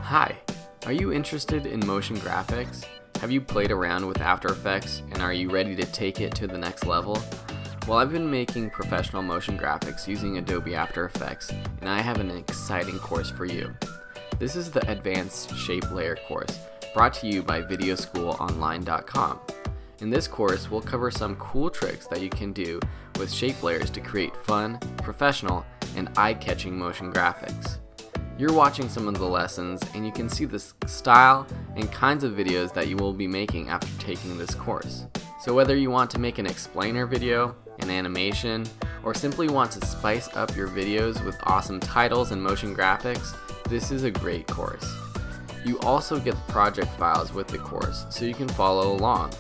Hi, are you interested in motion graphics? Have you played around with After Effects and are you ready to take it to the next level? Well, I've been making professional motion graphics using Adobe After Effects, and I have an exciting course for you. This is the Advanced Shape Layer course, brought to you by videoschoolonline.com. In this course, we'll cover some cool tricks that you can do with shape layers to create fun, professional, and eye-catching motion graphics. You're watching some of the lessons, and you can see the style and kinds of videos that you will be making after taking this course. So whether you want to make an explainer video, an animation, or simply want to spice up your videos with awesome titles and motion graphics, this is a great course. You also get the project files with the course, so you can follow along.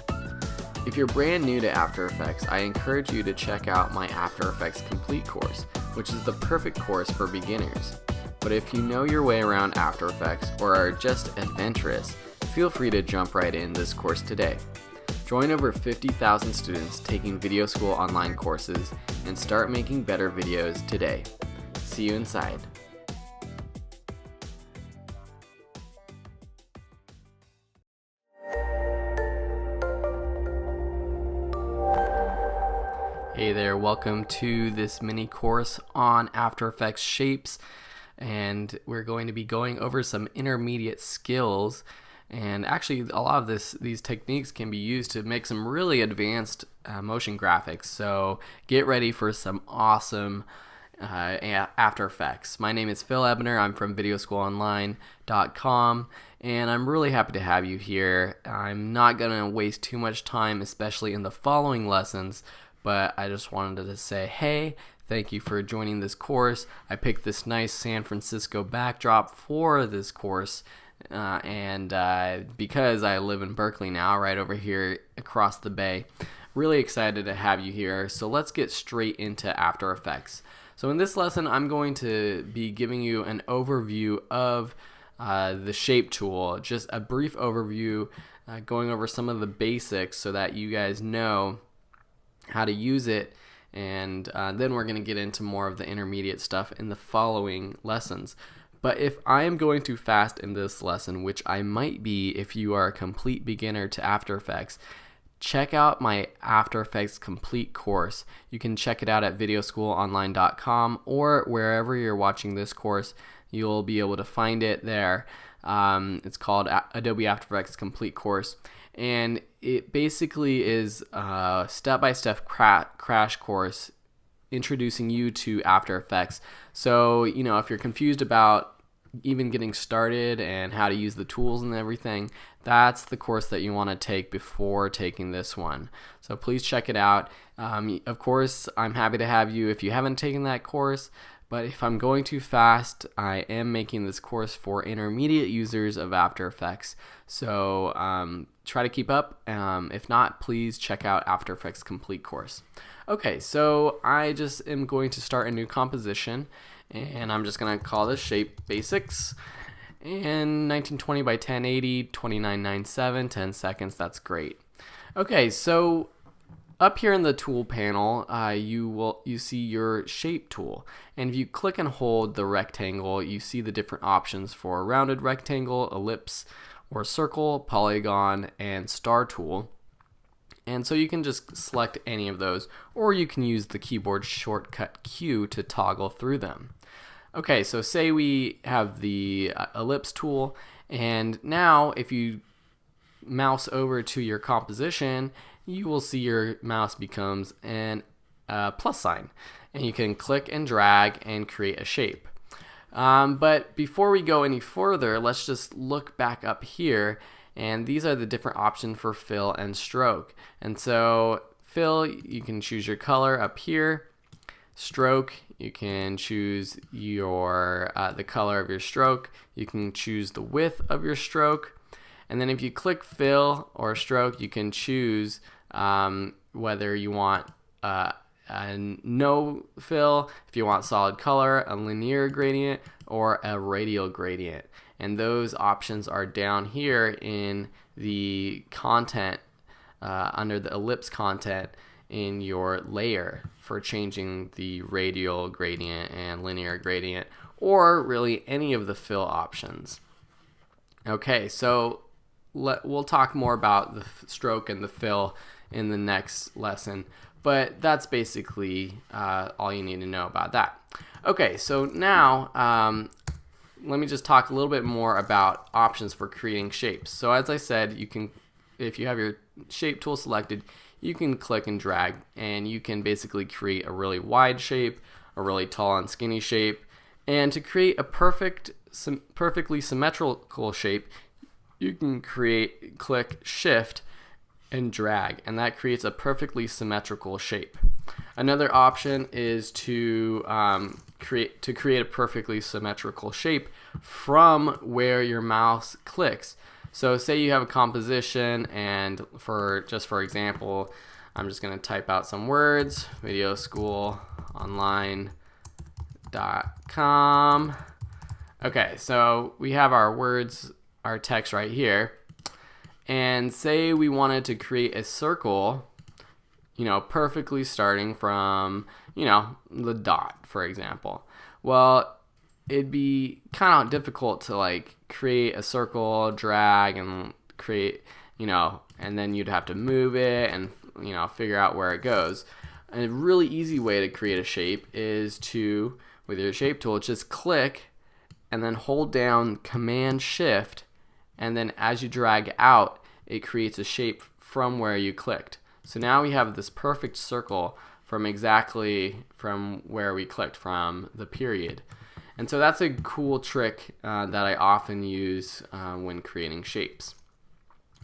If you're brand new to After Effects, I encourage you to check out my After Effects Complete course, which is the perfect course for beginners. But if you know your way around After Effects or are just adventurous, feel free to jump right in this course today. Join over 50,000 students taking Video School online courses and start making better videos today. See you inside. Hey there, welcome to this mini course on After Effects shapes, and we're going to be going over some intermediate skills. And actually a lot of these techniques can be used to make some really advanced motion graphics, so get ready for some awesome After Effects. My name is Phil Ebner. I'm from videoschoolonline.com, and I'm really happy to have you here. I'm not going to waste too much time, especially in the following lessons, but I just wanted to say, hey, thank you for joining this course. I picked this nice San Francisco backdrop for this course, and because I live in Berkeley now, right over here across the bay. Really excited to have you here. So let's get straight into After Effects. So in this lesson, I'm going to be giving you an overview of the shape tool, just a brief overview, going over some of the basics so that you guys know how to use it, and then we're going to get into more of the intermediate stuff in the following lessons. But if I am going too fast in this lesson, which I might be if you are a complete beginner to After Effects, check out my After Effects Complete course. You can check it out at videoschoolonline.com, or wherever you're watching this course, you'll be able to find it there. It's called Adobe After Effects Complete course, and it basically is a step-by-step crash course introducing you to After Effects. So, if you're confused about even getting started and how to use the tools and everything, that's the course that you want to take before taking this one. So please check it out. Of course, I'm happy to have you if you haven't taken that course, but if I'm going too fast, I am making this course for intermediate users of After Effects. So try to keep up. If not, please check out After Effects Complete course. Okay, so I just am going to start a new composition, and I'm just going to call this Shape Basics. And 1920 by 1080, 2997, 10 seconds, that's great. Okay, so up here in the tool panel, you see your shape tool, and if you click and hold the rectangle, you see the different options for rounded rectangle, ellipse, or circle, polygon, and star tool. And so you can just select any of those, or you can use the keyboard shortcut Q to toggle through them. Okay, so say we have the ellipse tool, and now if you mouse over to your composition, you will see your mouse becomes an plus sign, and you can click and drag and create a shape. But before we go any further, let's just look back up here, and these are the different options for fill and stroke. And so fill, you can choose your color up here. Stroke, you can choose your the color of your stroke. You can choose the width of your stroke. And then if you click fill or stroke, you can choose whether you want a no fill, if you want solid color, a linear gradient, or a radial gradient. And those options are down here in the content, under the ellipse content in your layer for changing the radial gradient and linear gradient, or really any of the fill options. Okay, so we'll talk more about the stroke and the fill in the next lesson, but that's basically all you need to know about that. Okay, so now let me just talk a little bit more about options for creating shapes. So as I said, you can, if you have your shape tool selected, you can click and drag, and you can basically create a really wide shape, a really tall and skinny shape. And to create a perfectly symmetrical shape, you can click Shift and drag, and that creates a perfectly symmetrical shape. Another option is to create a perfectly symmetrical shape from where your mouse clicks. So say you have a composition, and for example, I'm just going to type out some words, videoschoolonline.com. Okay, so we have our words, our text right here, and say we wanted to create a circle, perfectly starting from, the dot, for example. Well, it'd be kind of difficult to create a circle, drag, and create, and then you'd have to move it and, figure out where it goes. And a really easy way to create a shape is to, with your shape tool, just click and then hold down Command Shift, and then as you drag out, it creates a shape from where you clicked. So now we have this perfect circle from where we clicked, from the period. And so that's a cool trick that I often use when creating shapes.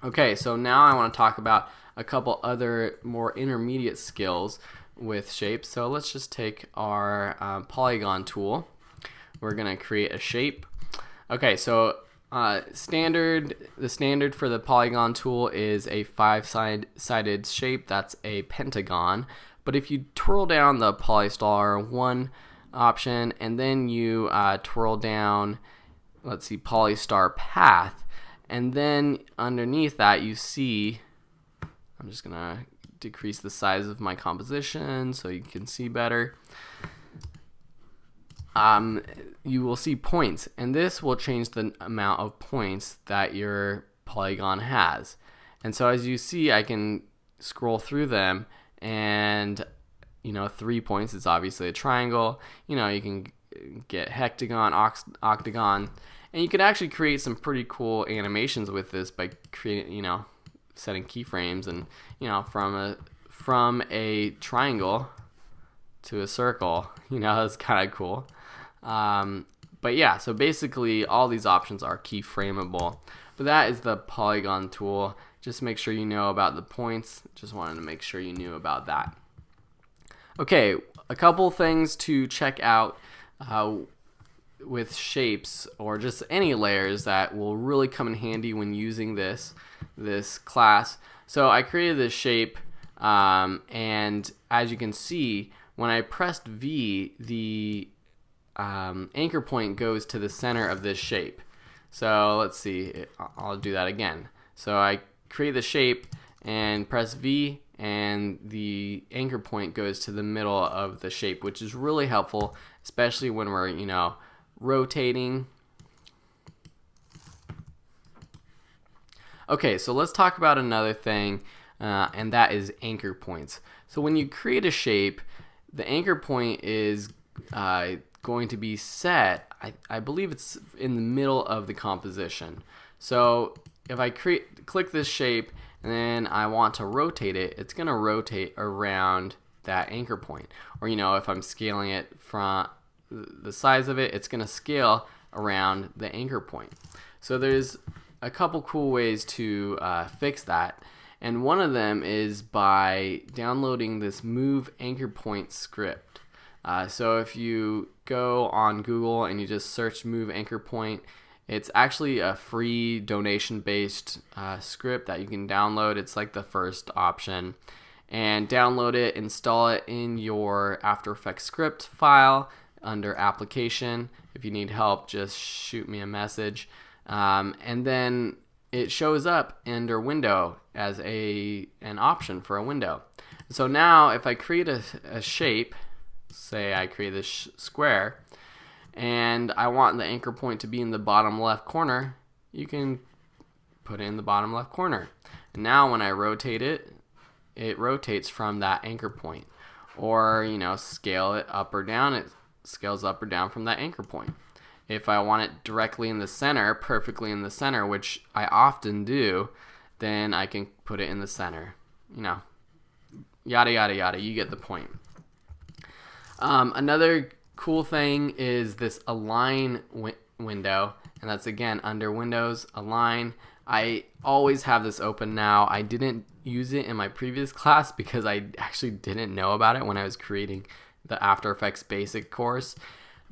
Okay, so now I want to talk about a couple other more intermediate skills with shapes. So let's just take our polygon tool. We're going to create a shape. Okay, so the standard for the polygon tool is a 5-sided shape. That's a pentagon. But if you twirl down the Polystar 1 option, and then you twirl down, let's see, Polystar Path, and then underneath that you see, I'm just gonna decrease the size of my composition so you can see better. You will see points, and this will change the amount of points that your polygon has. And so as you see, I can scroll through them, and 3 points is obviously a triangle. You can get hectagon, octagon, and you can actually create some pretty cool animations with this by creating, setting keyframes, and from a triangle to a circle. That's kind of cool. But yeah, so basically all these options are keyframeable. But that is the polygon tool. Just make sure you know about the points. Just wanted to make sure you knew about that. Okay, a couple things to check out with shapes, or just any layers, that will really come in handy when using this class. So I created this shape, and as you can see, when I pressed V, the anchor point goes to the center of this shape. So let's see, I'll do that again. So I create the shape and press V, and the anchor point goes to the middle of the shape, which is really helpful, especially when we're rotating. Okay, so let's talk about another thing, and that is anchor points. So when you create a shape, the anchor point is going to be set, I believe it's in the middle of the composition. So if I click this shape and then I want to rotate it, it's going to rotate around that anchor point. Or if I'm scaling it from the size of it, it's going to scale around the anchor point. So there's a couple cool ways to fix that, and one of them is by downloading this Move Anchor Point script. So if you go on Google and you just search Move Anchor Point, it's actually a free donation-based script that you can download. It's like the first option. And download it, install it in your After Effects script file under Application. If you need help, just shoot me a message. And then it shows up under Window as an option for a window. So now if I create a shape, say I create this square, and I want the anchor point to be in the bottom left corner, you can put it in the bottom left corner. And now when I rotate it, it rotates from that anchor point. Or, scale it up or down, it scales up or down from that anchor point. If I want it directly in the center, perfectly in the center, which I often do, then I can put it in the center. Yada, yada, yada. You get the point. Another cool thing is this align window, and that's again under Windows, align. I always have this open now. I didn't use it in my previous class because I actually didn't know about it when I was creating the After Effects basic course.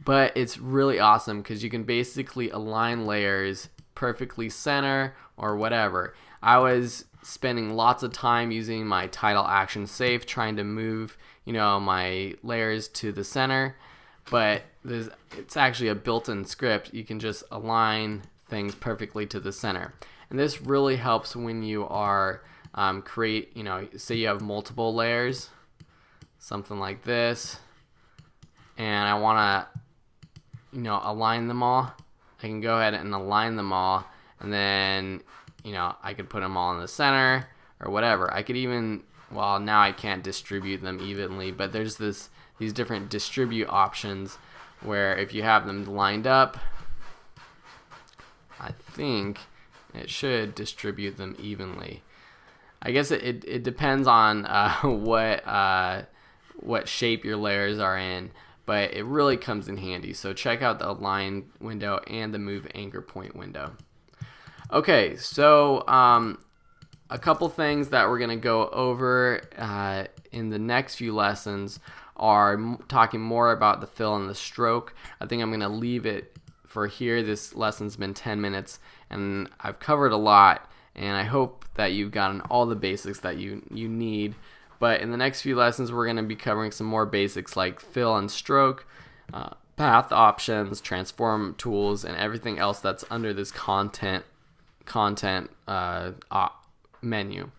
But it's really awesome because you can basically align layers perfectly center or whatever. I was spending lots of time using my title action safe trying to move my layers to the center, but it's actually a built-in script. You can just align things perfectly to the center, and this really helps when you are say you have multiple layers, something like this, and I want to align them all. I can go ahead and align them all, and then I could put them all in the center or whatever. I could even, well, now I can't distribute them evenly, but there's these different distribute options where if you have them lined up, I think it should distribute them evenly. I guess it depends on what shape your layers are in, but it really comes in handy. So check out the align window and the move anchor point window. Okay, so a couple things that we're going to go over in the next few lessons are talking more about the fill and the stroke. I think I'm going to leave it for here. This lesson's been 10 minutes, and I've covered a lot, and I hope that you've gotten all the basics that you need. But in the next few lessons, we're going to be covering some more basics like fill and stroke, path options, transform tools, and everything else that's under this content menu.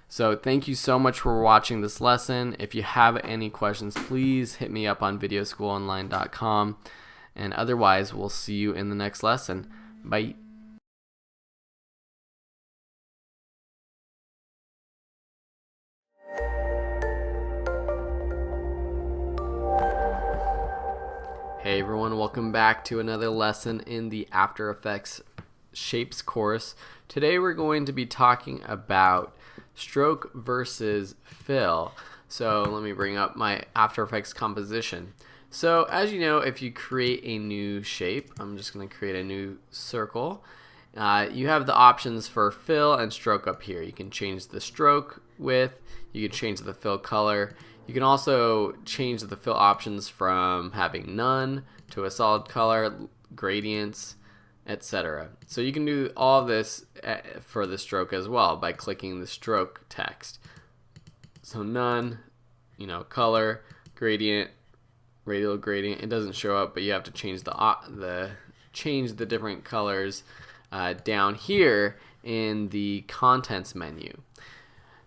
So thank you so much for watching this lesson. If you have any questions, please hit me up on videoschoolonline.com, and otherwise we'll see you in the next lesson. Bye. Hey everyone, welcome back to another lesson in the After Effects Shapes course. Today we're going to be talking about stroke versus fill. So let me bring up my After Effects composition. So as you know, if you create a new shape, I'm just going to create a new circle. You have the options for fill and stroke up here. You can change the stroke width, you can change the fill color. You can also change the fill options from having none to a solid color, gradients, etc. So you can do all of this for the stroke as well by clicking the stroke text. So none, color, gradient, radial gradient. It doesn't show up, but you have to change the different colors down here in the contents menu.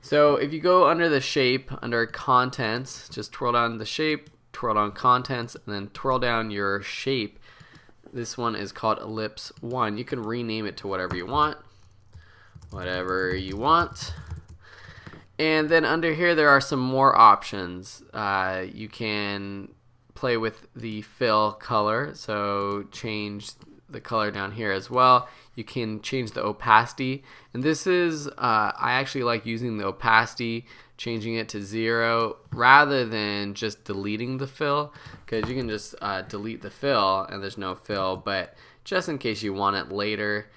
So if you go under the shape, under contents, just twirl down the shape, twirl down contents, and then twirl down your shape. This one is called ellipse 1. You can rename it to whatever you want. And then under here there are some more options. You can play with the fill color, so change the color down here as well. You can change the opacity, and this is I actually like using the opacity, changing it to 0 rather than just deleting the fill, because you can just delete the fill and there's no fill, but just in case you want it later,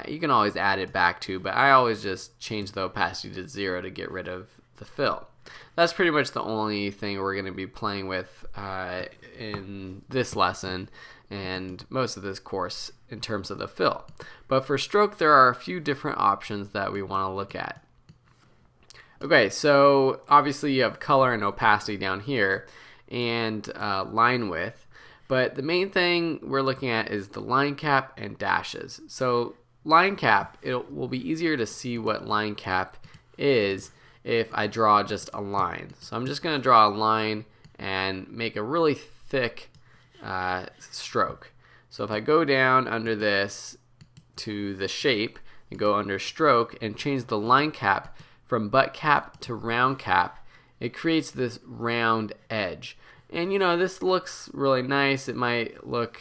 you can always add it back too, but I always just change the opacity to 0 to get rid of the fill. That's pretty much the only thing we're going to be playing with in this lesson and most of this course in terms of the fill. But for stroke, there are a few different options that we want to look at. Okay, so obviously you have color and opacity down here and line width, but the main thing we're looking at is the line cap and dashes. So line cap, it will be easier to see what line cap is if I draw just a line. So I'm just going to draw a line and make a really thick stroke. So if I go down under this to the shape and go under stroke and change the line cap from butt cap to round cap, it creates this round edge. And you know, this looks really nice. It might look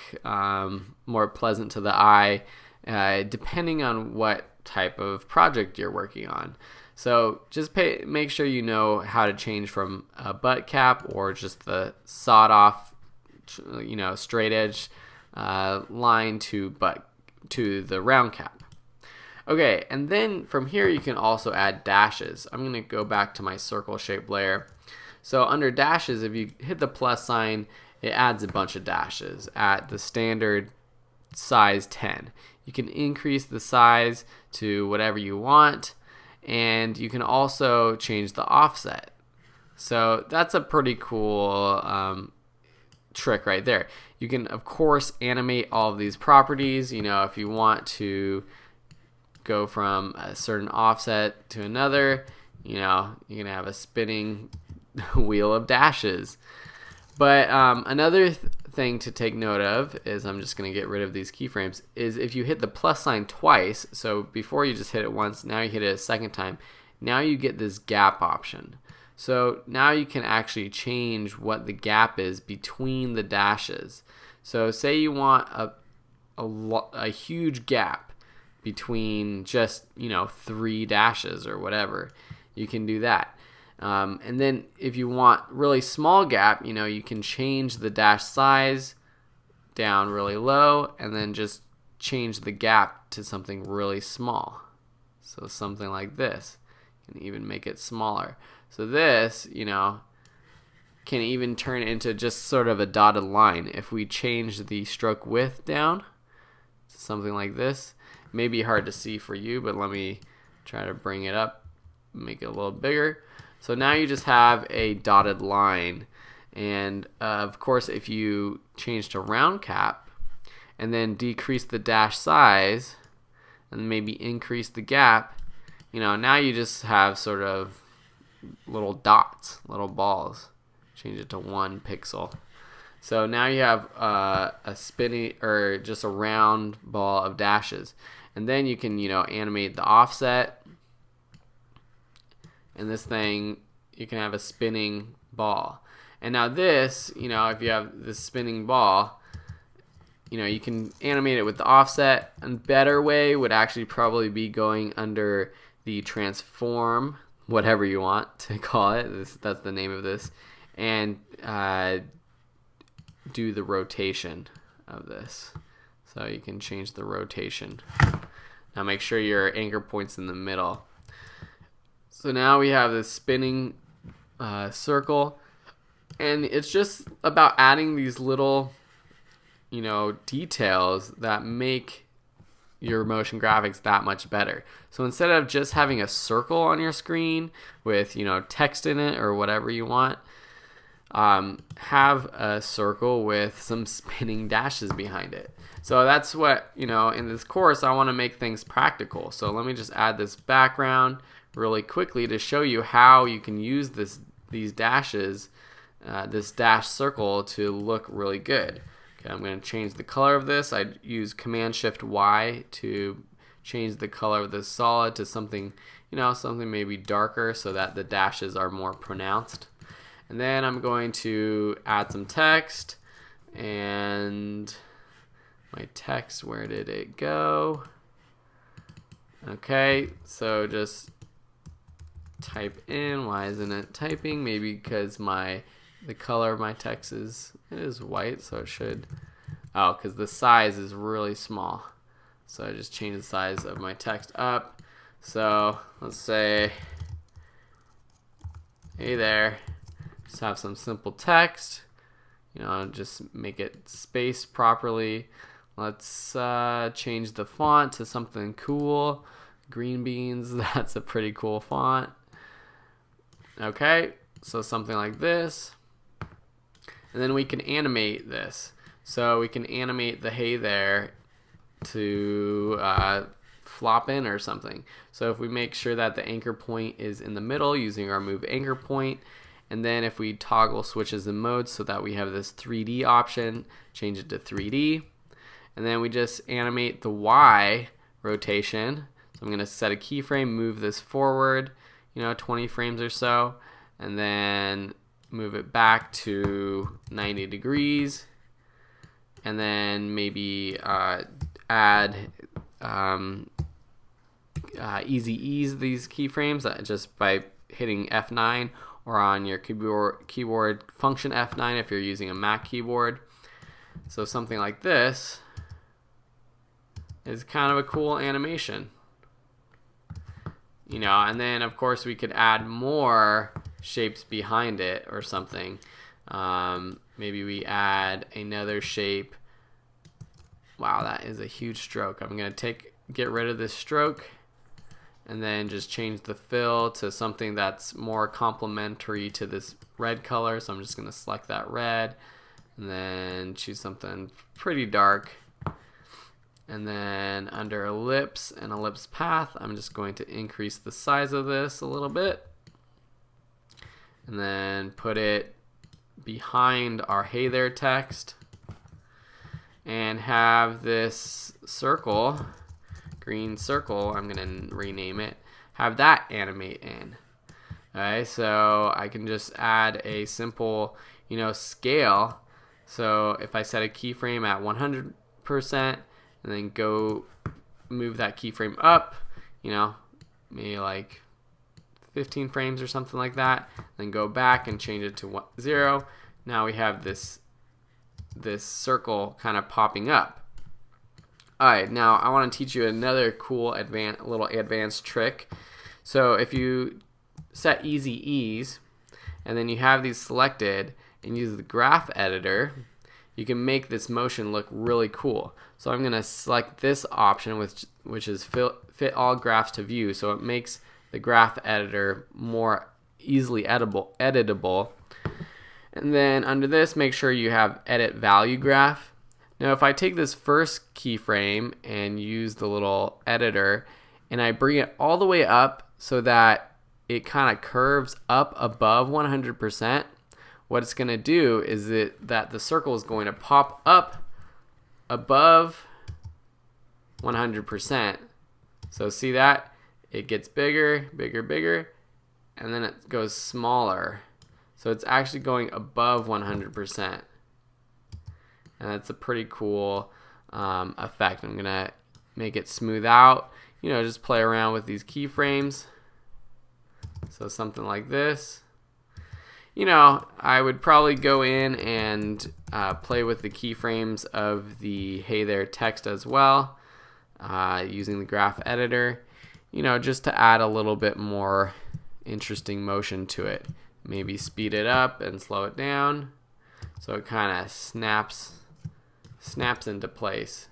more pleasant to the eye depending on what type of project you're working on. So just make sure you know how to change from a butt cap or just the sawed off, you know, straight edge line to the round cap. Okay, and then from here you can also add dashes. I'm going to go back to my circle shape layer. So under dashes, if you hit the plus sign, it adds a bunch of dashes at the standard size 10. You can increase the size to whatever you want, and you can also change the offset. So that's a pretty cool trick right there. You can of course animate all of these properties. You know, if you want to go from a certain offset to another, you know, you can have a spinning wheel of dashes. But another thing to take note of is, I'm just going to get rid of these keyframes, is if you hit the plus sign twice, so before you just hit it once, now you hit it a second time, now you get this gap option. So now you can actually change what the gap is between the dashes. So say you want a huge gap between just, you know, 3 dashes or whatever, you can do that. And then if you want really small gap, you know, you can change the dash size down really low and then just change the gap to something really small. So something like this. You can even make it smaller. So this, you know, can even turn into just sort of a dotted line. If we change the stroke width down to something like this, it may be hard to see for you, but let me try to bring it up, make it a little bigger. So now you just have a dotted line. And of course, if you change to round cap and then decrease the dash size and maybe increase the gap, you know, now you just have sort of little dots, little balls. Change it to 1 pixel. So now you have a spinning, or just a round ball of dashes. And then you can, you know, animate the offset. And this thing, you can have a spinning ball. And now this, you know, if you have this spinning ball, you know, you can animate it with the offset. A better way would actually probably be going under the transform, whatever you want to call it. That's the name of this. And do the rotation of this. So you can change the rotation. Now make sure your anchor point's in the middle. So now we have this spinning circle, and it's just about adding these little, you know, details that make your motion graphics that much better. So instead of just having a circle on your screen with, you know, text in it or whatever you want, have a circle with some spinning dashes behind it. So that's what, you know, in this course I want to make things practical. So let me just add this background really quickly to show you how you can use these dashes, this dash circle, to look really good. Okay, I'm going to change the color of this. I use Command-Shift-Y to change the color of this solid to something, you know, something maybe darker so that the dashes are more pronounced. And then I'm going to add some text, and my text, where did it go? Okay, so just type in. Why isn't it typing? Maybe because the color of my text is white, so it should. Oh, because the size is really small. So I just changed the size of my text up. So let's say, hey there. Just have some simple text. You know, just make it spaced properly. Let's change the font to something cool. Green beans, that's a pretty cool font. Okay, so something like this. And then we can animate this. So we can animate the hey there to flop in or something. So if we make sure that the anchor point is in the middle using our move anchor point, and then if we toggle switches and modes so that we have this 3D option, change it to 3D. And then we just animate the Y rotation. So I'm going to set a keyframe, move this forward, 20 frames or so, and then move it back to 90 degrees, and then maybe add easy ease these keyframes just by hitting F9, or on your keyboard function F9 if you're using a Mac keyboard. So something like this is kind of a cool animation. And then of course we could add more shapes behind it or something. Maybe we add another shape. Wow, that is a huge stroke. I'm going to get rid of this stroke and then just change the fill to something that's more complementary to this red color. So I'm just going to select that red and then choose something pretty dark. And then under ellipse and ellipse path, I'm just going to increase the size of this a little bit. And then put it behind our hey there text. And have this circle, green circle, I'm going to rename it, have that animate in. Okay, so I can just add a simple, scale. So if I set a keyframe at 100%, and then go move that keyframe up, maybe like 15 frames or something like that, then go back and change it to 0. Now we have this circle kind of popping up. Alright, now I want to teach you another cool little advanced trick. So if you set easy ease and then you have these selected and use the graph editor, you can make this motion look really cool. So I'm going to select this option, which is fit all graphs to view, so it makes the graph editor more easily editable. And then under this, make sure you have edit value graph. Now if I take this first keyframe and use the little editor and I bring it all the way up so that it kind of curves up above 100%, what it's going to do is that the circle is going to pop up above 100%. So see that? It gets bigger, bigger, bigger, and then it goes smaller. So it's actually going above 100%. And that's a pretty cool effect. I'm going to make it smooth out. Just play around with these keyframes. So something like this. I would probably go in and play with the keyframes of the hey there text as well, using the graph editor, just to add a little bit more interesting motion to it. Maybe speed it up and slow it down so it kind of snaps into place.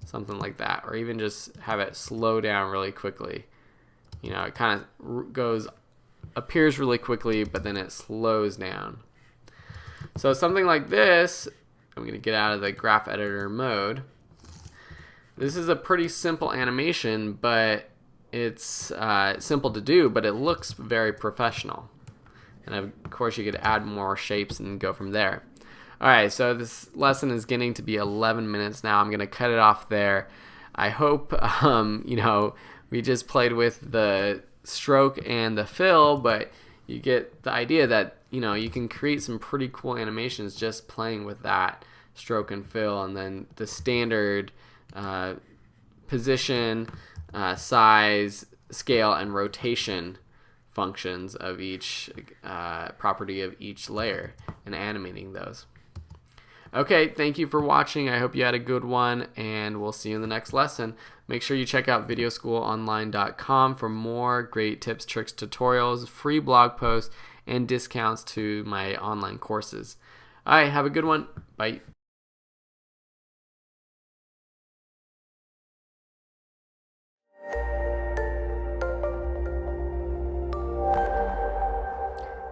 Something like that. Or even just have it slow down really quickly. It kind of appears really quickly, but then it slows down. So something like this, I'm going to get out of the graph editor mode. This is a pretty simple animation, but it's simple to do, but it looks very professional. And of course you could add more shapes and go from there. Alright, so this lesson is getting to be 11 minutes now. I'm going to cut it off there. I hope, we just played with the stroke and the fill, but you get the idea that, you can create some pretty cool animations just playing with that stroke and fill, and then the standard position, size, scale, and rotation functions of each property of each layer and animating those. Okay, thank you for watching. I hope you had a good one, and we'll see you in the next lesson. Make sure you check out videoschoolonline.com for more great tips, tricks, tutorials, free blog posts, and discounts to my online courses. All right, have a good one. Bye.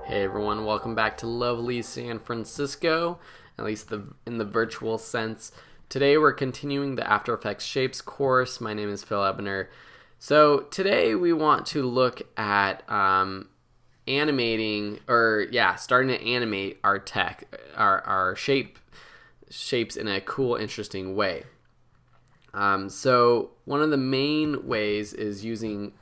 Hey everyone, welcome back to lovely San Francisco, at least in the virtual sense. Today we're continuing the After Effects Shapes course. My name is Phil Ebner. So today we want to look at starting to animate our shapes in a cool, interesting way. So one of the main ways is using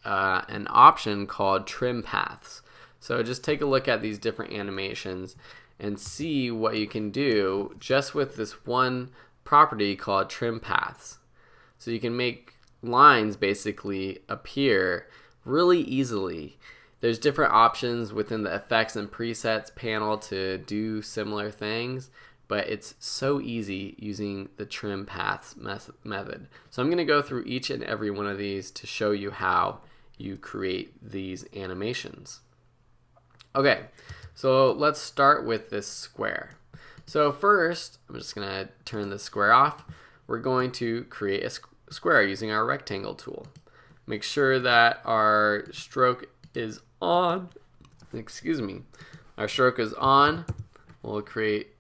an option called trim paths. So just take a look at these different animations and see what you can do just with this one property called trim paths. So you can make lines basically appear really easily. There's different options within the effects and presets panel to do similar things, but it's so easy using the trim paths method. So I'm going to go through each and every one of these to show you how you create these animations. Okay, so let's start with this square. So first, I'm just going to turn the square off. We're going to create a square using our rectangle tool. Make sure that our stroke is on. Excuse me. Our stroke is on. We'll create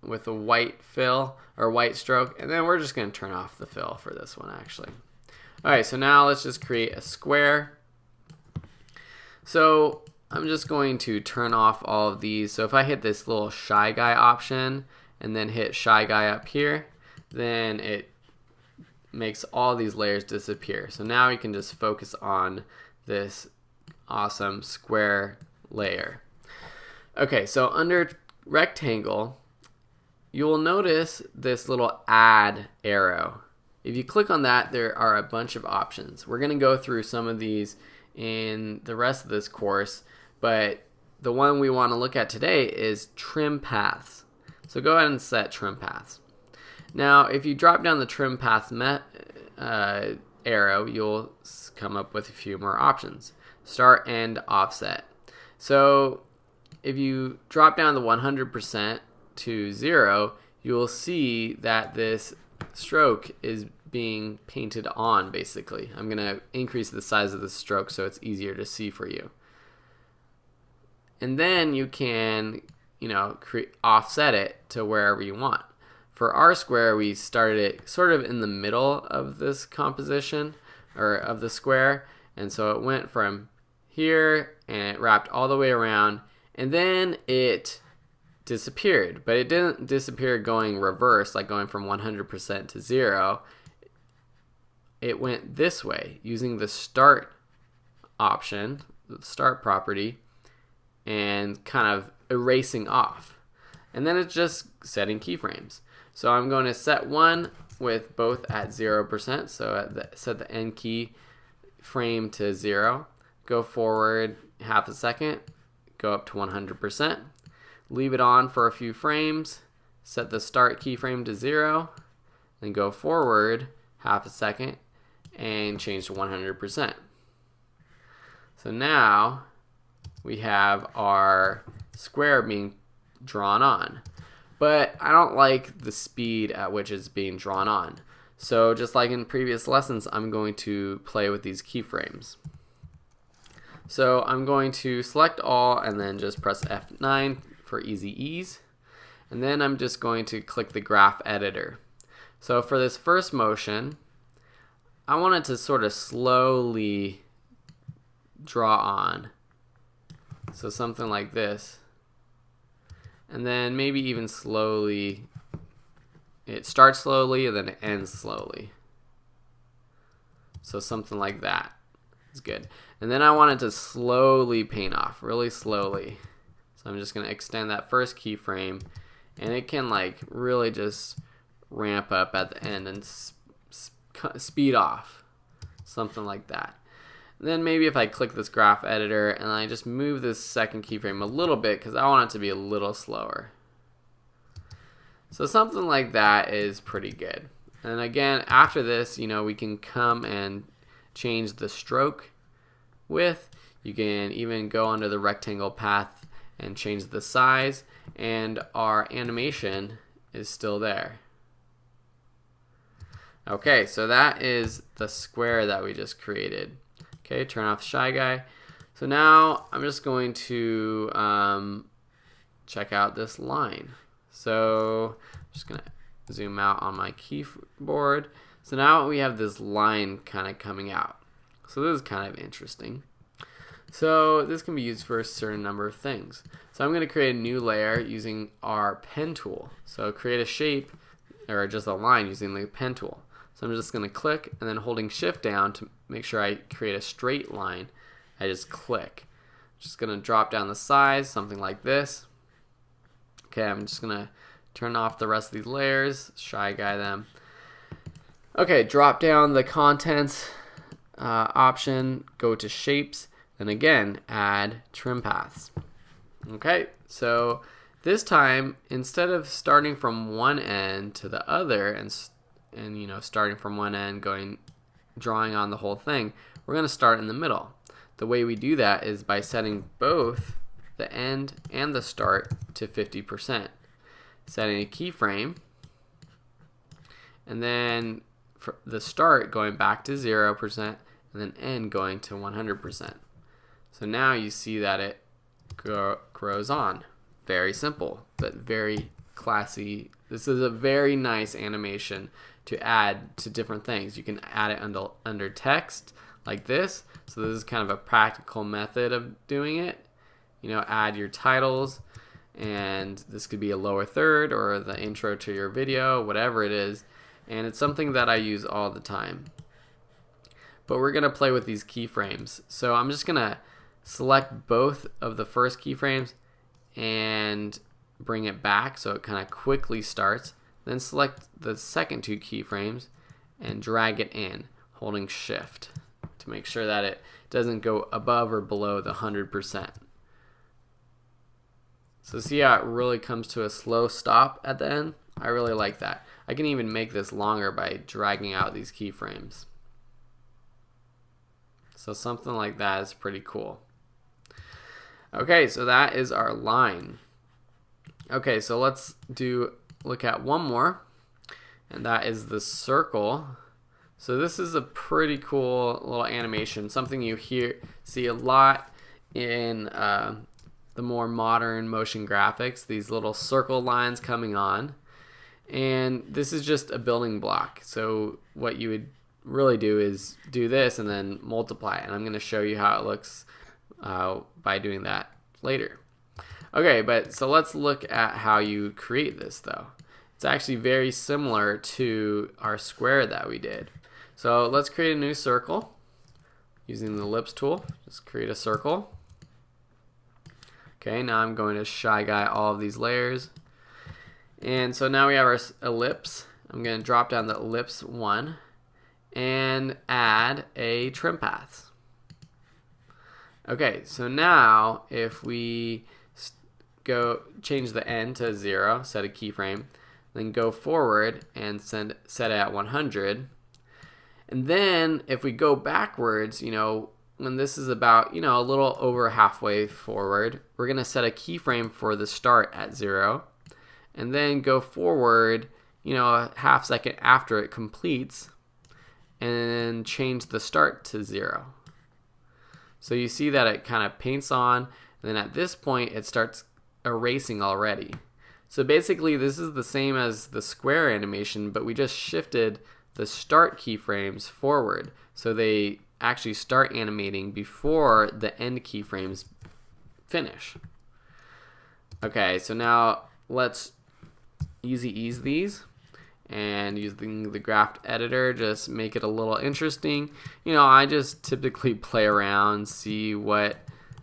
with a white fill or white stroke, and then we're just going to turn off the fill for this one actually. Alright, so now let's just create a square. So I'm just going to turn off all of these. So if I hit this little shy guy option and then hit shy guy up here, then it makes all these layers disappear. So now we can just focus on this awesome square layer. Okay, so under rectangle, you will notice this little add arrow. If you click on that, there are a bunch of options. We're going to go through some of these in the rest of this course, but the one we want to look at today is trim paths. So go ahead and set trim paths. Now, if you drop down the trim paths arrow, you'll come up with a few more options. Start, end, offset. So if you drop down the 100% to 0, you will see that this stroke is being painted on basically. I'm going to increase the size of the stroke so it's easier to see for you. And then you can, offset it to wherever you want. For our square, we started it sort of in the middle of this composition, or of the square, and so it went from here and it wrapped all the way around, and then it disappeared. But it didn't disappear going reverse, like going from 100% to 0. It went this way using the start option, the start property, and kind of erasing off. And then it's just setting keyframes. So I'm going to set one with both at 0%, so set the end key frame to 0, go forward half a second, go up to 100%, leave it on for a few frames, set the start keyframe to 0, then go forward half a second and change to 100%. So now we have our square being drawn on. But I don't like the speed at which it's being drawn on. So just like in previous lessons, I'm going to play with these keyframes. So I'm going to select all and then just press F9 for easy ease. And then I'm just going to click the graph editor. So for this first motion, I want it to sort of slowly draw on. So something like this. And then maybe even slowly, it starts slowly and then it ends slowly. So something like that is good. And then I want it to slowly paint off, really slowly. So I'm just going to extend that first keyframe, and it can like really just ramp up at the end and speed off, something like that. Then maybe if I click this graph editor and I just move this second keyframe a little bit because I want it to be a little slower. So something like that is pretty good. And again, after this, we can come and change the stroke width. You can even go under the rectangle path and change the size, and our animation is still there. Okay, so that is the square that we just created. Okay, turn off Shy Guy. So now I'm just going to check out this line. So I'm just going to zoom out on my keyboard. So now we have this line kind of coming out. So this is kind of interesting. So this can be used for a certain number of things. So I'm going to create a new layer using our pen tool. So create a shape or just a line using the pen tool. So I'm just going to click and then holding shift down to make sure I create a straight line. I just click. Just going to drop down the size, something like this. Okay, I'm just going to turn off the rest of these layers, shy guy them. Okay, drop down the contents option, go to shapes, and again, add trim paths. Okay, so this time, instead of starting from one end to the other and starting from one end, drawing on the whole thing, we're going to start in the middle. The way we do that is by setting both the end and the start to 50%. Setting a keyframe, and then for the start going back to 0%, and then end going to 100%. So now you see that it grows on. Very simple, but very classy. This is a very nice animation to add to different things. You can add it under text like this. So this is kind of a practical method of doing it. Add your titles, and this could be a lower third or the intro to your video, whatever it is. And it's something that I use all the time. But we're going to play with these keyframes. So I'm just going to select both of the first keyframes and bring it back so it kind of quickly starts. Then select the second two keyframes and drag it in, holding shift to make sure that it doesn't go above or below the 100%. So see how it really comes to a slow stop at the end? I really like that. I can even make this longer by dragging out these keyframes. So something like that is pretty cool. Okay, so that is our line. Okay, so let's look at one more, and that is the circle. So this is a pretty cool little animation, something you see a lot in the more modern motion graphics, these little circle lines coming on. And this is just a building block. So what you would really do is do this and then multiply. And I'm going to show you how it looks by doing that later. Okay, so let's look at how you create this though. It's actually very similar to our square that we did. So let's create a new circle using the ellipse tool. Just create a circle. Okay, now I'm going to shy guy all of these layers. And so now we have our ellipse. I'm going to drop down the ellipse one and add a trim path. Okay, so now if we change the end to 0, set a keyframe, then go forward and set it at 100. And then if we go backwards, when this is about, a little over halfway forward, we're going to set a keyframe for the start at 0. And then go forward, a half second after it completes, and then change the start to 0. So you see that it kind of paints on, and then at this point it starts erasing already. So basically this is the same as the square animation, but we just shifted the start keyframes forward. So they actually start animating before the end keyframes finish. Okay, so now let's easy ease these, and using the graph editor, just make it a little interesting. I just typically play around, see what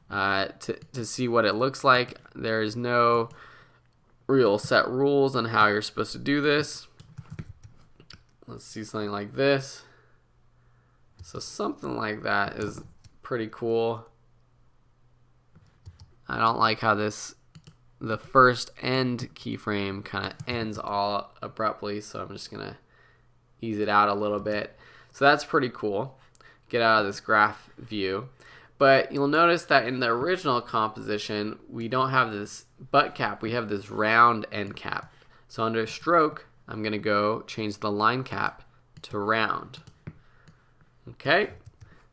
to see what it looks like. There's no real set rules on how you're supposed to do this. Let's see something like this. So something like that is pretty cool. I don't like how the first end keyframe kind of ends all abruptly, so I'm just gonna ease it out a little bit. So that's pretty cool. Get out of this graph view. But you'll notice that in the original composition, we don't have this butt cap, we have this round end cap. So under stroke, I'm gonna go change the line cap to round. Okay,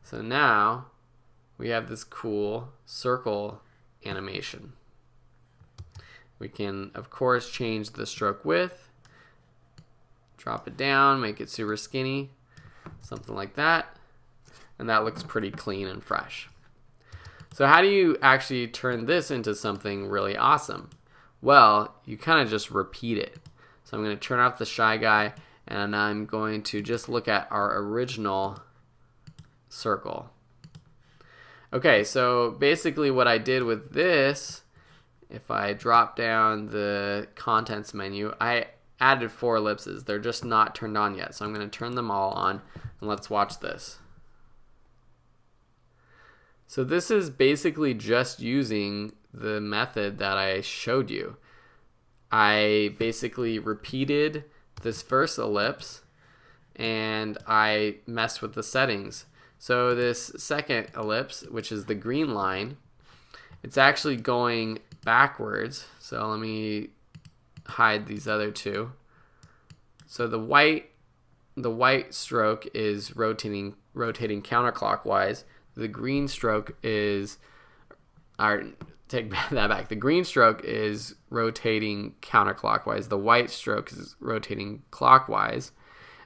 so now we have this cool circle animation. We can, of course, change the stroke width, drop it down, make it super skinny, something like that, and that looks pretty clean and fresh. So how do you actually turn this into something really awesome? Well, you kind of just repeat it. So I'm going to turn off the shy guy, and I'm going to just look at our original circle. Okay, so basically what I did with this, if I drop down the contents menu, I added 4 ellipses. They're just not turned on yet, so I'm going to turn them all on, and let's watch this. So this is basically just using the method that I showed you. I basically repeated this first ellipse, and I messed with the settings. So this second ellipse, which is the green line, it's actually going backwards. So let me hide these other two. So the white stroke is rotating counterclockwise. The green stroke is, take that back. The green stroke is rotating counterclockwise. The white stroke is rotating clockwise.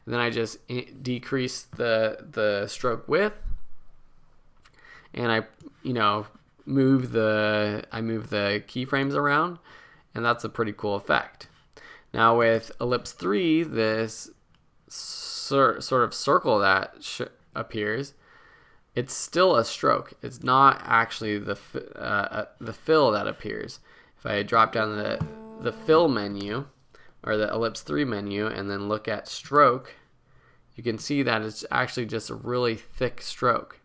And then I just decrease the stroke width, and I move the keyframes around, and that's a pretty cool effect. Now with ellipse 3, this sort of circle that appears, it's still a stroke. It's not actually the fill that appears. If I drop down the fill menu, or the ellipse 3 menu, and then look at stroke, you can see that it's actually just a really thick stroke.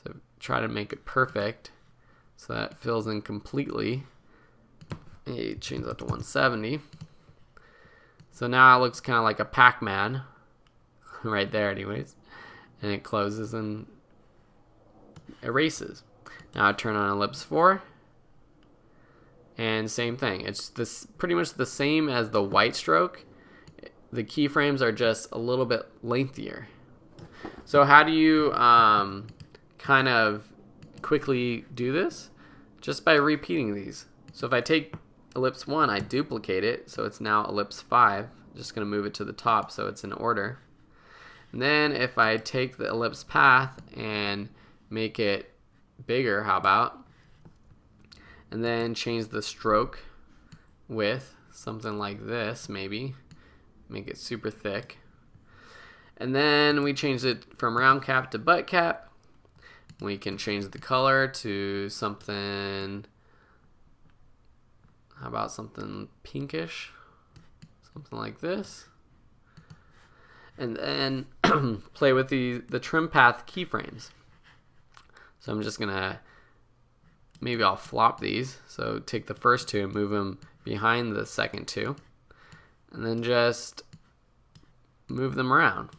So try to make it perfect so that it fills in completely. Change that to 170. So now it looks kind of like a Pac-Man right there anyways. And it closes and erases. Now I turn on ellipse 4. And same thing. It's pretty much the same as the white stroke. The keyframes are just a little bit lengthier. So how do you kind of quickly do this? Just by repeating these. So if I take ellipse 1, I duplicate it, so it's now ellipse 5. I'm just going to move it to the top so it's in order. And then if I take the ellipse path and make it bigger, how about? And then change the stroke width, something like this maybe. Make it super thick. And then we change it from round cap to butt cap. We can change the color to something, how about something pinkish? Something like this. And then play with the trim path keyframes. So I'm just gonna, maybe I'll flop these. So take the first 2 and move them behind the second 2. And then just move them around.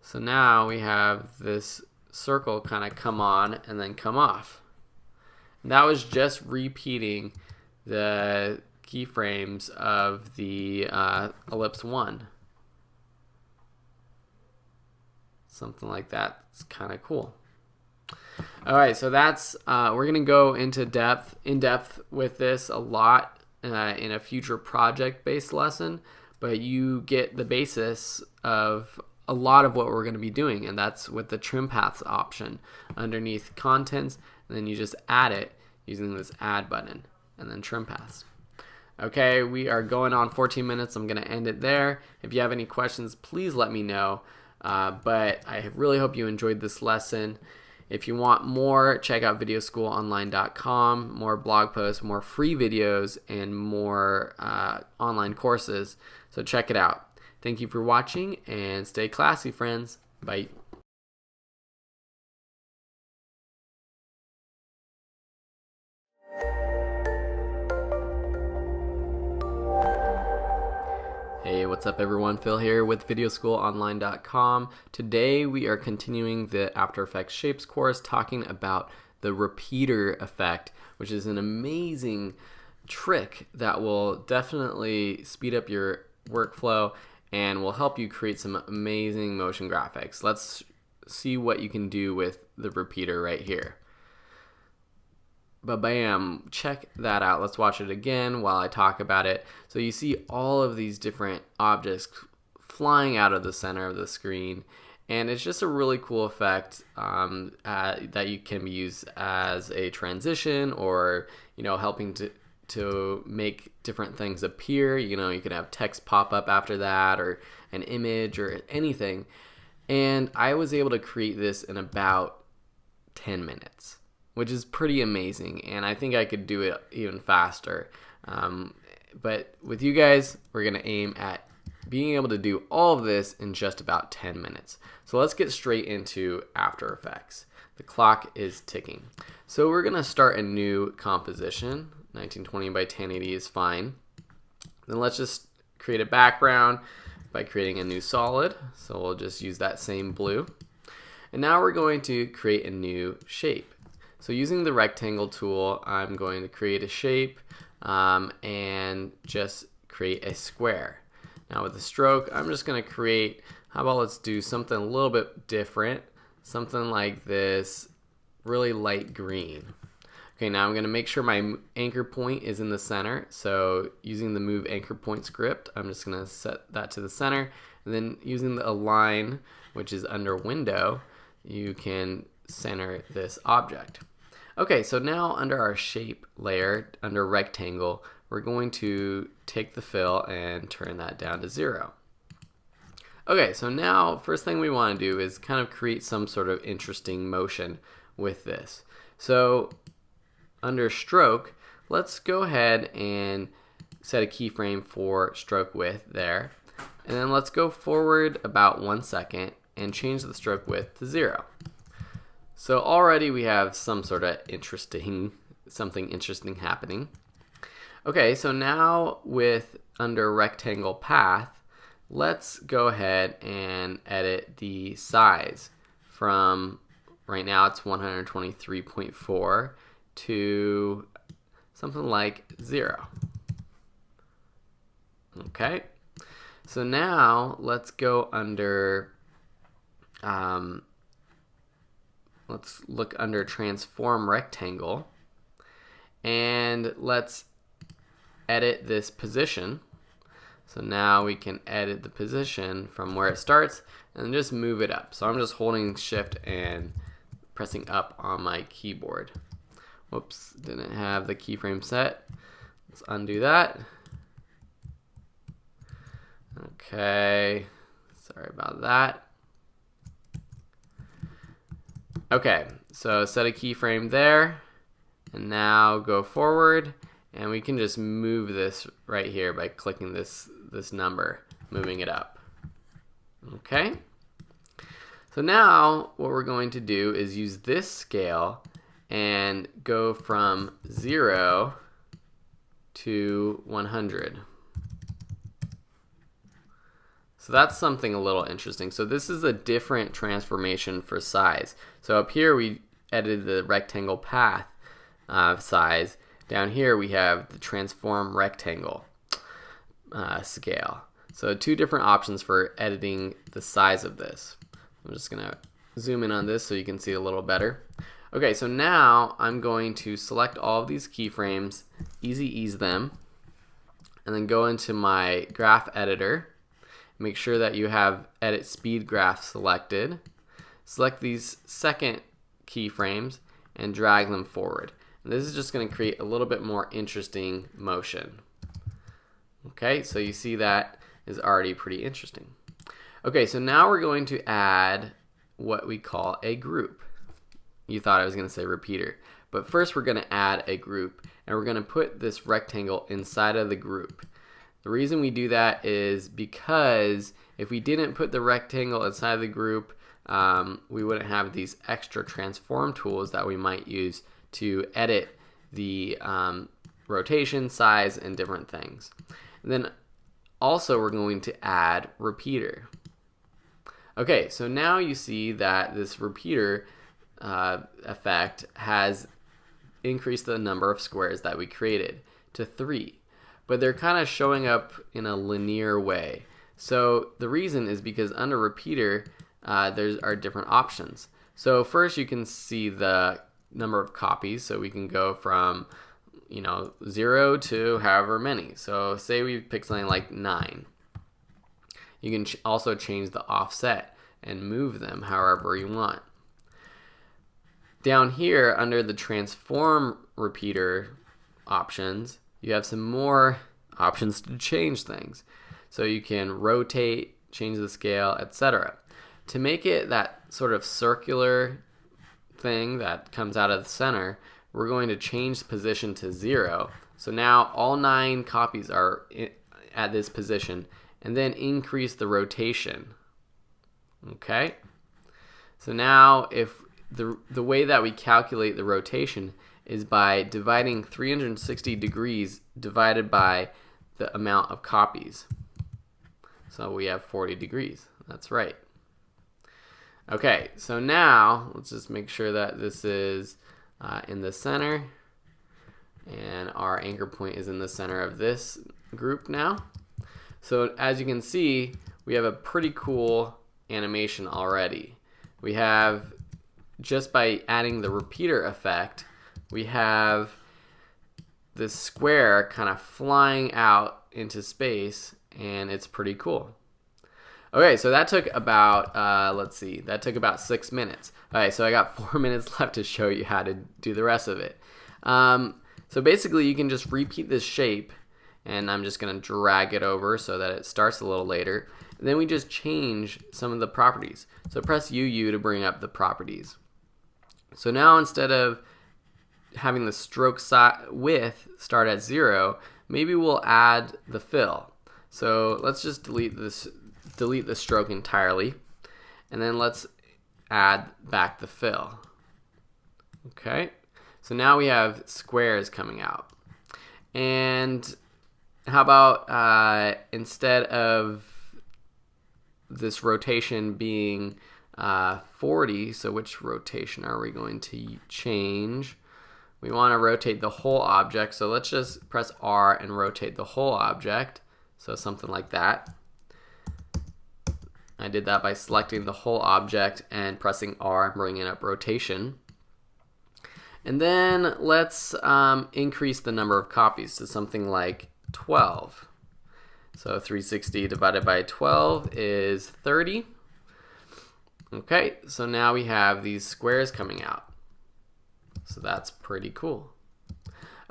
So now we have this circle kind of come on and then come off. And that was just repeating the keyframes of the ellipse 1. Something like that. It's kind of cool. Alright, so that's we're gonna go into in depth with this a lot in a future project-based lesson, but you get the basis of a lot of what we're going to be doing, and that's with the trim paths option underneath contents, and then you just add it using this add button, and then trim paths. Okay, we are going on 14 minutes. I'm going to end it there. If you have any questions, please let me know, but I really hope you enjoyed this lesson. If you want more, check out videoschoolonline.com, more blog posts, more free videos, and more online courses. So check it out. Thank you for watching, and stay classy, friends. Bye. Hey, what's up everyone? Phil here with videoschoolonline.com. Today we are continuing the After Effects Shapes course, talking about the repeater effect, which is an amazing trick that will definitely speed up your workflow and will help you create some amazing motion graphics. Let's see what you can do with the repeater right here. Ba-bam, check that out. Let's watch it again while I talk about it. So you see all of these different objects flying out of the center of the screen, and it's just a really cool effect that you can use as a transition, or helping to make different things appear. You know, you could have text pop up after that, or an image, or anything. And I was able to create this in about 10 minutes, which is pretty amazing. And I think I could do it even faster. But with you guys, we're going to aim at being able to do all of this in just about 10 minutes. So let's get straight into After Effects. The clock is ticking. So we're going to start a new composition. 1920 by 1080 is fine. Then let's just create a background by creating a new solid. So we'll just use that same blue. And now we're going to create a new shape. So using the rectangle tool, I'm going to create a shape and just create a square. Now with the stroke, I'm just going to create, how about let's do something a little bit different. Something like this, really light green. Okay, now I'm going to make sure my anchor point is in the center. So using the move anchor point script, I'm just going to set that to the center. And then using the align, which is under window, you can center this object. Okay, so now under our shape layer, under rectangle, we're going to take the fill and turn that down to 0. Okay, so now first thing we want to do is kind of create some sort of interesting motion with this. So under stroke, let's go ahead and set a keyframe for stroke width there. And then let's go forward about 1 second and change the stroke width to 0. So already we have some sort of something interesting happening. Okay, so now with under rectangle path, let's go ahead and edit the size from, right now it's 123.4 to something like 0. Okay, so now let's go under, let's look under transform rectangle, and let's edit this position. So now we can edit the position from where it starts and just move it up. So I'm just holding shift and pressing up on my keyboard. Whoops, didn't have the keyframe set. Let's undo that. Okay, sorry about that. Okay, so set a keyframe there, and now go forward, and we can just move this right here by clicking this number, moving it up. Okay, so now what we're going to do is use this scale and go from 0 to 100. So that's something a little interesting. So this is a different transformation for size. So up here we edited the rectangle path size. Down here we have the transform rectangle scale. So two different options for editing the size of this. I'm just going to zoom in on this so you can see a little better. Okay, so now I'm going to select all of these keyframes, easy ease them, and then go into my graph editor. Make sure that you have edit speed graph selected. Select these second keyframes and drag them forward. And this is just going to create a little bit more interesting motion. Okay, so you see that is already pretty interesting. Okay, so now we're going to add what we call a group. You thought I was going to say repeater. But first we're going to add a group, and we're going to put this rectangle inside of the group. The reason we do that is because if we didn't put the rectangle inside the group, we wouldn't have these extra transform tools that we might use to edit the rotation, size, and different things. And then also we're going to add repeater. Okay, so now you see that this repeater effect has increased the number of squares that we created to 3. But they're kind of showing up in a linear way. So the reason is because under repeater, there are different options. So first you can see the number of copies. So we can go from 0 to however many. So say we pick something like 9. You can also change the offset and move them however you want. Down here under the transform repeater options, you have some more options to change things. So you can rotate, change the scale, etc. To make it that sort of circular thing that comes out of the center, we're going to change the position to 0. So now all 9 copies are at this position, and then increase the rotation. Okay? So now if the way that we calculate the rotation is by dividing 360 degrees divided by the amount of copies. So we have 40 degrees. That's right. Okay, so now let's just make sure that this is in the center, and our anchor point is in the center of this group now. So as you can see, we have a pretty cool animation already. We have, just by adding the repeater effect, we have this square kind of flying out into space, and it's pretty cool. Okay, so that took about, let's see, that took about 6 minutes. All right, so I got 4 minutes left to show you how to do the rest of it. So basically, you can just repeat this shape, and I'm just going to drag it over so that it starts a little later. And then we just change some of the properties. So press UU to bring up the properties. So now instead of having the stroke width start at 0, maybe we'll add the fill. So let's just delete the stroke entirely, and then let's add back the fill. Okay, so now we have squares coming out. And how about instead of this rotation being 40, so which rotation are we going to change? We want to rotate the whole object, so let's just press R and rotate the whole object. So something like that. I did that by selecting the whole object and pressing R and bringing up rotation. And then let's increase the number of copies to something like 12. So 360 divided by 12 is 30. Okay, so now we have these squares coming out. So that's pretty cool.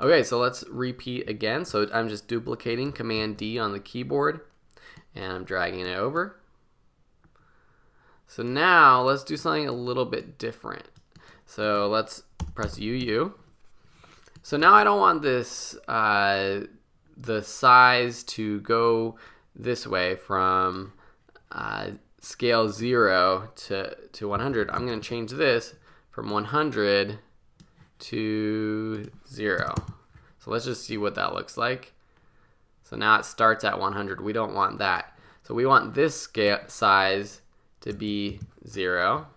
Okay, so let's repeat again. So I'm just duplicating Command D on the keyboard, and I'm dragging it over. So now let's do something a little bit different. So let's press UU. So now I don't want this the size to go this way from scale 0 to 100. I'm going to change this from 100 to 0. So let's just see what that looks like. So now it starts at 100. We don't want that. So we want this scale size to be 0.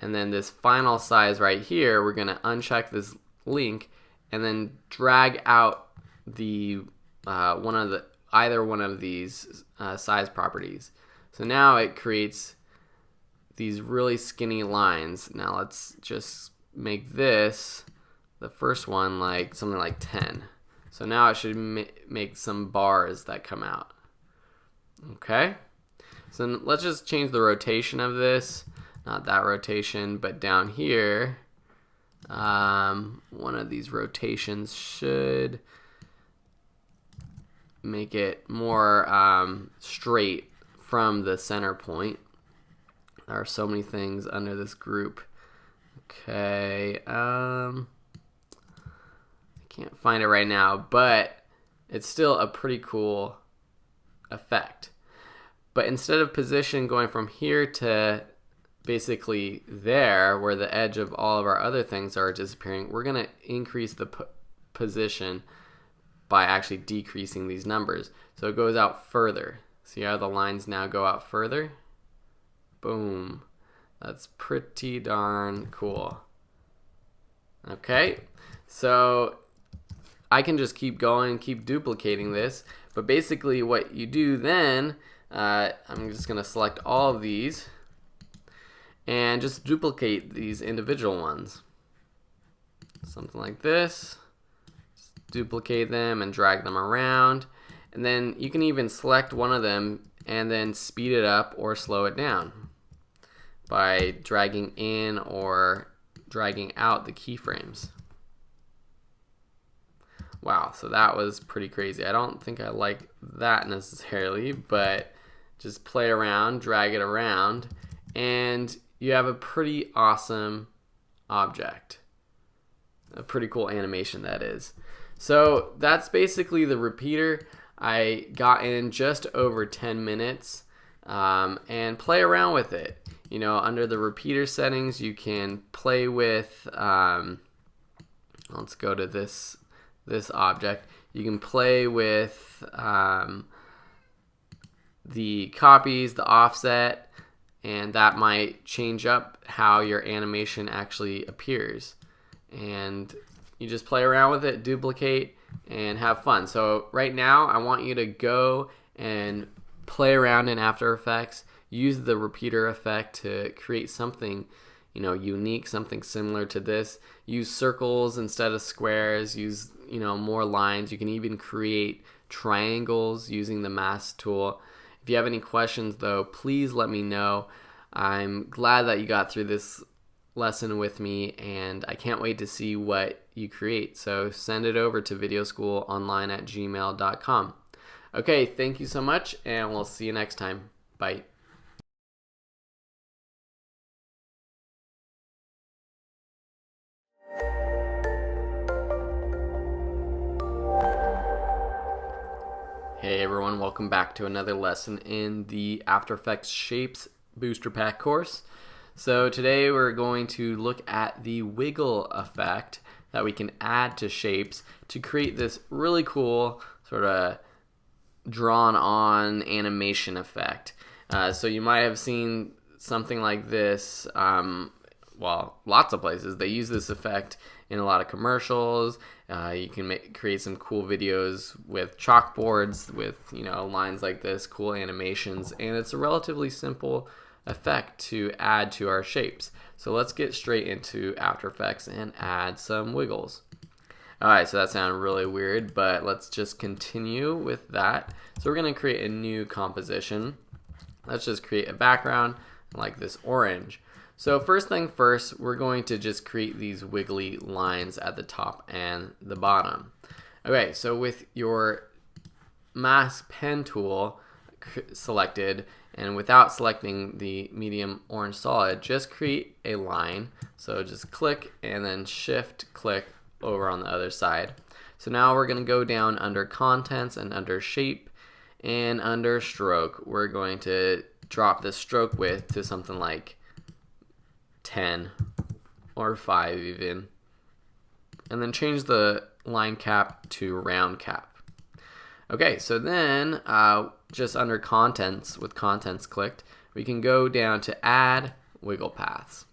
And then this final size right here, we're going to uncheck this link and then drag out the either one of these size properties. So now it creates these really skinny lines. Now let's just make this, the first one, like something like 10. So now it should make some bars that come out. Okay, so let's just change the rotation of this. Not that rotation, but down here, one of these rotations should make it more straight from the center point. There are so many things under this group. Okay, I can't find it right now, but it's still a pretty cool effect. But instead of position going from here to basically there, where the edge of all of our other things are disappearing, we're going to increase the position by actually decreasing these numbers. So it goes out further. See how the lines now go out further? Boom. That's pretty darn cool. Okay, so I can just keep going, keep duplicating this, but basically what you do then, I'm just going to select all of these and just duplicate these individual ones. Something like this. Just duplicate them and drag them around. And then you can even select one of them and then speed it up or slow it down by dragging in or dragging out the keyframes. Wow, so that was pretty crazy. I don't think I like that necessarily, but just play around, drag it around, and you have a pretty awesome object. A pretty cool animation, that is. So that's basically the repeater. I got in just over 10 minutes, and play around with it. You know, under the repeater settings, you can play with, let's go to this object. You can play with the copies, the offset, and that might change up how your animation actually appears. And you just play around with it, duplicate, and have fun. So right now I want you to go and play around in After Effects, use the repeater effect to create something, you know, unique, something similar to this. Use circles instead of squares, use, you know, more lines. You can even create triangles using the mask tool. If you have any questions though, please let me know. I'm glad that you got through this lesson with me, and I can't wait to see what you create. So send it over to videoschoolonline@gmail.com. Okay, thank you so much, and we'll see you next time. Bye. Hey everyone, welcome back to another lesson in the After Effects Shapes Booster Pack course. So today we're going to look at the wiggle effect that we can add to shapes to create this really cool sort of drawn on animation effect. So you might have seen something like this, well, lots of places. They use this effect in a lot of commercials. You can create some cool videos with chalkboards with, you know, lines like this, cool animations, and it's a relatively simple effect to add to our shapes. So let's get straight into After Effects and add some wiggles. Alright, so that sounded really weird, but let's just continue with that. So we're going to create a new composition. Let's just create a background like this orange. So first thing first, we're going to just create these wiggly lines at the top and the bottom. Okay, so with your mask pen tool selected, and without selecting the medium orange solid, just create a line. So just click and then shift click over on the other side. So now we're going to go down under contents and under shape, and under stroke we're going to drop the stroke width to something like 10 or 5 even, and then change the line cap to round cap. Okay, so then just under contents, with contents clicked, we can go down to add wiggle paths.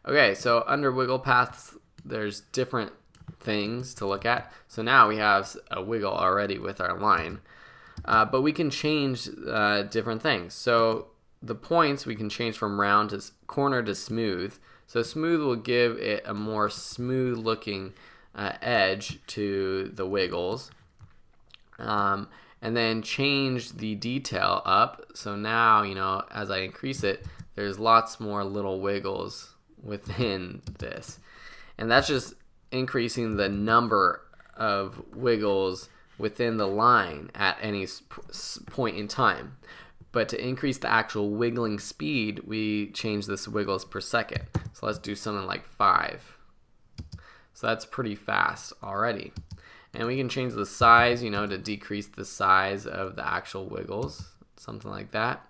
Okay, so under wiggle paths there's different things to look at. So now we have a wiggle already with our line, but we can change different things. So the points we can change from round to corner to smooth. So smooth will give it a more smooth looking edge to the wiggles. And then change the detail up. So now, you know, as I increase it, there's lots more little wiggles within this. And that's just increasing the number of wiggles within the line at any point in time. But to increase the actual wiggling speed, we change this wiggles per second. So let's do something like 5. So that's pretty fast already. And we can change the size, you know, to decrease the size of the actual wiggles, something like that.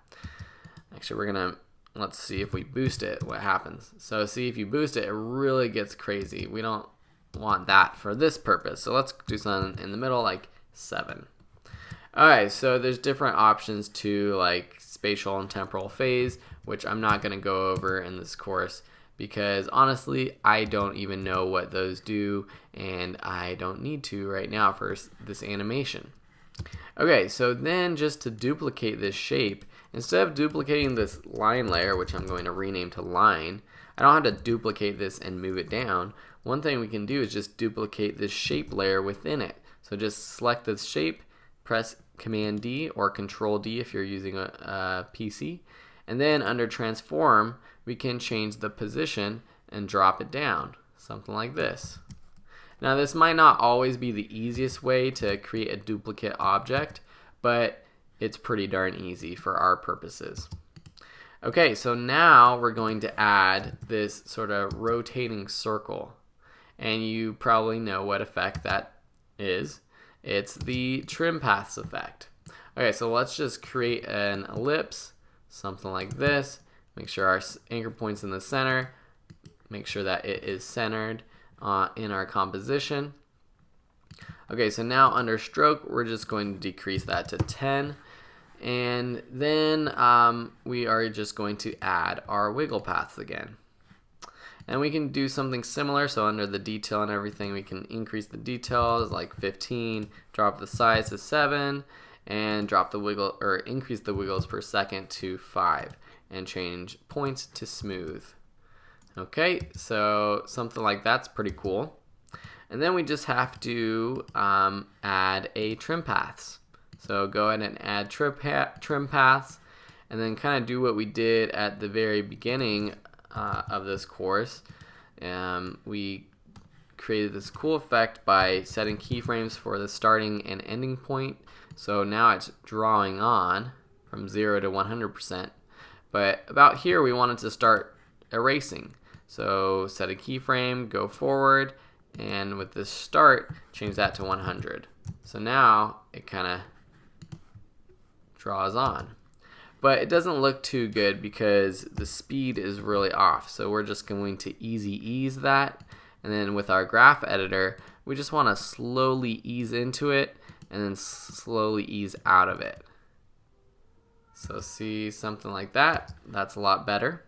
Actually, we're gonna, let's see if we boost it, what happens. So see, if you boost it, it really gets crazy. We don't want that for this purpose. So let's do something in the middle, like 7. Alright, so there's different options to like spatial and temporal phase, which I'm not gonna go over in this course, because honestly I don't even know what those do, and I don't need to right now for this animation. Okay, so then just to duplicate this shape, instead of duplicating this line layer, which I'm going to rename to line, I don't have to duplicate this and move it down. One thing we can do is just duplicate this shape layer within it. So just select this shape, press Command D or Control D if you're using a PC, and then under transform we can change the position and drop it down, something like this. Now this might not always be the easiest way to create a duplicate object, but it's pretty darn easy for our purposes. Okay, so now we're going to add this sort of rotating circle. And you probably know what effect that is. It's the trim paths effect. Okay, so let's just create an ellipse, something like this. Make sure our anchor point's in the center. Make sure that it is centered in our composition. Okay, so now under stroke, we're just going to decrease that to 10. And then we are just going to add our wiggle paths again. And we can do something similar, so under the detail and everything, we can increase the details like 15, drop the size to 7, and drop the wiggle or increase the wiggles per second to 5, and change points to smooth. Okay, so something like that's pretty cool. And then we just have to add a trim paths. So go ahead and add trim paths, and then kind of do what we did at the very beginning of this course. We created this cool effect by setting keyframes for the starting and ending point. So now it's drawing on from 0 to 100%. But about here we wanted to start erasing. So set a keyframe, go forward, and with this start, change that to 100. So now it kind of draws on. But it doesn't look too good because the speed is really off. So we're just going to easy ease that. And then with our graph editor, we just want to slowly ease into it and then slowly ease out of it. So see something like that. That's a lot better.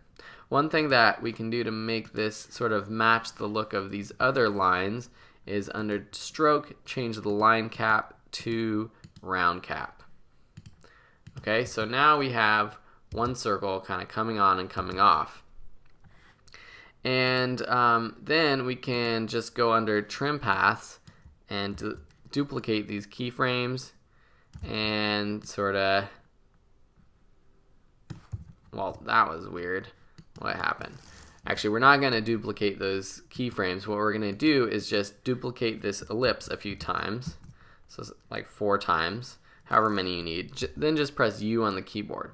One thing that we can do to make this sort of match the look of these other lines is under stroke, change the line cap to round cap. Okay, so now we have one circle kind of coming on and coming off. And then we can just go under trim paths and duplicate these keyframes and sort of, well, that was weird. What happened? Actually, we're not going to duplicate those keyframes. What we're going to do is just duplicate this ellipse a few times. So like 4 times. However many you need, then just press U on the keyboard.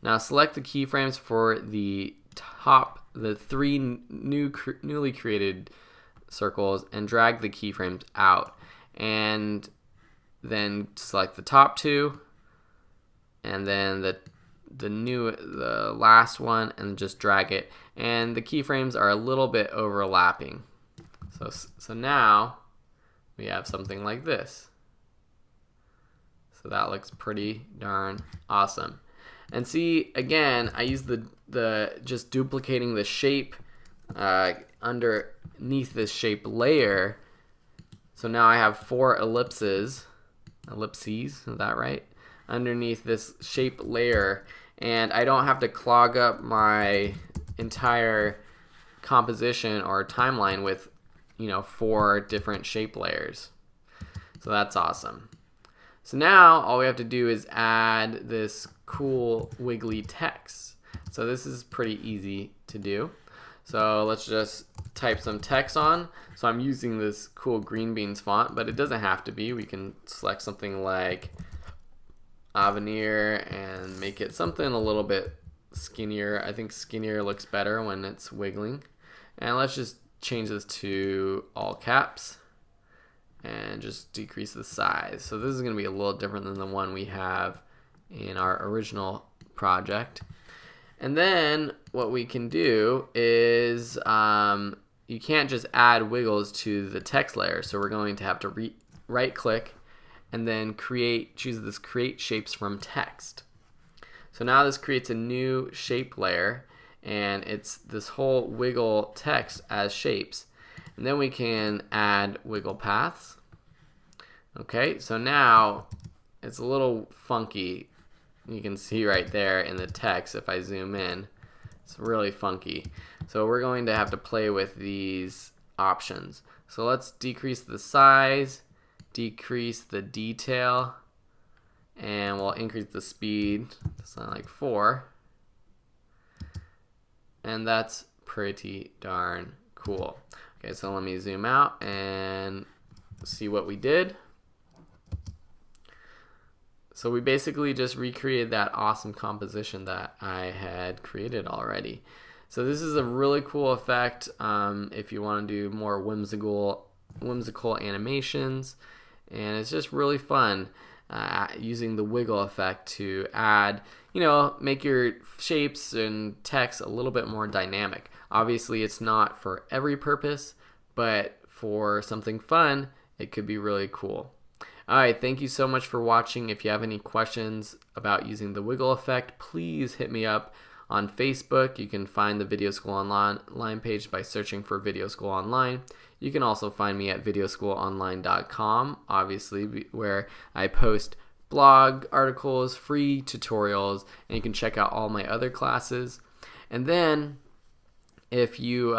Now select the keyframes for the 3 newly created circles and drag the keyframes out. And then select the top 2, and then the last one, and just drag it. And the keyframes are a little bit overlapping. So now we have something like this. So that looks pretty darn awesome. And see, again, I use the just duplicating the shape underneath this shape layer. So now I have 4 ellipses, is that right? Underneath this shape layer, and I don't have to clog up my entire composition or timeline with 4 different shape layers. So that's awesome. So now all we have to do is add this cool wiggly text. So this is pretty easy to do. So let's just type some text on. So I'm using this cool green beans font, but it doesn't have to be. We can select something like Avenir and make it something a little bit skinnier. I think skinnier looks better when it's wiggling. And let's just change this to all caps and just decrease the size. So this is going to be a little different than the one we have in our original project. And then what we can do is you can't just add wiggles to the text layer. So we're going to have to right click and then choose this create shapes from text. So now this creates a new shape layer, and it's this whole wiggle text as shapes. And then we can add wiggle paths. Okay, so now it's a little funky. You can see right there in the text if I zoom in. It's really funky. So we're going to have to play with these options. So let's decrease the size, decrease the detail, and we'll increase the speed to something like 4. And that's pretty darn cool. Okay, so let me zoom out and see what we did. So we basically just recreated that awesome composition that I had created already. So this is a really cool effect if you want to do more whimsical animations, and it's just really fun using the wiggle effect to add, make your shapes and text a little bit more dynamic. Obviously it's not for every purpose, but for something fun, it could be really cool. Alright, thank you so much for watching. If you have any questions about using the wiggle effect, please hit me up on Facebook. You can find the Video School Online page by searching for Video School Online. You can also find me at videoschoolonline.com, obviously, where I post blog articles, free tutorials, and you can check out all my other classes. And then, if you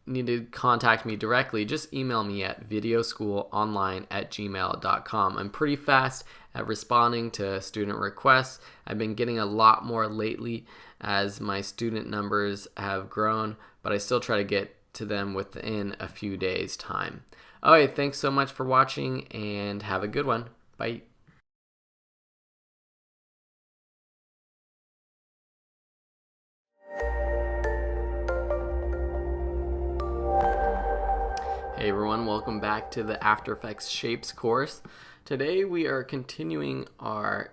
need to contact me directly, just email me at videoschoolonline@gmail.com. I'm pretty fast at responding to student requests. I've been getting a lot more lately as my student numbers have grown, but I still try to get to them within a few days' time. Alright, thanks so much for watching and have a good one. Bye. Hey everyone, welcome back to the After Effects Shapes course. Today we are continuing our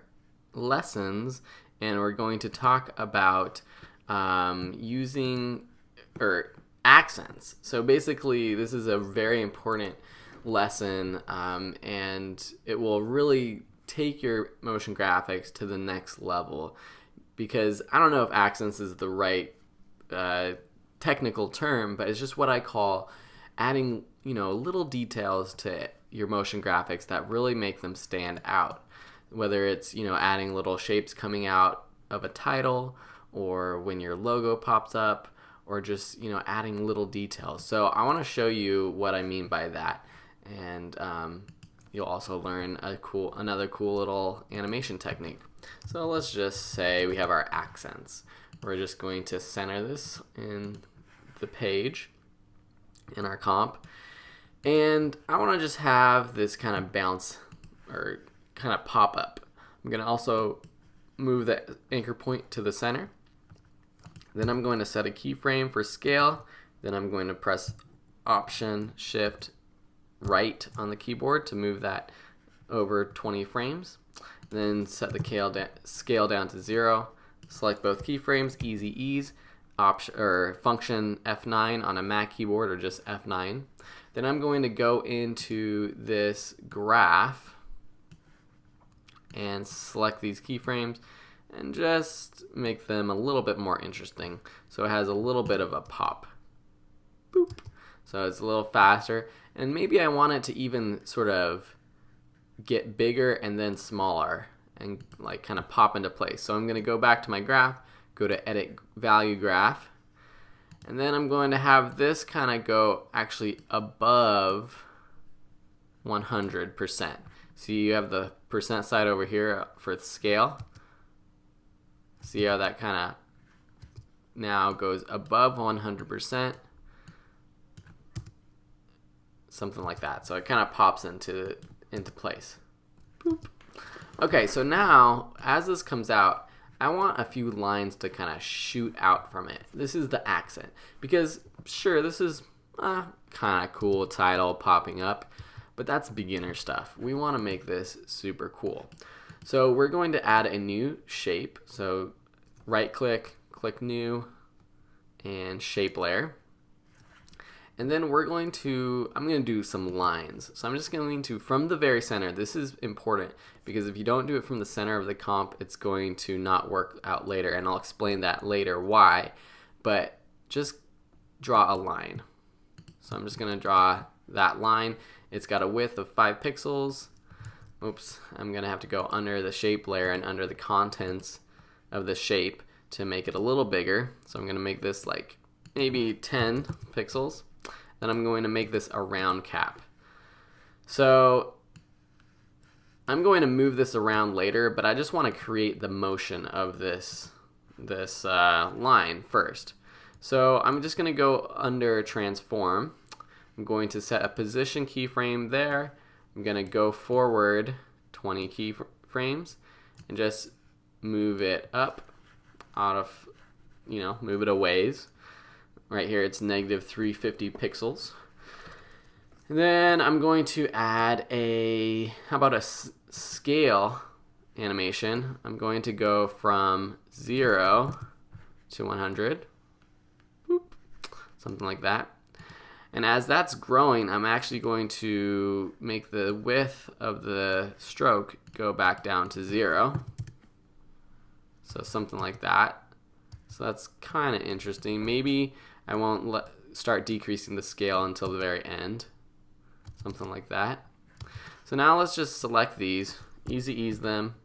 lessons and we're going to talk about using accents. So basically this is a very important lesson and it will really take your motion graphics to the next level, because I don't know if accents is the right technical term, but it's just what I call adding little details to your motion graphics that really make them stand out. Whether it's adding little shapes coming out of a title, or when your logo pops up, or just adding little details. So I want to show you what I mean by that, and you'll also learn another cool little animation technique. So let's just say we have our accents. We're just going to center this in the page in our comp, and I want to just have this kind of bounce or kind of pop up. I'm going to also move the anchor point to the center. Then I'm going to set a keyframe for scale. Then I'm going to press Option Shift right on the keyboard to move that over 20 frames. Then set the scale down to 0. Select both keyframes, easy ease. Function F9 on a Mac keyboard, or just F9. Then I'm going to go into this graph and select these keyframes and just make them a little bit more interesting, so it has a little bit of a pop. Boop. So it's a little faster, and maybe I want it to even sort of get bigger and then smaller and like kind of pop into place. So I'm going to go back to my graph, go to Edit Value Graph, and then I'm going to have this kind of go actually above 100%. So you have the percent side over here for the scale. See how that kind of now goes above 100%, something like that. So it kind of pops into place. Boop. Okay, so now as this comes out, I want a few lines to kind of shoot out from it. This is the accent, because sure, this is kind of cool title popping up, but that's beginner stuff. We want to make this super cool. So we're going to add a new shape. So right click, click new, and shape layer. And then I'm going to do some lines. So I'm just going to, from the very center, this is important because if you don't do it from the center of the comp, it's going to not work out later, and I'll explain that later why. But just draw a line. So I'm just going to draw that line. It's got a width of 5 pixels. Oops, I'm going to have to go under the shape layer and under the contents of the shape to make it a little bigger. So I'm going to make this like maybe 10 pixels. Then I'm going to make this a round cap. So I'm going to move this around later, but I just want to create the motion of this line first. So I'm just going to go under transform, I'm going to set a position keyframe there. I'm going to go forward 20 keyframes and just move it up out of, move it a ways. Right here it's negative 350 pixels. And then I'm going to add how about a scale animation. I'm going to go from 0 to 100. Boop. Something like that. And as that's growing, I'm actually going to make the width of the stroke go back down to 0. So something like that. So that's kind of interesting. Maybe I won't start decreasing the scale until the very end. Something like that. So now let's just select these, easy ease them,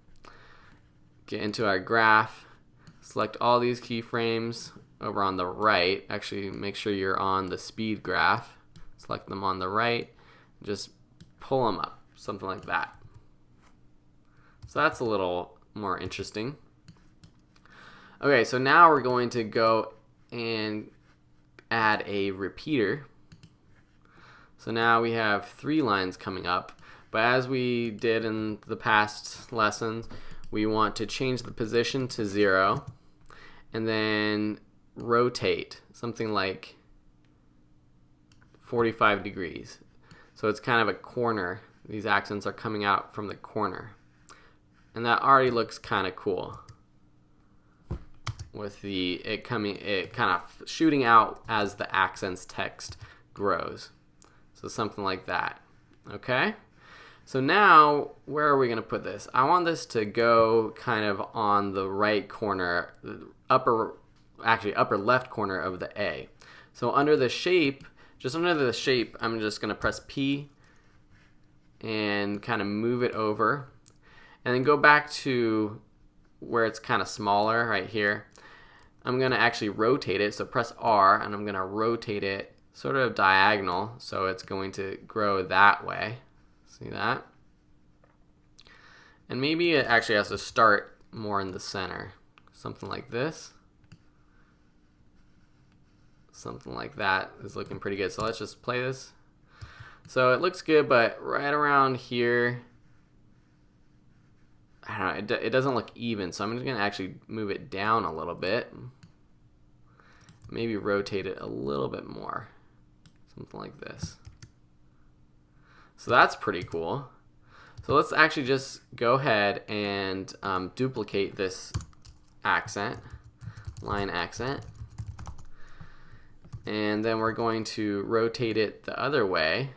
get into our graph, select all these keyframes over on the right. Actually, make sure you're on the speed graph. Select them on the right. Just pull them up, something like that. So that's a little more interesting. Okay, so now we're going to go and add a repeater. So now we have 3 lines coming up. But as we did in the past lessons, we want to change the position to 0 and then rotate something like 45 degrees. So it's kind of a corner. These accents are coming out from the corner. And that already looks kind of cool with it kind of shooting out as the accents text grows. So something like that. Okay? So now, where are we going to put this? I want this to go kind of on the right corner, upper left corner of the A. So under the shape, just under the shape, I'm just going to press P and kind of move it over. And then go back to where it's kind of smaller right here. I'm going to actually rotate it. So press R and I'm going to rotate it sort of diagonal. So it's going to grow that way. See that? And maybe it actually has to start more in the center. Something like this. Something like that is looking pretty good. So let's just play this. So it looks good, but right around here, I don't know, it doesn't look even. So I'm just going to actually move it down a little bit. Maybe rotate it a little bit more. Something like this. So that's pretty cool. So let's actually just go ahead and duplicate this accent, line accent. And then we're going to rotate it the other way.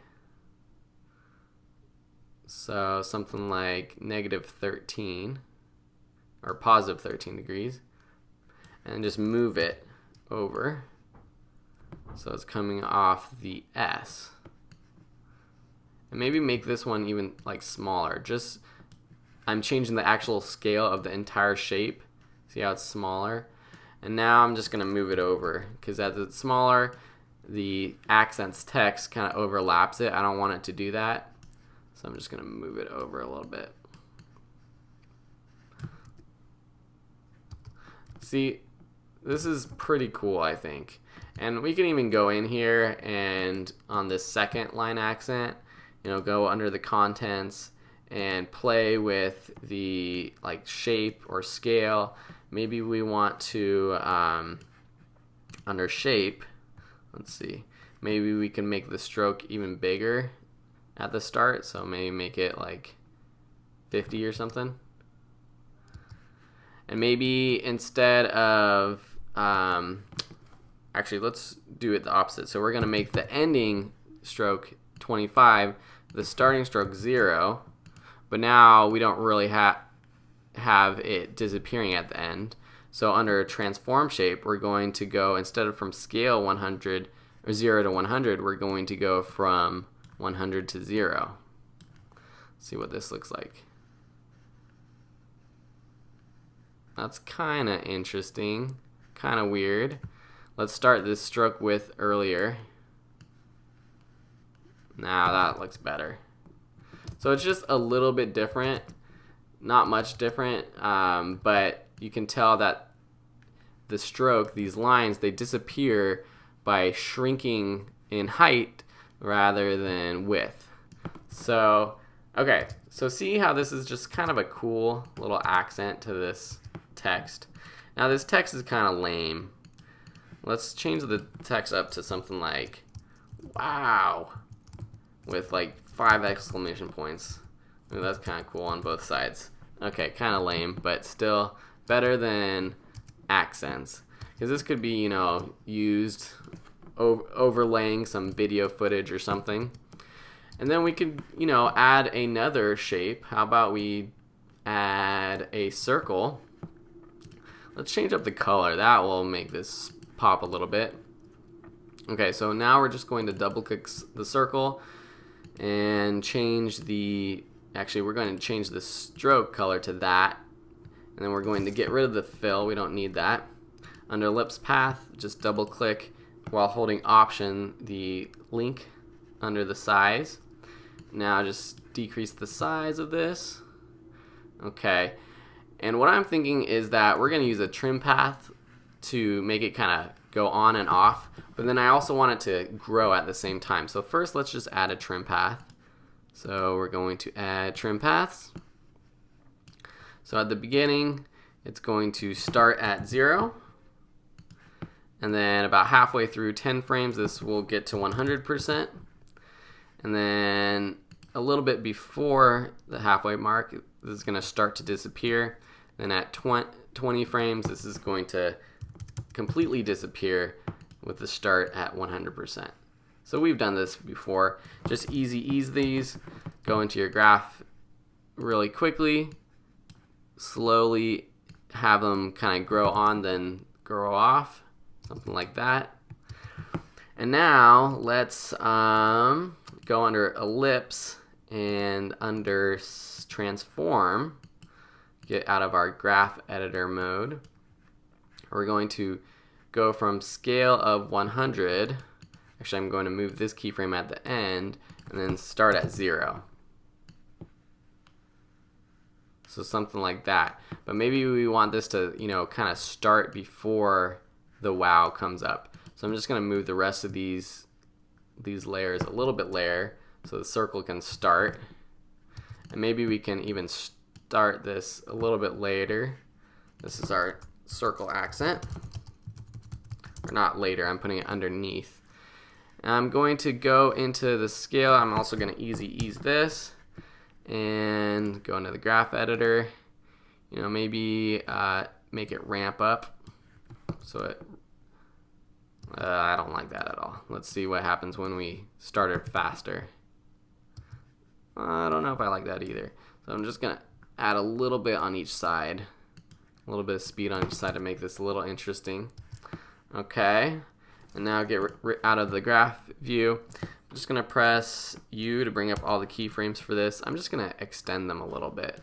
So something like negative 13 or positive 13 degrees. And just move it over. So it's coming off the S. And maybe make this one even like smaller. Just I'm changing the actual scale of the entire shape. See how it's smaller? And now I'm just going to move it over because as it's smaller, the accents text kind of overlaps it. I don't want it to do that. So I'm just going to move it over a little bit. See, this is pretty cool, I think. And we can even go in here and on this second line accent, go under the contents and play with the shape or scale. Maybe we want to, under shape, let's see, maybe we can make the stroke even bigger at the start. So maybe make it like 50 or something. And maybe instead of, actually let's do it the opposite. So we're going to make the ending stroke 25, the starting stroke 0, but now we don't really have it disappearing at the end. So under transform shape, we're going to go, instead of from scale 100 or 0 to 100, we're going to go from 100 to 0. Let's see what this looks like. That's kind of interesting, kind of weird. Let's start this stroke width earlier. Now that looks better. So it's just a little bit different, not much different, but you can tell that the stroke, these lines, they disappear by shrinking in height rather than width. So, okay, so see how this is just kind of a cool little accent to this text. Now this text is kind of lame. Let's change the text up to something like, wow, with like 5 exclamation points. Ooh, that's kind of cool on both sides. Okay, kind of lame, but still better than accents. Because this could be, you know, used overlaying some video footage or something. And then we could, you know, add another shape. How about we add a circle? Let's change up the color. That will make this pop a little bit. Okay, so now we're just going to double click the circle and change the, actually we're going to change the stroke color to that. And then we're going to get rid of the fill. We don't need that. Under ellipse path, just double click while holding option the link under the size. Now just decrease the size of this. Okay, and what I'm thinking is that we're going to use a trim path to make it kind of go on and off, but then I also want it to grow at the same time. So first let's just add a trim path. So we're going to add trim paths. So at the beginning it's going to start at 0, and then about halfway through 10 frames this will get to 100%, and then a little bit before the halfway mark this is going to start to disappear. Then at 20 frames this is going to completely disappear with the start at 100%. So we've done this before. Just easy ease these. Go into your graph really quickly. Slowly have them kind of grow on, then grow off. Something like that. And now let's go under ellipse and under transform. Get out of our graph editor mode. We're going to go from scale of 100. Actually, I'm going to move this keyframe at the end and then start at 0. So something like that. But maybe we want this to, you know, kind of start before the wow comes up. So I'm just going to move the rest of these layers a little bit later so the circle can start. And maybe we can even start this a little bit later. This is our circle accent. Or not later, I'm putting it underneath. And I'm going to go into the scale. I'm also going to easy ease this and go into the graph editor. You know, maybe make it ramp up so it I don't like that at all. Let's see what happens when we start it faster. I don't know if I like that either. So I'm just going to add a little bit on each side. A little bit of speed on each side to make this a little interesting. Okay, and now get out of the graph view. I'm just going to press U to bring up all the keyframes for this. I'm just going to extend them a little bit.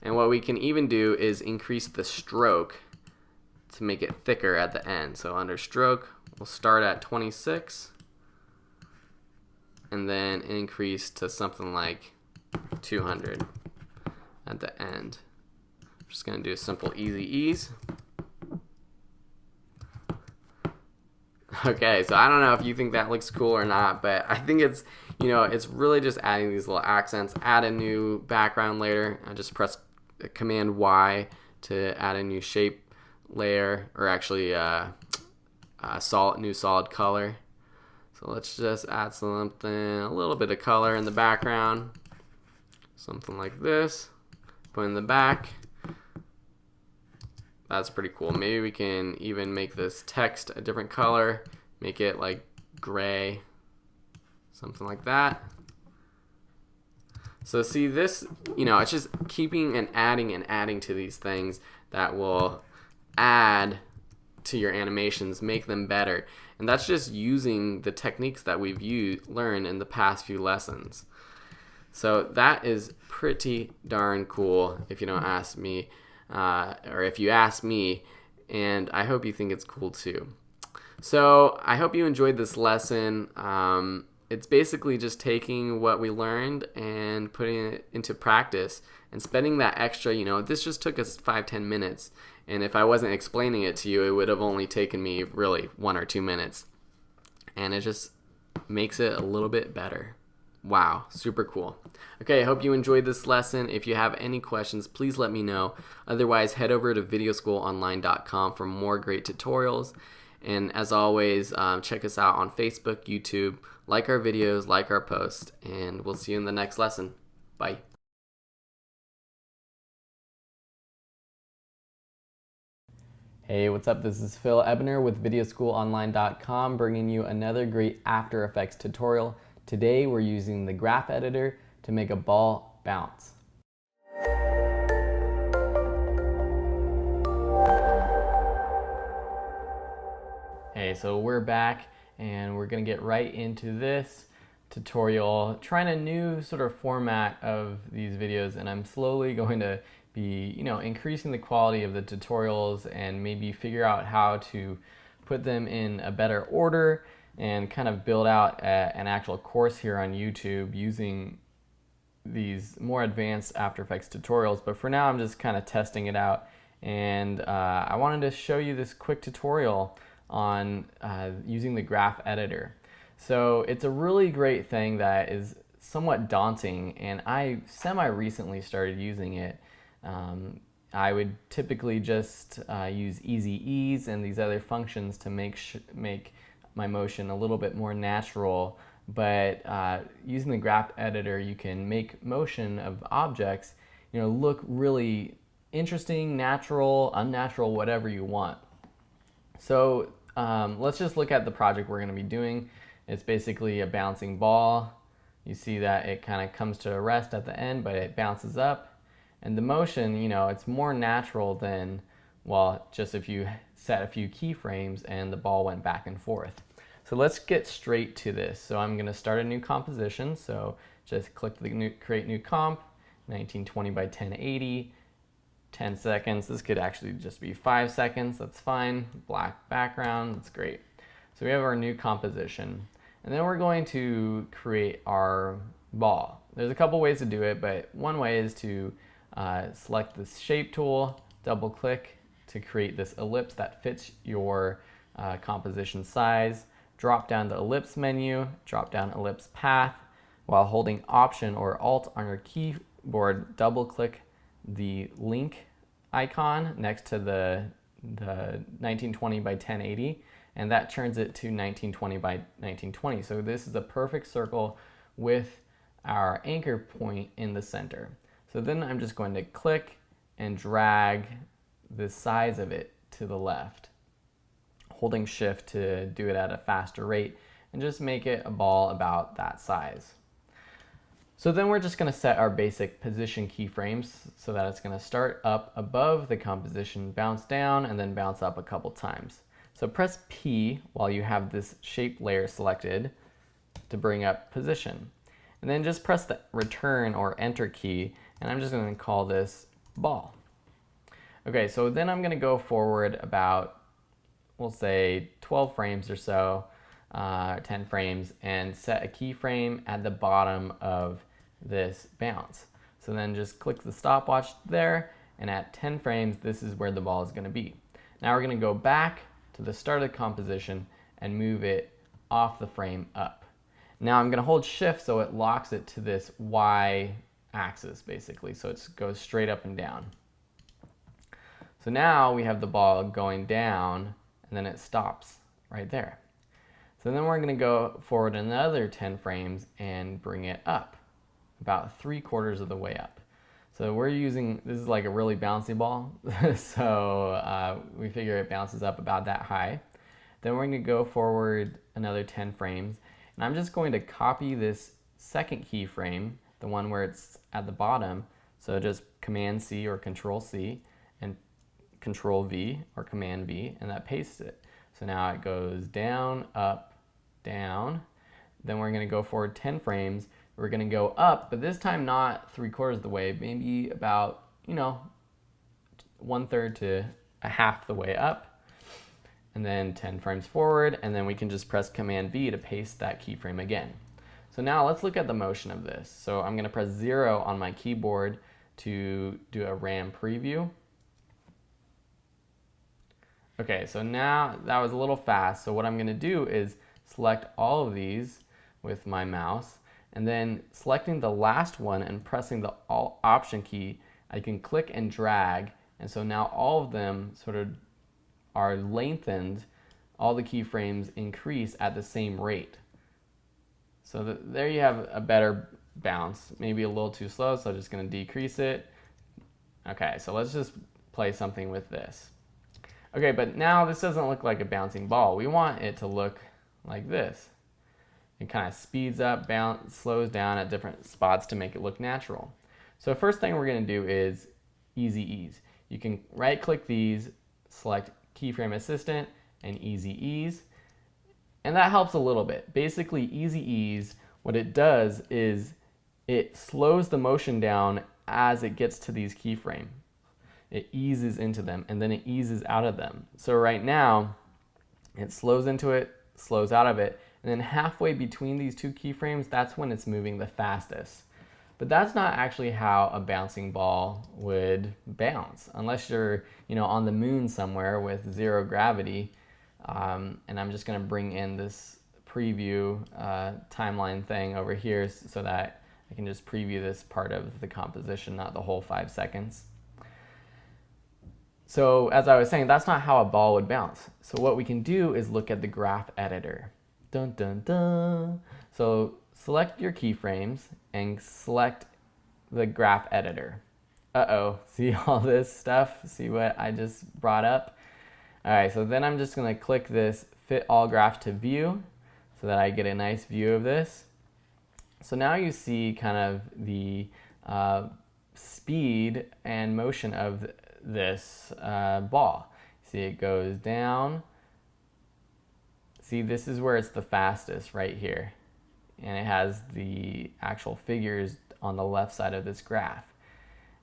And what we can even do is increase the stroke to make it thicker at the end. So under stroke, we'll start at 26 and then increase to something like 200 at the end. I'm just going to do a simple easy ease. Okay, so I don't know if you think that looks cool or not, but I think it's, you know, it's really just adding these little accents. Add a new background layer. I just press Command Y to add a new shape layer, or actually new solid color. So let's just add something, a little bit of color in the background. Something like this. Put in the back. That's pretty cool. Maybe we can even make this text a different color. Make it like gray. Something like that. So see this, you know, it's just keeping and adding to these things that will add to your animations, make them better. And that's just using the techniques that we've learned in the past few lessons. So that is pretty darn cool if you don't ask me. Or if you ask me, and I hope you think it's cool too. So I hope you enjoyed this lesson. It's basically just taking what we learned and putting it into practice and spending that extra, you know, this just took us 5-10 minutes. And if I wasn't explaining it to you, it would have only taken me really 1 or 2 minutes. And it's just makes it a little bit better. Wow, super cool. Okay, I hope you enjoyed this lesson. If you have any questions, please let me know. Otherwise, head over to videoschoolonline.com for more great tutorials. And as always, check us out on Facebook, YouTube, like our videos, like our posts, and we'll see you in the next lesson. Bye. Hey, what's up? This is Phil Ebner with videoschoolonline.com bringing you another great After Effects tutorial. Today we're using the graph editor to make a ball bounce. Hey, so we're back and we're going to get right into this tutorial, trying a new sort of format of these videos, and I'm slowly going to be, increasing the quality of the tutorials and maybe figure out how to put them in a better order and kind of build out an actual course here on YouTube using these more advanced After Effects tutorials. But for now, I'm just kind of testing it out, and I wanted to show you this quick tutorial on using the graph editor. So it's a really great thing that is somewhat daunting, and I semi-recently started using it. I would typically just use easy ease and these other functions to make my motion a little bit more natural, but using the graph editor, you can make motion of objects look really interesting, natural, unnatural, whatever you want. So let's just look at the project we're going to be doing. It's basically a bouncing ball. You see that it kind of comes to a rest at the end, but it bounces up. And the motion, it's more natural than, well, just if you set a few keyframes and the ball went back and forth. So let's get straight to this. So I'm going to start a new composition. So just click the create new comp, 1920 by 1080, 10 seconds. This could actually just be 5 seconds. That's fine. Black background. That's great. So we have our new composition. And then we're going to create our ball. There's a couple ways to do it, but one way is to select this shape tool, double click to create this ellipse that fits your composition size. Drop down the ellipse menu, drop down ellipse path. While holding Option or Alt on your keyboard, double click the link icon next to the 1920 by 1080, and that turns it to 1920 by 1920. So this is a perfect circle with our anchor point in the center. So then I'm just going to click and drag the size of it to the left, holding Shift to do it at a faster rate, and just make it a ball about that size. So then we're just going to set our basic position keyframes so that it's going to start up above the composition, bounce down, and then bounce up a couple times. So press P while you have this shape layer selected to bring up position. And then just press the return or enter key, and I'm just going to call this ball. Okay, so then I'm going to go forward about, we'll say 12 frames or so, 10 frames, and set a keyframe at the bottom of this bounce. So then just click the stopwatch there, and at 10 frames, this is where the ball is going to be. Now we're going to go back to the start of the composition and move it off the frame up. Now I'm going to hold Shift so it locks it to this Y axis basically, so it goes straight up and down. So now we have the ball going down and then it stops right there. So then we're going to go forward another 10 frames and bring it up about 3/4 of the way up. So we're using, this is like a really bouncy ball, so we figure it bounces up about that high. Then we're going to go forward another 10 frames, and I'm just going to copy this second keyframe, the one where it's at the bottom, so just Command C or Control C, and Control V or Command V, and that pastes it. So now it goes down, up, down. Then we're going to go forward 10 frames. We're going to go up, but this time not 3/4 of the way, maybe about, 1/3 to a half the way up. And then 10 frames forward, and then we can just press Command V to paste that keyframe again. So now let's look at the motion of this. So I'm going to press 0 on my keyboard to do a RAM preview. Okay, so now that was a little fast. So what I'm going to do is select all of these, with my mouse, and then selecting the last one and pressing the Alt Option key, I can click and drag, and so now all of them sort of are lengthened. All the keyframes increase at the same rate. So there you have a better bounce. Maybe a little too slow, so I'm just going to decrease it. Okay, so let's just play something with this. Okay, but now this doesn't look like a bouncing ball. We want it to look like this. It kind of speeds up, slows down at different spots to make it look natural. So first thing we're going to do is Easy Ease. You can right click these, select Keyframe Assistant and Easy Ease, and that helps a little bit. Basically, Easy Ease, what it does is it slows the motion down as it gets to these keyframes. It eases into them and then it eases out of them. So right now, it slows into it, slows out of it, and then halfway between these two keyframes, that's when it's moving the fastest. But that's not actually how a bouncing ball would bounce, unless you're, on the moon somewhere with zero gravity. And I'm just going to bring in this preview timeline thing over here so that I can just preview this part of the composition, not the whole 5 seconds. So as I was saying, that's not how a ball would bounce. So what we can do is look at the graph editor. Dun, dun, dun. So select your keyframes and select the graph editor. Uh-oh, see all this stuff? See what I just brought up? All right, so then I'm just gonna click this Fit All Graph to View so that I get a nice view of this. So now you see kind of the speed and motion of this ball. See, it goes down. See, this is where it's the fastest right here. And it has the actual figures on the left side of this graph.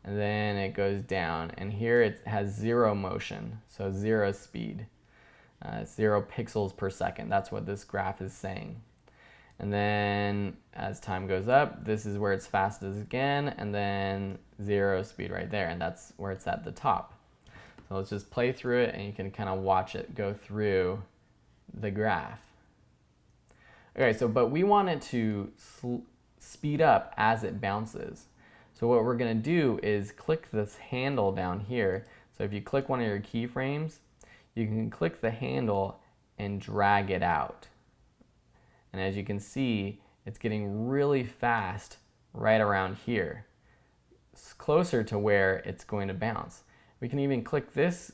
And then it goes down. And here it has zero motion, so zero speed. 0 pixels per second. That's what this graph is saying. And then as time goes up, this is where it's fastest again, and then zero speed right there, and that's where it's at the top. So let's just play through it, and you can kind of watch it go through the graph. Okay, so but we want it to speed up as it bounces. So what we're going to do is click this handle down here. So if you click one of your keyframes, you can click the handle and drag it out. And as you can see, it's getting really fast right around here. It's closer to where it's going to bounce. We can even click this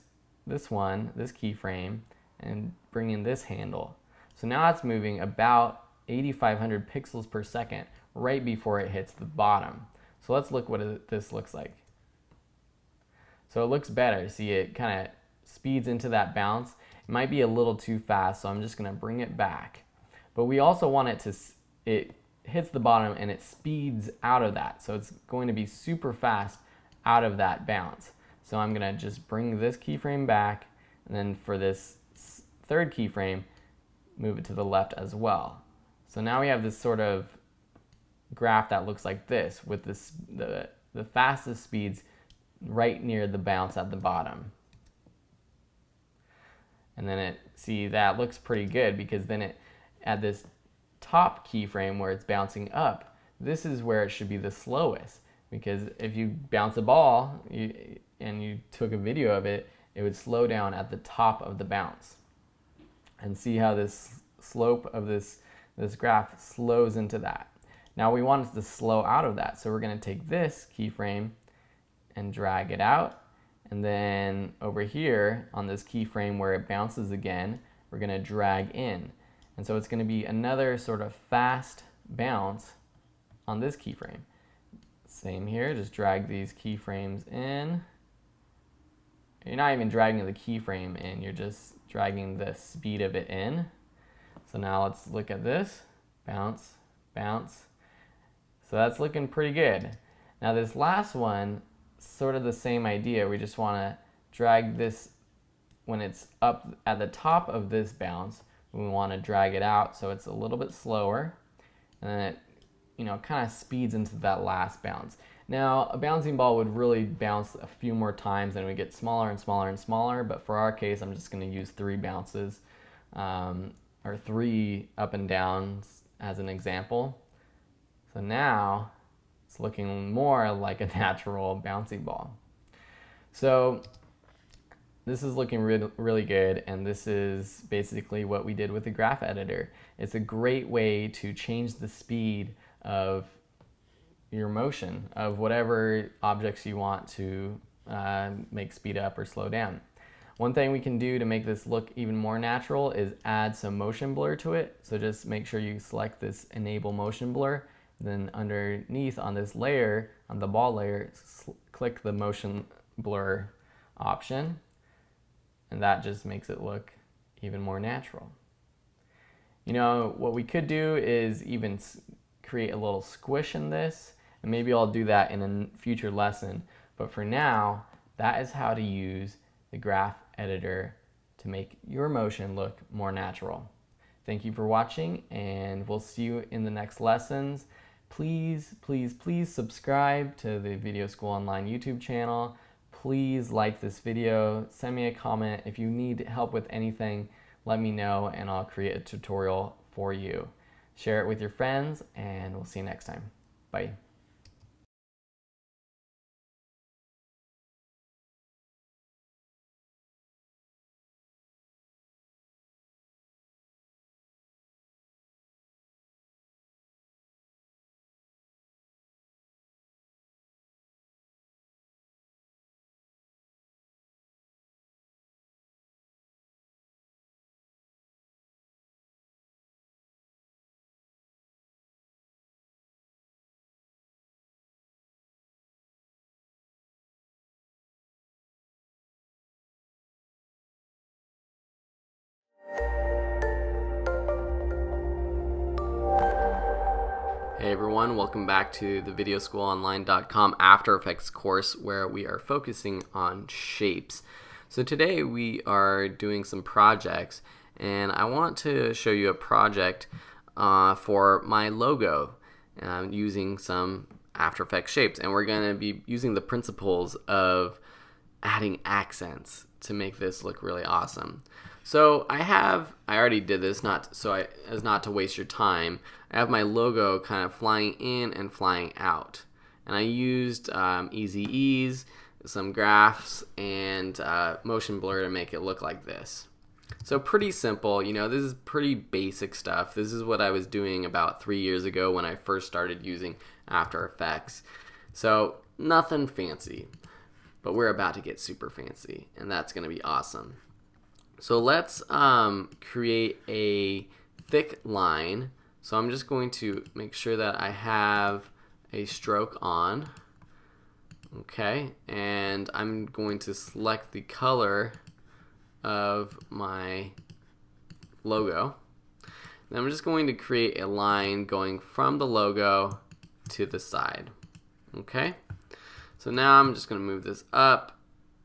keyframe, and bring in this handle. So now it's moving about 8,500 pixels per second right before it hits the bottom. So let's look what this looks like. So it looks better. See, it kind of speeds into that bounce. It might be a little too fast, so I'm just going to bring it back. But we also want it to, it hits the bottom and it speeds out of that. So it's going to be super fast out of that bounce. So I'm going to just bring this keyframe back, and then for this third keyframe, move it to the left as well. So now we have this sort of graph that looks like this, with this, the fastest speeds right near the bounce at the bottom. And then see, that looks pretty good, because then it, at this top keyframe where it's bouncing up, this is where it should be the slowest, because if you bounce a ball and you took a video of it, it would slow down at the top of the bounce. And see how this slope of this graph slows into that. Now we want it to slow out of that, so we're going to take this keyframe and drag it out, and then over here on this keyframe where it bounces again, we're going to drag in. And so it's going to be another sort of fast bounce on this keyframe. Same here, just drag these keyframes in. You're not even dragging the keyframe in, you're just dragging the speed of it in. So now let's look at this. Bounce, bounce. So that's looking pretty good. Now this last one, sort of the same idea. We just want to drag this, when it's up at the top of this bounce, we want to drag it out so it's a little bit slower, and then it, kind of speeds into that last bounce. Now a bouncing ball would really bounce a few more times, and we get smaller and smaller and smaller, but for our case I'm just going to use 3 bounces, or 3 up and downs, as an example. So now it's looking more like a natural bouncy ball. So this is looking really good, and this is basically what we did with the graph editor. It's a great way to change the speed of your motion of whatever objects you want to make speed up or slow down. One thing we can do to make this look even more natural is add some motion blur to it. So just make sure you select this enable motion blur. Then underneath on this layer, on the ball layer, click the motion blur option. And that just makes it look even more natural. You know, what we could do is even create a little squish in this, and maybe I'll do that in a future lesson. But for now, that is how to use the graph editor to make your motion look more natural. Thank you for watching, and we'll see you in the next lessons. Please, please, please subscribe to the Video School Online YouTube channel. Please like this video, send me a comment. If you need help with anything, let me know and I'll create a tutorial for you. Share it with your friends, and we'll see you next time. Bye. Hey everyone, welcome back to the videoschoolonline.com After Effects course, where we are focusing on shapes. So today we are doing some projects, and I want to show you a project for my logo using some After Effects shapes, and we're going to be using the principles of adding accents to make this look really awesome. So I already did this as not to waste your time. I have my logo kind of flying in and flying out, and I used Easy Ease, some graphs, and motion blur to make it look like this. So pretty simple, you know, this is pretty basic stuff. This is what I was doing about 3 years ago when I first started using After Effects. So nothing fancy, but we're about to get super fancy, and that's going to be awesome. So let's create a thick line. So I'm just going to make sure that I have a stroke on. Okay, and I'm going to select the color of my logo. Then I'm just going to create a line going from the logo to the side. Okay, so now I'm just going to move this up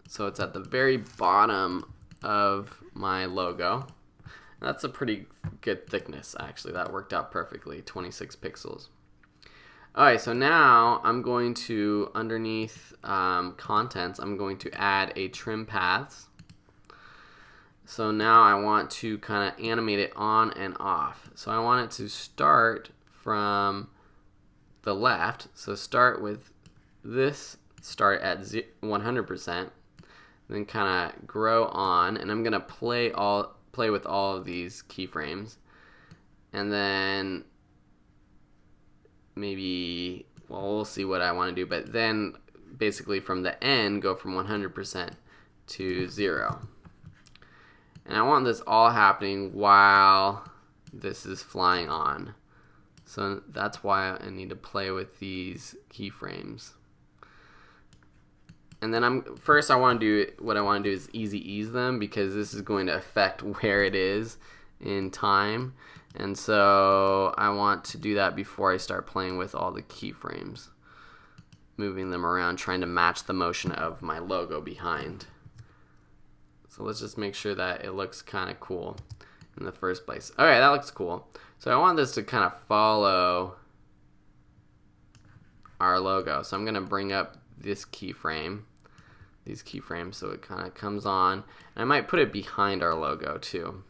so it's at the very bottom of my logo. That's a pretty good thickness, actually. That worked out perfectly, 26 pixels. Alright, so now I'm going to, underneath contents, I'm going to add a trim paths. So now I want to kind of animate it on and off. So I want it to start from the left. So start with this, start at 100%. Then kind of grow on, and I'm gonna play with all of these keyframes, and then maybe, well, we'll see what I want to do, but then basically from the end go from 100% to 0. And I want this all happening while this is flying on, so that's why I need to play with these keyframes. And then what I want to do is easy ease them, because this is going to affect where it is in time. And so I want to do that before I start playing with all the keyframes, moving them around, trying to match the motion of my logo behind. So let's just make sure that it looks kind of cool in the first place. Alright, that looks cool. So I want this to kind of follow our logo. So I'm going to bring up this keyframe, these keyframes, so it kind of comes on. And I might put it behind our logo too.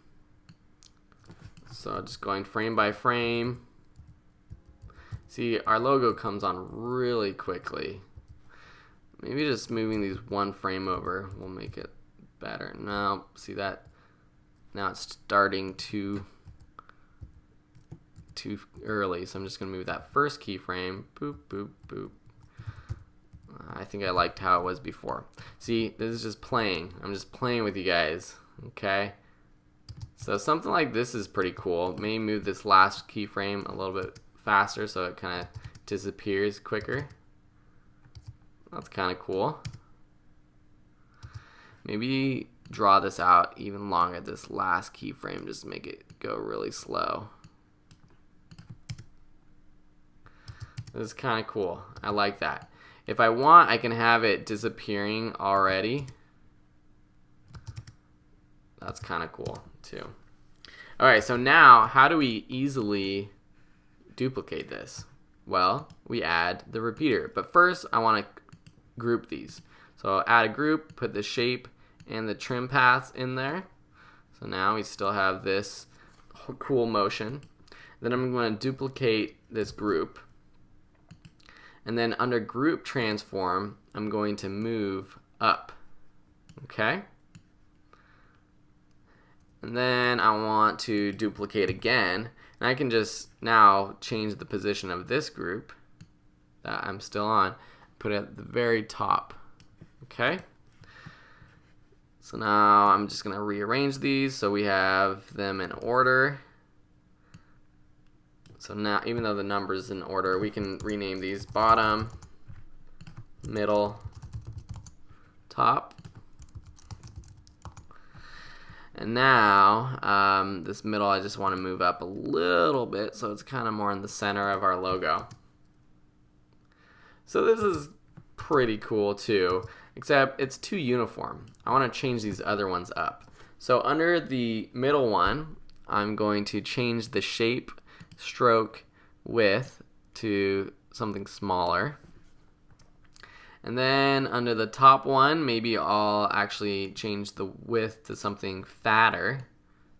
So just going frame by frame, See, our logo comes on really quickly. Maybe just moving these one frame over will make it better. No, see that? Now it's starting too early, so I'm just gonna move that first keyframe. Boop, boop, boop. I think I liked how it was before. See, this is just playing. I'm just playing with you guys, okay? So something like this is pretty cool. Maybe move this last keyframe a little bit faster so it kind of disappears quicker. That's kind of cool. Maybe draw this out even longer, this last keyframe, just make it go really slow. This is kind of cool. I like that. If I want, I can have it disappearing already. That's kind of cool too. Alright, so now how do we easily duplicate this? Well, we add the repeater. But first, I want to group these. So I'll add a group, put the shape and the trim paths in there. So now we still have this cool motion. Then I'm going to duplicate this group. And then under group transform, I'm going to move up. Okay? And then I want to duplicate again. And I can just now change the position of this group that I'm still on, put it at the very top. Okay? So now I'm just going to rearrange these so we have them in order. So now, even though the number's in order, we can rename these bottom, middle, top. And now, this middle I just want to move up a little bit so it's kind of more in the center of our logo. So this is pretty cool too, except it's too uniform. I want to change these other ones up. So under the middle one, I'm going to change the shape, stroke, width to something smaller. And then under the top one, maybe I'll actually change the width to something fatter,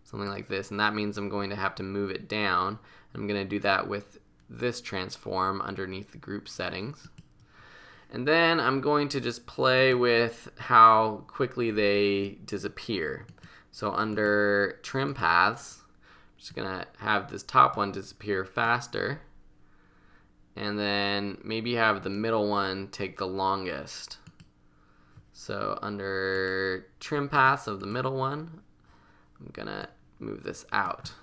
something like this, and that means I'm going to have to move it down. I'm going to do that with this transform underneath the group settings. And then I'm going to just play with how quickly they disappear. So under trim paths, I'm just going to have this top one disappear faster. And then maybe have the middle one take the longest. So under trim paths of the middle one, I'm gonna move this out.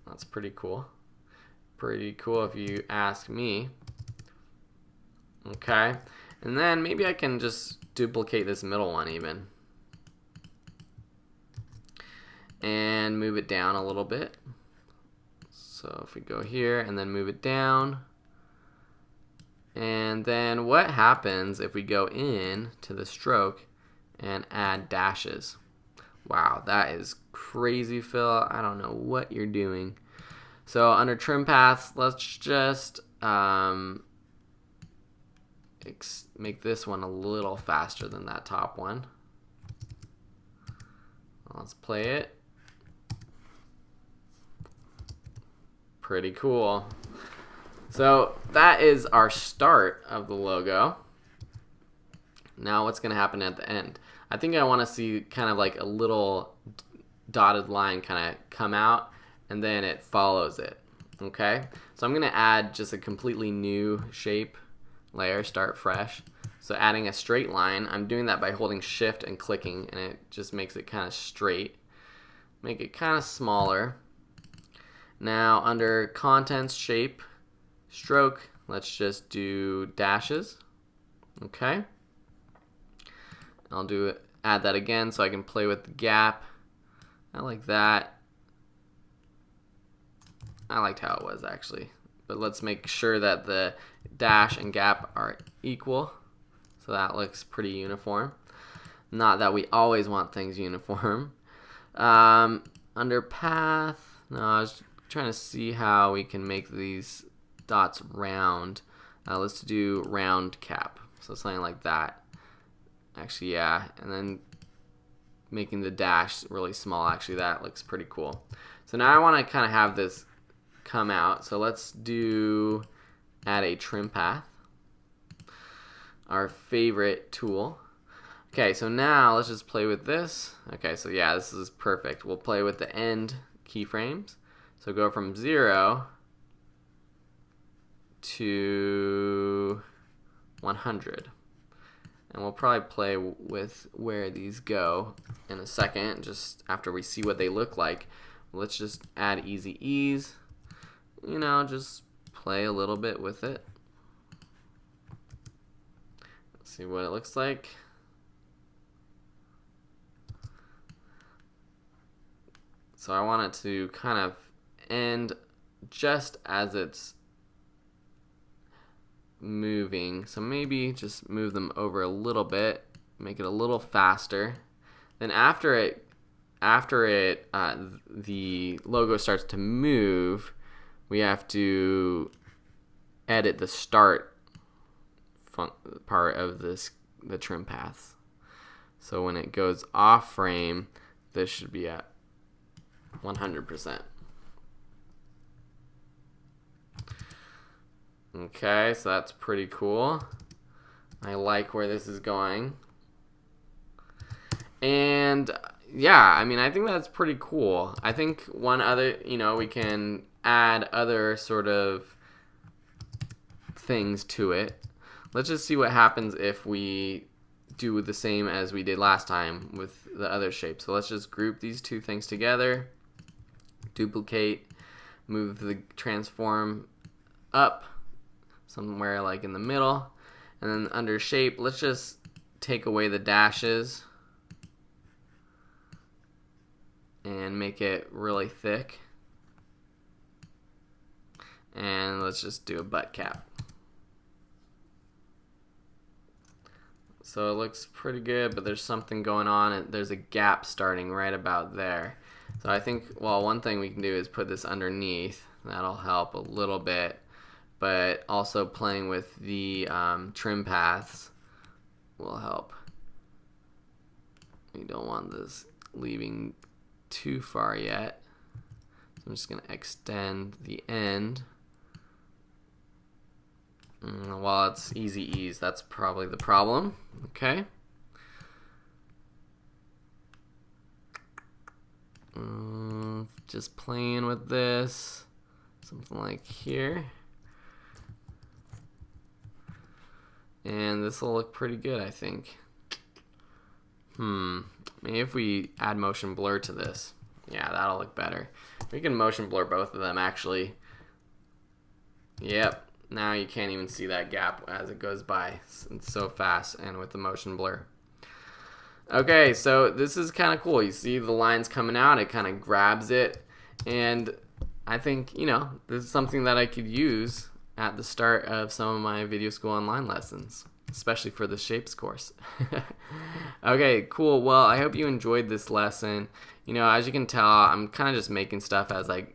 That's pretty cool. Pretty cool if you ask me. Okay, and then maybe I can just duplicate this middle one even. And move it down a little bit. So if we go here and then move it down, and then what happens if we go in to the stroke and add dashes? Wow, that is crazy, Phil. I don't know what you're doing. So under trim paths, let's just make this one a little faster than that top one. Let's play it. Pretty cool. So that is our start of the logo. Now what's going to happen at the end? I think I want to see kind of like a little dotted line kind of come out and then it follows it. Okay? So I'm going to add just a completely new shape layer, start fresh. So adding a straight line, I'm doing that by holding shift and clicking, and it just makes it kind of straight. Make it kind of smaller. Now under contents, shape, stroke, let's just do dashes. Okay. I'll add that again so I can play with the gap. I like that. I liked how it was actually. But let's make sure that the dash and gap are equal. So that looks pretty uniform. Not that we always want things uniform. Under path, no, I was trying to see how we can make these dots round. Let's do round cap. So something like that. Actually, yeah. And then making the dash really small. Actually, that looks pretty cool. So now I want to kind of have this come out. So let's add a trim path, our favorite tool. Okay, so now let's just play with this. Okay, so yeah, this is perfect. We'll play with the end keyframes. So go from 0 to 100. And we'll probably play with where these go in a second, just after we see what they look like. Let's just add easy ease. You know, just play a little bit with it. Let's see what it looks like. So I want it to kind of end just as it's moving. So maybe just move them over a little bit, make it a little faster. Then after the logo starts to move, we have to edit the start part of the trim paths. So when it goes off frame, this should be at 100%. Okay, so that's pretty cool. I like where this is going. And yeah, I mean, I think that's pretty cool. I think one other, we can add other sort of things to it. Let's just see what happens if we do the same as we did last time with the other shape. So let's just group these two things together, duplicate, move the transform up somewhere like in the middle, and then under shape, let's just take away the dashes and make it really thick. And let's just do a butt cap. So it looks pretty good, but there's something going on, and there's a gap starting right about there. So I think, well, one thing we can do is put this underneath. That'll help a little bit, but also playing with the trim paths will help. We don't want this leaving too far yet. So I'm just going to extend the end. While it's easy ease, that's probably the problem. Okay. Just playing with this, something like here. And this will look pretty good, I think. Maybe if we add motion blur to this. Yeah, that'll look better. We can motion blur both of them, actually. Yep. Now you can't even see that gap as it goes by. It's so fast, and with the motion blur. Okay, so this is kind of cool. You see the lines coming out, it kind of grabs it, and I think, this is something that I could use at the start of some of my video school online lessons, especially for the shapes course. Okay, cool. Well, I hope you enjoyed this lesson. As you can tell, I'm kind of just making stuff as I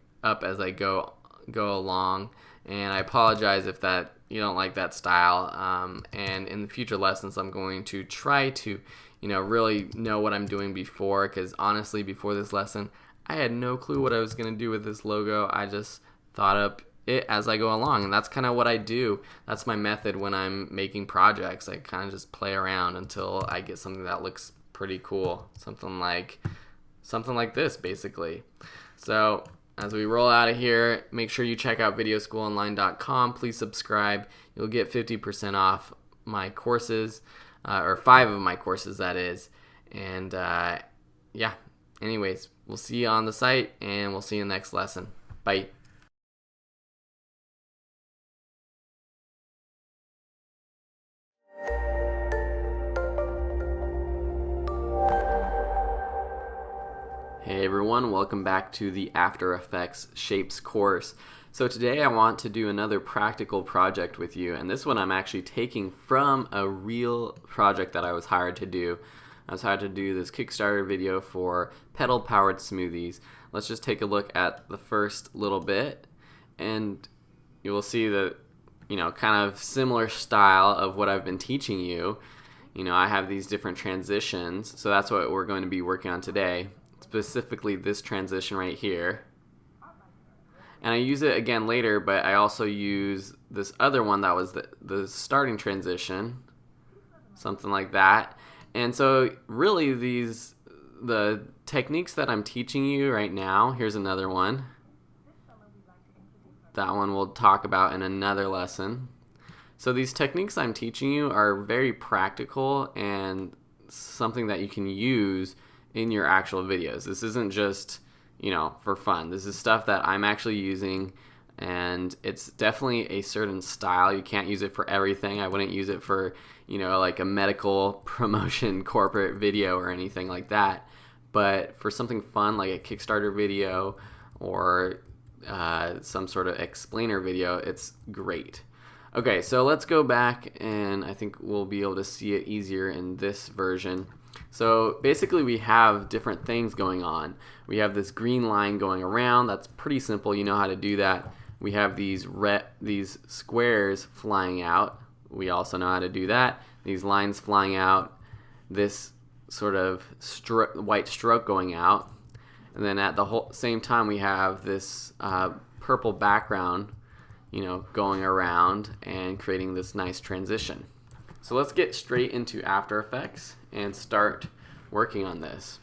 go along. And I apologize if that you don't like that style. And in the future lessons, I'm going to try to, really know what I'm doing before. Because honestly, before this lesson, I had no clue what I was going to do with this logo. I just thought up it as I go along, and that's kind of what I do. That's my method when I'm making projects. I kind of just play around until I get something that looks pretty cool. Something like this, basically. So as we roll out of here, make sure you check out videoschoolonline.com. Please subscribe. You'll get 50% off my courses, or 5 of my courses, that is. And yeah, anyways, we'll see you on the site, and we'll see you in the next lesson. Bye. Hey everyone, welcome back to the After Effects Shapes course. So today I want to do another practical project with you, and this one I'm actually taking from a real project that I was hired to do. I was hired to do this Kickstarter video for pedal powered smoothies. Let's just take a look at the first little bit, and you will see that, kind of similar style of what I've been teaching you. you know, I have these different transitions, so that's what we're going to be working on today, specifically this transition right here. And I use it again later, but I also use this other one that was the starting transition, something like that. And so really the techniques that I'm teaching you right now, here's another one. That one we'll talk about in another lesson. So these techniques I'm teaching you are very practical and something that you can use in your actual videos. This isn't just, you know, for fun. This is stuff that I'm actually using, and it's definitely a certain style. You can't use it for everything. I wouldn't use it for, you know, like a medical promotion corporate video or anything like that. But for something fun like a Kickstarter video or some sort of explainer video, it's great. Okay, so let's go back, and I think we'll be able to see it easier in this version. So basically we have different things going on. We have this green line going around. That's pretty simple. You know how to do that. We have these squares flying out. We also know how to do that. These lines flying out. This sort of white stroke going out. And then at the same time we have this purple background, you know, going around and creating this nice transition. So let's get straight into After Effects and start working on this.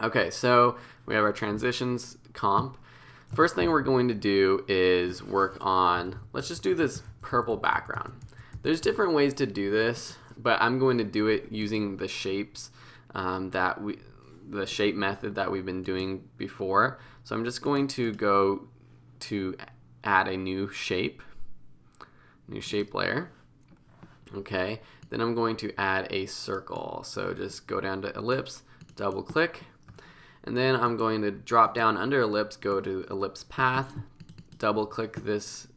Okay, so we have our transitions comp. First thing we're going to do is work on, let's just do this purple background. There's different ways to do this, but I'm going to do it using the shapes the shape method that we've been doing before. So I'm just going to go to add a new shape layer. Okay, then I'm going to add a circle. So just go down to ellipse, double click, and then I'm going to drop down under ellipse, go to ellipse path, double click this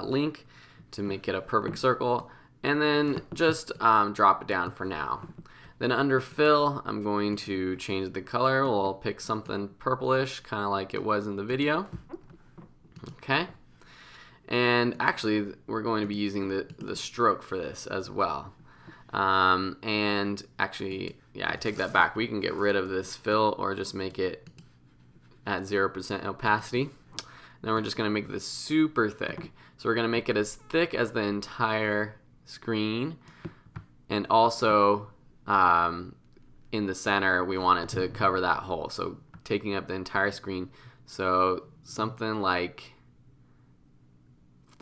link to make it a perfect circle, and then just drop it down for now. Then under fill, I'm going to change the color. We'll pick something purplish, kind of like it was in the video. Okay. And actually, we're going to be using the stroke for this as well. And actually, yeah, I take that back. We can get rid of this fill or just make it at 0% opacity. Then we're just going to make this super thick. So we're going to make it as thick as the entire screen, and also in the center we want it to cover that hole, so taking up the entire screen. So something like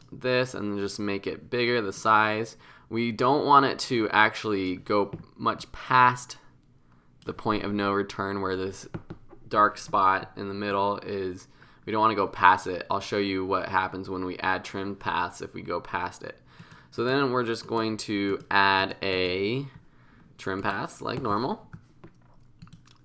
this, and then just make it bigger, the size. We don't want it to actually go much past the point of no return where this dark spot in the middle is. We don't want to go past it. I'll show you what happens when we add trim paths if we go past it. So then we're just going to add a trim paths like normal,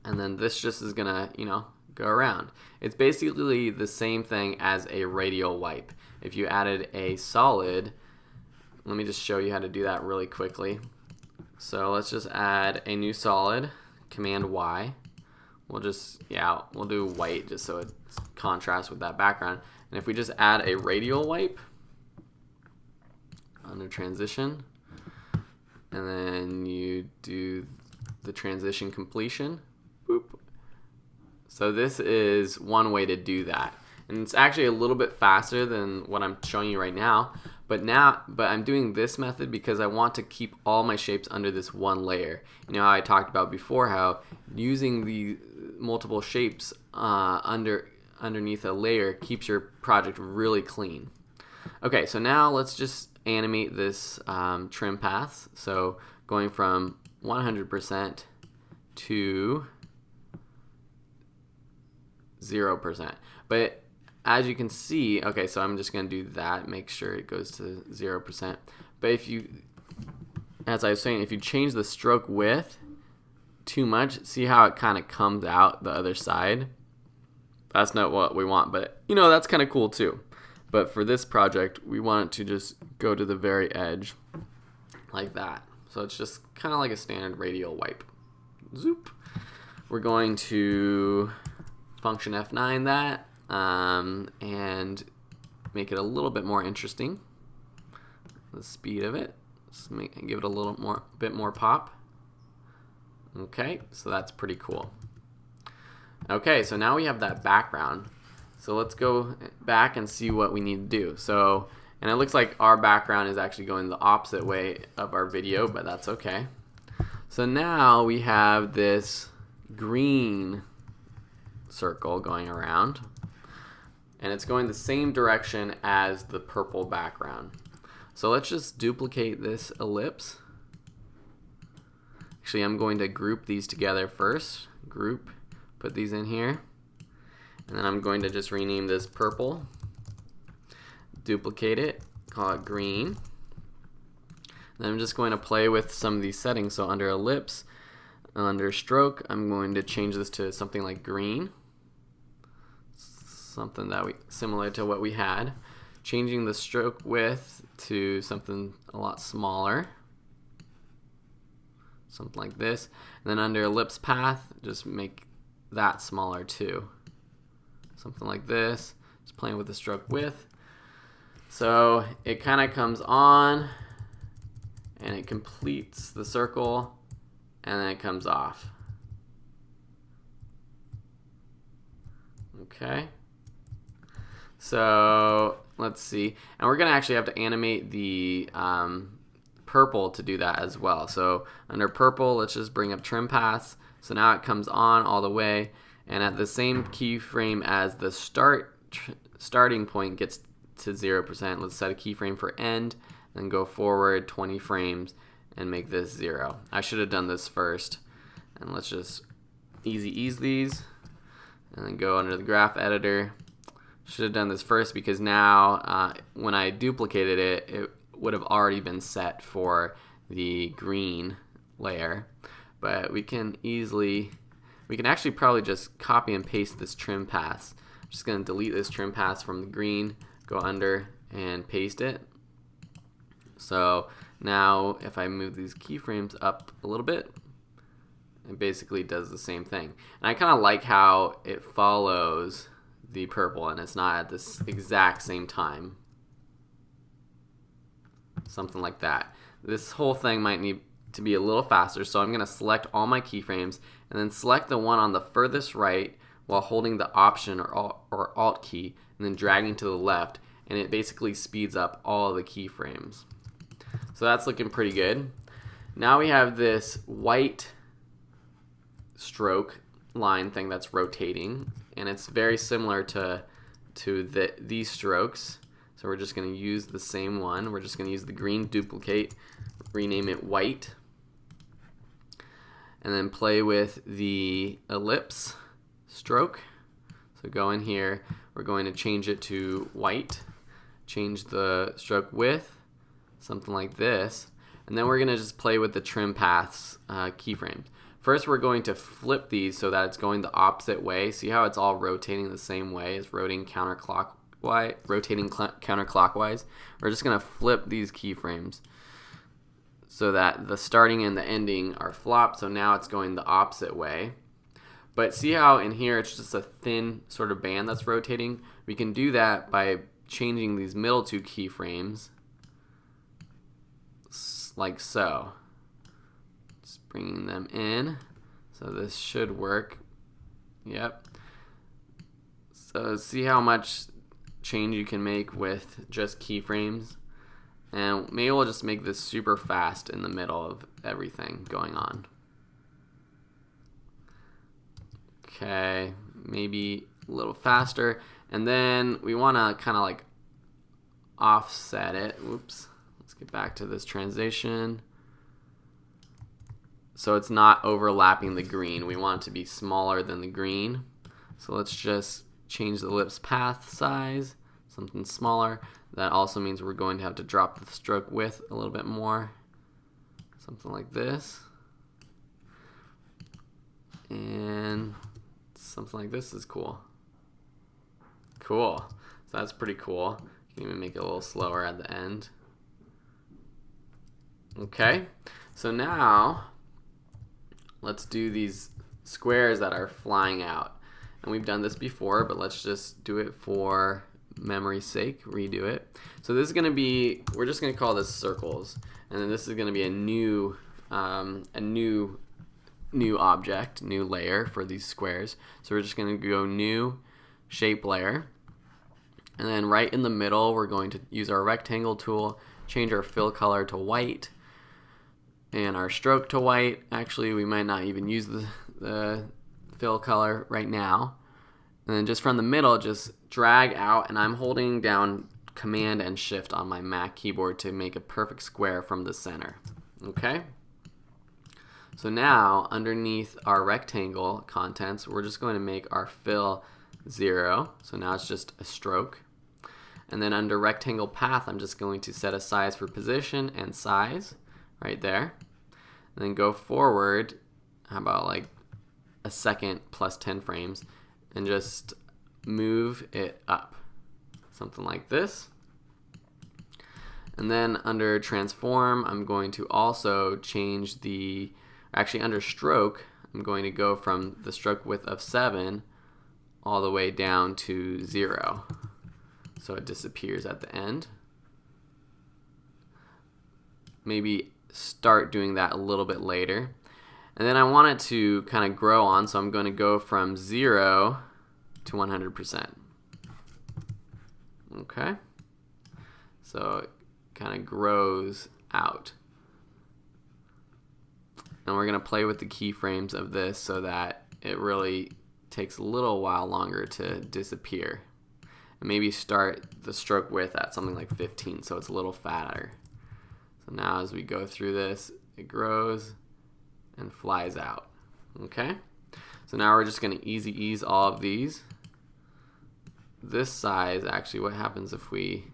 and then this just is gonna, you know, go around. It's basically the same thing as a radial wipe. If you added a solid, let me just show you how to do that really quickly. So let's just add a new solid, Command Y. We'll just, yeah, we'll do white just so it contrasts with that background. And if we just add a radial wipe under transition, and then you do the transition completion, boop. So this is one way to do that. And it's actually a little bit faster than what I'm showing you right now. But I'm doing this method because I want to keep all my shapes under this one layer. You know how I talked about before how using the multiple shapes underneath a layer keeps your project really clean. Okay, so now let's just animate this trim paths. So going from 100% to 0%. But as you can see, okay, so I'm just going to do that, make sure it goes to 0%. But if you, as I was saying, if you change the stroke width too much, see how it kind of comes out the other side? That's not what we want, but you know, that's kind of cool too. But for this project, we want it to just go to the very edge like that. So it's just kind of like a standard radial wipe. Zoop. We're going to function F9 that and make it a little bit more interesting. The speed of it. Just give it a bit more pop. Okay, so that's pretty cool. Okay, so now we have that background. So let's go back and see what we need to do. So, and it looks like our background is actually going the opposite way of our video, but that's okay. So now we have this green circle going around, and it's going the same direction as the purple background. So let's just duplicate this ellipse. Actually, I'm going to group these together first. Group, put these in here. And then I'm going to just rename this purple. Duplicate it, call it green. Then I'm just going to play with some of these settings. So under ellipse, under stroke, I'm going to change this to something like green. Something that similar to what we had. Changing the stroke width to something a lot smaller. Something like this. And then under ellipse path, just make that smaller too. Something like this. Just playing with the stroke width. So it kind of comes on and it completes the circle and then it comes off. Okay. So let's see. And we're going to actually have to animate the purple to do that as well. So under purple, let's just bring up trim paths. So now it comes on all the way, and at the same keyframe as the starting point gets to 0%, let's set a keyframe for end, then go forward 20 frames and make this 0. I should have done this first. And let's just easy ease these, and then go under the graph editor. Should have done this first because now when I duplicated it, it would have already been set for the green layer. But we can actually probably just copy and paste this trim paths. I'm just going to delete this trim paths from the green, go under and paste it. So now if I move these keyframes up a little bit, it basically does the same thing. And I kind of like how it follows the purple and it's not at this exact same time. Something like that. This whole thing might need to be a little faster, so I'm going to select all my keyframes and then select the one on the furthest right while holding the Option or Alt key and then dragging to the left, and it basically speeds up all of the keyframes. So that's looking pretty good. Now we have this white stroke line thing that's rotating, and it's very similar to these strokes. So we're just going to use the same one. We're just going to use the green duplicate, rename it white, and then play with the ellipse stroke. So go in here, we're going to change it to white, change the stroke width, something like this, and then we're going to just play with the trim paths keyframes. First we're going to flip these so that it's going the opposite way. See how it's all rotating the same way? It's rotating counterclockwise. We're just going to flip these keyframes so that the starting and the ending are flopped, so now it's going the opposite way. But see how in here it's just a thin sort of band that's rotating? We can do that by changing these middle two keyframes like so. Just bringing them in. So this should work. Yep. So see how much change you can make with just keyframes? And maybe we'll just make this super fast in the middle of everything going on. Okay, maybe a little faster. And then we want to kind of like offset it. Oops. Let's get back to this transition. So it's not overlapping the green. We want it to be smaller than the green. So let's just change the ellipse path size, something smaller. That also means we're going to have to drop the stroke width a little bit more. Something like this. And something like this is cool. Cool. So that's pretty cool. You can even make it a little slower at the end. Okay. So now let's do these squares that are flying out. And we've done this before, but let's just do it for memory's sake, redo it. So this is going to be, we're just going to call this circles, and then this is going to be a new object, new layer for these squares. So we're just going to go new shape layer, and then right in the middle we're going to use our rectangle tool, change our fill color to white and our stroke to white. Actually, we might not even use the fill color right now. And then just from the middle, just drag out, and I'm holding down Command and Shift on my Mac keyboard to make a perfect square from the center. Okay? So now, underneath our rectangle contents, we're just going to make our fill 0. So now it's just a stroke. And then under rectangle path, I'm just going to set a size for position and size right there. And then go forward, how about like a second plus 10 frames, and just move it up, something like this. And then under transform, I'm going to also change the, actually under stroke, I'm going to go from the stroke width of 7 all the way down to 0. So it disappears at the end. Maybe start doing that a little bit later. And then I want it to kind of grow on, so I'm going to go from 0 to 100%. Okay? So it kind of grows out. And we're going to play with the keyframes of this so that it really takes a little while longer to disappear. And maybe start the stroke width at something like 15, so it's a little fatter. So now as we go through this, it grows and flies out. Okay? So now we're just going to easy ease all of these. This size, actually, what happens if we,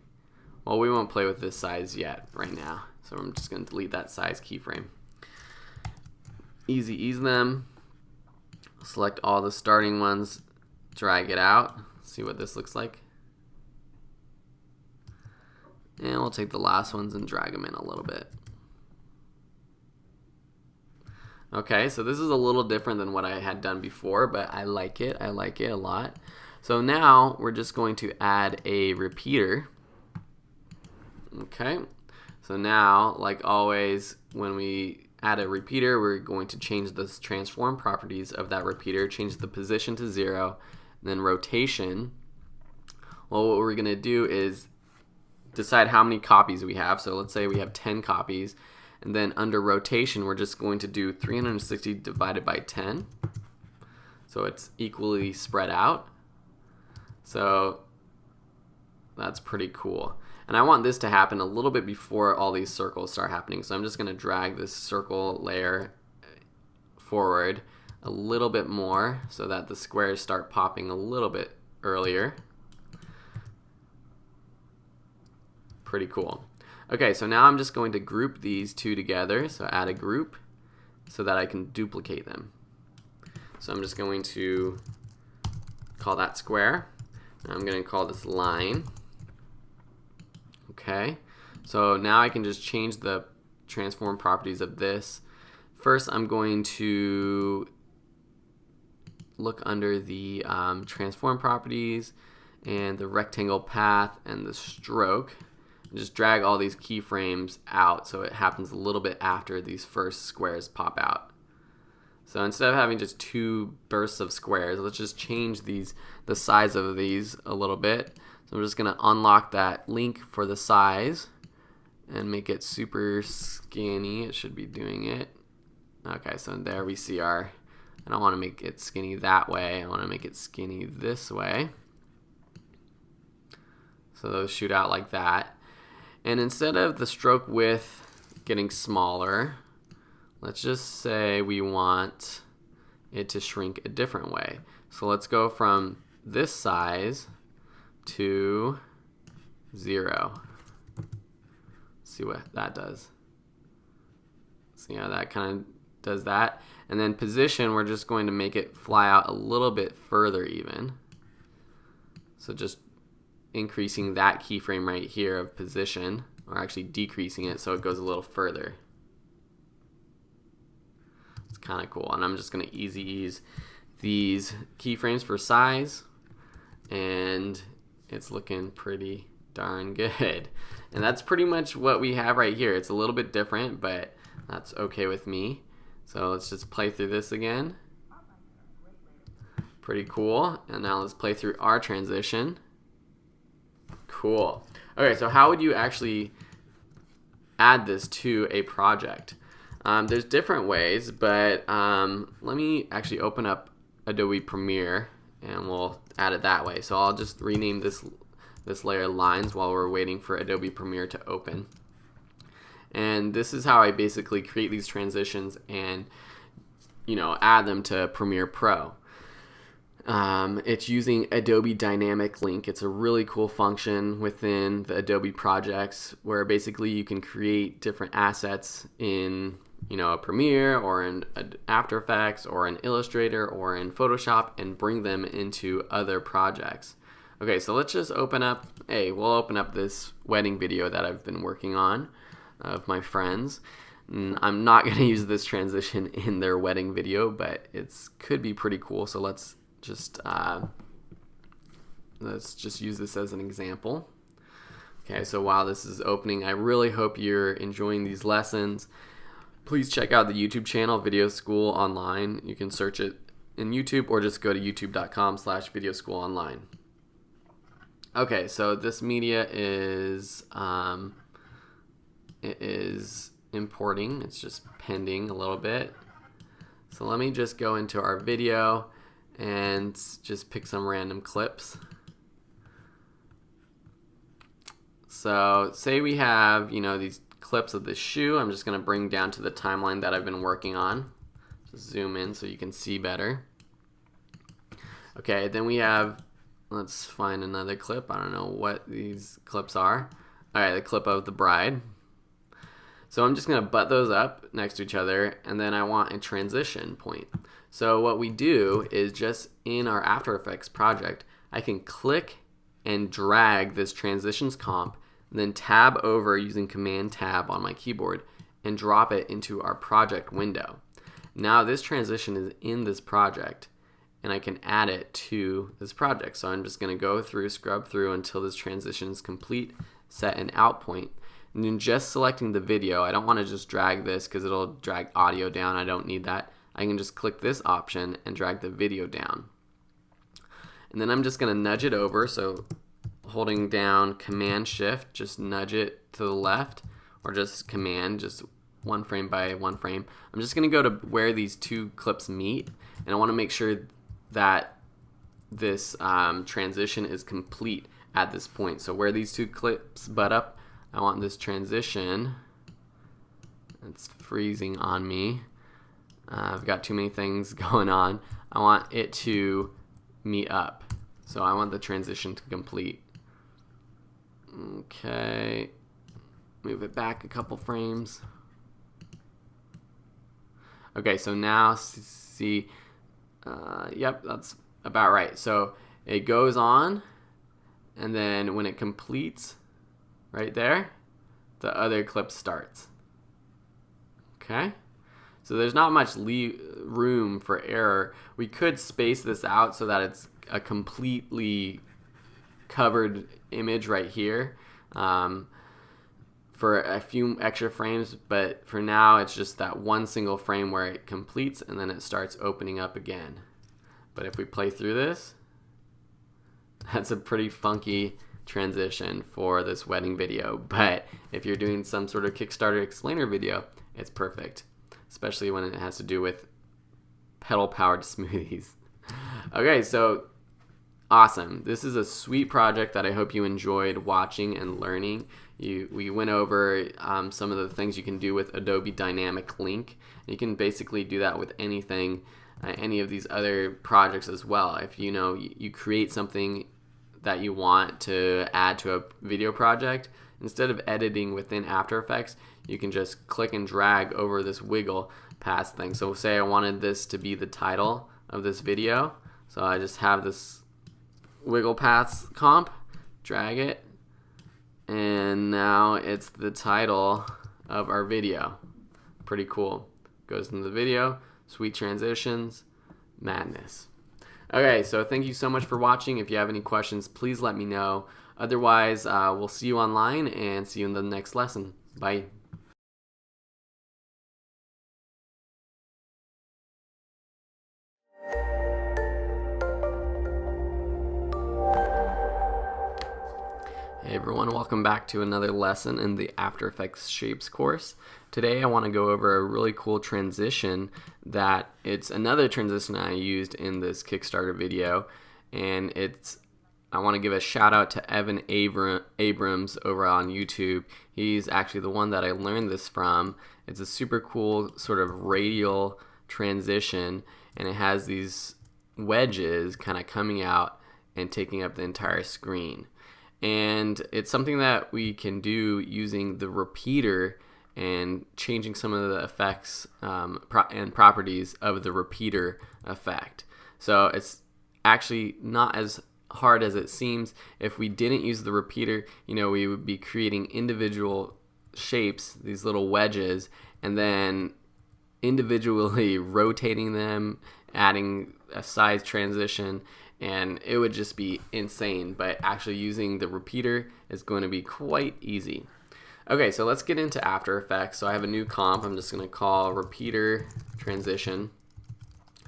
well, we won't play with this size yet right now. So I'm just going to delete that size keyframe. Easy ease them. Select all the starting ones, drag it out, see what this looks like. And we'll take the last ones and drag them in a little bit. Okay, so this is a little different than what I had done before, but I like it. I like it a lot. So now we're just going to add a repeater. Okay, so now, like always, when we add a repeater, we're going to change the transform properties of that repeater, change the position to 0, and then rotation. Well, what we're going to do is decide how many copies we have. So let's say we have 10 copies, and then under rotation we're just going to do 360 divided by 10, so it's equally spread out. So that's pretty cool. And I want this to happen a little bit before all these circles start happening, so I'm just going to drag this circle layer forward a little bit more so that the squares start popping a little bit earlier. Pretty cool. Okay, so now I'm just going to group these two together. So add a group so that I can duplicate them. So I'm just going to call that square. I'm going to call this line. Okay, so now I can just change the transform properties of this. First, I'm going to look under the transform properties and the rectangle path and the stroke. Just drag all these keyframes out so it happens a little bit after these first squares pop out. So instead of having just 2 bursts of squares, let's just change the size of these a little bit. So I'm just going to unlock that link for the size and make it super skinny. It should be doing it. Okay, so there we see I don't want to make it skinny that way. I want to make it skinny this way. So those shoot out like that. And instead of the stroke width getting smaller, let's just say we want it to shrink a different way. So let's go from this size to 0. See what that does. See how that kind of does that. And then position, we're just going to make it fly out a little bit further even. So just increasing that keyframe right here of position, or actually decreasing it so it goes a little further. It's kind of cool. And I'm just going to easy ease these keyframes for size and it's looking pretty darn good. And that's pretty much what we have right here. It's a little bit different, but that's okay with me. So let's just play through this again. Pretty cool. And now let's play through our transition. Cool. Okay, so how would you actually add this to a project? There's different ways, but let me actually open up Adobe Premiere and we'll add it that way. So I'll just rename this layer lines while we're waiting for Adobe Premiere to open. And this is how I basically create these transitions and add them to Premiere Pro. It's using Adobe Dynamic Link. It's a really cool function within the Adobe projects where basically you can create different assets in a Premiere or in After Effects or in Illustrator or in Photoshop and bring them into other projects. Okay, so let's just we'll open up this wedding video that I've been working on of my friends. I'm not going to use this transition in their wedding video, but it could be pretty cool. So let's just use this as an example. Okay, so while this is opening, I really hope you're enjoying these lessons. Please check out the YouTube channel, Video School Online. You can search it in YouTube or just go to youtube.com/videoschoolonline. Okay, so this media is it is importing. It's just pending a little bit. So let me just go into our video and just pick some random clips. So say we have these clips of this shoe. I'm just going to bring down to the timeline that I've been working on. Just zoom in so you can see better. Okay, then we have, let's find another clip. I don't know what these clips are. Alright, the clip of the bride. So I'm just going to butt those up next to each other, and then I want a transition point. So what we do is just in our After Effects project, I can click and drag this transitions comp, and then tab over using Command Tab on my keyboard and drop it into our project window. Now this transition is in this project, and I can add it to this project. So I'm just going to go through, scrub through until this transition is complete, set an out point. And then just selecting the video, I don't want to just drag this because it'll drag audio down. I don't need that. I can just click this option and drag the video down. And then I'm just going to nudge it over. So holding down Command Shift, just nudge it to the left, or just Command, just one frame by one frame. I'm just going to go to where these two clips meet, and I want to make sure that this transition is complete at this point. So where these two clips butt up, I want this transition. It's freezing on me. I've got too many things going on. I want it to meet up. So I want the transition to complete. Okay. Move it back a couple frames. Okay, so now see, yep, that's about right. So it goes on, and then when it completes, right there, the other clip starts. Okay? So there's not much room for error. We could space this out so that it's a completely covered image right here for a few extra frames, but for now it's just that one single frame where it completes and then it starts opening up again. But if we play through this, that's a pretty funky transition for this wedding video. But if you're doing some sort of Kickstarter explainer video, it's perfect, especially when it has to do with pedal powered smoothies. Okay, so awesome. This is a sweet project that I hope you enjoyed watching and learning. We went over some of the things you can do with Adobe Dynamic Link. You can basically do that with anything, any of these other projects as well. If you create something that you want to add to a video project, instead of editing within After Effects, you can just click and drag over this wiggle path thing. So say I wanted this to be the title of this video, so I just have this wiggle paths comp, drag it, and now it's the title of our video. Pretty cool. Goes into the video, sweet transitions, madness. Okay, so thank you so much for watching. If you have any questions, please let me know. Otherwise, we'll see you online and see you in the next lesson. Bye. Hey everyone, welcome back to another lesson in the After Effects Shapes course. Today I want to go over a really cool transition that it's another transition I used in this Kickstarter video, and I want to give a shout out to Evan Abrams over on YouTube. He's actually the one that I learned this from. It's a super cool sort of radial transition, and it has these wedges kind of coming out and taking up the entire screen. And it's something that we can do using the repeater and changing some of the effects and properties of the repeater effect. So it's actually not as hard as it seems. If we didn't use the repeater, we would be creating individual shapes, these little wedges, and then individually rotating them, adding a size transition, and it would just be insane. But actually using the repeater is going to be quite easy. Okay, so let's get into After Effects. So I have a new comp I'm just going to call repeater transition.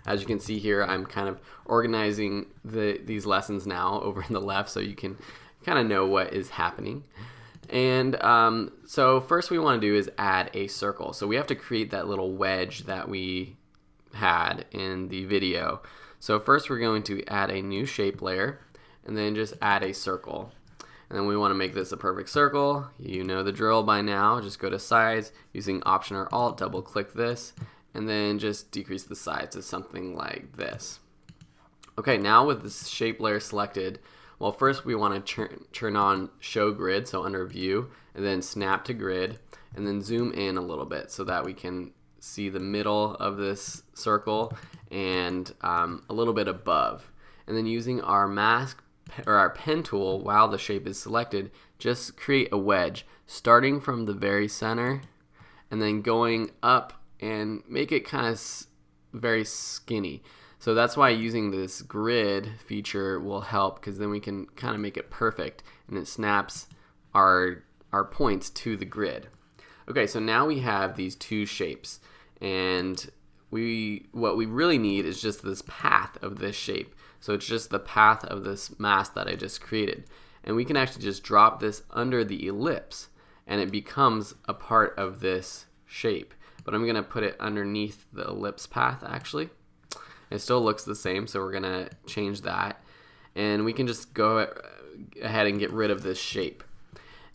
As you can see here, I'm kind of organizing these lessons now over in the left so you can kind of know what is happening. And so first we want to do is add a circle. So we have to create that little wedge that we had in the video. So first we're going to add a new shape layer and then just add a circle. And then we want to make this a perfect circle. You know the drill by now. Just go to size, using Option or Alt, double click this, and then just decrease the size to something like this. Okay, now with this shape layer selected, well, first we want to turn on show grid, so under view, and then snap to grid, and then zoom in a little bit so that we can see the middle of this circle and a little bit above. And then using our mask or our pen tool while the shape is selected, just create a wedge starting from the very center and then going up and make it kind of very skinny. So that's why using this grid feature will help, because then we can kind of make it perfect and it snaps our points to the grid. Okay, so now we have these two shapes, and what we really need is just this path of this shape. So it's just the path of this mask that I just created. And we can actually just drop this under the ellipse and it becomes a part of this shape. But I'm going to put it underneath the ellipse path actually. It still looks the same, so we're going to change that. And we can just go ahead and get rid of this shape.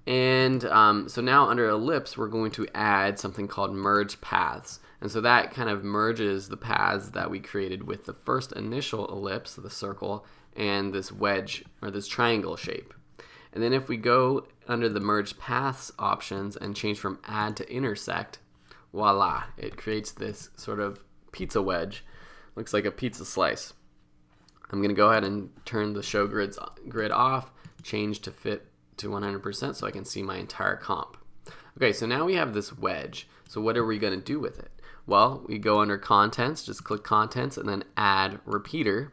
And so now under ellipse, we're going to add something called merge paths. And so that kind of merges the paths that we created with the first initial ellipse, the circle, and this wedge or this triangle shape. And then if we go under the merge paths options and change from add to intersect, voila, it creates this sort of pizza wedge. Looks like a pizza slice. I'm going to go ahead and turn the show grid off, change to fit to 100% so I can see my entire comp. Okay, so now we have this wedge. So what are we going to do with it? Well, we go under contents, just click contents and then add repeater,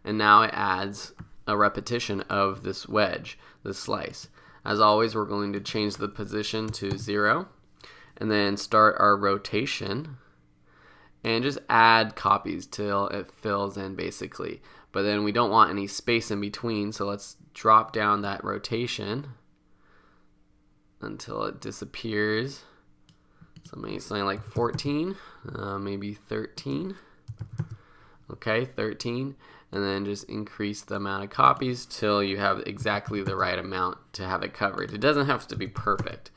and now it adds a repetition of this wedge, this slice. As always, we're going to change the position to 0 and then start our rotation and just add copies till it fills in basically. But then we don't want any space in between, so let's drop down that rotation until it disappears. So maybe something like 14, maybe 13. Okay, 13. And then just increase the amount of copies till you have exactly the right amount to have it covered. It doesn't have to be perfect.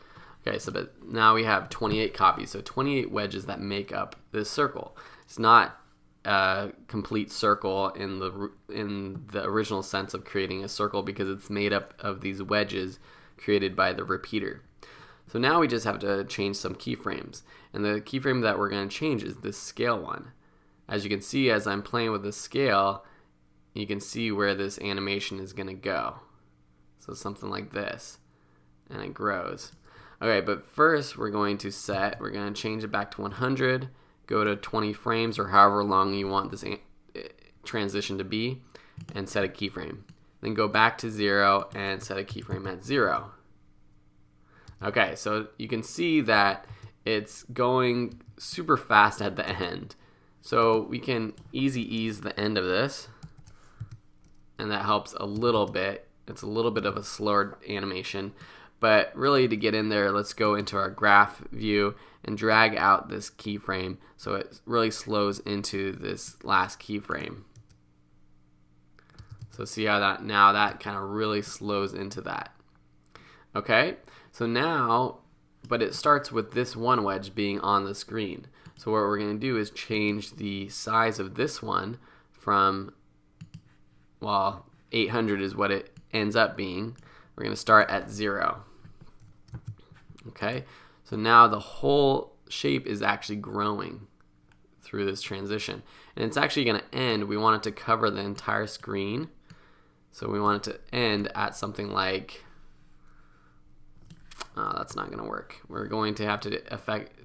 Okay, so but now we have 28 copies, so 28 wedges that make up this circle. It's not a complete circle in the original sense of creating a circle, because it's made up of these wedges created by the repeater. So now we just have to change some keyframes, and the keyframe that we're going to change is this scale one. As you can see, as I'm playing with the scale, you can see where this animation is going to go. So something like this, and it grows. Okay, but first we're going to change it back to 100, go to 20 frames or however long you want this transition to be and set a keyframe. Then go back to 0 and set a keyframe at 0. Okay, so you can see that it's going super fast at the end. So we can easy ease the end of this, and that helps a little bit. It's a little bit of a slower animation, but really to get in there, let's go into our graph view and drag out this keyframe so it really slows into this last keyframe. So see how that now that kind of really slows into that. Okay, so now, but it starts with this one wedge being on the screen. So what we're going to do is change the size of this one from, well, 800 is what it ends up being. We're going to start at 0. Okay, so now the whole shape is actually growing through this transition. And it's actually going to end, we want it to cover the entire screen. So we want it to end at something like, that's not going to work. We're going to have to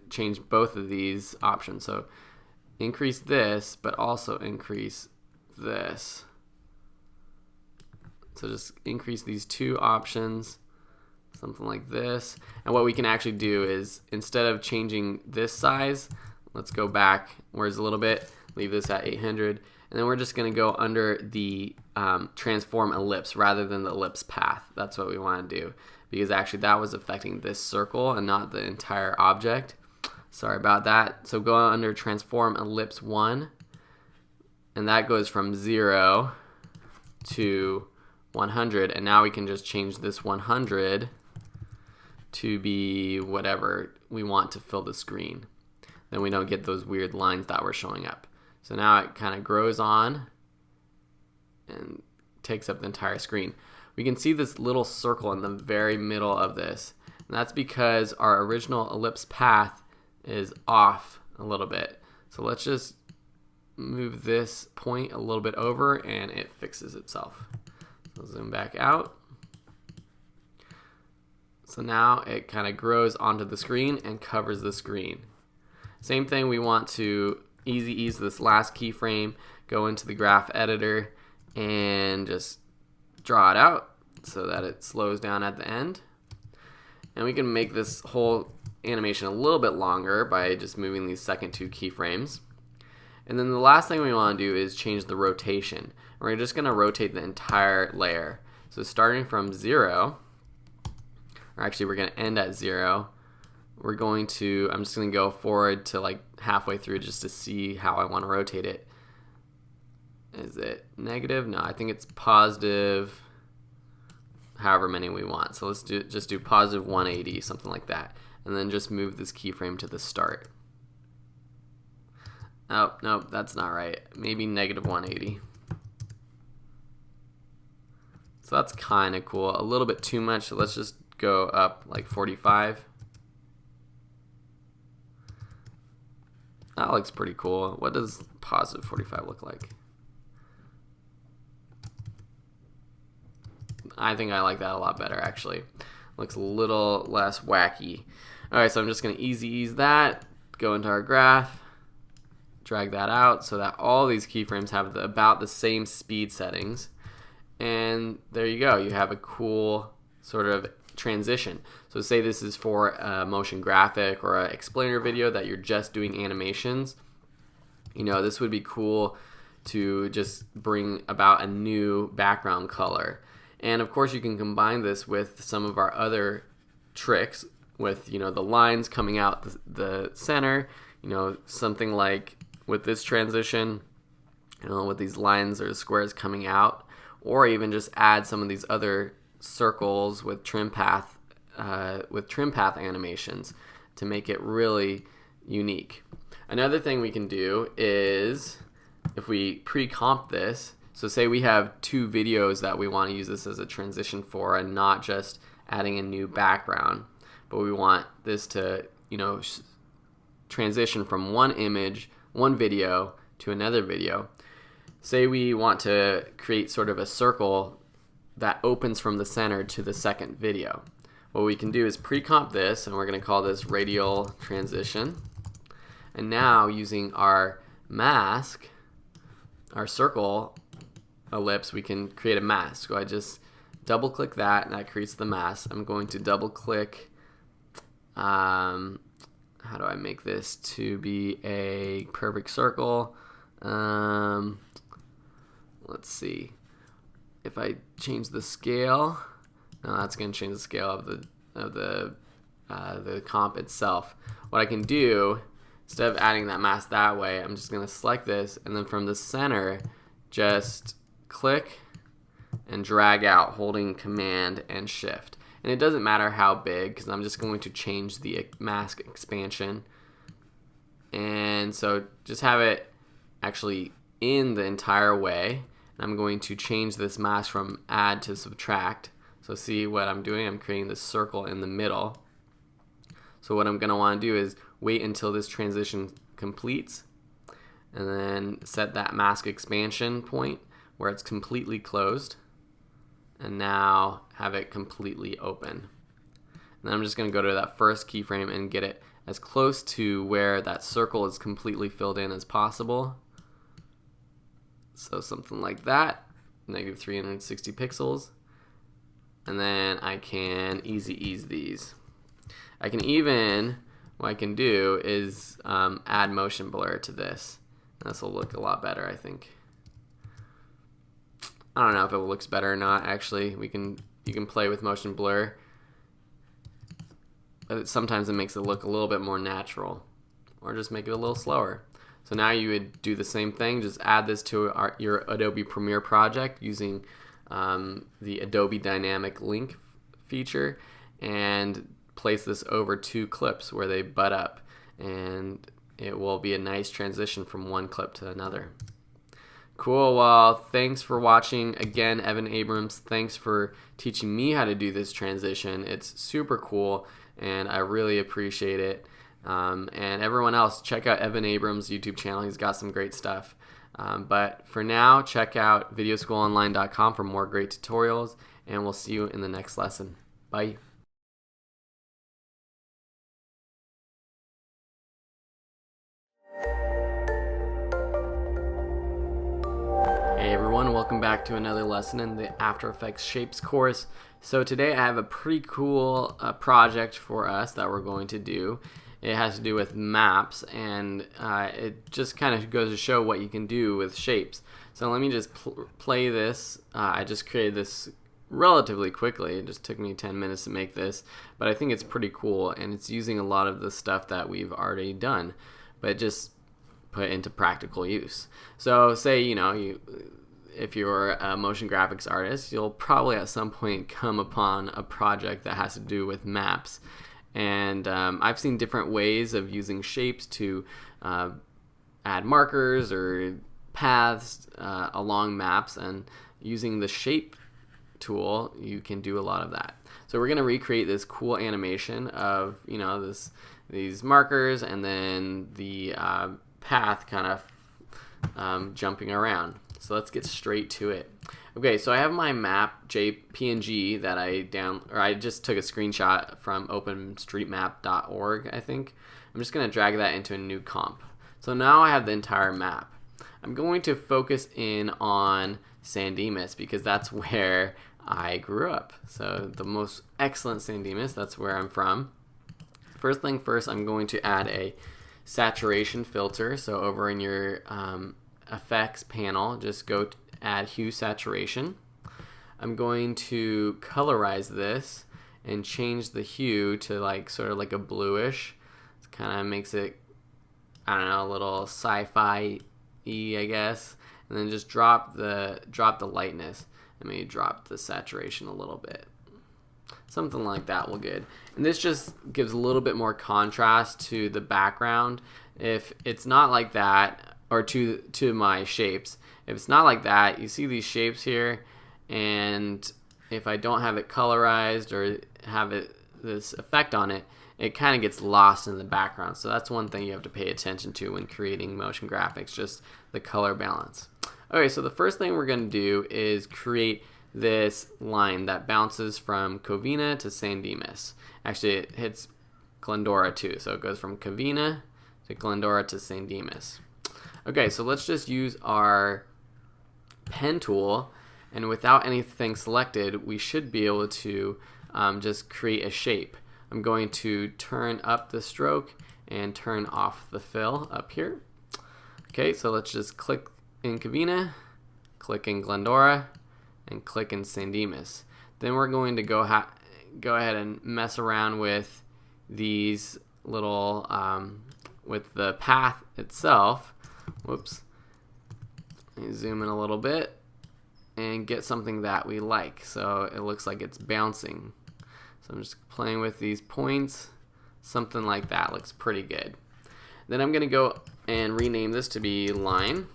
change both of these options. So increase this, but also increase this. So just increase these two options, something like this. And what we can actually do is, instead of changing this size, let's go backwards a little bit, leave this at 800, and then we're just going to go under the transform ellipse rather than the ellipse path. That's what we want to do, because actually that was affecting this circle and not the entire object. Sorry about that. So go under transform ellipse 1, and that goes from 0 to 100, and now we can just change this 100 to be whatever we want to fill the screen. Then we don't get those weird lines that were showing up. So now it kind of grows on and takes up the entire screen. We can see this little circle in the very middle of this, and that's because our original ellipse path is off a little bit. So let's just move this point a little bit over and it fixes itself. So zoom back out. So now it kind of grows onto the screen and covers the screen. Same thing, we want to easy ease this last keyframe, go into the graph editor and just draw it out so that it slows down at the end. And we can make this whole animation a little bit longer by just moving these second two keyframes. And then the last thing we want to do is change the rotation. We're just going to rotate the entire layer. So starting from 0, or actually we're going to end at 0, we're going to, I'm just going to go forward to like halfway through just to see how I want to rotate it. Is it negative? No, I think it's positive, however many we want. So let's just do positive 180, something like that. And then just move this keyframe to the start. Oh, nope, that's not right. Maybe negative 180. So that's kind of cool. A little bit too much, so let's just go up like 45. That looks pretty cool. What does positive 45 look like? I think I like that a lot better, actually. Looks a little less wacky. Alright, so I'm just going to easy ease that, go into our graph, drag that out so that all these keyframes have about the same speed settings. And there you go. You have a cool sort of transition. So say this is for a motion graphic or an explainer video that you're just doing animations. You know, this would be cool to just bring about a new background color. And of course you can combine this with some of our other tricks with, you know, the lines coming out the center, you know, something like with this transition, you know, with these lines or squares coming out, or even just add some of these other circles with trim path animations to make it really unique. Another thing we can do is, if we pre-comp this, so say we have two videos that we want to use this as a transition for and not just adding a new background, but we want this to, you know, transition from one image, one video to another video. Say we want to create sort of a circle that opens from the center to the second video. What we can do is pre-comp this, and we're going to call this radial transition. And now using our mask, our circle ellipse, we can create a mask. So I just double click that and that creates the mask. I'm going to double click, how do I make this to be a perfect circle? Let's see. If I change the scale, no, that's going to change the scale of the comp itself. What I can do, instead of adding that mask that way, I'm just going to select this, and then from the center, just click and drag out, holding Command and Shift. And it doesn't matter how big, because I'm just going to change the mask expansion. And so just have it actually in the entire way. I'm going to change this mask from add to subtract. So see what I'm doing? I'm creating this circle in the middle. So what I'm going to want to do is wait until this transition completes, and then set that mask expansion point where it's completely closed, and now have it completely open. And then I'm just going to go to that first keyframe and get it as close to where that circle is completely filled in as possible. So something like that, negative 360 pixels. And then I can easy ease these. I can even, what I can do is add motion blur to this. This will look a lot better, I think. I don't know if it looks better or not. Actually, you can play with motion blur, but sometimes it makes it look a little bit more natural, or just make it a little slower. So now you would do the same thing, just add this to your Adobe Premiere project using the Adobe Dynamic Link feature, and place this over 2 clips where they butt up, and it will be a nice transition from one clip to another. Cool. Well, thanks for watching. Again, Evan Abrams, thanks for teaching me how to do this transition. It's super cool, and I really appreciate it. And everyone else, check out Evan Abrams' YouTube channel. He's got some great stuff. But for now, check out videoschoolonline.com for more great tutorials, and we'll see you in the next lesson. Bye. Hey everyone, welcome back to another lesson in the After Effects Shapes course. So today I have a pretty cool project for us that we're going to do. It has to do with maps, and it just kind of goes to show what you can do with shapes. So let me just play this. I just created this relatively quickly. It just took me 10 minutes to make this, but I think it's pretty cool, and it's using a lot of the stuff that we've already done, but just put into practical use. So say, if you're a motion graphics artist, you'll probably at some point come upon a project that has to do with maps. And I've seen different ways of using shapes to add markers or paths along maps, and using the shape tool you can do a lot of that. So we're going to recreate this cool animation of these markers, and then the path kind of jumping around. So let's get straight to it. Okay, so I have my map PNG that I just took a screenshot from openstreetmap.org, I think. I'm just going to drag that into a new comp. So now I have the entire map. I'm going to focus in on San Dimas because that's where I grew up. So the most excellent San Dimas, that's where I'm from. First thing first, I'm going to add a saturation filter. So over in your effects panel, just go to add hue saturation. I'm going to colorize this and change the hue to sort of like a bluish. It kind of makes it, I don't know, a little sci-fi-y, I guess. And then just drop the lightness, and maybe drop the saturation a little bit. Something like that will good. And this just gives a little bit more contrast to the background. If it's not like that, or to my shapes, if it's not like that, you see these shapes here, and if I don't have it colorized or have this effect on it, it kind of gets lost in the background. So that's one thing you have to pay attention to when creating motion graphics, just the color balance. Okay, so the first thing we're going to do is create this line that bounces from Covina to San Dimas. Actually, it hits Glendora too, so it goes from Covina to Glendora to San Dimas. Okay, so let's just use our pen tool, and without anything selected, we should be able to just create a shape. I'm going to turn up the stroke and turn off the fill up here. Okay, so let's just click in Cavina, click in Glendora, and click in San Dimas. Then we're going to go ahead and mess around with these little, with the path itself. Whoops. Let me zoom in a little bit and get something that we like. So it looks like it's bouncing. So I'm just playing with these points. Something like that looks pretty good. Then I'm going to go and rename this to be line.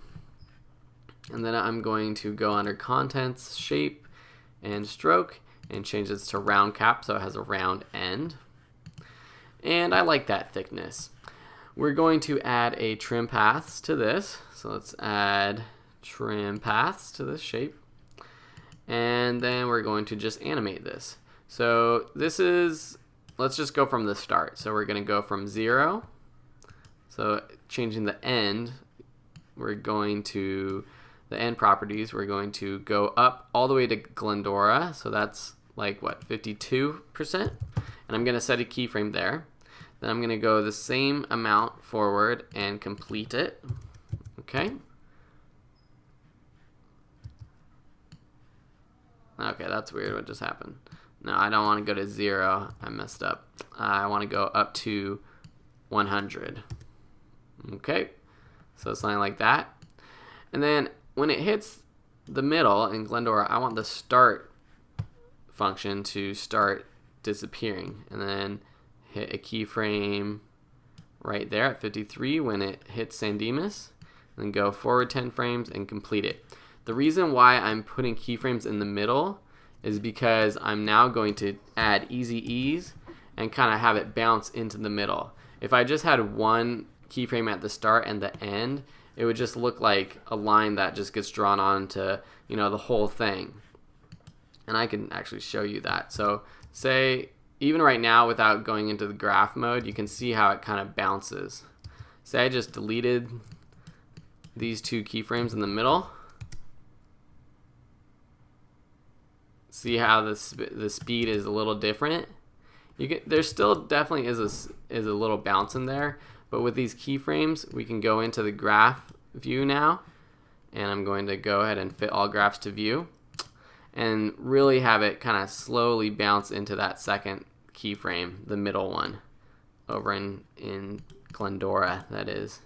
And then I'm going to go under contents, shape, and stroke, and change this to round cap so it has a round end. And I like that thickness. We're going to add a trim paths to this. So let's add trim paths to this shape. And then we're going to just animate this. So this is, let's just go from the start. So we're going to go from 0. So changing the end, we're going to, the end properties, we're going to go up all the way to Glendora. So that's like what, 52%? And I'm going to set a keyframe there. Then I'm going to go the same amount forward and complete it. Okay. Okay, that's weird. What just happened? No, I don't want to go to 0. I messed up. I want to go up to 100. Okay, so something like that. And then when it hits the middle in Glendora, I want the start function to start disappearing. And then hit a keyframe right there at 53 when it hits San Dimas. And then go forward 10 frames and complete it. The reason why I'm putting keyframes in the middle is because I'm now going to add easy ease and kind of have it bounce into the middle. If I just had one keyframe at the start and the end, it would just look like a line that just gets drawn onto, you know, the whole thing. And I can actually show you that. So say, even right now without going into the graph mode, you can see how it kind of bounces. Say I just deleted these 2 keyframes in the middle. See how the speed is a little different? There still definitely is a little bounce in there, but with these keyframes, we can go into the graph view now, and I'm going to go ahead and fit all graphs to view, and really have it kind of slowly bounce into that second keyframe, the middle one, over in Glendora, that is.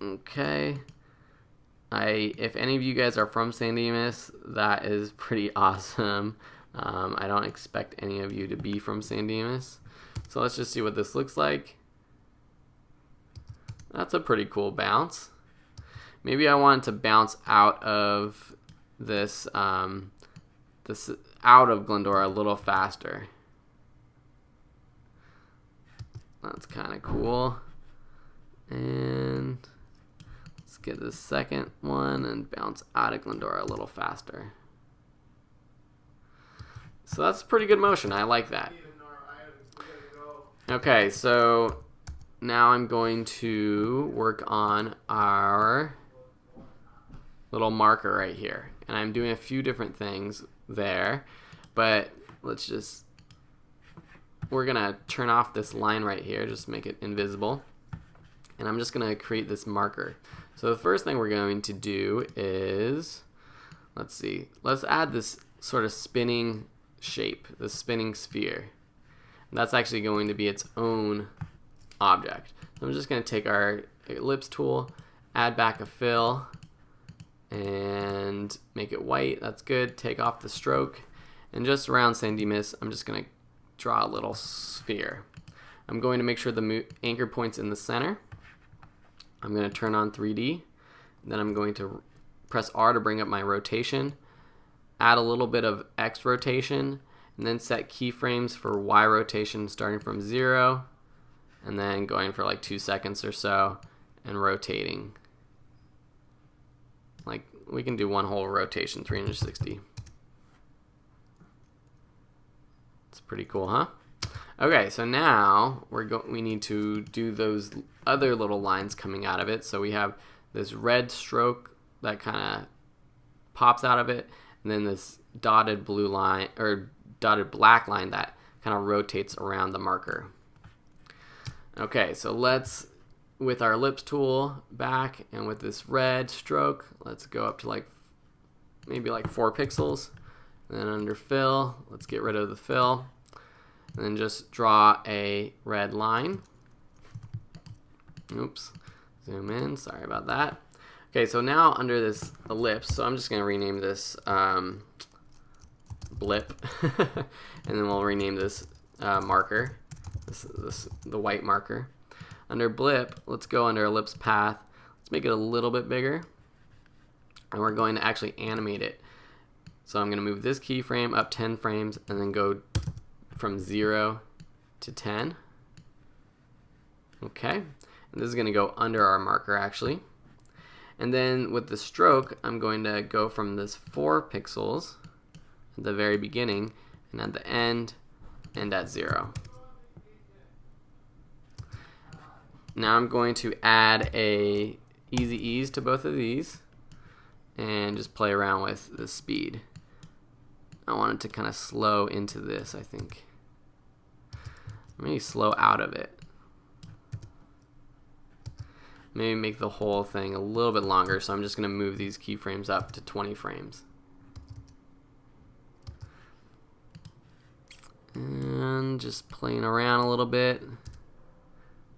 Okay. If any of you guys are from San Dimas, that is pretty awesome. I don't expect any of you to be from San Dimas. So let's just see what this looks like. That's a pretty cool bounce. Maybe I want it to bounce out of this, out of Glendora a little faster. That's kind of cool. And let's get the second one and bounce out of Glendora a little faster. So that's pretty good motion. I like that. Okay, so now I'm going to work on our little marker right here. And I'm doing a few different things there, but we're gonna turn off this line right here, just make it invisible. And I'm just gonna create this marker. So the first thing we're going to do is, let's add this sort of spinning shape, the spinning sphere. And that's actually going to be its own object. So I'm just going to take our ellipse tool, add back a fill, and make it white. That's good. Take off the stroke, and just around San Dimas, I'm just going to draw a little sphere. I'm going to make sure the anchor point's in the center. I'm going to turn on 3D. Then I'm going to press R to bring up my rotation, add a little bit of X rotation, and then set keyframes for Y rotation starting from 0, and then going for like 2 seconds or so, and rotating. Like, we can do one whole rotation, 360. It's pretty cool, huh? Okay, so now we need to do those other little lines coming out of it. So we have this red stroke that kind of pops out of it, and then this dotted blue line or dotted black line that kind of rotates around the marker. Okay, so let's, with our ellipse tool back and with this red stroke, let's go up to like maybe like 4 pixels. And then under fill, let's get rid of the fill, and then just draw a red line. Oops, zoom in, sorry about that. Okay, so now under this ellipse, so I'm just going to rename this blip, and then we'll rename this marker, the white marker. Under blip, let's go under ellipse path, let's make it a little bit bigger, and we're going to actually animate it. So I'm going to move this keyframe up 10 frames and then go from 0 to 10. Okay, and this is going to go under our marker actually. And then with the stroke, I'm going to go from this 4 pixels at the very beginning and at the end and at 0. Now I'm going to add a easy ease to both of these and just play around with the speed. I want it to kind of slow into this, I think. Maybe slow out of it. Maybe make the whole thing a little bit longer, so I'm just going to move these keyframes up to 20 frames. And just playing around a little bit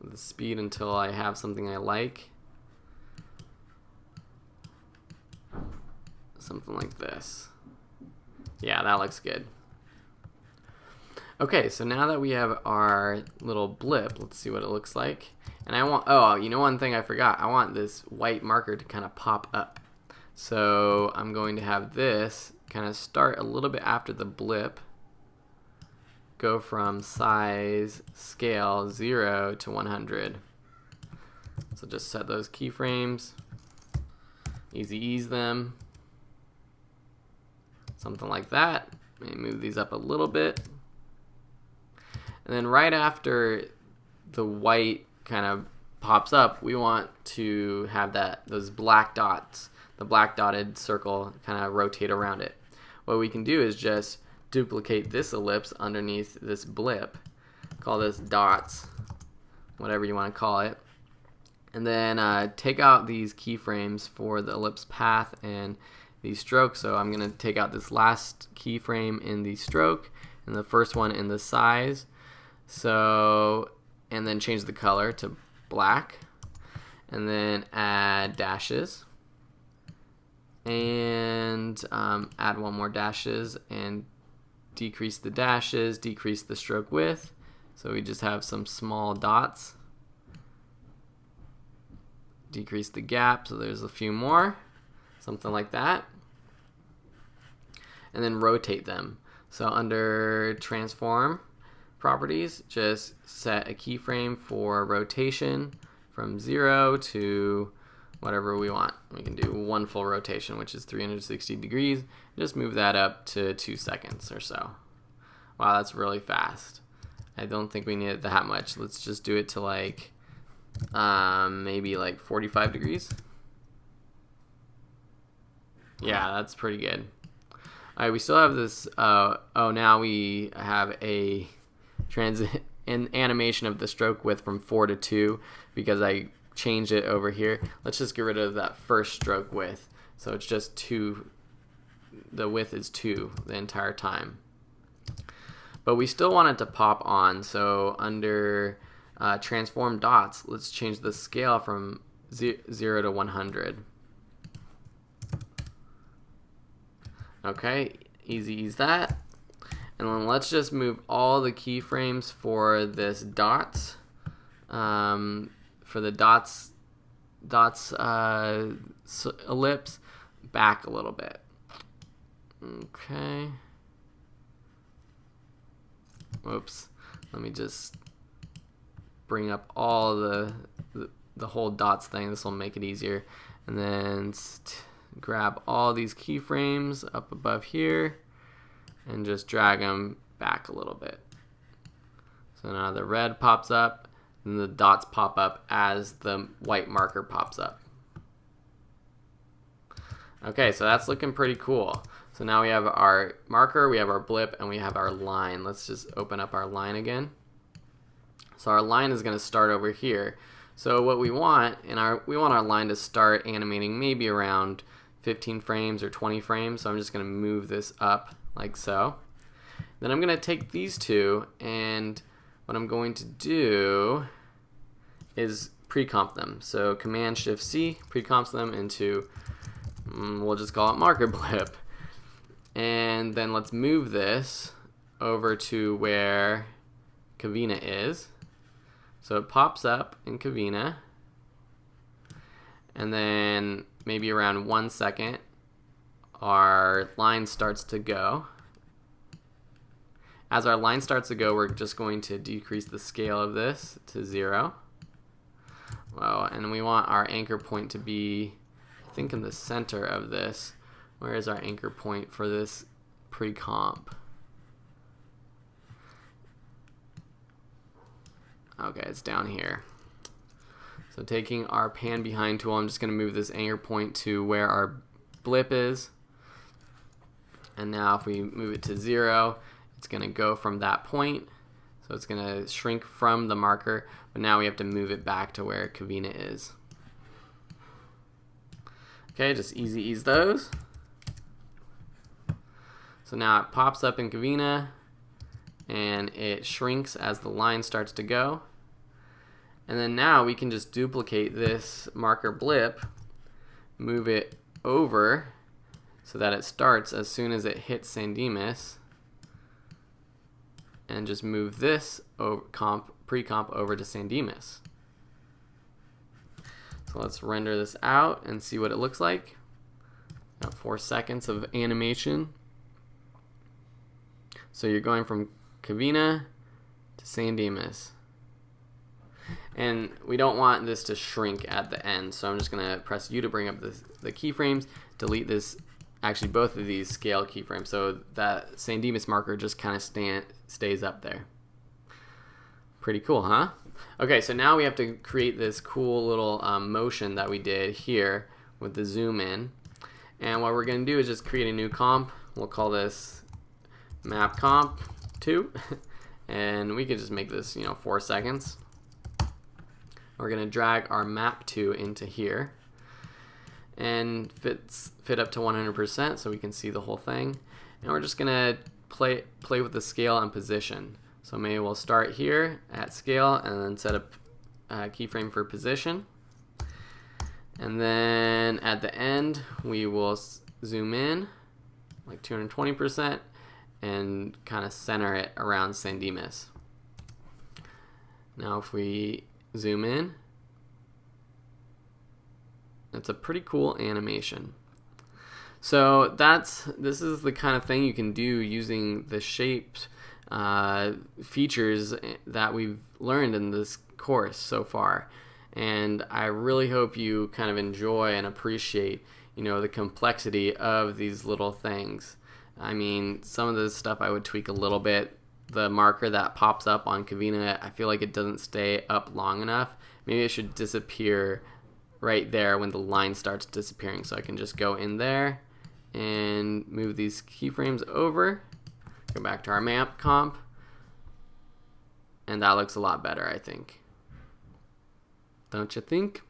with the speed until I have something I like. Something like this. Yeah, that looks good. Okay, so now that we have our little blip, let's see what it looks like. And I want, oh, you know, one thing I forgot, I want this white marker to kind of pop up. So I'm going to have this kind of start a little bit after the blip, go from size scale 0 to 100. So just set those keyframes, easy ease them. Something like that. Maybe move these up a little bit. And then right after the white kind of pops up, we want to have those black dots, the black dotted circle, kind of rotate around it. What we can do is just duplicate this ellipse underneath this blip, call this dots, whatever you want to call it, and then take out these keyframes for the ellipse path and these strokes. So I'm going to take out this last keyframe in the stroke and the first one in the size. So, and then change the color to black, and then add dashes, and add one more dashes, and decrease the dashes, decrease the stroke width, so we just have some small dots. Decrease the gap, so there's a few more, something like that, and then rotate them. So under transform properties, just set a keyframe for rotation from 0 to whatever we want. We can do one full rotation, which is 360 degrees. Just move that up to 2 seconds or so. Wow, that's really fast. I don't think we need it that much. Let's just do it to like maybe like 45 degrees. Yeah, that's pretty good. All right, we still have this. Oh, now we have a animation of the stroke width from 4 to 2 because I changed it over here. Let's just get rid of that first stroke width. So it's just 2. The width is 2 the entire time. But we still want it to pop on. So under transform dots, let's change the scale from 0 to 100. Okay, easy ease that. And then let's just move all the keyframes for this dots, for the dots ellipse back a little bit. Okay. Whoops. Let me just bring up all the whole dots thing. This will make it easier. And then grab all these keyframes up above here and just drag them back a little bit. So now the red pops up and the dots pop up as the white marker pops up. Okay, so that's looking pretty cool. So now we have our marker, we have our blip, and we have our line. Let's just open up our line again. So our line is going to start over here. So what we want, we want our line to start animating maybe around 15 frames or 20 frames. So I'm just going to move this up like so. Then I'm going to take these two, and what I'm going to do is pre-comp them. So Command-Shift-C pre-comps them into, we'll just call it marker blip. And then let's move this over to where Kavina is. So it pops up in Kavina, and then maybe around 1 second, our line starts to go. As our line starts to go, we're just going to decrease the scale of this to 0. Well, and we want our anchor point to be, I think, in the center of this. Where is our anchor point for this pre-comp? Okay, it's down here. So taking our pan behind tool, I'm just going to move this anchor point to where our blip is. And now if we move it to 0, it's going to go from that point. So it's going to shrink from the marker, but now we have to move it back to where Kavina is. Okay, just easy ease those. So now it pops up in Kavina, and it shrinks as the line starts to go. And then now we can just duplicate this marker blip, move it over so that it starts as soon as it hits San Dimas, and just move this pre-comp over to San Dimas. So let's render this out and see what it looks like. Got 4 seconds of animation. So you're going from Kavina to San Dimas. And we don't want this to shrink at the end, so I'm just going to press U to bring up the keyframes, delete this, actually both of these scale keyframes, so that San Dimas marker just kind of stays up there. Pretty cool, huh? Okay, so now we have to create this cool little motion that we did here with the zoom in. And what we're going to do is just create a new comp. We'll call this map comp 2. And we could just make this, 4 seconds. We're going to drag our map 2 into here. And fit up to 100% so we can see the whole thing. And we're just going to play with the scale and position. So maybe we'll start here at scale and then set up a keyframe for position. And then at the end, we will zoom in like 220% and kind of center it around San Dimas. Now if we zoom in, it's a pretty cool animation. So this is the kind of thing you can do using the shaped features that we've learned in this course so far. And I really hope you kind of enjoy and appreciate, the complexity of these little things. I mean, some of this stuff I would tweak a little bit. The marker that pops up on Kavina, I feel like it doesn't stay up long enough. Maybe it should disappear right there when the line starts disappearing. So I can just go in there and move these keyframes over, go back to our map comp, and that looks a lot better, I think. Don't you think?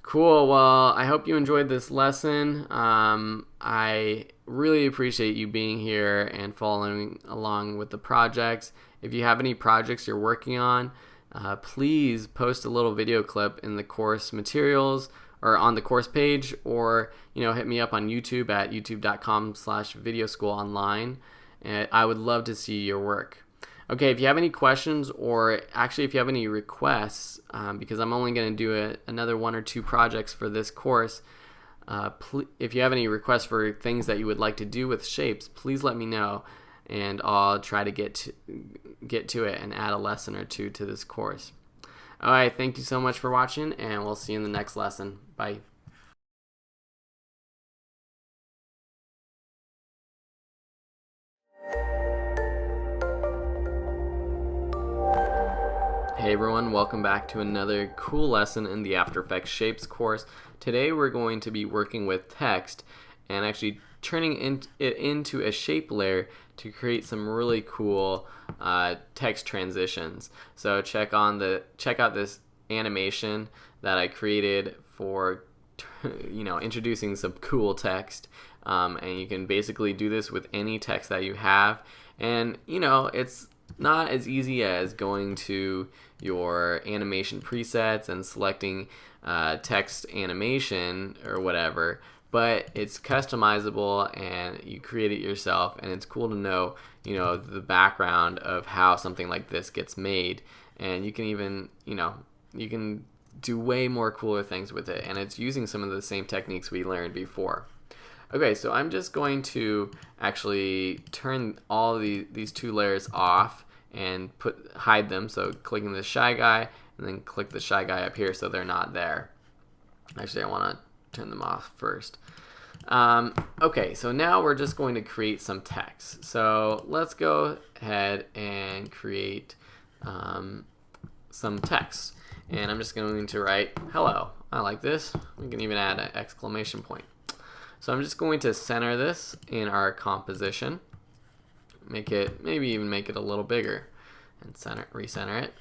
Cool. Well, I hope you enjoyed this lesson. I really appreciate you being here and following along with the projects. If you have any projects you're working on, please post a little video clip in the course materials or on the course page, or hit me up on YouTube at youtube.com/videoschoolonline. And I would love to see your work. Okay, if you have any questions, or actually if you have any requests, because I'm only going to do another 1 or 2 projects for this course, if you have any requests for things that you would like to do with shapes, please let me know, and I'll try to get to it and add a lesson or 2 to this course. All right, thank you so much for watching, and we'll see you in the next lesson. Bye. Hey everyone, welcome back to another cool lesson in the After Effects Shapes course. Today we're going to be working with text and actually turning it into a shape layer to create some really cool text transitions. So check out this animation that I created for introducing some cool text, and you can basically do this with any text that you have. And it's not as easy as going to your animation presets and selecting text animation or whatever, but it's customizable and you create it yourself, and it's cool to know the background of how something like this gets made. And you can even you can do way more cooler things with it, and it's using some of the same techniques we learned before. Okay, so I'm just going to actually turn all these two layers off and hide them. So clicking the shy guy and then click the shy guy up here so they're not there. Actually, I want to turn them off first. Okay, so now we're just going to create some text. So let's go ahead and create some text. And I'm just going to write hello. I like this. We can even add an exclamation point. So I'm just going to center this in our composition. Maybe even make it a little bigger and recenter it.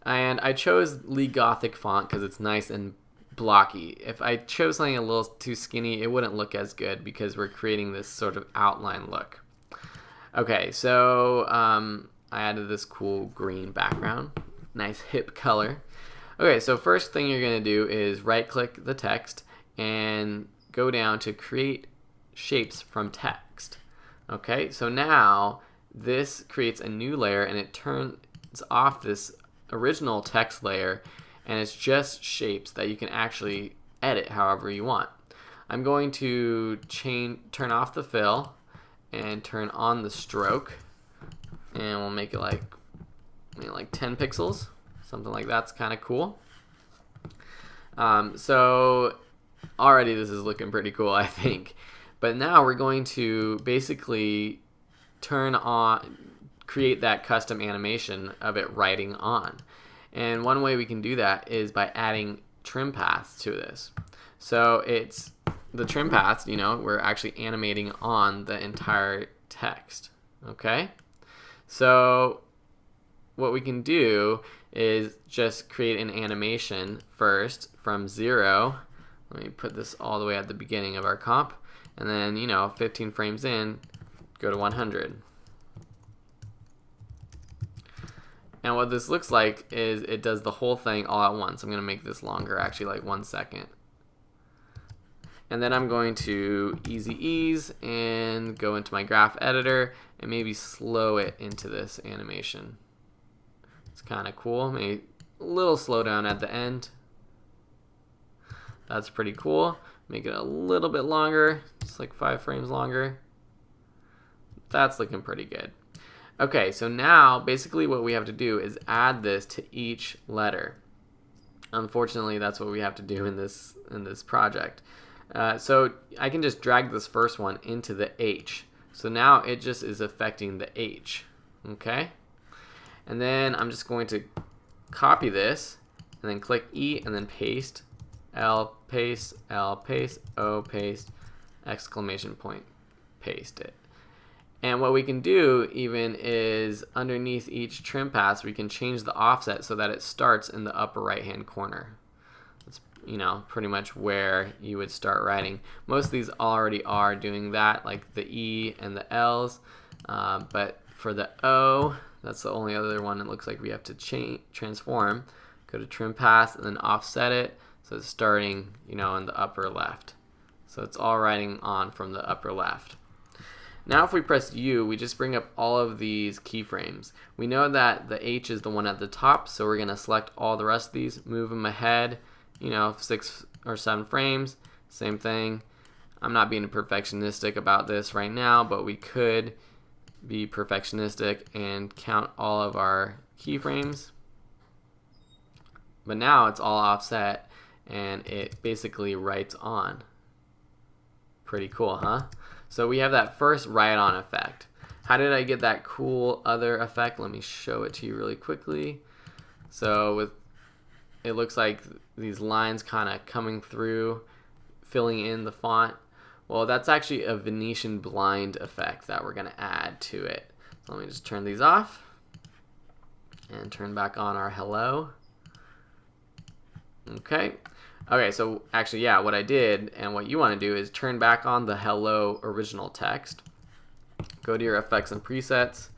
And I chose Lee Gothic font because it's nice and blocky. If I chose something a little too skinny, it wouldn't look as good because we're creating this sort of outline look. Okay, so I added this cool green background. Nice hip color. Okay, so first thing you're going to do is right click the text and go down to create shapes from text. Okay, so now this creates a new layer and it turns off this original text layer, and it's just shapes that you can actually edit however you want. I'm going to turn off the fill and turn on the stroke, and we'll make it like 10 pixels, something like that's kind of cool. So already this is looking pretty cool, I think. But now we're going to basically create that custom animation of it writing on. And one way we can do that is by adding trim paths to this. So it's the trim paths, we're actually animating on the entire text. Okay? So what we can do is just create an animation first from 0. Let me put this all the way at the beginning of our comp. And then, 15 frames in, go to 100. And what this looks like is it does the whole thing all at once. I'm going to make this longer, actually, like 1 second. And then I'm going to easy ease and go into my graph editor and maybe slow it into this animation. It's kind of cool. Maybe a little slowdown at the end. That's pretty cool. Make it a little bit longer, just like 5 frames longer. That's looking pretty good. Okay, so now basically what we have to do is add this to each letter. Unfortunately, that's what we have to do in this project. So I can just drag this first one into the H. So now it just is affecting the H. Okay? And then I'm just going to copy this and then click E and then paste. L paste, O paste, exclamation point, paste it. And what we can do even is underneath each trim pass, we can change the offset so that it starts in the upper right hand corner. That's pretty much where you would start writing. Most of these already are doing that, like the E and the L's, but for the O, that's the only other one it looks like we have to transform. Go to trim pass and then offset it. So it's starting, in the upper left. So it's all writing on from the upper left. Now if we press U, we just bring up all of these keyframes. We know that the H is the one at the top, so we're going to select all the rest of these, move them ahead, 6 or 7 frames. Same thing. I'm not being perfectionistic about this right now, but we could be perfectionistic and count all of our keyframes. But now it's all offset, and it basically writes on. Pretty cool, huh? So we have that first write on effect. How did I get that cool other effect? Let me show it to you really quickly. So with it looks like these lines kind of coming through, filling in the font. Well, that's actually a Venetian blind effect that we're going to add to it. So let me just turn these off and turn back on our hello. Okay. Okay, so actually, yeah, what I did and what you want to do is turn back on the hello original text. Go to your effects and presets,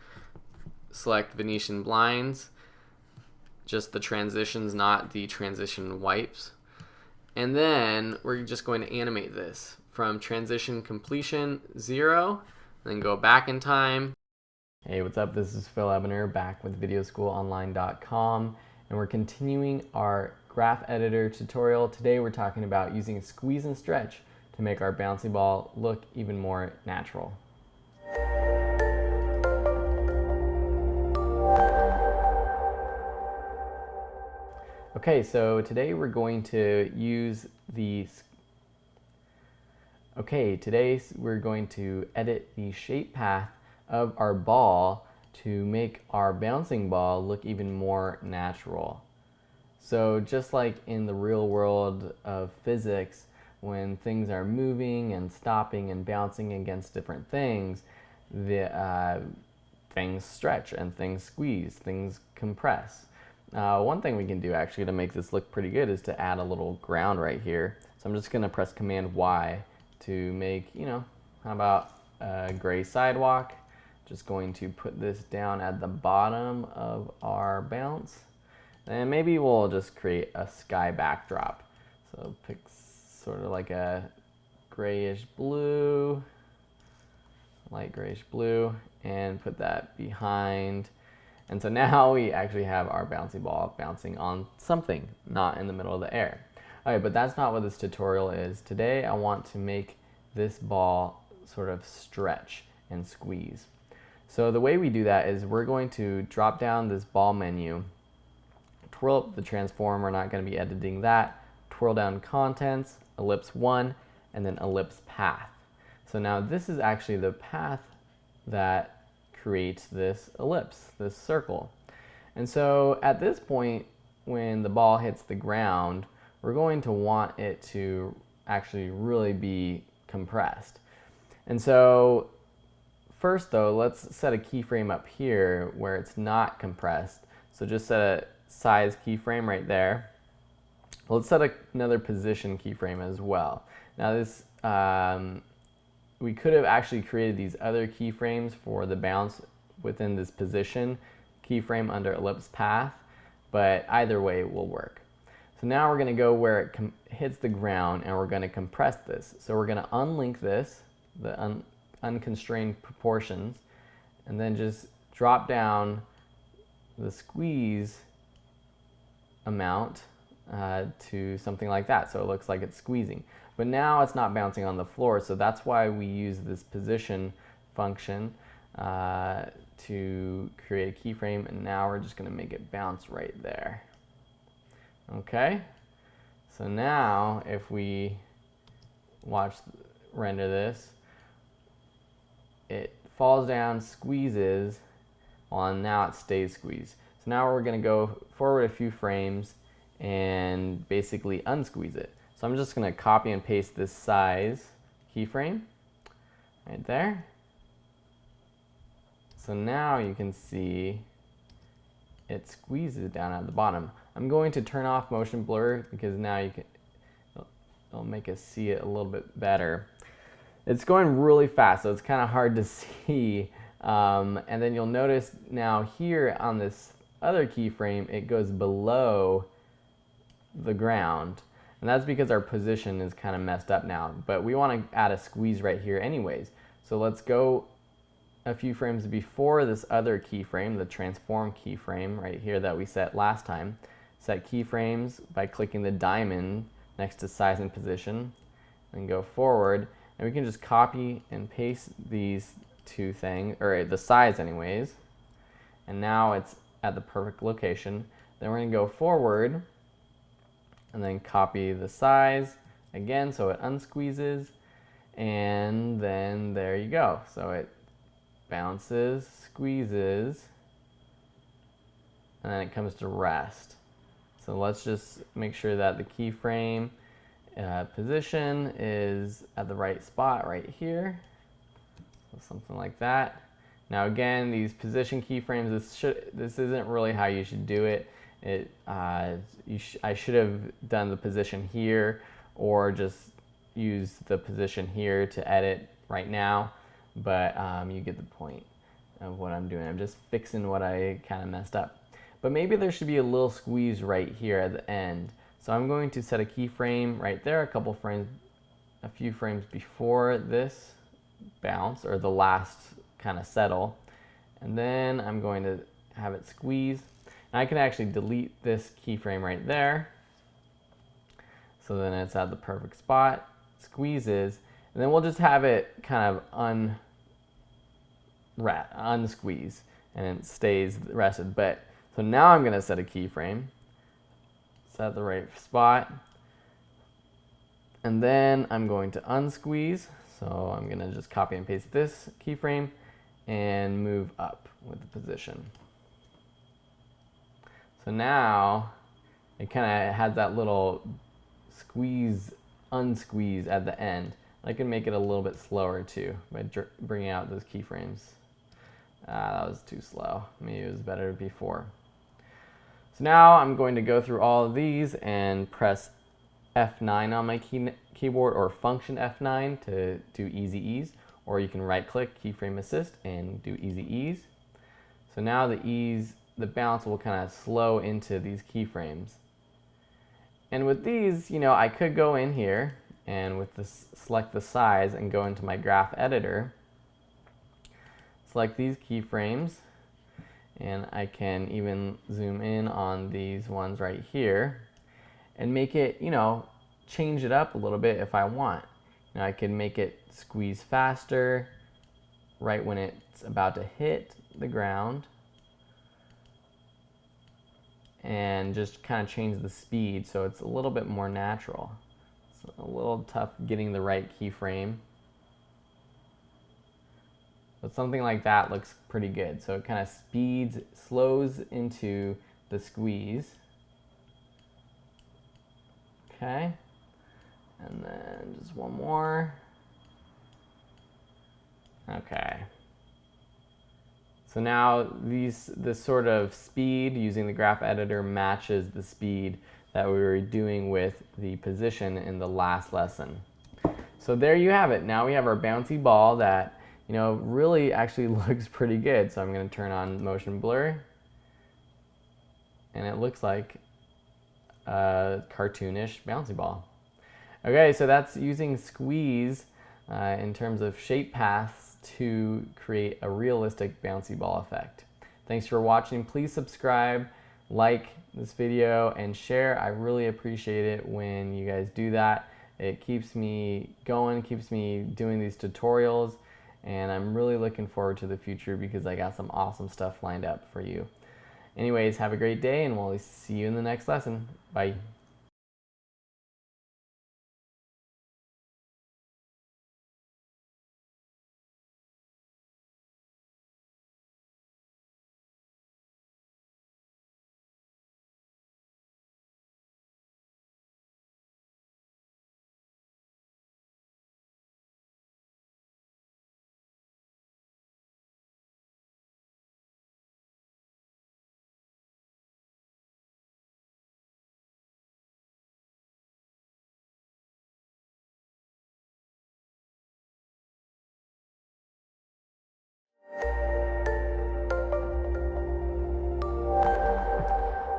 select Venetian blinds, just the transitions, not the transition wipes. And then we're just going to animate this from transition completion 0, then go back in time. Hey, what's up? This is Phil Ebener back with videoschoolonline.com, and we're continuing our graph editor tutorial. Today we're talking about using squeeze and stretch to make our bouncy ball look even more natural. Okay, so today we're going to use today we're going to edit the shape path of our ball to make our bouncing ball look even more natural. So just like in the real world of physics, when things are moving and stopping and bouncing against different things, things stretch and things squeeze, things compress. One thing we can do actually to make this look pretty good is to add a little ground right here. So I'm just going to press Command Y to make, how about a gray sidewalk. Just going to put this down at the bottom of our bounce. And maybe we'll just create a sky backdrop. So pick sort of like a grayish blue, light grayish blue, and put that behind. And so now we actually have our bouncy ball bouncing on something, not in the middle of the air. Okay, but that's not what this tutorial is. Today I want to make this ball sort of stretch and squeeze. So the way we do that is we're going to drop down this ball menu, twirl up the transform, we're not going to be editing that, twirl down contents, ellipse 1, and then ellipse path. So now this is actually the path that creates this ellipse, this circle. And so at this point, when the ball hits the ground, we're going to want it to actually really be compressed. And so first though, let's set a keyframe up here where it's not compressed. So just set a size keyframe right there. Let's set another position keyframe as well. Now this we could have actually created these other keyframes for the bounce within this position keyframe under ellipse path, but either way will work. So now we're going to go where it hits the ground and we're going to compress this. So we're going to unlink this, the unconstrained proportions, and then just drop down the squeeze amount to something like that, so it looks like it's squeezing. But now it's not bouncing on the floor, so that's why we use this position function to create a keyframe, and now we're just going to make it bounce right there. Okay, so now if we render this, it falls down, squeezes, and now it stays squeezed. So now we're going to go forward a few frames and basically unsqueeze it. So I'm just going to copy and paste this size keyframe right there. So now you can see it squeezes down at the bottom. I'm going to turn off motion blur because now it'll make us see it a little bit better. It's going really fast, so it's kind of hard to see. And then you'll notice now here on this other keyframe, it goes below the ground. And that's because our position is kind of messed up now. But we want to add a squeeze right here anyways. So let's go a few frames before this other keyframe, the transform keyframe right here that we set last time. Set keyframes by clicking the diamond next to size and position, and go forward. And we can just copy and paste these two things, or the size anyways. And now it's at the perfect location. Then we're going to go forward and then copy the size again so it unsqueezes, and then there you go. So it bounces, squeezes, and then it comes to rest. So let's just make sure that the keyframe position is at the right spot right here. So something like that. Now again, these position keyframes, this isn't really how you should do it. I should have done the position here, or just use the position here to edit right now, but you get the point of what I'm doing. I'm just fixing what I kind of messed up. But maybe there should be a little squeeze right here at the end. So I'm going to set a keyframe right there, a few frames before this bounce, or the last kind of settle. And then I'm going to have it squeeze. And I can actually delete this keyframe right there. So then it's at the perfect spot, squeezes, and then we'll just have it kind of unsqueeze, and it stays rested. But so now I'm going to set a keyframe, set the right spot, and then I'm going to unsqueeze. So I'm going to just copy and paste this keyframe and move up with the position. So now it kind of has that little squeeze, unsqueeze at the end. I can make it a little bit slower too by bringing out those keyframes. That was too slow. Maybe it was better before. So now I'm going to go through all of these and press F9 on my keyboard, or function F9 to do easy ease, or you can right click keyframe assist and do easy ease. So now the bounce will kind of slow into these keyframes. And with these, I could go in here and with this, select the size and go into my graph editor, select these keyframes, and I can even zoom in on these ones right here and make it, change it up a little bit if I want. Now I can make it squeeze faster right when it's about to hit the ground, and just kind of change the speed so it's a little bit more natural. It's a little tough getting the right keyframe, but something like that looks pretty good. So it kind of slows into the squeeze. Okay, and then just one more. Okay. So now this sort of speed using the graph editor matches the speed that we were doing with the position in the last lesson. So there you have it. Now we have our bouncy ball that really actually looks pretty good. So I'm going to turn on motion blur, and it looks like a cartoonish bouncy ball. Okay, so that's using squeeze in terms of shape paths to create a realistic bouncy ball effect. Thanks for watching. Please subscribe, like this video, and share. I really appreciate it when you guys do that. It keeps me going, keeps me doing these tutorials, and I'm really looking forward to the future because I got some awesome stuff lined up for you. Anyways, have a great day, and we'll see you in the next lesson. Bye.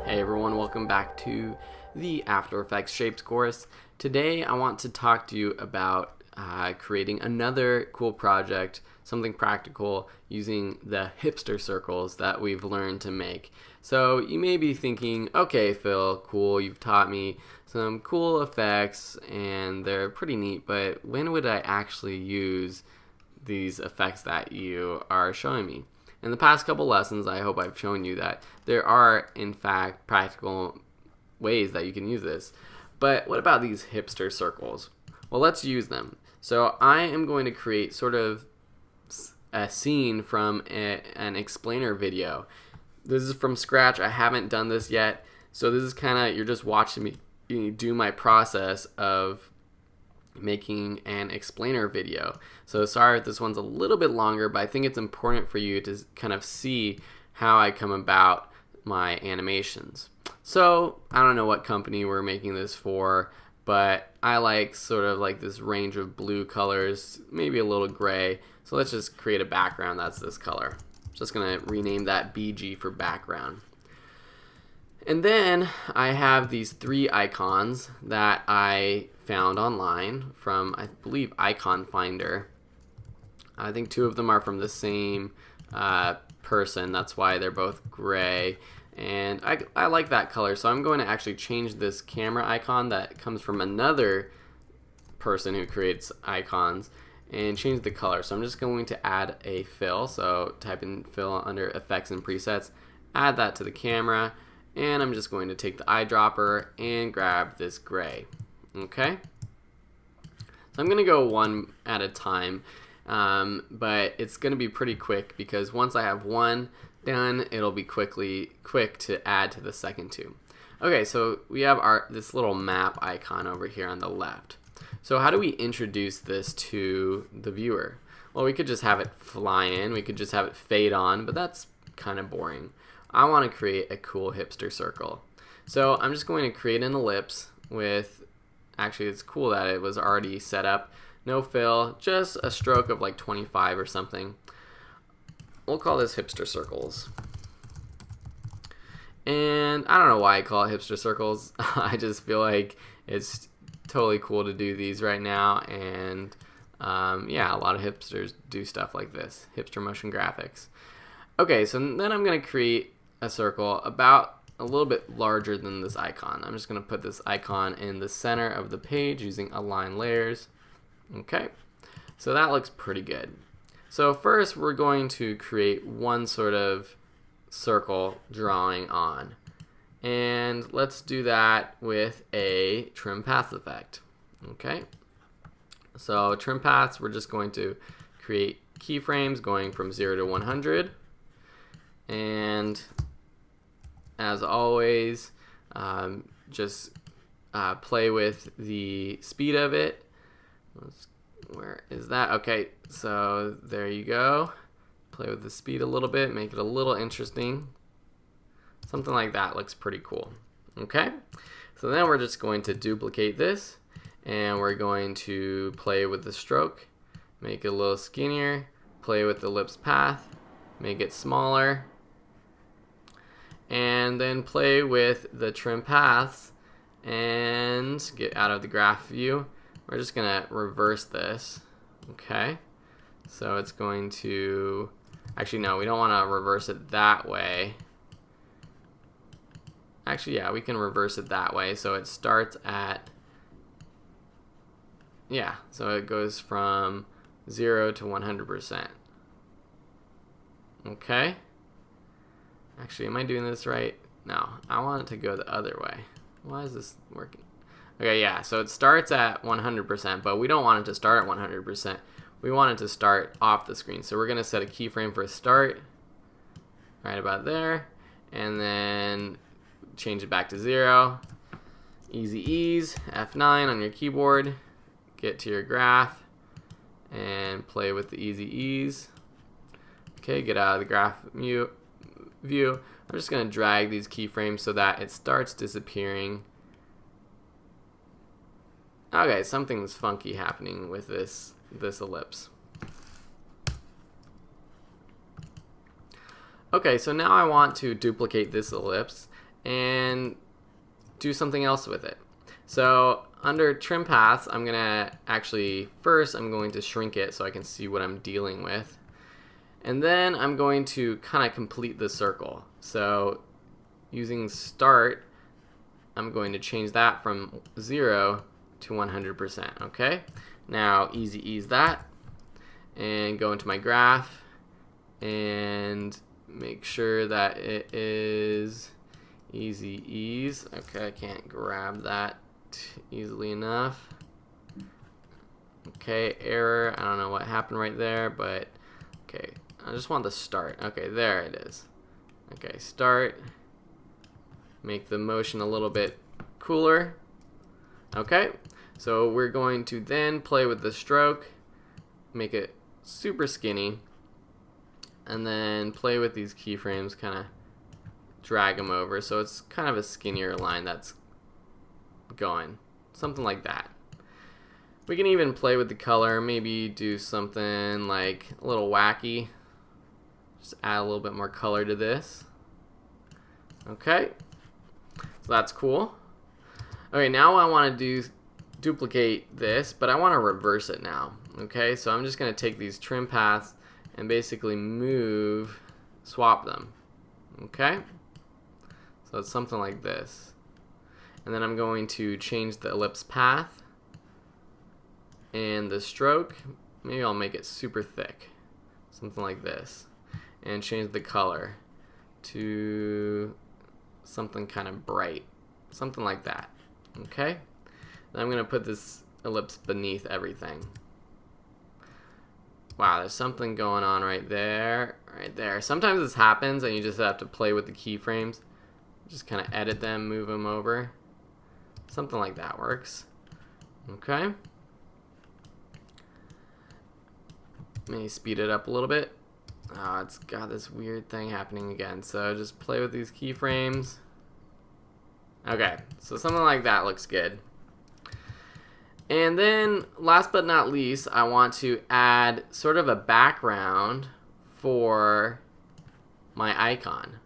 Hey everyone, welcome back to the After Effects Shapes course. Today I want to talk to you about creating another cool project, something practical, using the hipster circles that we've learned to make. So you may be thinking, okay Phil, cool, you've taught me some cool effects and they're pretty neat, but when would I actually use these effects that you are showing me? In the past couple lessons, I hope I've shown you that there are, in fact, practical ways that you can use this. But what about these hipster circles? Well, let's use them. So I am going to create sort of a scene from an explainer video. This is from scratch. I haven't done this yet. So this is kind of, you're just watching me do my process of making an explainer video. So sorry if this one's a little bit longer, but I think it's important for you to kind of see how I come about my animations. So I don't know what company we're making this for, but I like sort of like this range of blue colors, maybe a little gray. So let's just create a background that's this color. Just gonna rename that BG for background. And then I have these 3 icons that I found online from, I believe, Icon Finder. I think 2 of them are from the same person. That's why they're both gray. And I like that color, so I'm going to actually change this camera icon that comes from another person who creates icons and change the color. So I'm just going to add a fill. So type in fill under effects and presets, add that to the camera, and I'm just going to take the eyedropper and grab this gray. Okay? So I'm going to go one at a time, but it's going to be pretty quick because once I have one done, it'll be quick to add to the second 2. Okay, so we have this little map icon over here on the left. So how do we introduce this to the viewer? Well, we could just have it fly in, we could just have it fade on, but that's kind of boring. I want to create a cool hipster circle. So I'm just going to create an ellipse with, actually it's cool that it was already set up, no fill, just a stroke of like 25 or something. We'll call this hipster circles. And I don't know why I call it hipster circles. I just feel like it's totally cool to do these right now, and yeah, a lot of hipsters do stuff like this, hipster motion graphics. Okay, so then I'm going to create a circle about a little bit larger than this icon. I'm just going to put this icon in the center of the page using align layers. Okay, so that looks pretty good. So first we're going to create one sort of circle drawing on. And let's do that with a trim path effect. Okay, so trim paths, we're just going to create keyframes going from 0 to 100. And as always, just play with the speed of it. Where is that? Okay, so there you go. Play with the speed a little bit, make it a little interesting. Something like that looks pretty cool. Okay, so then we're just going to duplicate this, and we're going to play with the stroke, make it a little skinnier, play with the ellipse path, make it smaller, and then play with the trim paths and get out of the graph view. We're just gonna reverse this. Okay, so it's going to, actually no, we don't want to reverse it that way. Actually, yeah, we can reverse it that way. So it starts at, yeah, so it goes from 0 to 100%. Okay. Actually, am I doing this right? No, I want it to go the other way. Why is this working? Okay, yeah, so it starts at 100%, but we don't want it to start at 100%. We want it to start off the screen. So we're going to set a keyframe for start, right about there, and then change it back to 0. Easy ease, F9 on your keyboard, get to your graph, and play with the easy ease. Okay, get out of the graph view. I'm just going to drag these keyframes so that it starts disappearing. Okay, something's funky happening with this ellipse. Okay, so now I want to duplicate this ellipse and do something else with it. So under trim paths, I'm gonna actually, first I'm going to shrink it so I can see what I'm dealing with. And then I'm going to kind of complete the circle. So using start, I'm going to change that from 0 to 100%. Okay, now easy ease that and go into my graph and make sure that it is easy ease. Okay, I can't grab that easily enough. Okay, error, I don't know what happened right there, but okay, I just want the start. Okay, there it is. Okay, start. Make the motion a little bit cooler. Okay, so we're going to then play with the stroke, make it super skinny, and then play with these keyframes, kind of drag them over so it's kind of a skinnier line that's going, something like that. We can even play with the color, maybe do something like a little wacky, just add a little bit more color to this. Okay, so that's cool. Okay, now I want to duplicate this, but I want to reverse it now. Okay, so I'm just going to take these trim paths and basically swap them. Okay, so it's something like this. And then I'm going to change the ellipse path and the stroke. Maybe I'll make it super thick, something like this, and change the color to something kind of bright, something like that. Okay, then I'm going to put this ellipse beneath everything. Wow, there's something going on right there, right there. Sometimes this happens and you just have to play with the keyframes. Just kind of edit them, move them over. Something like that works. Okay. Maybe speed it up a little bit. Oh, it's got this weird thing happening again. So just play with these keyframes. Okay, so something like that looks good. And then, last but not least, I want to add sort of a background for my icon.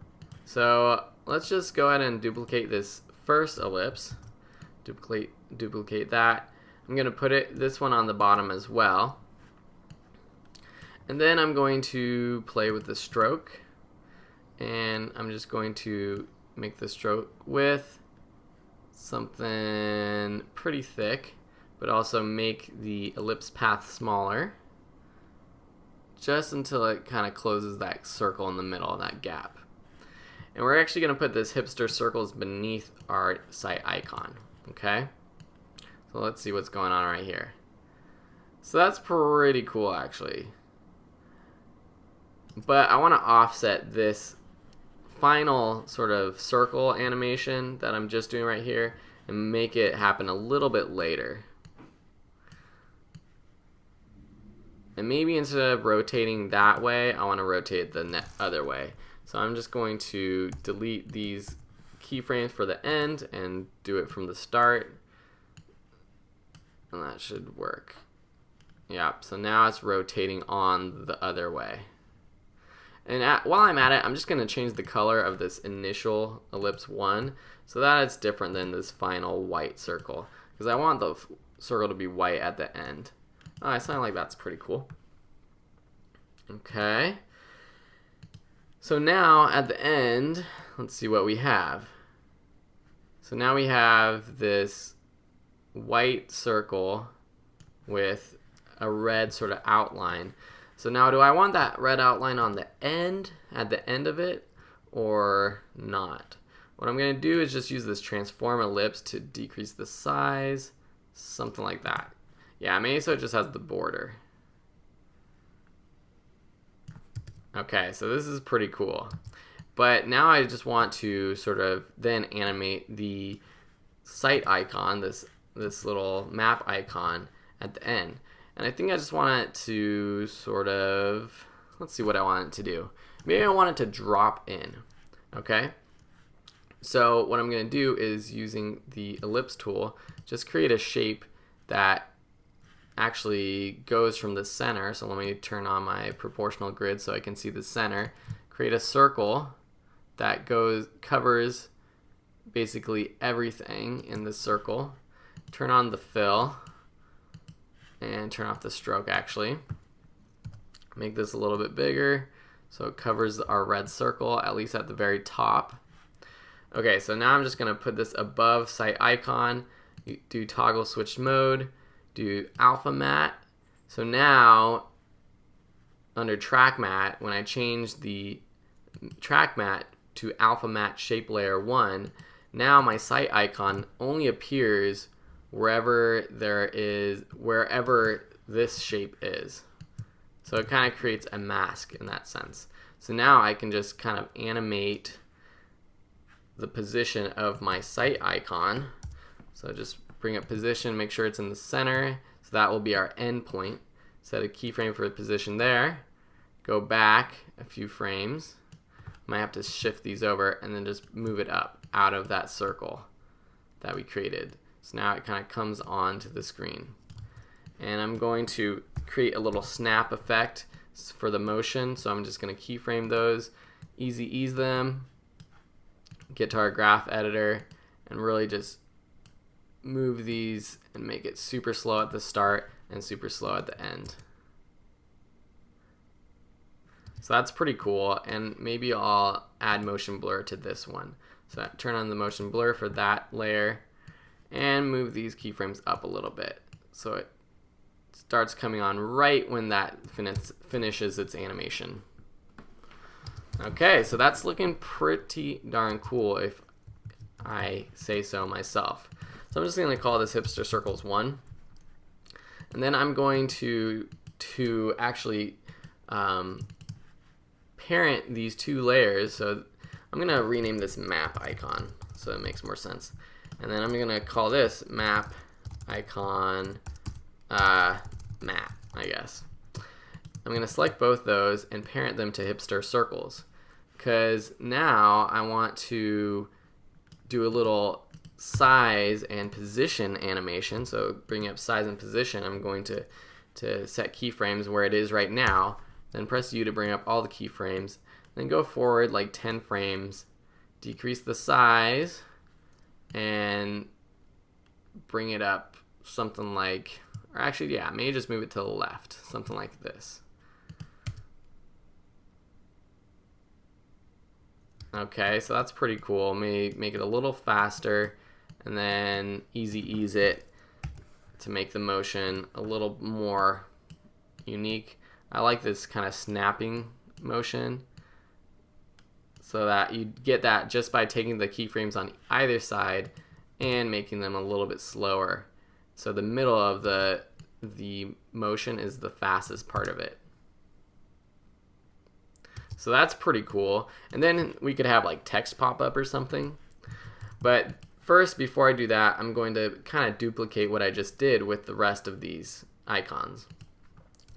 So let's just go ahead and duplicate this first ellipse. Duplicate that. I'm going to put this one on the bottom as well. And then I'm going to play with the stroke. And I'm just going to make the stroke width something pretty thick, but also make the ellipse path smaller, just until it kind of closes that circle in the middle, that gap. And we're actually going to put this hipster circles beneath our site icon. Okay, so let's see what's going on right here. So that's pretty cool actually, but I want to offset this final sort of circle animation that I'm just doing right here and make it happen a little bit later. And maybe instead of rotating that way, I want to rotate it the other way. So I'm just going to delete these keyframes for the end and do it from the start. And that should work. Yep, so now it's rotating on the other way. And while I'm at it, I'm just going to change the color of this initial ellipse 1 so that it's different than this final white circle, because I want the circle to be white at the end. Oh, I sound like that's pretty cool. Okay. So now at the end, let's see what we have. So now we have this white circle with a red sort of outline. So now, do I want that red outline on the end, at the end of it, or not? What I'm going to do is just use this transform ellipse to decrease the size, something like that. Yeah, maybe so it just has the border. Okay, so this is pretty cool. But now I just want to sort of then animate the site icon, this little map icon at the end. And I think I just want it to sort of, let's see what I want it to do. Maybe I want it to drop in, okay? So what I'm going to do is, using the ellipse tool, just create a shape that actually goes from the center. So let me turn on my proportional grid so I can see the center. Create a circle that covers basically everything in the circle. Turn on the fill. And turn off the stroke actually. Make this a little bit bigger so it covers our red circle, at least at the very top. Okay, so now I'm just going to put this above site icon, do toggle switch mode, do alpha matte. So now under track matte, when I change the track matte to alpha matte shape layer 1, now my site icon only appears wherever this shape is. So it kind of creates a mask in that sense. So now I can just kind of animate the position of my site icon. So just bring up position, make sure it's in the center. So that will be our end point. Set a keyframe for the position there. Go back a few frames. Might have to shift these over and then just move it up out of that circle that we created. So now it kind of comes onto the screen. And I'm going to create a little snap effect for the motion. So I'm just going to keyframe those, easy ease them, get to our graph editor, and really just move these and make it super slow at the start and super slow at the end. So that's pretty cool, and maybe I'll add motion blur to this one. So turn on the motion blur for that layer and move these keyframes up a little bit so it starts coming on right when that finishes its animation. Okay, so that's looking pretty darn cool if I say so myself. So I'm just going to call this Hipster Circles 1. And then I'm going to actually parent these two layers. So I'm going to rename this map icon so it makes more sense. And then I'm going to call this map icon map, I guess. I'm going to select both those and parent them to Hipster Circles, because now I want to do a little size and position animation. So bring up size and position, I'm going to set keyframes where it is right now, then press U to bring up all the keyframes, then go forward like 10 frames, decrease the size, and bring it up something like, or actually, yeah, maybe just move it to the left, something like this. Okay, so that's pretty cool. Make it a little faster, and then easy ease it to make the motion a little more unique. I like this kind of snapping motion, so that you get that just by taking the keyframes on either side and making them a little bit slower. So the middle of the motion is the fastest part of it. So that's pretty cool. And then we could have like text pop up or something. But first, before I do that, I'm going to kind of duplicate what I just did with the rest of these icons.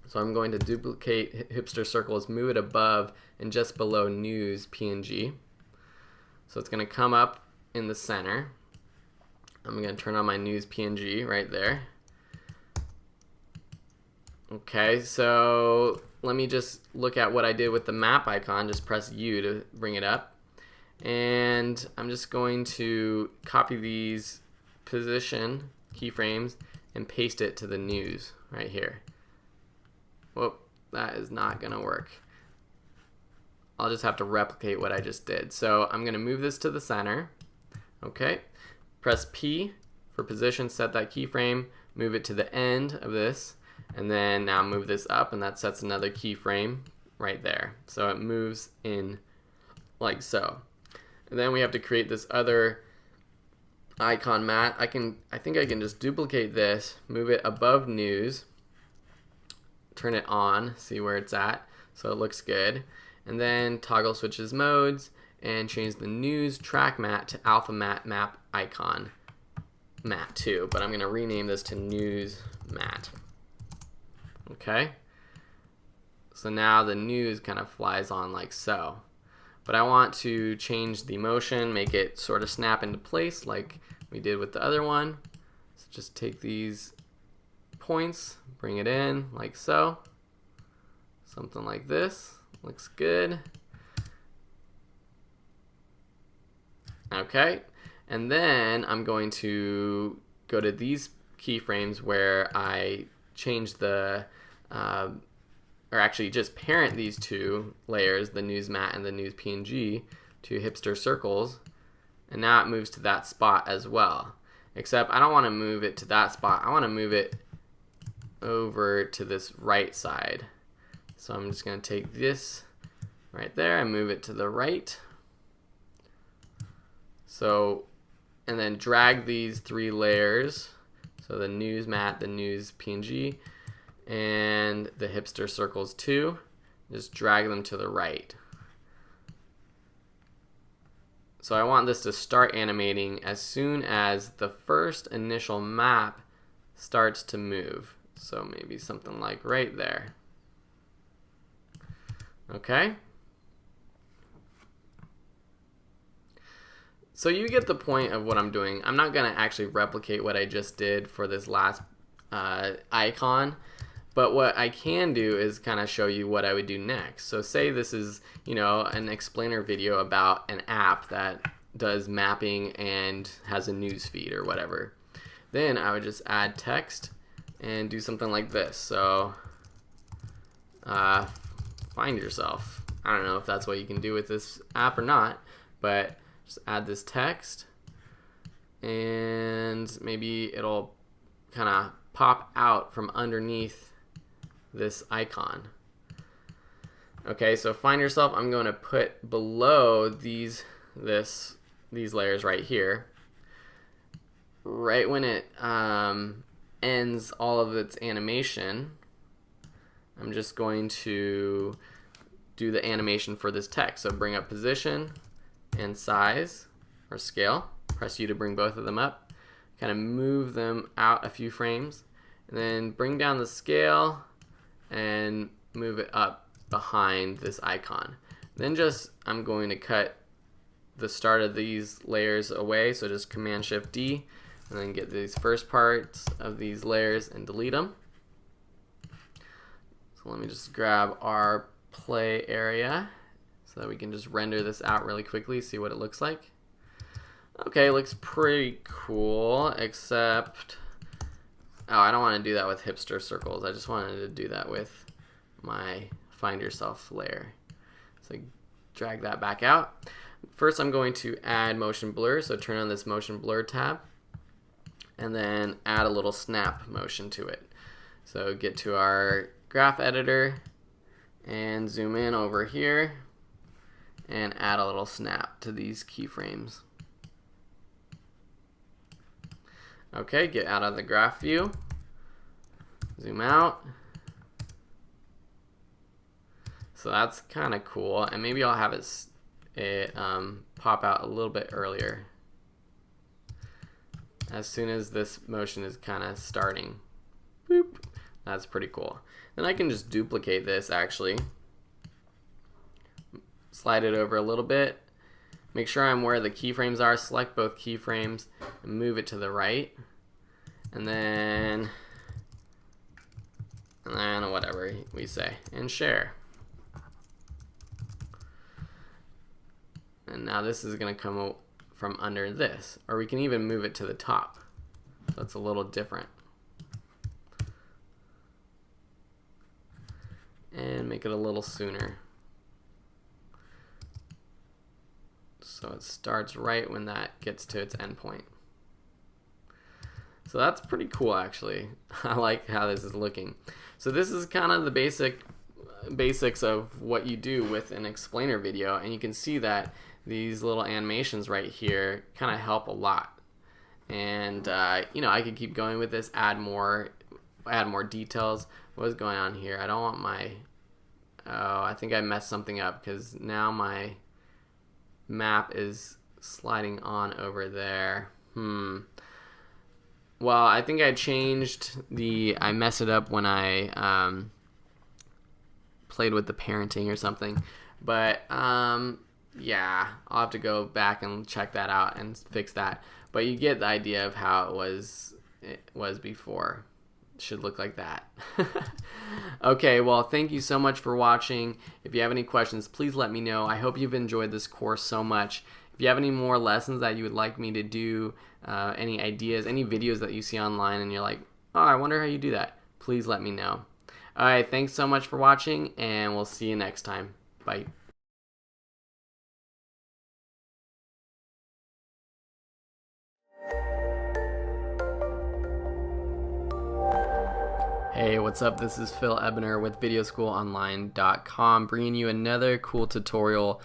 So I'm going to duplicate Hipster Circles, move it above and just below News PNG. So it's going to come up in the center. I'm going to turn on my News PNG right there. Okay, so let me just look at what I did with the map icon. Just press U to bring it up. And I'm just going to copy these position keyframes and paste it to the news right here. Whoop, that is not going to work. I'll just have to replicate what I just did. So I'm going to move this to the center. Okay, press P for position, set that keyframe, move it to the end of this, and then now move this up, and that sets another keyframe right there. So it moves in like so. And then we have to create this other icon mat. I think I can just duplicate this, move it above news, turn it on, see where it's at, so it looks good, and then toggle switches modes and change the news track mat to alpha mat map icon mat 2, but I'm going to rename this to news mat. Okay, so now the news kind of flies on like so, but I want to change the motion, make it sort of snap into place like we did with the other one. So just take these points, bring it in like so, something like this. Looks good. Okay, and then I'm going to go to these keyframes where I change the or actually just parent these two layers, the news mat and the news PNG, to Hipster Circles, and now it moves to that spot as well. Except I don't want to move it to that spot. I want to move it over to this right side. So I'm just going to take this right there and move it to the right. So, and then drag these three layers, so the news mat, the news PNG, and the Hipster Circles 2, just drag them to the right. So I want this to start animating as soon as the first initial map starts to move. So maybe something like right there. Okay. So you get the point of what I'm doing. I'm not going to actually replicate what I just did for this last icon, but what I can do is kind of show you what I would do next. So say this is, you know, an explainer video about an app that does mapping and has a news feed or whatever. Then I would just add text and do something like this. So find yourself. I don't know if that's what you can do with this app or not, but just add this text and maybe it'll kind of pop out from underneath this icon. Okay, so find yourself, I'm going to put below these layers right here. Right when it ends all of its animation, I'm just going to do the animation for this text. So bring up position and size or scale. Press U to bring both of them up. Kind of move them out a few frames. And then bring down the scale and move it up behind this icon. Then just, I'm going to cut the start of these layers away. So just Command Shift D and then get these first parts of these layers and delete them. So let me just grab our play area so that we can just render this out really quickly, see what it looks like. Okay, looks pretty cool, except, oh, I don't want to do that with hipster circles. I just wanted to do that with my find yourself layer. So drag that back out. First I'm going to add motion blur, so turn on this motion blur tab and then add a little snap motion to it. So get to our graph editor and zoom in over here and add a little snap to these keyframes. Okay, get out of the graph view, zoom out. So that's kind of cool, and maybe I'll have it pop out a little bit earlier as soon as this motion is kind of starting. Boop. That's pretty cool. Then I can just duplicate this actually. Slide it over a little bit. Make sure I'm where the keyframes are. Select both keyframes and move it to the right. And then whatever we say. And share. And now this is going to come from under this. Or we can even move it to the top. So it's a little different. And make it a little sooner. So it starts right when that gets to its endpoint. So that's pretty cool actually. I like how this is looking. So this is kind of the basics of what you do with an explainer video, and you can see that these little animations right here kind of help a lot. And you know, I could keep going with this, add more details. What is going on here? I don't want my, oh, I think I messed something up because now my map is sliding on over there. Well, I think I changed I messed it up when I played with the parenting or something. But yeah, I'll have to go back and check that out and fix that. But you get the idea of how it was before. It should look like that. Okay, well, thank you so much for watching. If you have any questions, please let me know. I hope you've enjoyed this course so much. If you have any more lessons that you would like me to do, any ideas, any videos that you see online and you're like, oh, I wonder how you do that, please let me know. All right, thanks so much for watching, and we'll see you next time. Bye. Hey, what's up? This is Phil Ebner with VideoSchoolOnline.com, bringing you another cool tutorial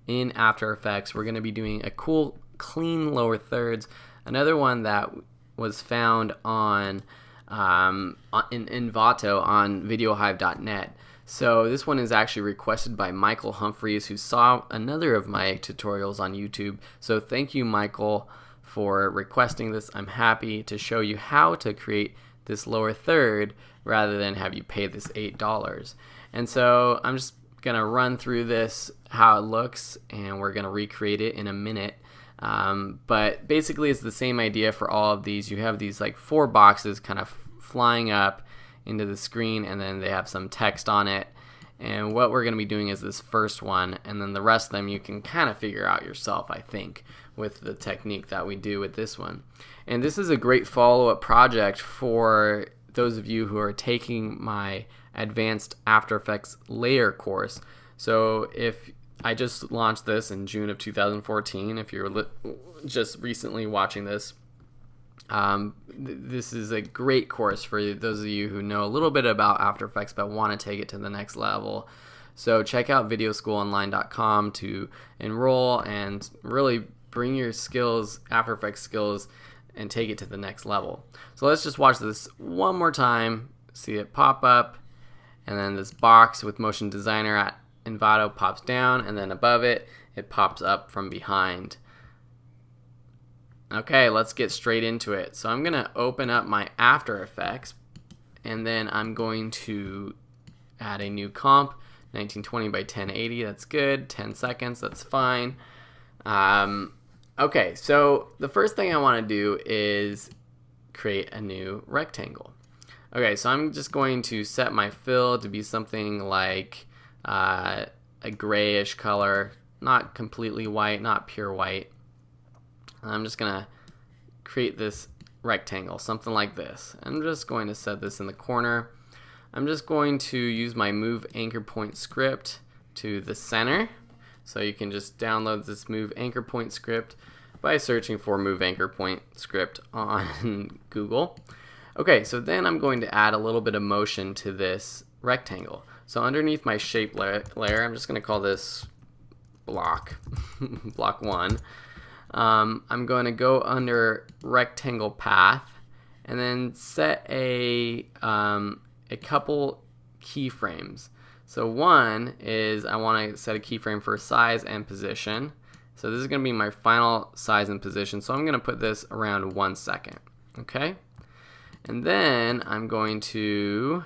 in After Effects. We're going to be doing a cool clean lower thirds, another one that was found on in Envato on VideoHive.net. So this one is actually requested by Michael Humphreys, who saw another of my tutorials on YouTube. So thank you, Michael, for requesting this. I'm happy to show you how to create this lower third rather than have you pay this $8. And so I'm just gonna run through this, how it looks, and we're gonna recreate it in a minute. But basically it's the same idea for all of these. You have these like 4 boxes kind of flying up into the screen, and then they have some text on it. And what we're going to be doing is this first one, and then the rest of them you can kind of figure out yourself, I think, with the technique that we do with this one. And this is a great follow-up project for those of you who are taking my advanced After Effects layer course. So if I just launched this in June of 2014, if you're just recently watching this, this is a great course for those of you who know a little bit about After Effects but want to take it to the next level. So check out videoschoolonline.com to enroll and really bring your skills, After Effects skills, and take it to the next level. So let's just watch this one more time, see it pop up, and then this box with Motion Designer at Envato pops down, and then above it, it pops up from behind. Okay, let's get straight into it. So I'm gonna open up my After Effects, and then I'm going to add a new comp, 1920 by 1080, that's good, 10 seconds, that's fine. Okay, so the first thing I wanna do is create a new rectangle. Okay, so I'm just going to set my fill to be something like a grayish color, not completely white, not pure white. I'm just gonna create this rectangle, something like this. I'm just going to set this in the corner. I'm just going to use my move anchor point script to the center. So you can just download this move anchor point script by searching for move anchor point script on Google. Okay, so then I'm going to add a little bit of motion to this rectangle. So underneath my shape layer, I'm just gonna call this block, block 1. I'm going to go under rectangle path and then set a couple keyframes. So one is I want to set a keyframe for size and position. So this is going to be my final size and position. So I'm going to put this around 1 second. Okay? And then I'm going to,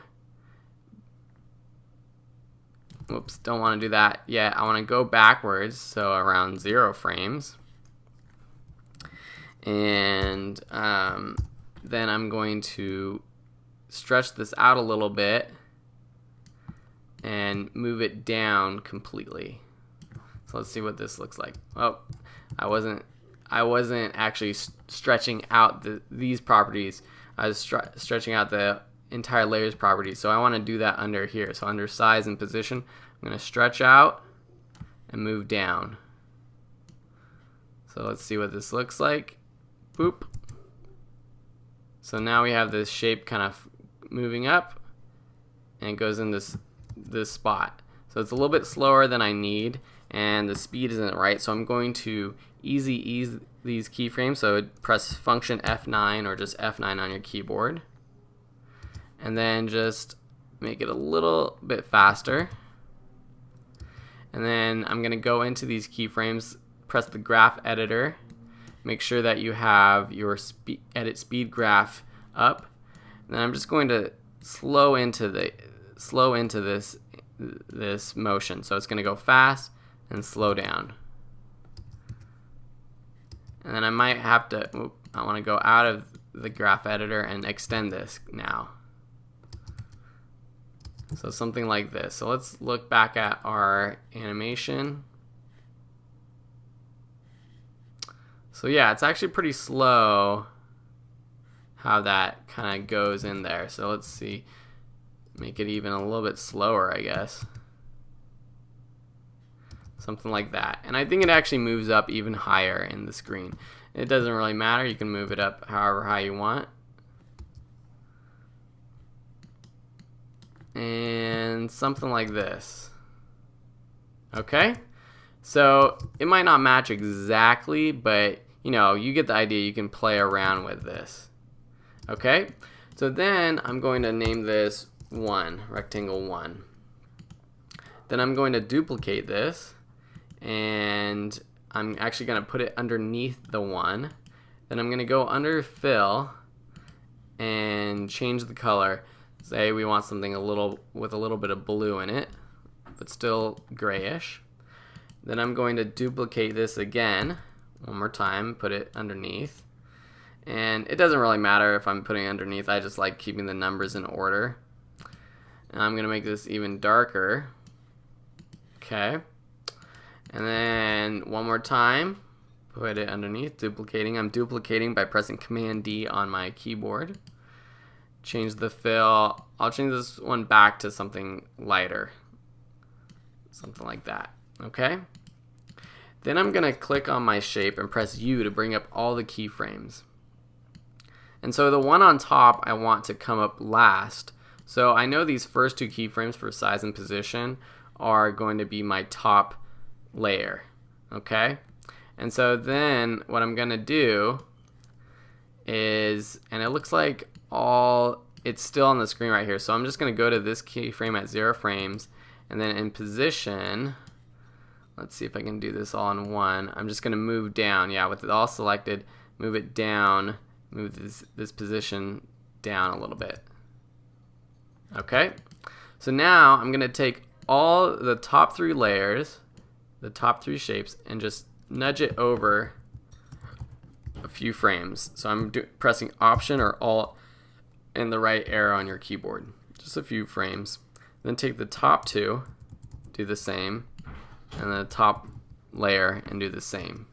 whoops, don't want to do that yet. I want to go backwards, so around 0 frames. And then I'm going to stretch this out a little bit and move it down completely. So let's see what this looks like. Oh, I wasn't actually stretching out these properties. I was stretching out the entire layers properties. So I want to do that under here. So under size and position, I'm going to stretch out and move down. So let's see what this looks like. Boop. So now we have this shape kind of moving up, and it goes in this spot. So it's a little bit slower than I need, and the speed isn't right. So I'm going to ease these keyframes. So press function F9 or just F9 on your keyboard, and then just make it a little bit faster. And then I'm going to go into these keyframes, press the graph editor. Make sure that you have your edit speed graph up. And then I'm just going to slow into this motion. So it's going to go fast and slow down. And then I might have to, I want to go out of the graph editor and extend this now. So something like this. So let's look back at our animation. So yeah, it's actually pretty slow how that kind of goes in there. So let's see, make it even a little bit slower, I guess. Something like that. And I think it actually moves up even higher in the screen. It doesn't really matter, you can move it up however high you want. And something like this. Okay? So it might not match exactly, but you know, you get the idea. You can play around with this. Okay? So then I'm going to name this 1, rectangle 1. Then I'm going to duplicate this, and I'm actually going to put it underneath the one. Then I'm going to go under fill and change the color. Say we want something with a little bit of blue in it, but still grayish. Then I'm going to duplicate this again one more time, put it underneath. And it doesn't really matter if I'm putting it underneath, I just like keeping the numbers in order. And I'm going to make this even darker. Okay. And then one more time, put it underneath, duplicating. I'm duplicating by pressing Command D on my keyboard. Change the fill. I'll change this one back to something lighter. Something like that. Okay? Then I'm going to click on my shape and press U to bring up all the keyframes. And so the one on top I want to come up last. So I know these first two keyframes for size and position are going to be my top layer. Okay? And so then what I'm going to do is, and it looks like it's still on the screen right here, so I'm just going to go to this keyframe at 0 frames, and then in position, let's see if I can do this all in one. I'm just going to move down, yeah, with it all selected, move it down, move this position down a little bit. Okay, so now I'm going to take all the top 3 layers, the top 3 shapes, and just nudge it over a few frames. So I'm pressing Option or Alt and the right arrow on your keyboard, just a few frames. Then take the top 2, do the same, and the top layer and do the same.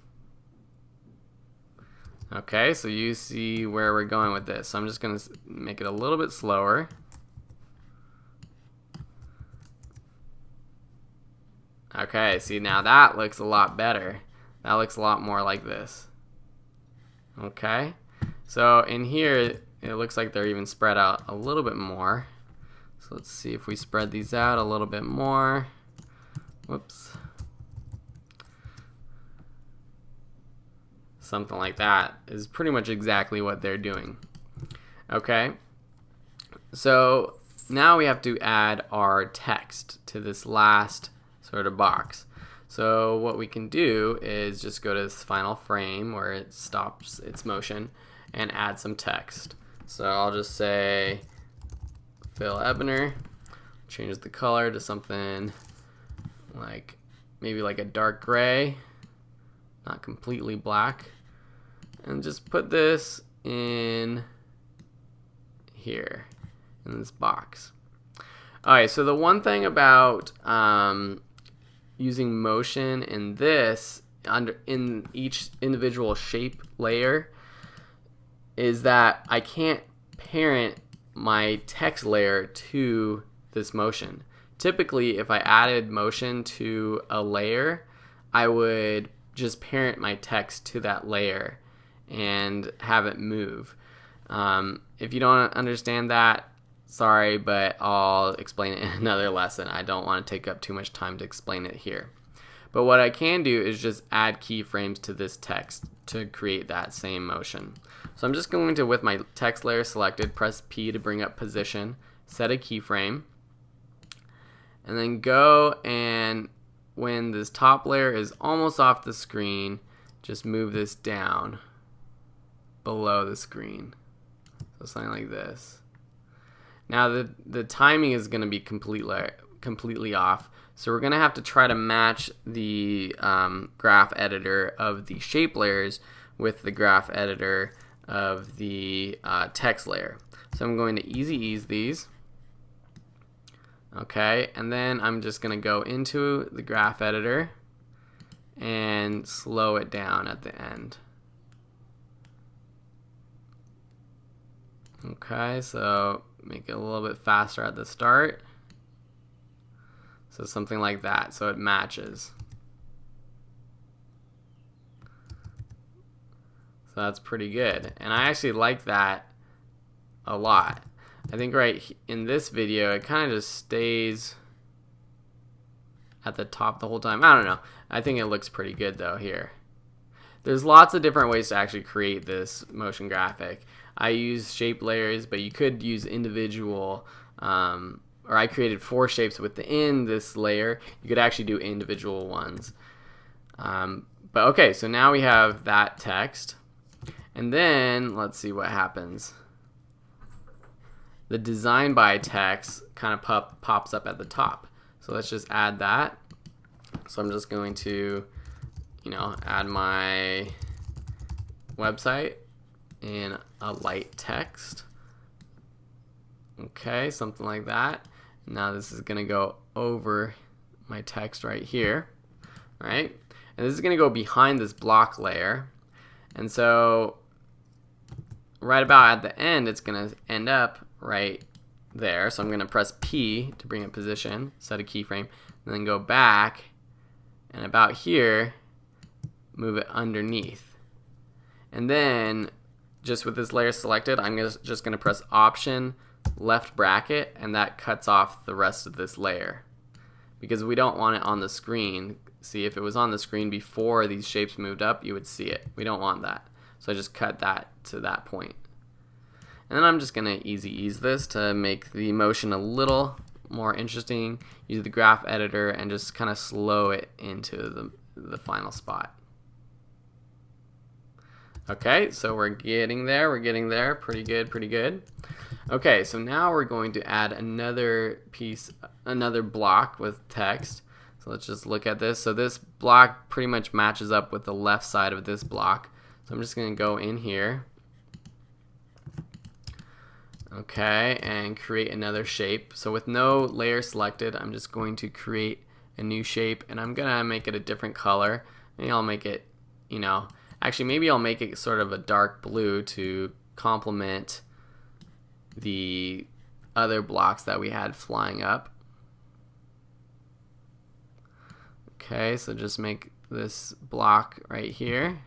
Okay, so you see where we're going with this. So I'm just going to make it a little bit slower. Okay, see, now that looks a lot better. That looks a lot more like this. Okay, so in here it looks like they're even spread out a little bit more. So let's see if we spread these out a little bit more. Whoops. Something like that is pretty much exactly what they're doing. Okay, so now we have to add our text to this last sort of box. So what we can do is just go to this final frame where it stops its motion and add some text. So I'll just say Phil Ebner, change the color to something like maybe like a dark gray, not completely black, and just put this in here in this box. Alright, so the one thing about using motion in this in each individual shape layer is that I can't parent my text layer to this motion. Typically, if I added motion to a layer, I would just parent my text to that layer and have it move. If you don't understand that, sorry, but I'll explain it in another lesson. I don't want to take up too much time to explain it here. But what I can do is just add keyframes to this text to create that same motion. So I'm just going to, with my text layer selected, press P to bring up position, set a keyframe, and then go, and when this top layer is almost off the screen, just move this down below the screen. So something like this. Now the timing is going to be completely off, so we're going to have to try to match the graph editor of the shape layers with the graph editor of the text layer. So I'm going to easy ease these. Okay, and then I'm just going to go into the graph editor and slow it down at the end. Okay, so make it a little bit faster at the start. So something like that, so it matches. So that's pretty good. And I actually like that a lot. I think right in this video, it kind of just stays at the top the whole time. I don't know. I think it looks pretty good though here. There's lots of different ways to actually create this motion graphic. I use shape layers, but you could use individual or I created 4 shapes within this layer. You could actually do individual ones. But okay, so now we have that text. And then let's see what happens. The design by text kind of pops up at the top. So let's just add that. So I'm just going to, add my website in a light text. Okay, something like that. Now this is going to go over my text right here, right? And this is going to go behind this block layer. And so right about at the end, it's going to end up right there. So I'm going to press P to bring it position, set a keyframe, and then go back, and about here, move it underneath. And then just with this layer selected, I'm just going to press Option, left bracket, and that cuts off the rest of this layer because we don't want it on the screen. See, if it was on the screen before these shapes moved up, you would see it. We don't want that. So I just cut that to that point. And then I'm just going to easy ease this to make the motion a little more interesting. Use the graph editor and just kind of slow it into the final spot. Okay, so we're getting there. We're getting there. Pretty good, pretty good. Okay, so now we're going to add another piece, another block with text. So let's just look at this. So this block pretty much matches up with the left side of this block. So I'm just going to go in here. Okay, and create another shape. So with no layer selected, I'm just going to create a new shape, and I'm gonna make it a different color. Maybe I'll make it, actually maybe I'll make it sort of a dark blue to complement the other blocks that we had flying up. Okay, so just make this block right here,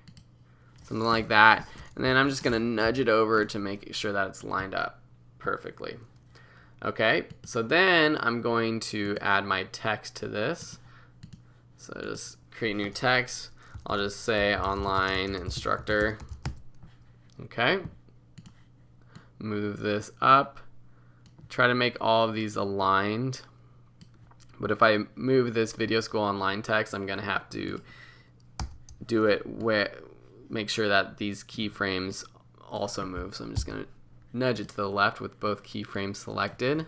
something like that, and then I'm just gonna nudge it over to make sure that it's lined up perfectly. Okay, so then I'm going to add my text to this. So just create new text. I'll just say online instructor. Okay, move this up. Try to make all of these aligned. But if I move this video school online text, I'm gonna have to do it make sure that these keyframes also move. So I'm just gonna nudge it to the left with both keyframes selected.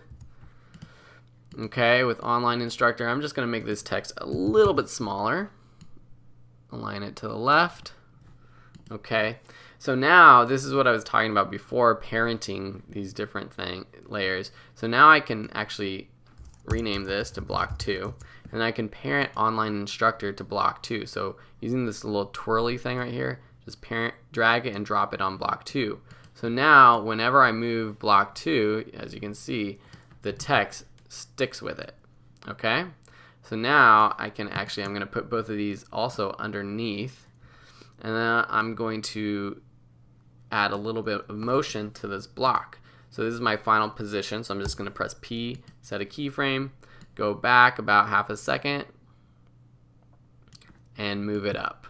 Okay, with online instructor, I'm just going to make this text a little bit smaller. Align it to the left. Okay, so now this is what I was talking about before, parenting these different layers. So now I can actually rename this to block 2, and I can parent online instructor to block 2. So using this little twirly thing right here, just drag it and drop it on block 2. So now, whenever I move block 2, as you can see, the text sticks with it. Okay? So now I'm going to put both of these also underneath, and then I'm going to add a little bit of motion to this block. So this is my final position, so I'm just going to press P, set a keyframe, go back about half a second, and move it up.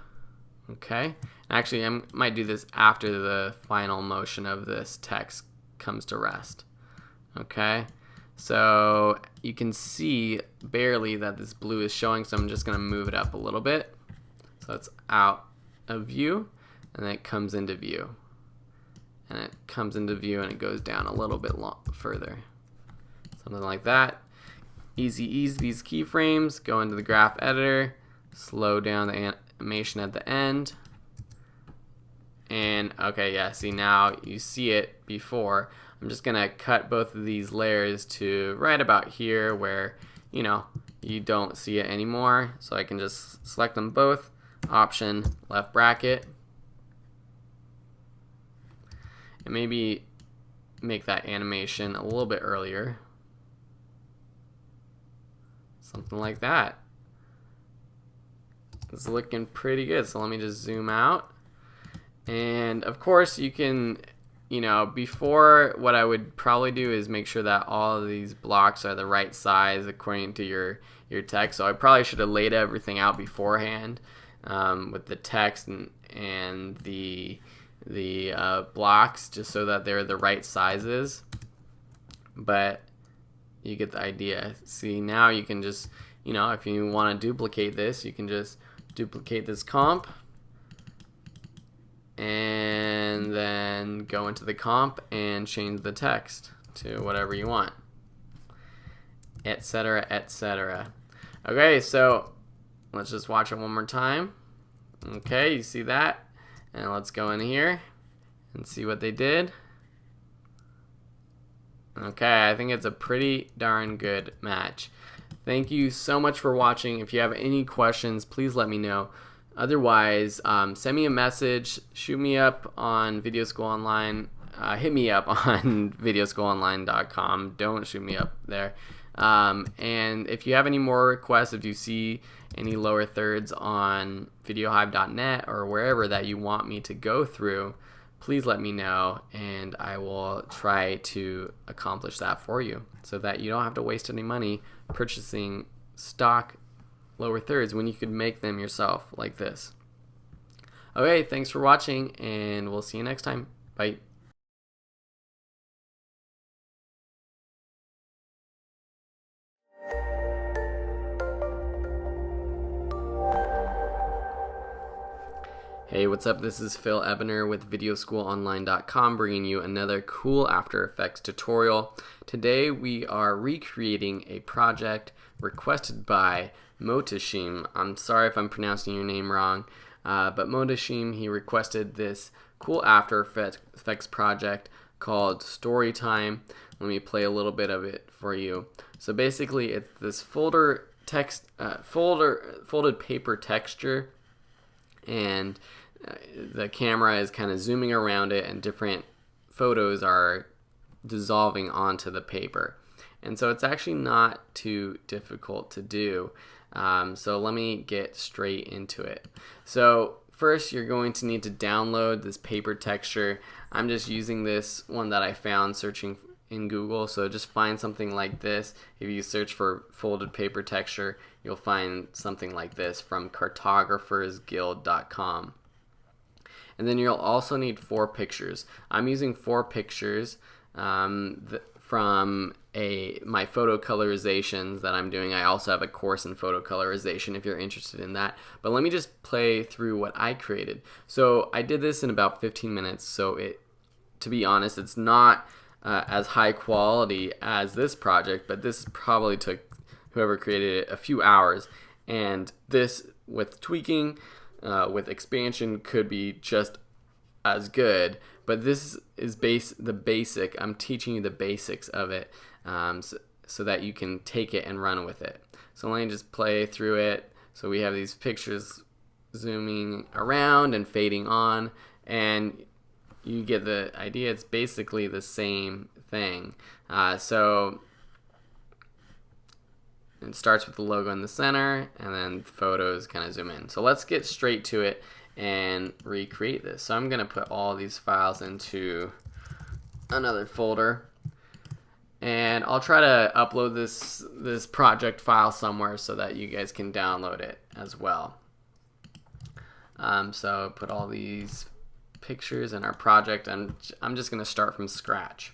Okay? Actually, I might do this after the final motion of this text comes to rest. Okay, so you can see barely that this blue is showing, so I'm just going to move it up a little bit. So it's out of view, and then it comes into view. And it comes into view, and it goes down a little bit further. Something like that. Easy ease these keyframes, go into the graph editor, slow down the animation at the end. And okay, yeah, see, now you see it before. I'm just gonna cut both of these layers to right about here where you don't see it anymore. So I can just select them both, Option, left bracket, and maybe make that animation a little bit earlier. Something like that. It's looking pretty good. So let me just zoom out. And of course you can, before, what I would probably do is make sure that all of these blocks are the right size according to your text. So I probably should have laid everything out beforehand with the text and the blocks, just so that they're the right sizes. But you get the idea. See, now you can just, you know, if you want to duplicate this, you can just duplicate this comp and then go into the comp and change the text to whatever you want, etc., etc. Okay, so let's just watch it one more time. Okay, you see that? And let's go in here and see what they did. Okay, I think it's a pretty darn good match. Thank you so much for watching. If you have any questions, please let me know. Otherwise, send me a message, shoot me up on Video School Online, hit me up on videoschoolonline.com. Don't shoot me up there. And if you have any more requests, if you see any lower thirds on videohive.net or wherever that you want me to go through, please let me know, and I will try to accomplish that for you so that you don't have to waste any money purchasing stock lower thirds when you could make them yourself like this. Okay, thanks for watching, and we'll see you next time. Bye. Hey, what's up? This is Phil Ebener with VideoSchoolOnline.com bringing you another cool After Effects tutorial. Today we are recreating a project requested by Motashim. I'm sorry if I'm pronouncing your name wrong, but Motashim, he requested this cool After Effects project called Storytime. Let me play a little bit of it for you. So basically it's this folded paper texture, and the camera is kind of zooming around it, and different photos are dissolving onto the paper. And so it's actually not too difficult to do. So let me get straight into it. So first you're going to need to download this paper texture. I'm just using this one that I found searching in Google, so just find something like this. If you search for folded paper texture, you'll find something like this from cartographersguild.com. And then you'll also need 4 pictures. I'm using 4 pictures from my photo colorizations that I'm doing. I also have a course in photo colorization if you're interested in that. But let me just play through what I created. So I did this in about 15 minutes, so to be honest, it's not as high quality as this project, but this probably took whoever created it a few hours, and this, with tweaking, with expansion, could be just as good. But this is the basic. I'm teaching you the basics of it, so that you can take it and run with it. So let me just play through it. So we have these pictures zooming around and fading on, and you get the idea. It's basically the same thing. So it starts with the logo in the center, and then photos kind of zoom in. So let's get straight to it and recreate this. So I'm going to put all these files into another folder, and I'll try to upload this project file somewhere so that you guys can download it as well. So put all these pictures in our project, and I'm just going to start from scratch.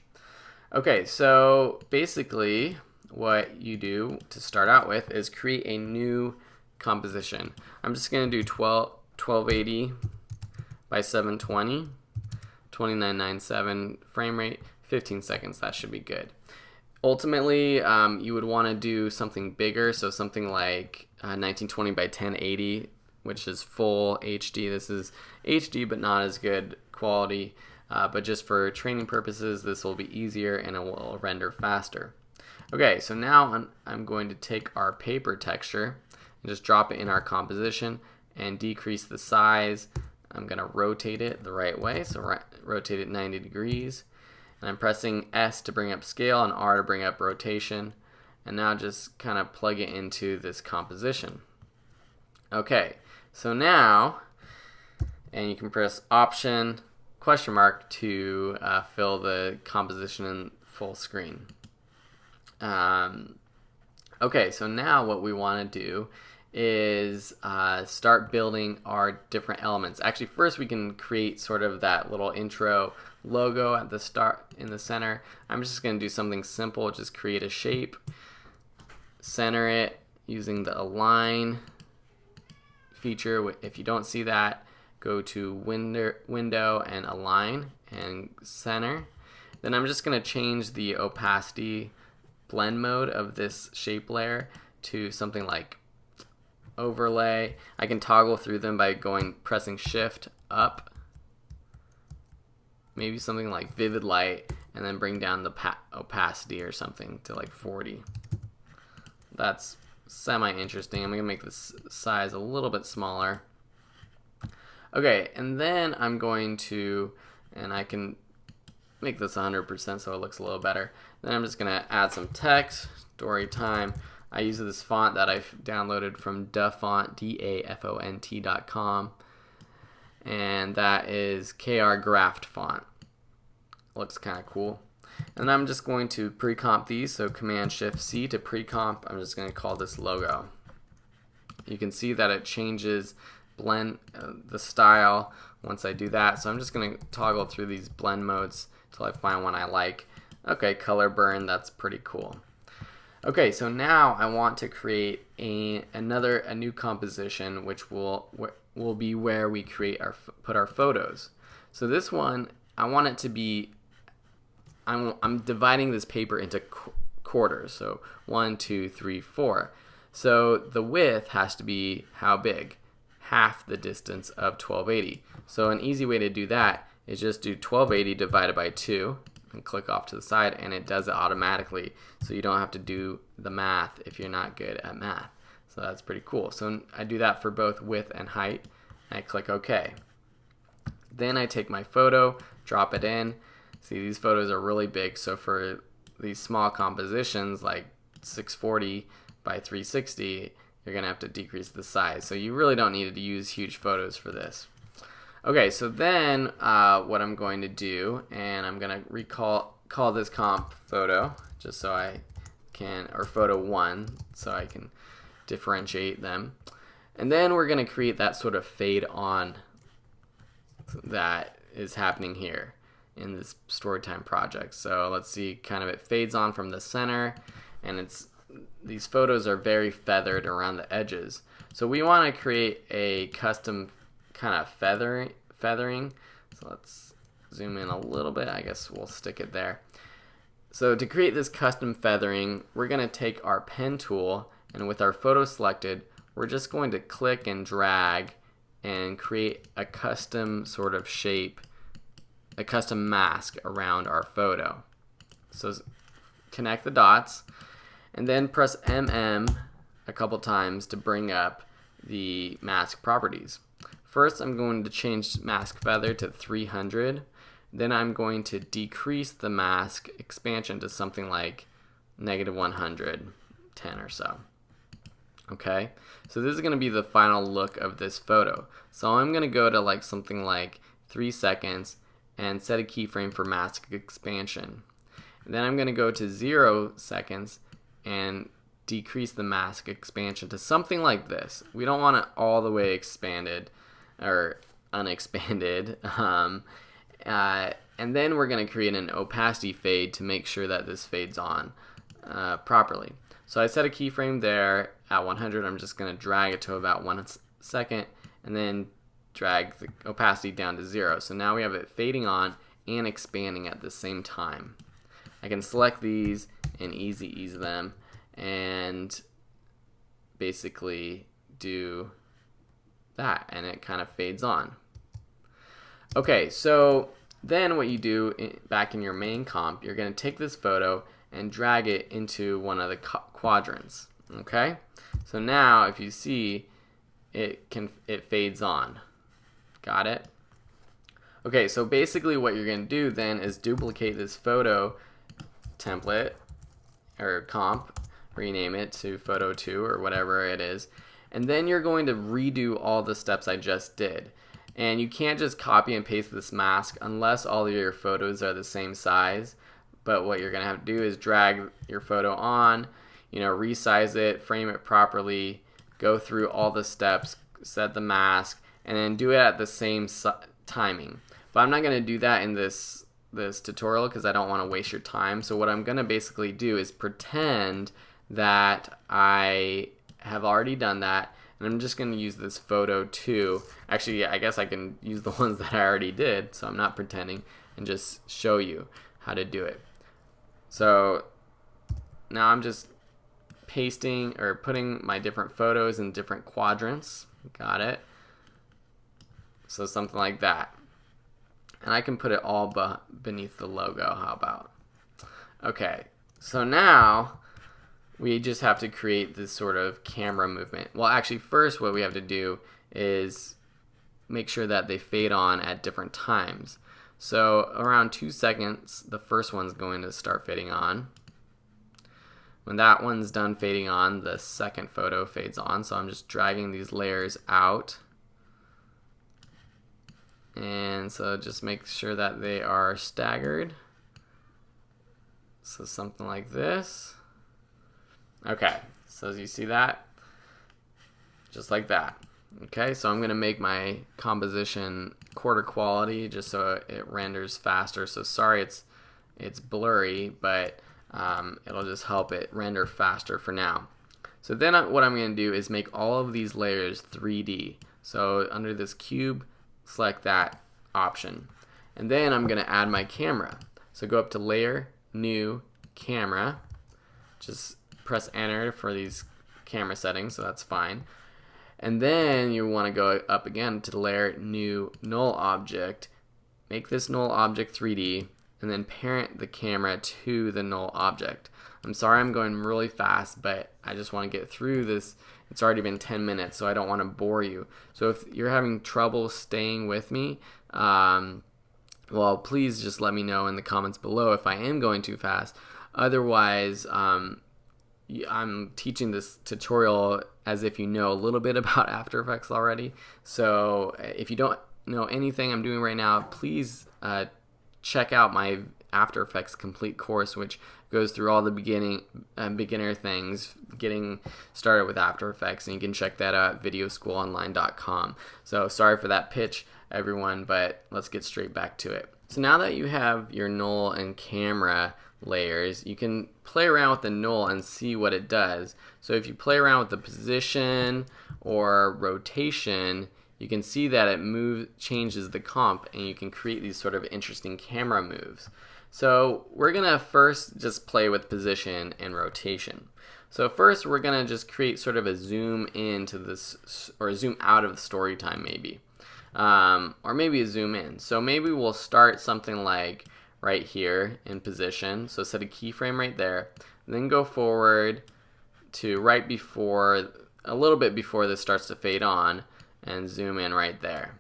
Okay, so basically what you do to start out with is create a new composition. I'm just going to do 1280 by 720, 2997 frame rate, 15 seconds. That should be good. Ultimately, you would want to do something bigger, so something like 1920 by 1080, which is full HD. This is HD, but not as good quality. But just for training purposes, this will be easier and it will render faster. Okay, so now I'm going to take our paper texture and just drop it in our composition and decrease the size. I'm going to rotate it the right way, so rotate it 90 degrees. And I'm pressing S to bring up scale and R to bring up rotation. And now just kind of plug it into this composition. Okay, so now, and you can press Option question mark to fill the composition in full screen. Okay, so now what we want to do is start building our different elements. Actually, first we can create sort of that little intro logo at the start in the center. I'm just going to do something simple, just create a shape, center it using the align feature. If you don't see that, go to window and align and center. Then I'm just going to change the opacity blend mode of this shape layer to something like overlay. I can toggle through them by pressing shift up, maybe something like vivid light, and then bring down the opacity or something to like 40. That's semi-interesting. I'm gonna make this size a little bit smaller. Okay, and then I'm going to, and I can make this 100% so it looks a little better. Then I'm just gonna add some text, story time. I use this font that I've downloaded from dafont, dafont.com, and that is KR Graft font. Looks kind of cool. And I'm just going to pre-comp these, so Command-Shift-C to pre-comp. I'm just going to call this logo. You can see that it changes the style once I do that, so I'm just going to toggle through these blend modes until I find one I like. Okay, color burn, that's pretty cool. Okay, so now I want to create a new composition, which will be where we put our photos. So this one, I want it to be, I'm dividing this paper into quarters, so 1, 2, 3, 4. So the width has to be how big? Half the distance of 1280. So an easy way to do that is just do 1280 divided by 2 and click off to the side, and it does it automatically, so you don't have to do the math if you're not good at math. So that's pretty cool. So I do that for both width and height, and I click OK. Then I take my photo, drop it in. See, these photos are really big, so for these small compositions like 640 by 360, you're going to have to decrease the size. So you really don't need to use huge photos for this. Okay, so then what I'm going to do, and I'm going to call this comp photo, just so I can, or photo 1, so I can differentiate them. And then we're going to create that sort of fade on that is happening here in this Storytime project. So let's see, kind of it fades on from the center, and these photos are very feathered around the edges. So we want to create a custom kind of feathering. So let's zoom in a little bit. I guess we'll stick it there. So to create this custom feathering, we're going to take our pen tool, and with our photo selected, we're just going to click and drag and create a custom sort of shape, a custom mask around our photo. So connect the dots, and then press MM a couple times to bring up the mask properties. First, I'm going to change mask feather to 300. Then I'm going to decrease the mask expansion to something like -110 or so. Okay, so this is going to be the final look of this photo. So I'm going to go to like something like 3 seconds and set a keyframe for mask expansion. And then I'm going to go to 0 seconds and decrease the mask expansion to something like this. We don't want it all the way expanded or unexpanded. And then we're going to create an opacity fade to make sure that this fades on properly. So I set a keyframe there at 100. I'm just going to drag it to about 1 second and then drag the opacity down to 0. So now we have it fading on and expanding at the same time. I can select these and ease them and basically do that, and it kind of fades on. Okay, so then what you do back in your main comp, you're going to take this photo and drag it into one of the quadrants. Okay, so now if you see, it fades on. Got it? Okay, so basically what you're going to do then is duplicate this photo template or comp, rename it to photo 2 or whatever it is, and then you're going to redo all the steps I just did. And you can't just copy and paste this mask unless all of your photos are the same size. But what you're going to have to do is drag your photo on, resize it, frame it properly, go through all the steps, set the mask, and then do it at the same timing. But I'm not going to do that in this this tutorial because I don't want to waste your time. So what I'm going to basically do is pretend that I have already done that, and I'm just going to use this photo too. Actually, I guess I can use the ones that I already did, so I'm not pretending, and just show you how to do it. So now I'm just pasting or putting my different photos in different quadrants. Got it? So something like that. And I can put it all beneath the logo. How about? Okay, so now we just have to create this sort of camera movement. Well, actually, first what we have to do is make sure that they fade on at different times. So around 2 seconds, the first one's going to start fading on. When that one's done fading on, the second photo fades on. So I'm just dragging these layers out. And so just make sure that they are staggered. So something like this. Okay, so as you see that, just like that. Okay, so I'm going to make my composition quarter quality just so it renders faster. So sorry it's blurry, but it'll just help it render faster for now. So then what I'm going to do is make all of these layers 3D. So under this cube, select that option. And then I'm going to add my camera. So go up to Layer, New, Camera. Just press Enter for these camera settings, so that's fine. And then you want to go up again to Layer, New, Null Object. Make this null object 3D, and then parent the camera to the null object. I'm sorry I'm going really fast, but I just want to get through this. It's already been 10 minutes, so I don't want to bore you. So if you're having trouble staying with me, well, please just let me know in the comments below if I am going too fast. Otherwise, I'm teaching this tutorial as if you know a little bit about After Effects already. So if you don't know anything I'm doing right now, please check out my After Effects complete course, which goes through all the beginner things, getting started with After Effects, and you can check that out at videoschoolonline.com. So sorry for that pitch, everyone, but let's get straight back to it. So now that you have your null and camera layers, you can play around with the null and see what it does. So if you play around with the position or rotation, you can see that it changes the comp, and you can create these sort of interesting camera moves. So we're gonna first just play with position and rotation. So first we're gonna just create sort of a zoom into this, or a zoom out of the story time maybe. Or maybe a zoom in. So maybe we'll start something like right here in position. So set a keyframe right there, and then go forward to right before, a little bit before this starts to fade on, and zoom in right there.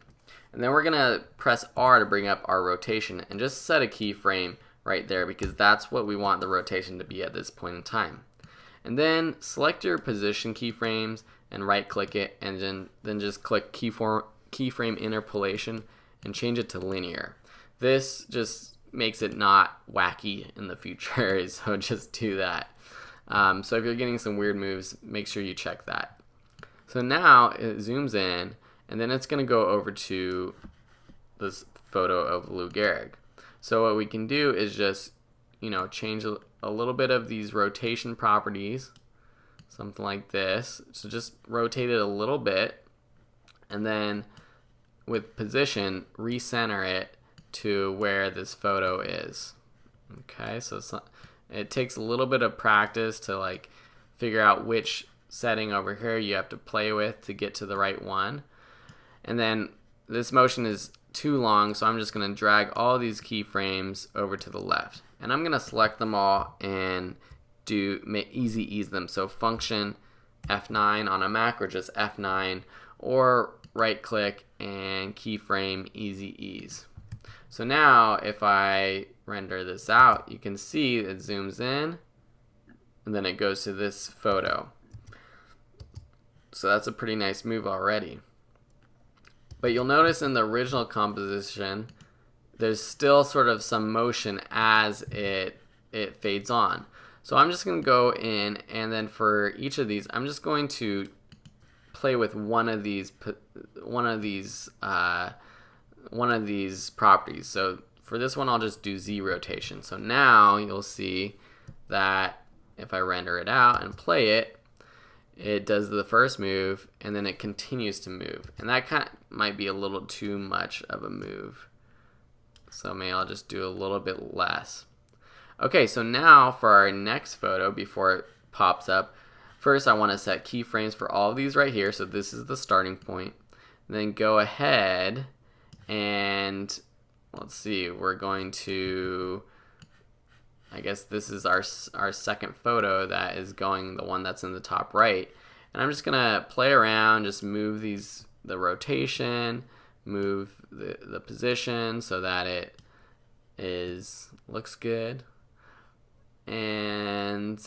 And then we're gonna press R to bring up our rotation and just set a keyframe right there, because that's what we want the rotation to be at this point in time. And then select your position keyframes and right click it, and then just click keyframe interpolation and change it to linear. This just makes it not wacky in the future, so just do that. So if you're getting some weird moves, make sure you check that. So now it zooms in, and then it's going to go over to this photo of Lou Gehrig. So what we can do is just, change a little bit of these rotation properties, something like this. So just rotate it a little bit, and then with position, recenter it to where this photo is. Okay, so it takes a little bit of practice to figure out which setting over here you have to play with to get to the right one. And then this motion is too long, so I'm just going to drag all these keyframes over to the left. And I'm going to select them all and easy ease them. So function F9 on a Mac, or just F9, or right click and keyframe easy ease. So now if I render this out, you can see it zooms in, and then it goes to this photo. So that's a pretty nice move already. But you'll notice in the original composition, there's still sort of some motion as it fades on. So I'm just going to go in, and then for each of these, I'm just going to play with one of these properties. So for this one, I'll just do Z rotation. So now you'll see that if I render it out and play it, it does the first move and then it continues to move. And that kind of might be a little too much of a move. So maybe I'll just do a little bit less. Okay, so now for our next photo, before it pops up, first I want to set keyframes for all of these right here. So this is the starting point. Then go ahead and let's see, we're going to, I guess this is our second photo that is going, the one that's in the top right. And I'm just gonna play around, just move the rotation, move the position so that it looks good. And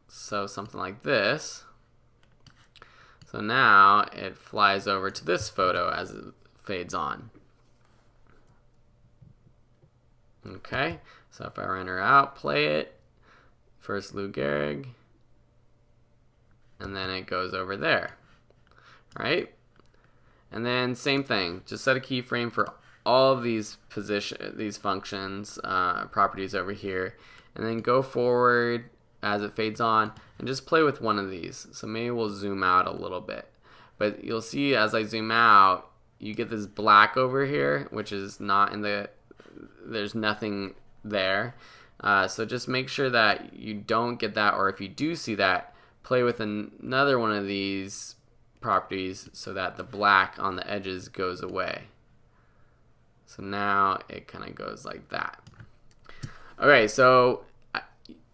so something like this. So now it flies over to this photo as it fades on. Okay, so if I render out, play it, first Lou Gehrig, and then it goes over there, right? And then same thing, just set a keyframe for all of these functions, properties over here, and then go forward as it fades on and just play with one of these. So maybe we'll zoom out a little bit, but you'll see as I zoom out, you get this black over here, which is not in the, there's nothing there. So just make sure that you don't get that, or if you do see that, play with another one of these properties so that the black on the edges goes away. So now it kind of goes like that. Okay, so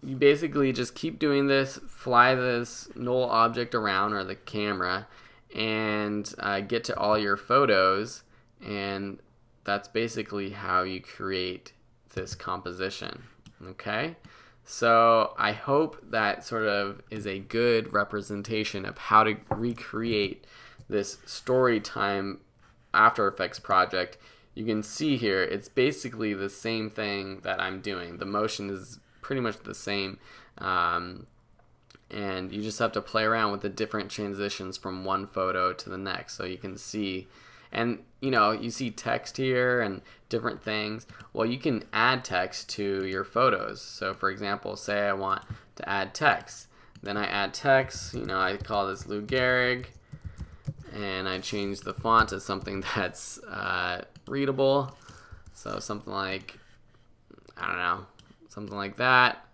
you basically just keep doing this, fly this null object around, or the camera, and get to all your photos, and that's basically how you create this composition. Okay, so I hope that sort of is a good representation of how to recreate this story time After Effects project. You can see here it's basically the same thing that I'm doing. The motion is pretty much the same, and you just have to play around with the different transitions from one photo to the next, so you can see. And you know, you see text here and different things. Well, you can add text to your photos. So for example, say I want to add text. Then I add text, you know, I call this Lou Gehrig, and I change the font to something that's readable. So something like, I don't know, something like that.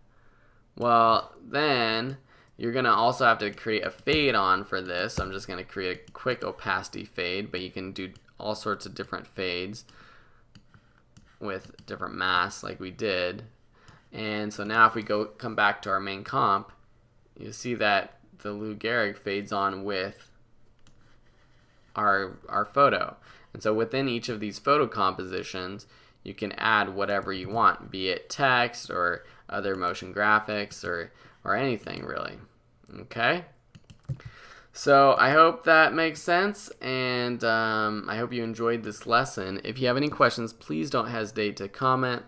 Well, then you're gonna also have to create a fade on for this. I'm just gonna create a quick opacity fade, but you can do all sorts of different fades with different masks like we did. And so now if we come back to our main comp, you see that the Lou Gehrig fades on with our photo. And so within each of these photo compositions, you can add whatever you want, be it text or other motion graphics or anything really. Okay, so I hope that makes sense, and I hope you enjoyed this lesson. If you have any questions, please don't hesitate to comment,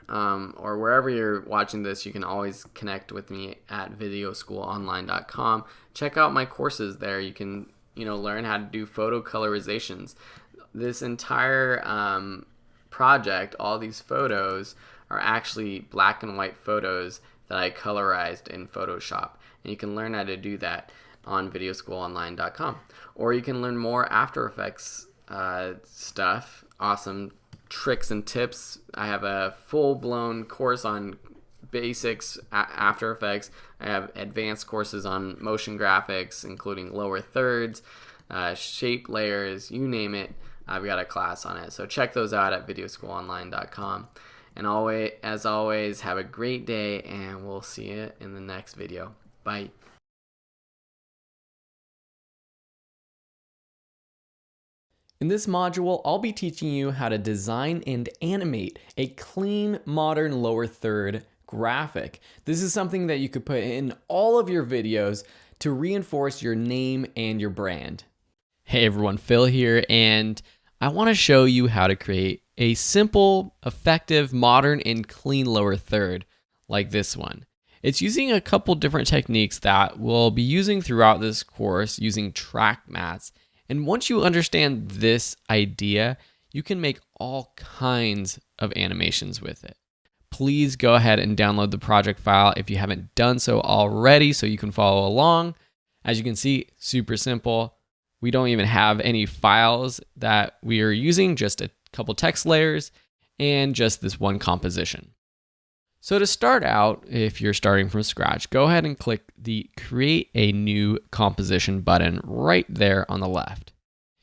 or wherever you're watching this, you can always connect with me at videoschoolonline.com. Check out my courses there. You can learn how to do photo colorizations. This entire project, all these photos are actually black and white photos that I colorized in Photoshop. And you can learn how to do that on videoschoolonline.com. Or you can learn more After Effects stuff, awesome tricks and tips. I have a full-blown course on basics After Effects. I have advanced courses on motion graphics, including lower thirds, shape layers, you name it. I've got a class on it. So check those out at videoschoolonline.com. And as always, have a great day, and we'll see you in the next video. Bye. In this module, I'll be teaching you how to design and animate a clean, modern lower third graphic. This is something that you could put in all of your videos to reinforce your name and your brand. Hey everyone, Phil here, and I want to show you how to create a simple, effective, modern, and clean lower third like this one. It's using a couple different techniques that we'll be using throughout this course using track mats. And once you understand this idea, You can make all kinds of animations with it. Please go ahead and download the project file if you haven't done so already so you can follow along. As you can see, super simple. We don't even have any files that we are using, just a couple text layers and just this one composition. So to start out, if you're starting from scratch, go ahead and click the Create a New Composition button right there on the left.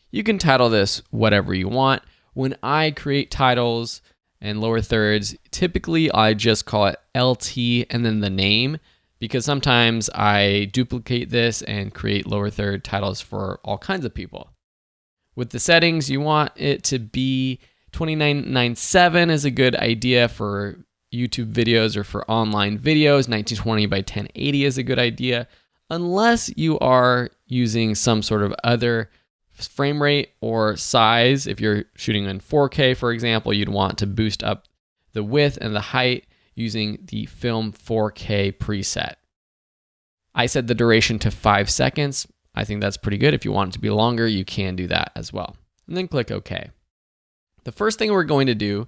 You can title this whatever you want. When I create titles and lower thirds, typically I just call it LT and then the name, because sometimes I duplicate this and create lower third titles for all kinds of people. With the settings, you want it to be 2997 is a good idea for YouTube videos or for online videos. 1920 by 1080 is a good idea, unless you are using some sort of other frame rate or size. If you're shooting in 4K, for example, you'd want to boost up the width and the height using the Film 4K preset. I set the duration to 5 seconds. I think that's pretty good. If you want it to be longer, you can do that as well. And then click OK. The first thing we're going to do,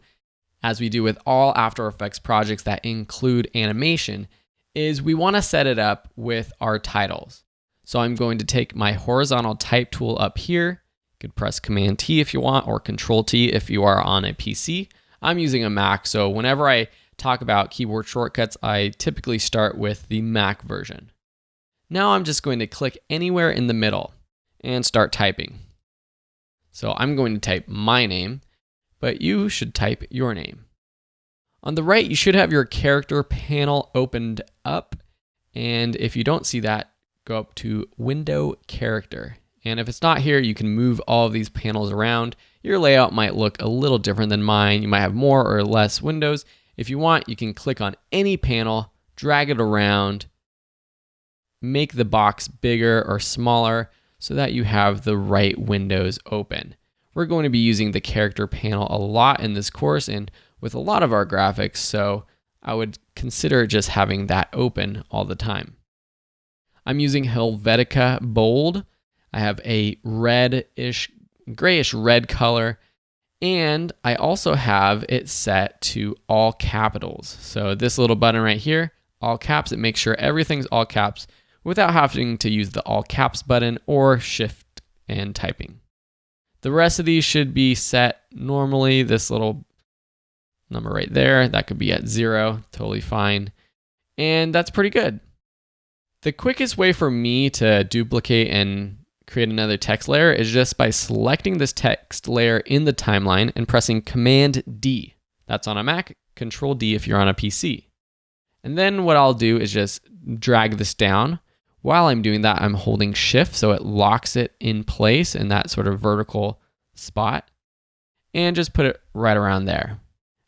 as we do with all After Effects projects that include animation, is we want to set it up with our titles. So I'm going to take my horizontal type tool up here. You could press Command T if you want, or Control T if you are on a PC. I'm using a Mac, so whenever I talk about keyboard shortcuts, I typically start with the Mac version. Now I'm just going to click anywhere in the middle and start typing. So I'm going to type my name, but you should type your name. On the right, you should have your character panel opened up. And if you don't see that, go up to Window Character. And if it's not here, you can move all of these panels around. Your layout might look a little different than mine. You might have more or less windows. If you want, you can click on any panel, drag it around, make the box bigger or smaller so that you have the right windows open. We're going to be using the character panel a lot in this course and with a lot of our graphics, so I would consider just having that open all the time. I'm using Helvetica Bold. I have a reddish, grayish red color, and I also have it set to all capitals. So this little button right here, all caps, it makes sure everything's all caps without having to use the all caps button or shift and typing. The rest of these should be set normally. This little number right there, that could be at 0, totally fine. And that's pretty good. The quickest way for me to duplicate and create another text layer is just by selecting this text layer in the timeline and pressing Command D. That's on a Mac, Control D if you're on a PC. And then what I'll do is just drag this down. While I'm doing that, I'm holding Shift so it locks it in place in that sort of vertical spot, and just put it right around there.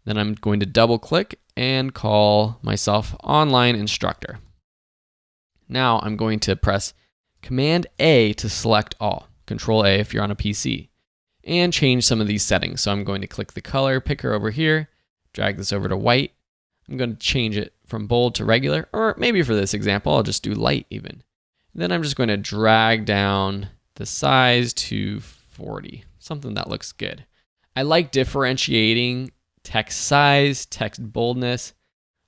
Then I'm going to double click and call myself Online Instructor. Now I'm going to press Command A to select all, Control A if you're on a PC, and change some of these settings. So I'm going to click the color picker over here, drag this over to white. I'm going to change it from bold to regular, or maybe for this example, I'll just do light even. And then I'm just going to drag down the size to 40, something that looks good. I like differentiating text size, text boldness.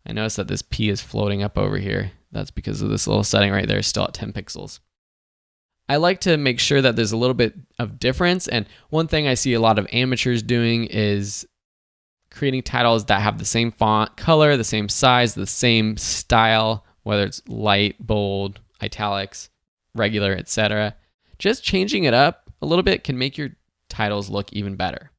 I notice that this P is floating up over here. That's because of this little setting right there, still at 10 pixels. I like to make sure that there's a little bit of difference. And one thing I see a lot of amateurs doing is creating titles that have the same font color, the same size, the same style, whether it's light, bold, italics, regular, etc. Just changing it up a little bit can make your titles look even better.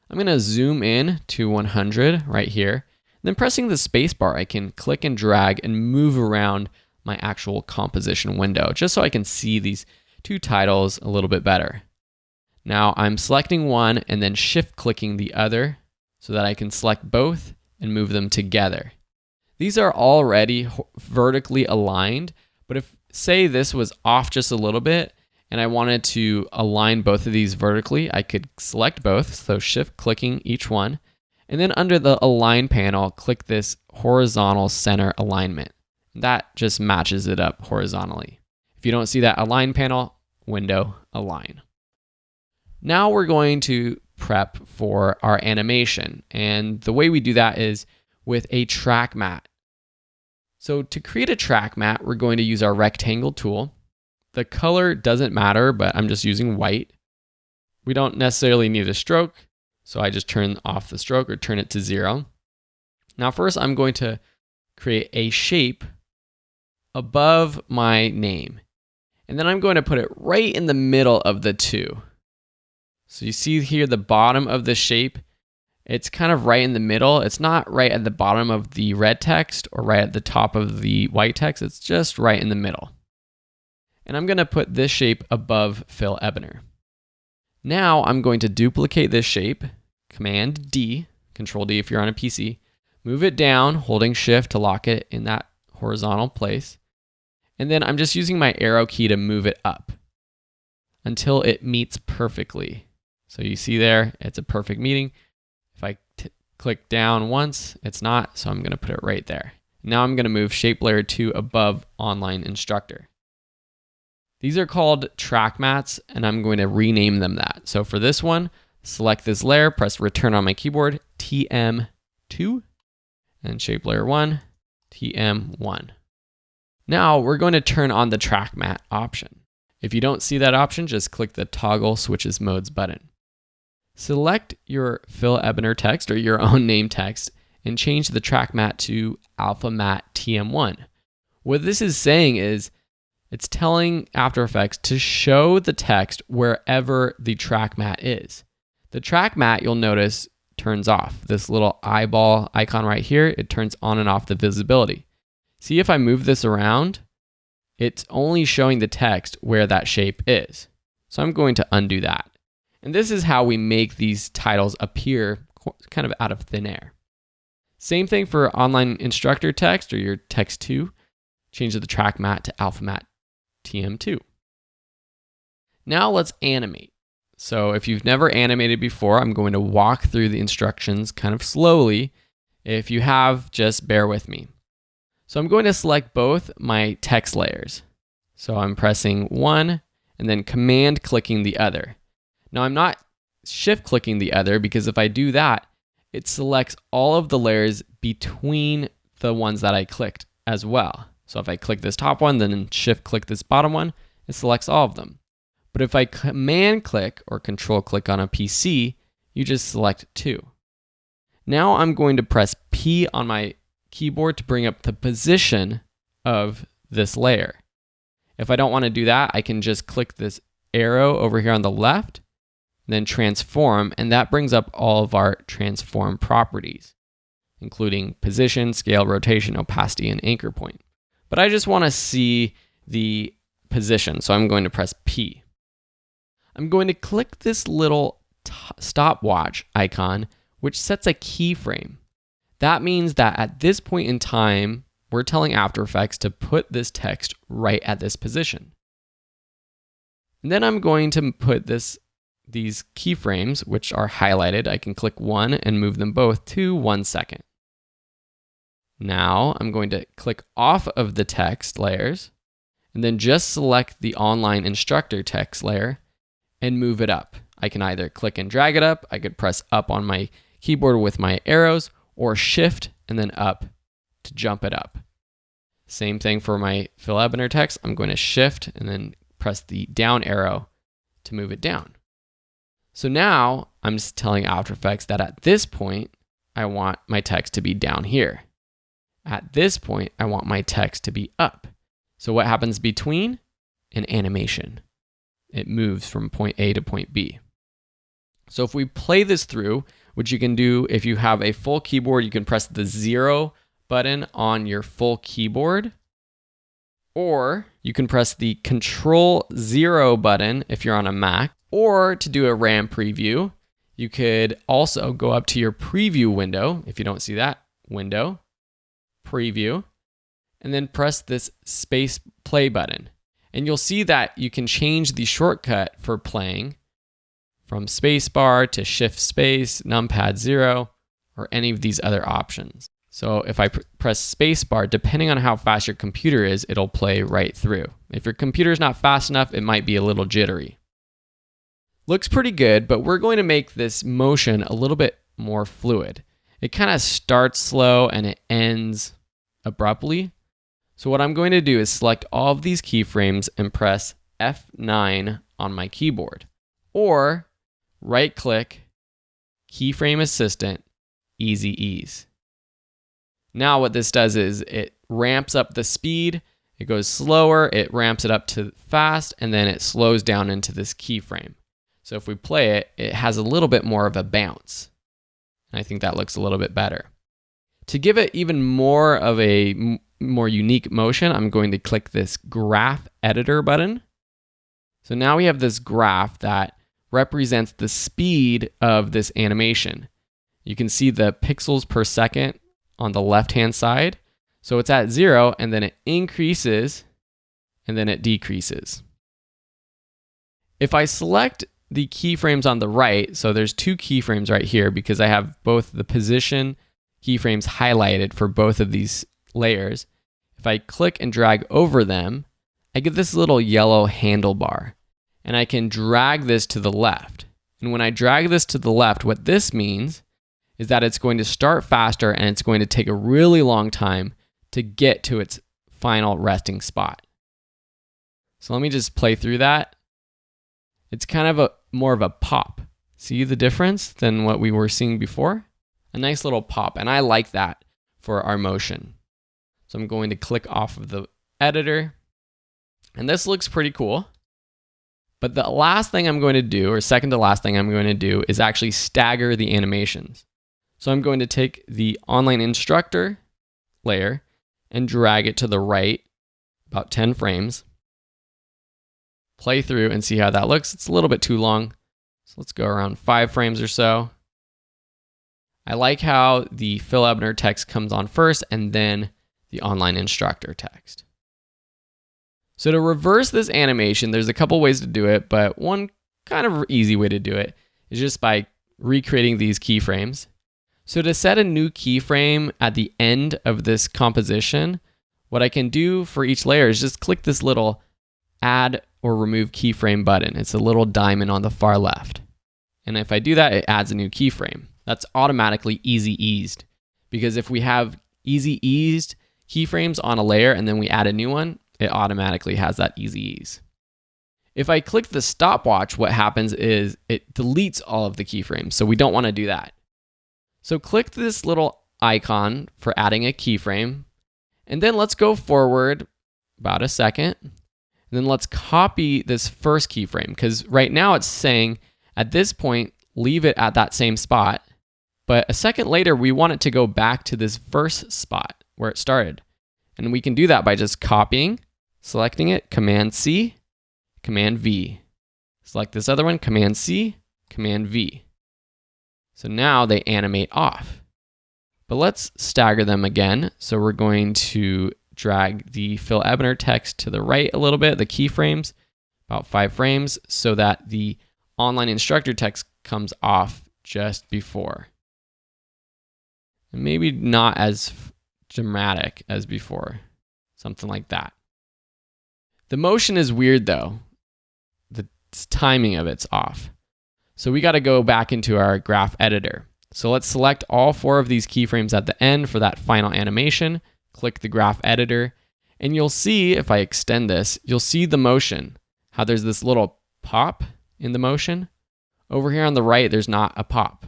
I'm going to zoom in to 100 right here. Then pressing the spacebar, I can click and drag and move around my actual composition window, just so I can see these two titles a little bit better. Now I'm selecting one and then shift clicking the other so that I can select both and move them together. These are already vertically aligned, but if, say, this was off just a little bit and I wanted to align both of these vertically, I could select both, so shift clicking each one, and then under the Align panel, click this horizontal center alignment. That just matches it up horizontally. If you don't see that Align panel, window, Align. Now we're going to prep for our animation. And the way we do that is with a track mat. So to create a track mat, we're going to use our rectangle tool. The color doesn't matter, but I'm just using white. We don't necessarily need a stroke, so I just turn off the stroke or turn it to 0. Now first I'm going to create a shape above my name. And then I'm going to put it right in the middle of the two. So you see here the bottom of the shape, it's kind of right in the middle. It's not right at the bottom of the red text or right at the top of the white text. It's just right in the middle. And I'm going to put this shape above Phil Ebner. Now I'm going to duplicate this shape, Command D, Control D if you're on a PC, move it down, holding Shift to lock it in that horizontal place. And then I'm just using my arrow key to move it up until it meets perfectly. So you see there, it's a perfect meeting. If I click down once, it's not, so I'm going to put it right there. Now I'm going to move Shape Layer 2 above Online Instructor. These are called track mats, and I'm going to rename them that. So for this one, select this layer, press Return on my keyboard, TM2, and Shape Layer 1, TM1. Now we're going to turn on the track mat option. If you don't see that option, just click the Toggle Switches Modes button. Select your Phil Ebner text or your own name text and change the track mat to Alpha Mat TM1. What this is saying is it's telling After Effects to show the text wherever the track mat is. The track mat, you'll notice, turns off. This little eyeball icon right here, it turns on and off the visibility. See, if I move this around, it's only showing the text where that shape is. So I'm going to undo that. And this is how we make these titles appear kind of out of thin air. Same thing for Online Instructor text or your text 2. Change the track mat to Alpha Mat TM2. Now let's animate. So if you've never animated before, I'm going to walk through the instructions kind of slowly. If you have, just bear with me. So I'm going to select both my text layers. So I'm pressing one and then command clicking the other. Now I'm not shift clicking the other because if I do that, it selects all of the layers between the ones that I clicked as well. So if I click this top one, then shift click this bottom one, it selects all of them. But if I command click or control click on a PC, you just select two. Now I'm going to press P on my keyboard to bring up the position of this layer. If I don't want to do that, I can just click this arrow over here on the left, then transform, and that brings up all of our transform properties, including position, scale, rotation, opacity, and anchor point. But I just want to see the position, so I'm going to press P. I'm going to click this little stopwatch icon, which sets a keyframe. That means that at this point in time, we're telling After Effects to put this text right at this position. And then I'm going to put these keyframes, which are highlighted. I can click one and move them both to 1 second. Now I'm going to click off of the text layers and then just select the Online Instructor text layer and move it up. I can either click and drag it up, I could press up on my keyboard with my arrows, or shift and then up to jump it up. Same thing for my Phil Ebner text. I'm going to shift and then press the down arrow to move it down. So now I'm just telling After Effects that at this point, I want my text to be down here. At this point, I want my text to be up. So what happens between? An animation. It moves from point A to point B. So if we play this through, which you can do if you have a full keyboard, you can press the 0 button on your full keyboard, or you can press the Control 0 button if you're on a Mac, or to do a RAM preview, you could also go up to your preview window, if you don't see that, window, preview, and then press this space play button. And you'll see that you can change the shortcut for playing from spacebar to shift space, numpad 0, or any of these other options. So if I press spacebar, depending on how fast your computer is, it'll play right through. If your computer's not fast enough, it might be a little jittery. Looks pretty good, but we're going to make this motion a little bit more fluid. It kind of starts slow and it ends abruptly. So what I'm going to do is select all of these keyframes and press F9 on my keyboard, or right click, keyframe assistant, easy ease. Now what this does is it ramps up the speed, it goes slower, it ramps it up to fast, and then it slows down into this keyframe. So if we play it, it has a little bit more of a bounce. And I think that looks a little bit better. To give it even more of a more unique motion, I'm going to click this graph editor button. So now we have this graph that represents the speed of this animation. You can see the pixels per second on the left-hand side. So it's at 0, and then it increases, and then it decreases. If I select the keyframes on the right, so there's 2 keyframes right here because I have both the position keyframes highlighted for both of these layers. If I click and drag over them, I get this little yellow handlebar, and I can drag this to the left. And when I drag this to the left, what this means is that it's going to start faster and it's going to take a really long time to get to its final resting spot. So let me just play through that. It's kind of more of a pop. See the difference than what we were seeing before? A nice little pop, and I like that for our motion. So I'm going to click off of the editor, and this looks pretty cool. But the last thing I'm going to do, or second to last thing I'm going to do, is actually stagger the animations. So I'm going to take the online instructor layer and drag it to the right about 10 frames. Play through and see how that looks. It's a little bit too long. So let's go around 5 frames or so. I like how the Phil Ebner text comes on first and then the online instructor text. So to reverse this animation, there's a couple ways to do it, but one kind of easy way to do it is just by recreating these keyframes. So to set a new keyframe at the end of this composition, what I can do for each layer is just click this little add or remove keyframe button. It's a little diamond on the far left. And if I do that, it adds a new keyframe. That's automatically easy eased, because if we have easy eased keyframes on a layer and then we add a new one, it automatically has that easy ease. If I click the stopwatch, what happens is it deletes all of the keyframes. So we don't want to do that. So click this little icon for adding a keyframe, and then let's go forward about a second. And then let's copy this first keyframe, because right now it's saying at this point, leave it at that same spot. But a second later, we want it to go back to this first spot where it started. And we can do that by just copying, selecting it, Command C, Command V. Select this other one, Command C, Command V. So now they animate off. But let's stagger them again. So we're going to drag the Phil Ebner text to the right a little bit, the keyframes, about 5 frames, so that the online instructor text comes off just before. And maybe not as dramatic as before, something like that. The motion is weird though. The timing of it's off. So we got to go back into our graph editor. So let's select all 4 of these keyframes at the end for that final animation. Click the graph editor, and you'll see, if I extend this, you'll see the motion, how there's this little pop in the motion. Over here on the right, there's not a pop.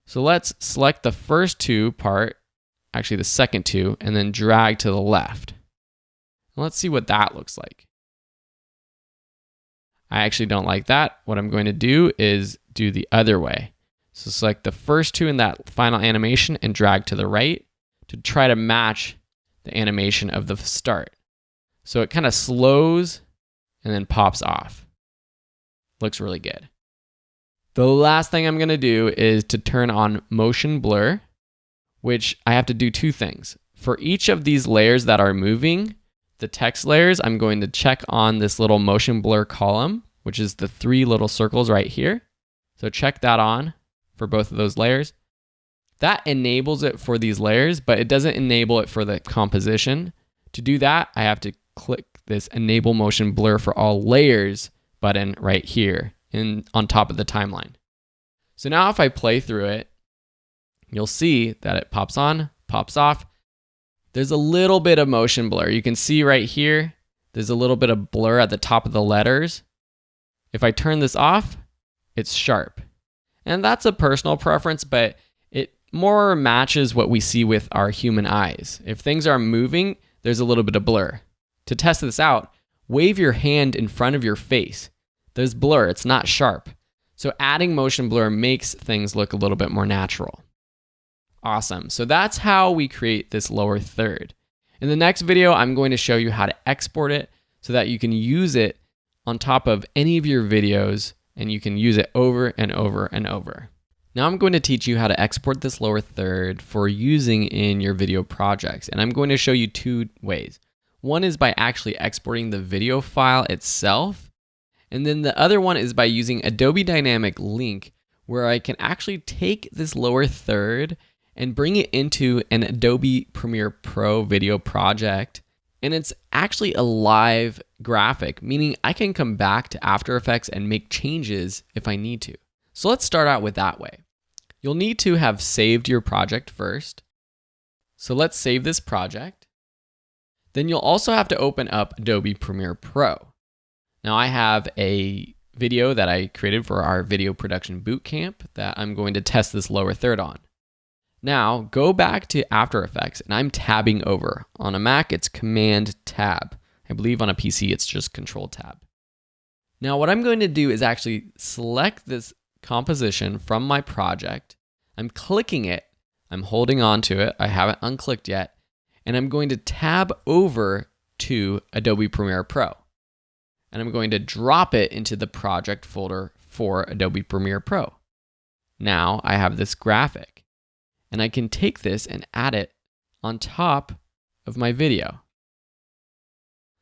So let's select the first 2 part, actually the second 2, and then drag to the left. And let's see what that looks like. I actually don't like that. What I'm going to do is do the other way. So select the first 2 in that final animation and drag to the right to try to match the animation of the start. So it kind of slows and then pops off. Looks really good. The last thing I'm going to do is to turn on motion blur, which I have to do 2 things. For each of these layers that are moving, the text layers, I'm going to check on this little motion blur column, which is the 3 little circles right here. So check that on for both of those layers. That enables it for these layers, but it doesn't enable it for the composition. To do that, I have to click this Enable Motion Blur for All Layers button right here on top of the timeline. So now if I play through it, you'll see that it pops on, pops off. There's a little bit of motion blur. You can see right here, there's a little bit of blur at the top of the letters. If I turn this off, it's sharp. And that's a personal preference, but it more matches what we see with our human eyes. If things are moving, there's a little bit of blur. To test this out, wave your hand in front of your face. There's blur, it's not sharp. So adding motion blur makes things look a little bit more natural. Awesome, so that's how we create this lower third. In the next video, I'm going to show you how to export it so that you can use it on top of any of your videos and you can use it over and over and over. Now I'm going to teach you how to export this lower third for using in your video projects. And I'm going to show you two ways. One is by actually exporting the video file itself. And then the other one is by using Adobe Dynamic Link, where I can actually take this lower third and bring it into an Adobe Premiere Pro video project. And it's actually a live graphic, meaning I can come back to After Effects and make changes if I need to. So let's start out with that way. You'll need to have saved your project first. So let's save this project. Then you'll also have to open up Adobe Premiere Pro. Now I have a video that I created for our video production bootcamp that I'm going to test this lower third on. Now go back to After Effects and I'm tabbing over. On a Mac, it's Command Tab. I believe on a PC, it's just Control Tab. Now what I'm going to do is actually select this composition from my project. I'm clicking it. I'm holding on to it. I haven't unclicked yet. And I'm going to tab over to Adobe Premiere Pro. And I'm going to drop it into the project folder for Adobe Premiere Pro. Now I have this graphic. And I can take this and add it on top of my video.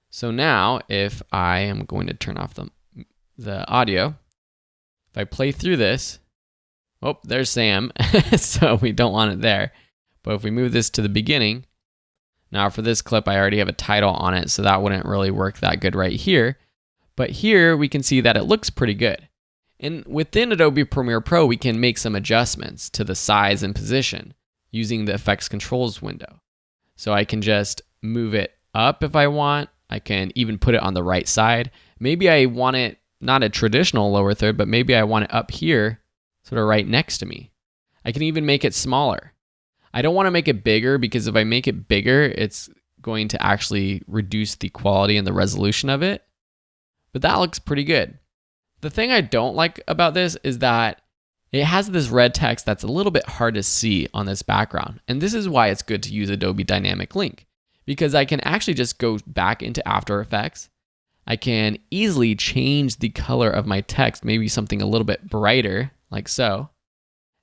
So now if I am going to turn off the audio, if I play through this, oh, there's Sam, so we don't want it there. But if we move this to the beginning, now for this clip, I already have a title on it, so that wouldn't really work that good right here. But here we can see that it looks pretty good. And within Adobe Premiere Pro, we can make some adjustments to the size and position using the Effects Controls window. So I can just move it up if I want. I can even put it on the right side. Maybe I want it not a traditional lower third, but maybe I want it up here, sort of right next to me. I can even make it smaller. I don't want to make it bigger because if I make it bigger, it's going to actually reduce the quality and the resolution of it. But that looks pretty good. The thing I don't like about this is that it has this red text that's a little bit hard to see on this background. And this is why it's good to use Adobe Dynamic Link, because I can actually just go back into After Effects. I can easily change the color of my text, maybe something a little bit brighter, like so,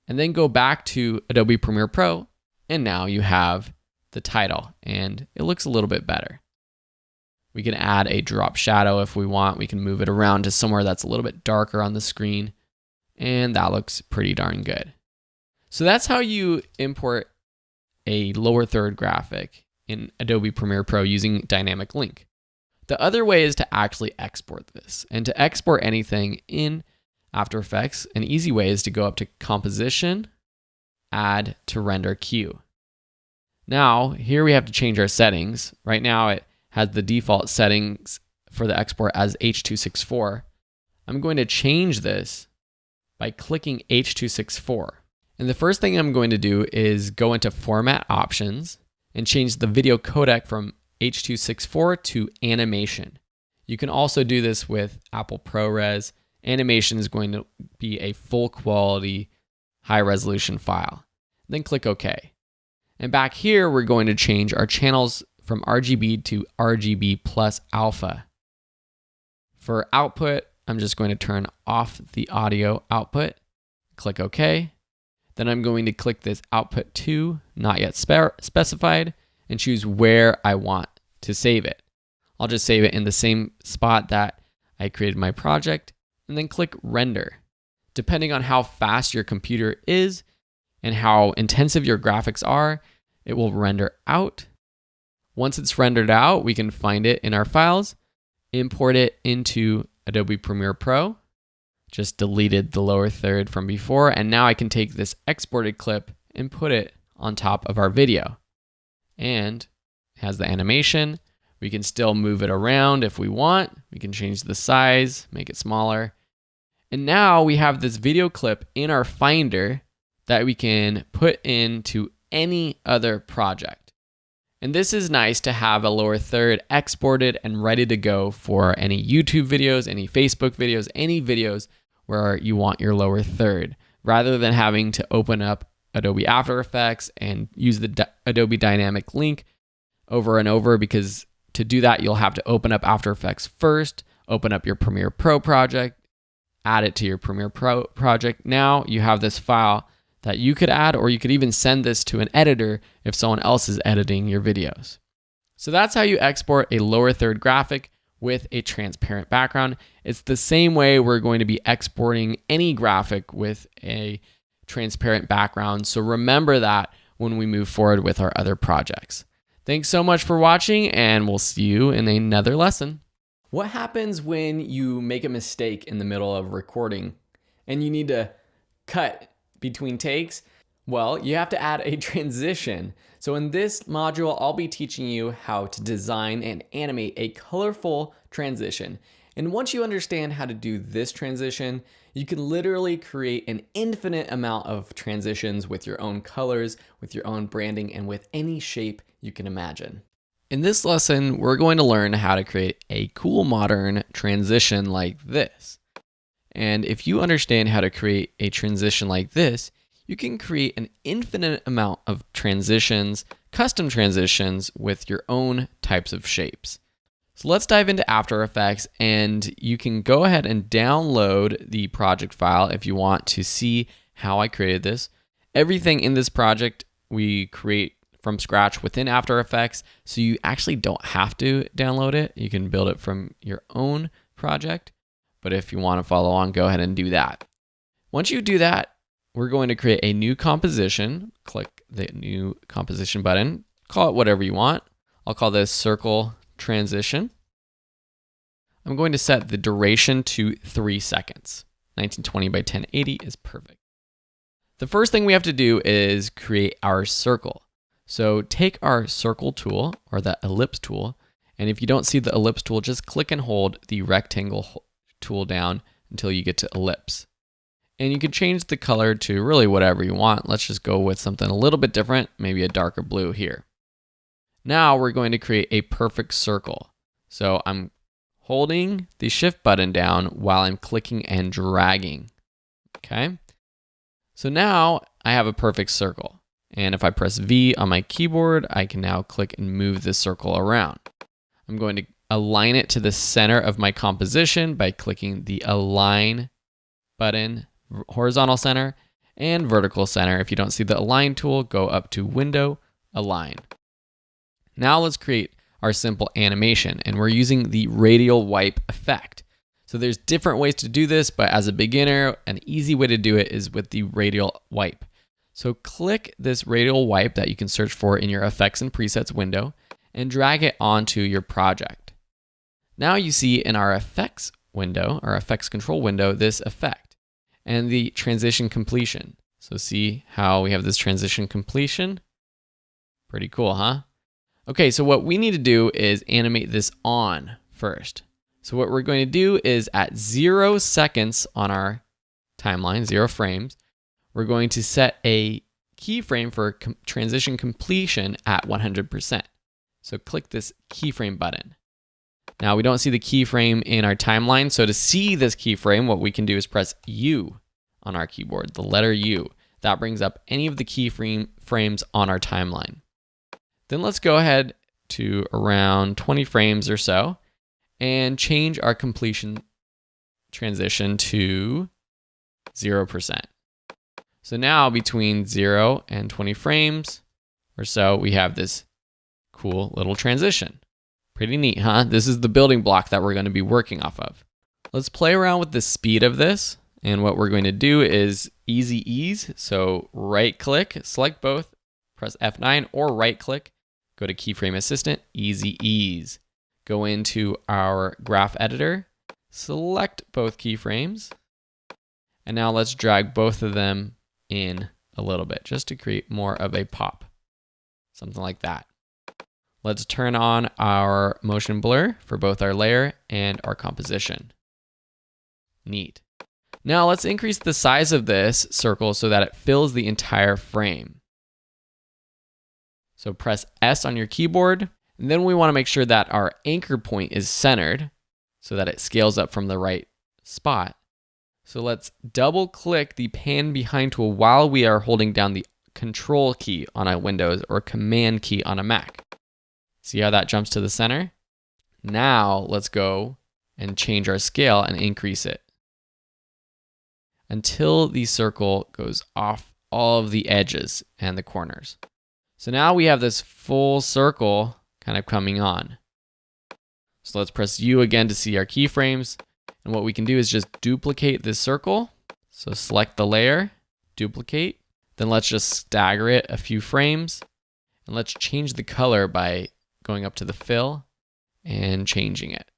and then go back to Adobe Premiere Pro, and now you have the title, and it looks a little bit better. We can add a drop shadow if we want. We can move it around to somewhere that's a little bit darker on the screen, and that looks pretty darn good. So that's how you import a lower third graphic in Adobe Premiere Pro using Dynamic Link. The other way is to actually export this. And to export anything in After Effects, an easy way is to go up to Composition, Add to Render Queue. Now, here we have to change our settings. Right now, it has the default settings for the export as H.264. I'm going to change this by clicking H.264. And the first thing I'm going to do is go into Format Options and change the video codec from H.264 to animation. You can also do this with Apple ProRes. Animation is going to be a full quality, high resolution file. Then click OK. And back here, we're going to change our channels from RGB to RGB plus alpha. For output, I'm just going to turn off the audio output. Click OK. Then I'm going to click this output to, not yet specified, and choose where I want to save it. I'll just save it in the same spot that I created my project, and then click render. Depending on how fast your computer is and how intensive your graphics are, it will render out. Once it's rendered out, we can find it in our files, import it into Adobe Premiere Pro, just deleted the lower third from before, and now I can take this exported clip and put it on top of our video. And it has the animation. We can still move it around if we want. We can change the size, make it smaller. And now we have this video clip in our Finder that we can put into any other project. And this is nice to have a lower third exported and ready to go for any YouTube videos, any Facebook videos, any videos where you want your lower third, rather than having to open up Adobe After Effects and use the Adobe Dynamic Link over and over, because to do that, you'll have to open up After Effects first, open up your Premiere Pro project, add it to your Premiere Pro project. Now you have this file that you could add, or you could even send this to an editor if someone else is editing your videos. So that's how you export a lower third graphic with a transparent background. It's the same way we're going to be exporting any graphic with a transparent background. So remember that when we move forward with our other projects. Thanks so much for watching, and we'll see you in another lesson. What happens when you make a mistake in the middle of recording and you need to cut between takes? Well, you have to add a transition. So in this module, I'll be teaching you how to design and animate a colorful transition. And once you understand how to do this transition, you can literally create an infinite amount of transitions with your own colors, with your own branding, and with any shape you can imagine. In this lesson, we're going to learn how to create a cool modern transition like this. And if you understand how to create a transition like this, you can create an infinite amount of transitions, custom transitions with your own types of shapes. So let's dive into After Effects, and you can go ahead and download the project file if you want to see how I created this. Everything in this project we create from scratch within After Effects, so you actually don't have to download it. You can build it from your own project, but if you want to follow along, go ahead and do that. Once you do that, we're going to create a new composition. Click the new composition button. Call it whatever you want. I'll call this circle transition. I'm going to set the duration to 3 seconds. 1920 by 1080 is perfect. The first thing we have to do is create our circle. So take our circle tool, or the ellipse tool, and if you don't see the ellipse tool, just click and hold the rectangle tool down until you get to ellipse. And you can change the color to really whatever you want. Let's just go with something a little bit different, maybe a darker blue here. Now we're going to create a perfect circle. So I'm holding the shift button down while I'm clicking and dragging. Okay. So now I have a perfect circle. And if I press V on my keyboard, I can now click and move this circle around. I'm going to align it to the center of my composition by clicking the Align button, horizontal center, and vertical center. If you don't see the Align tool, go up to Window, Align. Now let's create our simple animation, and we're using the radial wipe effect. So there's different ways to do this, but as a beginner, an easy way to do it is with the radial wipe. So click this radial wipe that you can search for in your Effects and Presets window and drag it onto your project. Now you see in our Effects window, our Effects Control window, this effect and the transition completion. So see how we have this transition completion? Pretty cool, huh? Okay, so what we need to do is animate this on first. So what we're going to do is at 0 seconds on our timeline, 0 frames, we're going to set a keyframe for transition completion at 100%. So click this keyframe button. Now we don't see the keyframe in our timeline, so to see this keyframe, what we can do is press U on our keyboard, the letter U. That brings up any of the keyframes on our timeline. Then let's go ahead to around 20 frames or so and change our completion transition to 0%. So now between 0 and 20 frames or so, we have this cool little transition. Pretty neat, huh? This is the building block that we're going to be working off of. Let's play around with the speed of this. And what we're going to do is easy ease. So right click, select both, press F9 or right click, go to Keyframe Assistant, easy ease. Go into our graph editor, select both keyframes, And now let's drag both of them in a little bit just to create more of a pop. Something like that. Let's turn on our motion blur for both our layer and our composition. Neat. Now let's increase the size of this circle so that it fills the entire frame. So press S on your keyboard, and then we want to make sure that our anchor point is centered so that it scales up from the right spot. So let's double click the pan behind tool while we are holding down the Control key on a Windows or Command key on a Mac. See how that jumps to the center? Now let's go and change our scale and increase it until the circle goes off all of the edges and the corners. So now we have this full circle kind of coming on. So let's press U again to see our keyframes. And what we can do is just duplicate this circle. So select the layer, duplicate. Then let's just stagger it a few frames. And let's change the color by going up to the fill and changing it.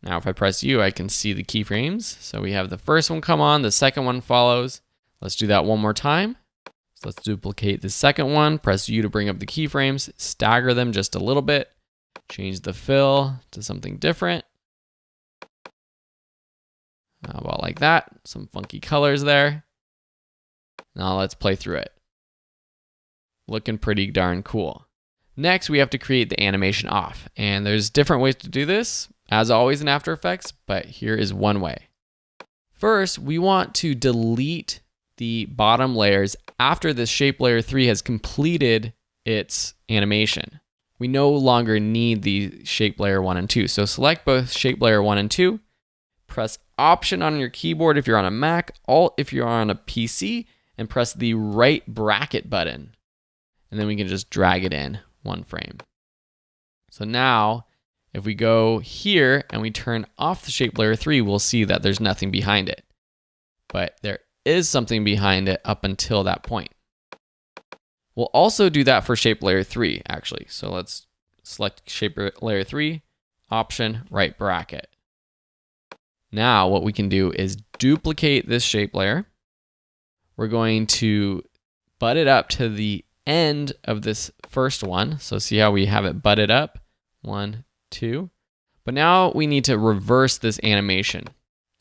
Now if I press U, I can see the keyframes. So we have the first one come on, the second one follows. Let's do that one more time. So let's duplicate the second one, press U to bring up the keyframes, stagger them just a little bit, change the fill to something different. How about like that? Some funky colors there. Now let's play through it. Looking pretty darn cool. Next, we have to create the animation off. And there's different ways to do this, as always in After Effects, but here is one way. First, we want to delete the bottom layers after the shape layer 3 has completed its animation. We no longer need the shape layer 1 and 2. So select both shape layer 1 and 2, press Option on your keyboard if you're on a Mac, Alt if you're on a PC, and press the right bracket button. And then we can just drag it in one frame. So now, if we go here and we turn off the shape layer 3, we'll see that there's nothing behind it. But there is something behind it up until that point. We'll also do that for shape layer 3, actually. So let's select shape layer 3, Option, right bracket. Now what we can do is duplicate this shape layer. We're going to butt it up to the end of this first one. So see how we have it butted up? 1, 2. But now we need to reverse this animation.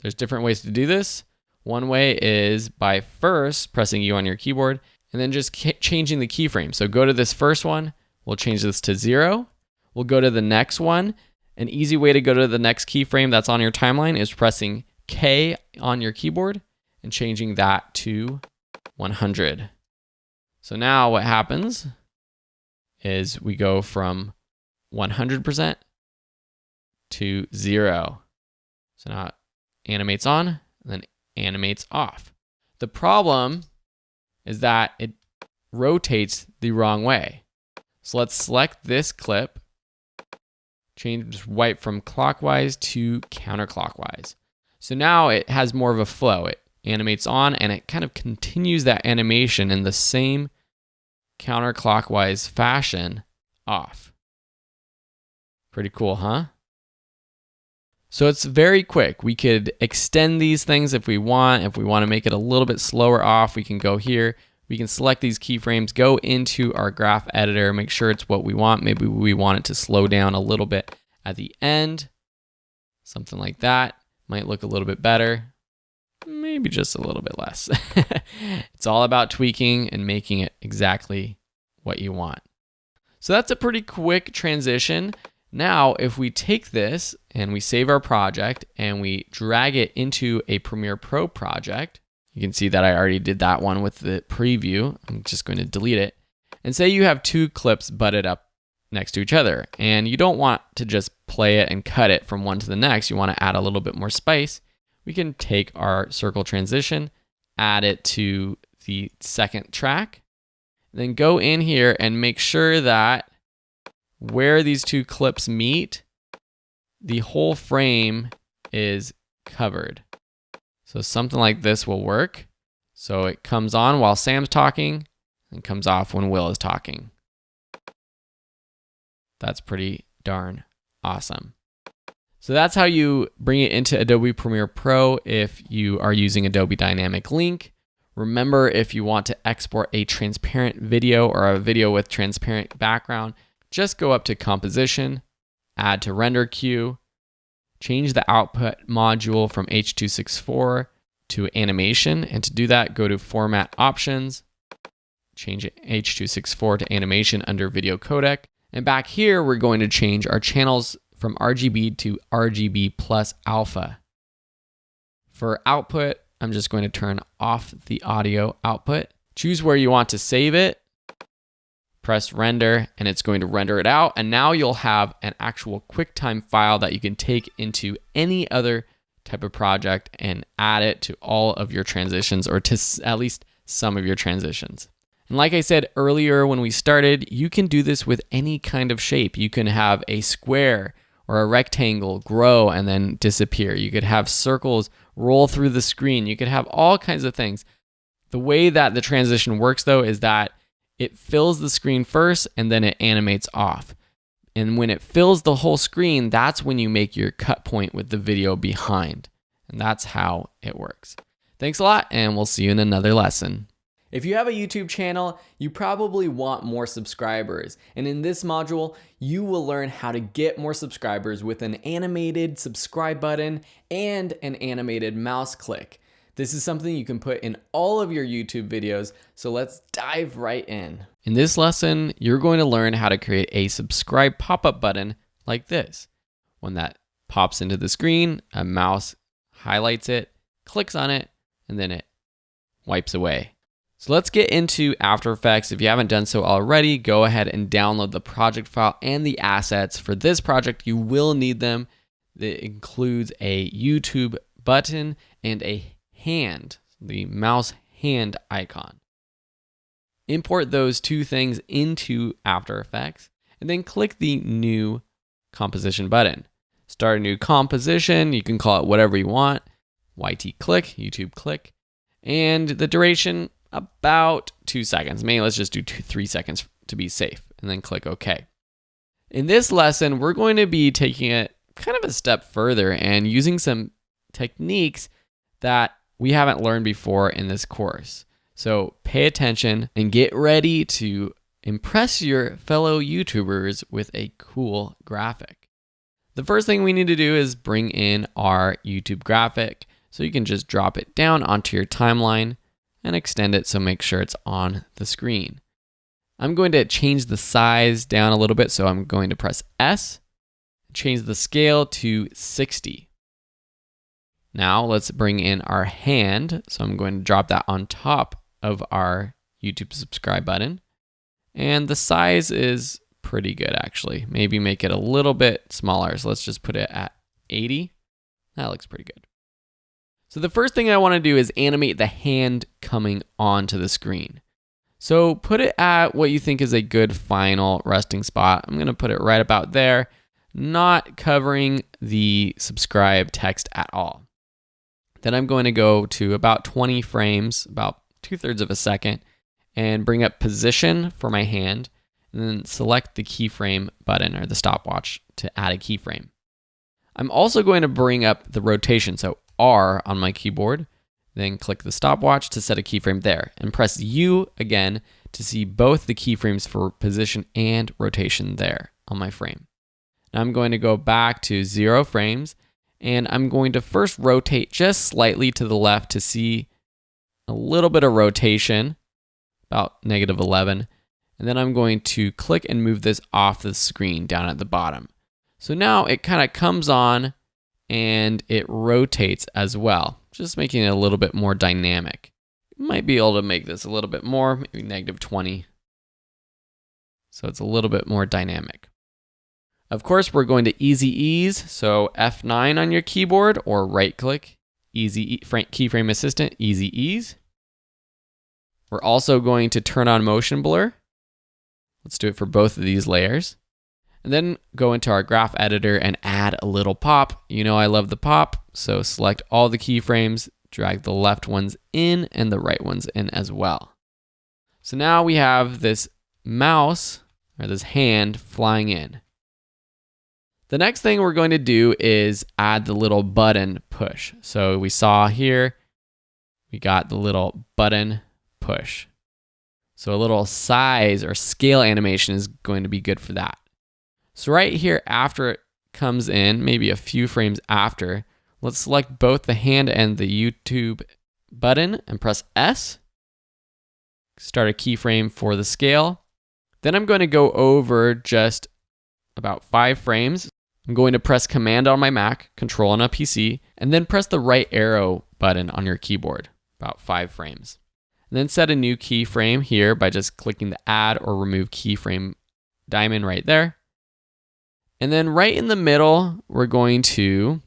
There's different ways to do this. One way is by first pressing U on your keyboard and then just changing the keyframe. So go to this first one. We'll change this to 0. We'll go to the next one. An easy way to go to the next keyframe that's on your timeline is pressing K on your keyboard and changing that to 100. So now what happens is we go from 100% to 0. So now it animates on and then animates off. The problem is that it rotates the wrong way. So let's select this clip, change wipe from clockwise to counterclockwise. So now it has more of a flow. It animates on and it kind of continues that animation in the same counterclockwise fashion off. Pretty cool, huh? So it's very quick. We could extend these things if we want. If we want to make it a little bit slower off, we can go here. We can select these keyframes, go into our graph editor, make sure it's what we want. Maybe we want it to slow down a little bit at the end. Something like that might look a little bit better. Maybe just a little bit less. It's all about tweaking and making it exactly what you want. So that's a pretty quick transition. Now, if we take this and we save our project and we drag it into a Premiere Pro project, you can see that I already did that one with the preview. I'm just going to delete it. And say you have two clips butted up next to each other and you don't want to just play it and cut it from one to the next. You want to add a little bit more spice. We can take our circle transition, add it to the second track, then go in here and make sure that where these two clips meet, the whole frame is covered. So something like this will work. So it comes on while Sam's talking and comes off when Will is talking. That's pretty darn awesome. So that's how you bring it into Adobe Premiere Pro if you are using Adobe Dynamic Link. Remember, if you want to export a transparent video or a video with transparent background, just go up to Composition, add to Render Queue, change the output module from H.264 to Animation, and to do that, go to Format Options, change H.264 to Animation under Video Codec, and back here, we're going to change our channels from RGB to RGB plus alpha. For output, I'm just going to turn off the audio output. Choose where you want to save it. Press render, and it's going to render it out. And now you'll have an actual QuickTime file that you can take into any other type of project and add it to all of your transitions, or to at least some of your transitions. And like I said earlier when we started, you can do this with any kind of shape. You can have a square or a rectangle grow and then disappear. You could have circles roll through the screen. You could have all kinds of things. The way that the transition works, though, is that it fills the screen first and then it animates off. And when it fills the whole screen, that's when you make your cut point with the video behind. And that's how it works. Thanks a lot, and we'll see you in another lesson. If you have a YouTube channel, you probably want more subscribers. And in this module, you will learn how to get more subscribers with an animated subscribe button and an animated mouse click. This is something you can put in all of your YouTube videos, so let's dive right in. In this lesson, you're going to learn how to create a subscribe pop-up button like this. When that pops into the screen, a mouse highlights it, clicks on it, and then it wipes away. So let's get into After Effects. If you haven't done so already, go ahead and download the project file and the assets. For this project, you will need them. It includes a YouTube button and a hand, the mouse hand icon. Import those two things into After Effects, and then click the new composition button. Start a new composition. You can call it whatever you want. YT click, YouTube click, and the duration, about 2 seconds. Maybe let's just do 3 seconds to be safe, and then click OK. In this lesson, we're going to be taking it kind of a step further and using some techniques that we haven't learned before in this course. So pay attention and get ready to impress your fellow YouTubers with a cool graphic. The first thing we need to do is bring in our YouTube graphic. So you can just drop it down onto your timeline and extend it, so make sure it's on the screen. I'm going to change the size down a little bit, so I'm going to press S, change the scale to 60. Now let's bring in our hand, so I'm going to drop that on top of our YouTube subscribe button. And the size is pretty good, actually. Maybe make it a little bit smaller, so let's just put it at 80. That looks pretty good. So the first thing I want to do is animate the hand coming onto the screen. So put it at what you think is a good final resting spot. I'm going to put it right about there, not covering the subscribe text at all. Then I'm going to go to about 20 frames, about 2/3 of a second, and bring up position for my hand, and then select the keyframe button or the stopwatch to add a keyframe. I'm also going to bring up the rotation, so R on my keyboard, then click the stopwatch to set a keyframe there, and press U again to see both the keyframes for position and rotation there on my frame. Now I'm going to go back to 0 frames, and I'm going to first rotate just slightly to the left to see a little bit of rotation, about -11, and then I'm going to click and move this off the screen down at the bottom. So now it kind of comes on and it rotates as well, just making it a little bit more dynamic. You might be able to make this a little bit more, maybe -20. So it's a little bit more dynamic. Of course, we're going to easy ease, so F9 on your keyboard or right click, keyframe assistant, easy ease. We're also going to turn on motion blur. Let's do it for both of these layers. And then go into our graph editor and add a little pop. You know I love the pop, so select all the keyframes, drag the left ones in and the right ones in as well. So now we have this mouse, or this hand, flying in. The next thing we're going to do is add the little button push. So we saw here, we got the little button push. So a little size or scale animation is going to be good for that. So right here, after it comes in, maybe a few frames after, let's select both the hand and the YouTube button and press S. Start a keyframe for the scale. Then I'm going to go over just about 5 frames. I'm going to press Command on my Mac, Control on a PC, and then press the right arrow button on your keyboard, about 5 frames. And then set a new keyframe here by just clicking the Add or Remove Keyframe diamond right there. And then right in the middle, we're going to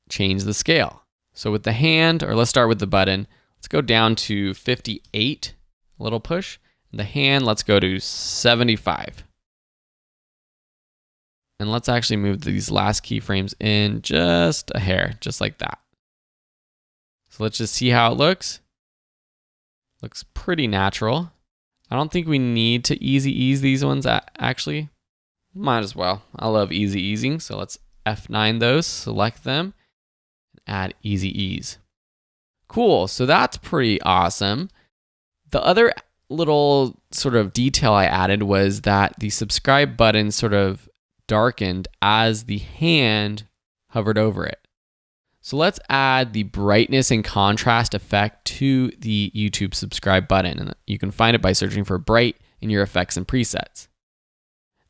change the scale. So with the hand, or let's start with the button, let's go down to 58, a little push. And the hand, let's go to 75. And let's actually move these last keyframes in just a hair, just like that. So let's just see how it looks. Looks pretty natural. I don't think we need to easy ease these ones actually. Might as well. I love easy easing. So let's F9 those, select them, and add easy ease. Cool, so that's pretty awesome. The other little sort of detail I added was that the subscribe button sort of darkened as the hand hovered over it. So let's add the brightness and contrast effect to the YouTube subscribe button. And you can find it by searching for bright in your effects and presets.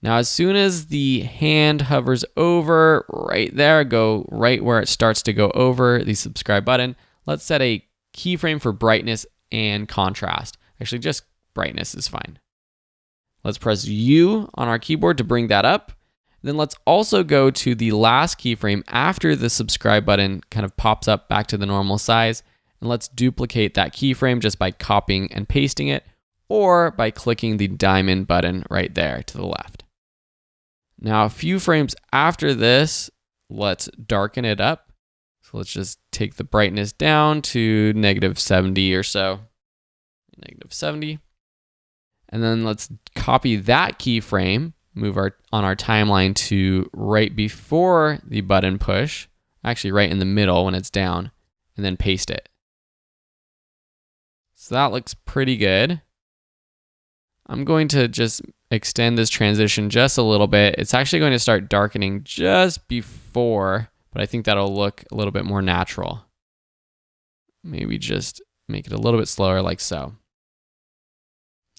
Now, as soon as the hand hovers over right there, go right where it starts to go over the subscribe button, let's set a keyframe for brightness and contrast. Actually, just brightness is fine. Let's press U on our keyboard to bring that up. Then let's also go to the last keyframe after the subscribe button kind of pops up back to the normal size. And let's duplicate that keyframe just by copying and pasting it, or by clicking the diamond button right there to the left. Now, a few frames after this, let's darken it up. So let's just take the brightness down to -70 or so. -70. And then let's copy that keyframe, move on our timeline to right before the button push, actually right in the middle when it's down, and then paste it. So that looks pretty good. I'm going to just extend this transition just a little bit. It's actually going to start darkening just before, but I think that'll look a little bit more natural. Maybe just make it a little bit slower like so.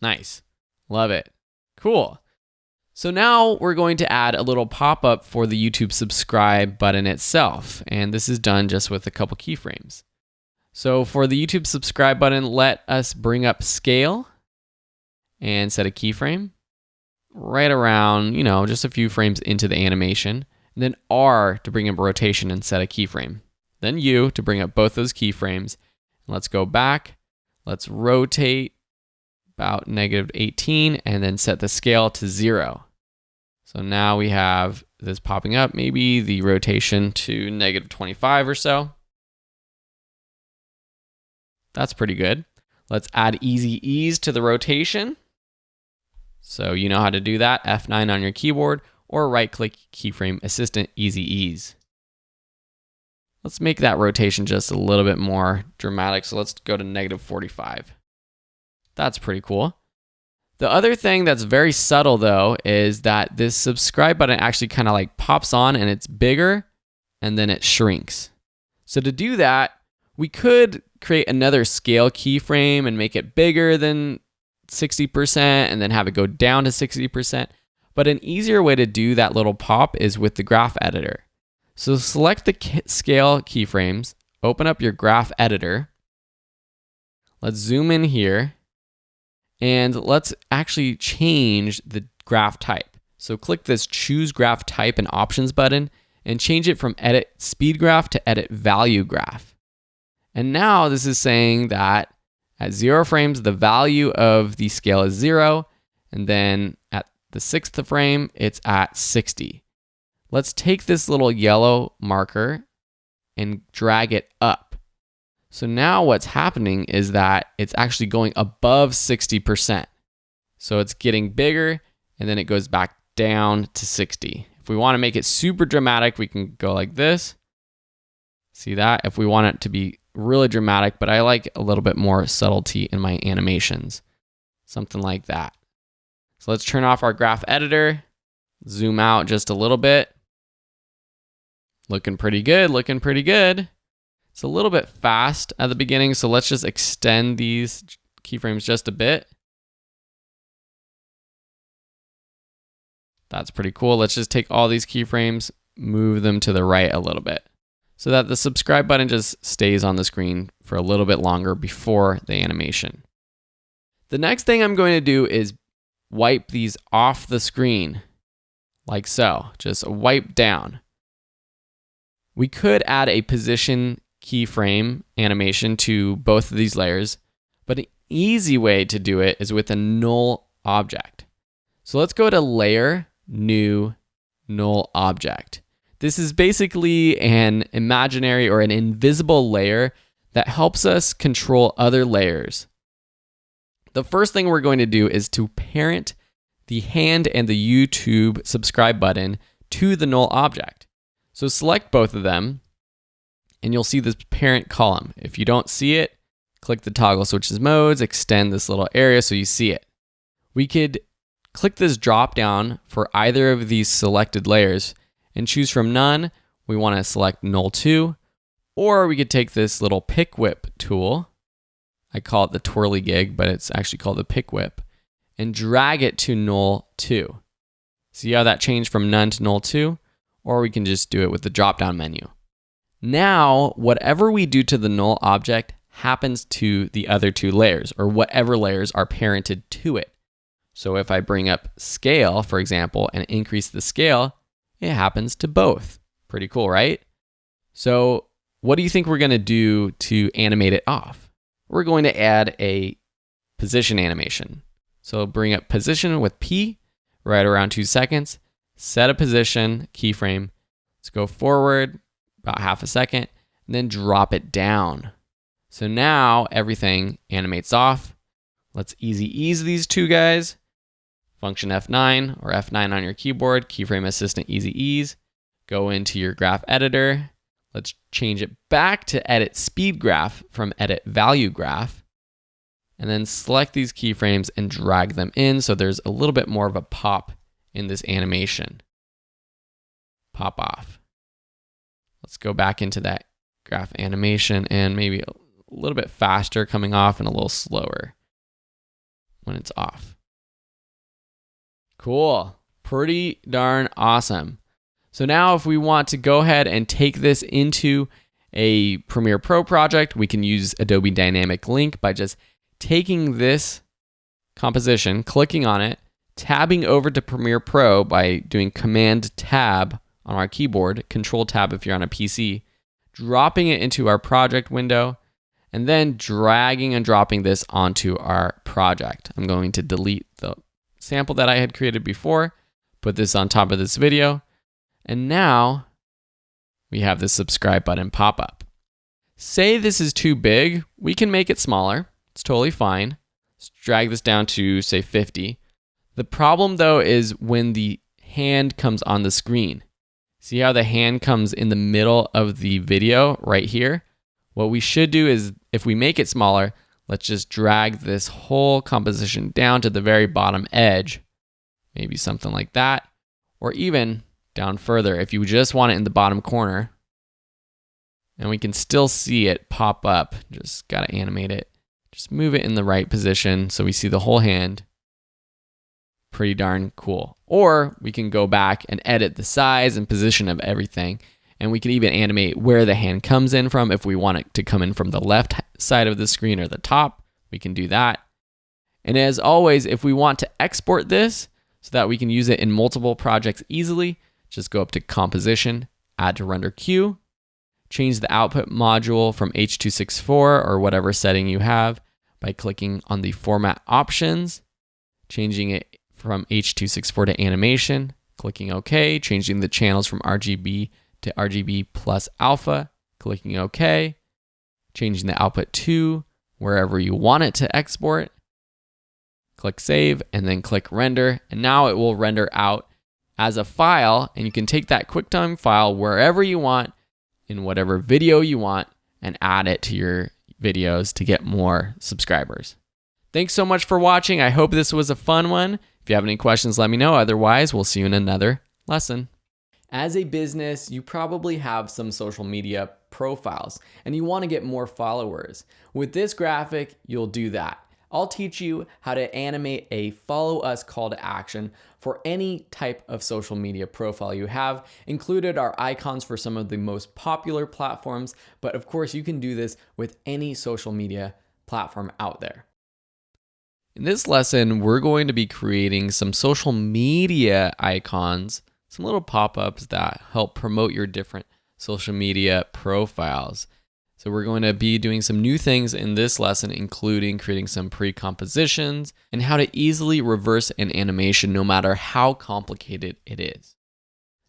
Nice. Love it. Cool. So now we're going to add a little pop-up for the YouTube subscribe button itself. And this is done just with a couple keyframes. So for the YouTube subscribe button, let us bring up scale and set a keyframe right around, just a few frames into the animation. And then R to bring up rotation and set a keyframe. Then U to bring up both those keyframes. Let's go back. Let's rotate about -18 and then set the scale to 0. So now we have this popping up, maybe the rotation to -25 or so. That's pretty good. Let's add easy ease to the rotation. So you know how to do that, F9 on your keyboard, or right-click keyframe assistant easy ease. Let's make that rotation just a little bit more dramatic. So let's go to -45. That's pretty cool. The other thing that's very subtle though is that this subscribe button actually kind of like pops on and it's bigger and then it shrinks. So to do that, we could create another scale keyframe and make it bigger than 60% and then have it go down to 60%. But an easier way to do that little pop is with the graph editor. So select the scale keyframes, open up your graph editor. Let's zoom in here. And let's actually change the graph type. So click this Choose Graph Type and Options button and change it from Edit Speed Graph to Edit Value Graph. And now this is saying that at 0 frames, the value of the scale is 0. And then at the 6th frame, it's at 60. Let's take this little yellow marker and drag it up. So now what's happening is that it's actually going above 60%. So it's getting bigger and then it goes back down to 60 If we want to make it super dramatic, we can go like this. See that? If we want it to be really dramatic, but I like a little bit more subtlety in my animations. Something like that. So let's turn off our graph editor, zoom out just a little bit. Looking pretty good, looking pretty good. It's a little bit fast at the beginning, so let's just extend these keyframes just a bit. That's pretty cool. Let's just take all these keyframes, move them to the right a little bit so that the subscribe button just stays on the screen for a little bit longer before the animation. The next thing I'm going to do is wipe these off the screen like so, just wipe down. We could add a position keyframe animation to both of these layers, but an easy way to do it is with a null object. So let's go to Layer, New, Null Object. This is basically an imaginary or an invisible layer that helps us control other layers. The first thing we're going to do is to parent the hand and the YouTube subscribe button to the null object. So select both of them, and you'll see this parent column. If you don't see it, click the toggle switches modes, extend this little area so you see it. We could click this drop down for either of these selected layers and choose from none. We want to select null 2, or we could take this little pick whip tool. I call it the twirly gig, but it's actually called the pick whip, and drag it to null 2. See how that changed from none to null 2? Or we can just do it with the drop down menu. Now, whatever we do to the null object happens to the other two layers, or whatever layers are parented to it. So if I bring up scale, for example, and increase the scale, it happens to both. Pretty cool, right? So what do you think we're going to do to animate it off? We're going to add a position animation. So bring up position with P, right around 2 seconds, set a position keyframe. Let's go forward about half a second, and then drop it down. So now everything animates off. Let's easy ease these two guys. Function F9 or F9 on your keyboard, keyframe assistant easy ease. Go into your graph editor. Let's change it back to edit speed graph from edit value graph. And then select these keyframes and drag them in so there's a little bit more of a pop in this animation. Pop off. Let's go back into that graph animation and maybe a little bit faster coming off and a little slower when it's off. Cool. Pretty darn awesome. So now if we want to go ahead and take this into a Premiere Pro project, we can use Adobe Dynamic Link by just taking this composition, clicking on it, tabbing over to Premiere Pro by doing Command Tab on our keyboard, Control Tab if you're on a PC, dropping it into our project window, and then dragging and dropping this onto our project. I'm going to delete the sample that I had created before, put this on top of this video, and now we have this subscribe button pop up. Say this is too big, we can make it smaller. It's totally fine. Let's drag this down to, say, 50. The problem, though, is when the hand comes on the screen. See how the hand comes in the middle of the video right here? What we should do is, if we make it smaller, let's just drag this whole composition down to the very bottom edge. Maybe something like that. Or even down further if you just want it in the bottom corner. And we can still see it pop up. Just got to animate it. Just move it in the right position so we see the whole hand. Pretty darn cool. Or we can go back and edit the size and position of everything. And we can even animate where the hand comes in from. If we want it to come in from the left side of the screen or the top, we can do that. And as always, if we want to export this so that we can use it in multiple projects easily, just go up to Composition, Add to Render Queue, change the output module from H.264 or whatever setting you have by clicking on the Format options, changing it from H.264 to animation, clicking OK, changing the channels from RGB to RGB plus alpha, clicking OK, changing the output to wherever you want it to export, click Save, and then click Render, and now it will render out as a file, and you can take that QuickTime file wherever you want, in whatever video you want, and add it to your videos to get more subscribers. Thanks so much for watching. I hope this was a fun one. If you have any questions, let me know. Otherwise, we'll see you in another lesson. As a business, you probably have some social media profiles and you want to get more followers. With this graphic, you'll do that. I'll teach you how to animate a follow us call to action for any type of social media profile you have. Included are icons for some of the most popular platforms, but of course you can do this with any social media platform out there. In this lesson, we're going to be creating some social media icons, some little pop-ups that help promote your different social media profiles. So we're going to be doing some new things in this lesson, including creating some pre-compositions and how to easily reverse an animation no matter how complicated it is.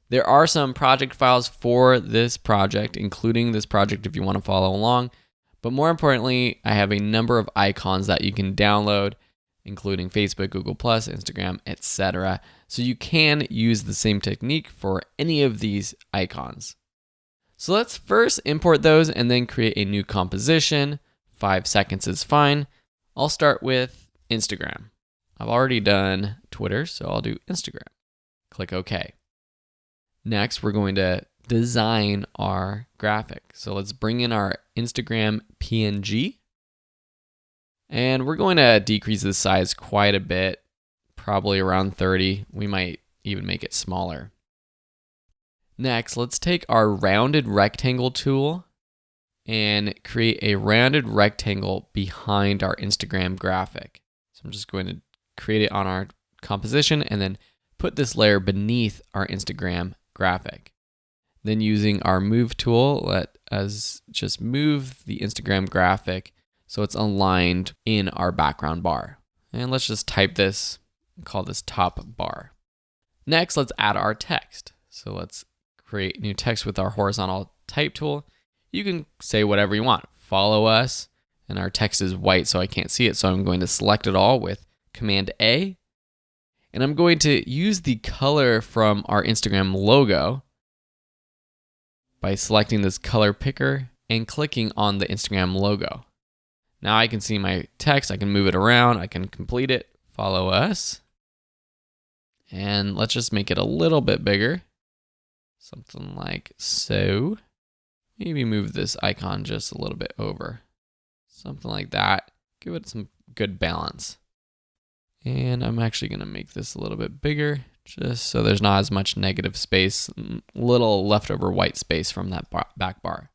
There are some project files for this project, including this project if you want to follow along. But more importantly, I have a number of icons that you can download, including Facebook, Google+, Instagram, etc. So you can use the same technique for any of these icons. So let's first import those and then create a new composition. 5 seconds is fine. I'll start with Instagram. I've already done Twitter, so I'll do Instagram. Click OK. Next, we're going to design our graphic. So let's bring in our Instagram PNG. And we're going to decrease the size quite a bit, probably around 30. We might even make it smaller. Next, let's take our rounded rectangle tool and create a rounded rectangle behind our Instagram graphic. So I'm just going to create it on our composition and then put this layer beneath our Instagram graphic. Then using our move tool, let us just move the Instagram graphic so it's aligned in our background bar. And let's just type this, call this top bar. Next, let's add our text. So let's create new text with our horizontal type tool. You can say whatever you want. Follow us, and our text is white so I can't see it. So I'm going to select it all with Command A. And I'm going to use the color from our Instagram logo by selecting this color picker and clicking on the Instagram logo. Now I can see my text, I can move it around, I can complete it, follow us. And let's just make it a little bit bigger. Something like so. Maybe move this icon just a little bit over. Something like that. Give it some good balance. And I'm actually going to make this a little bit bigger just so there's not as much negative space, little leftover white space from that back bar.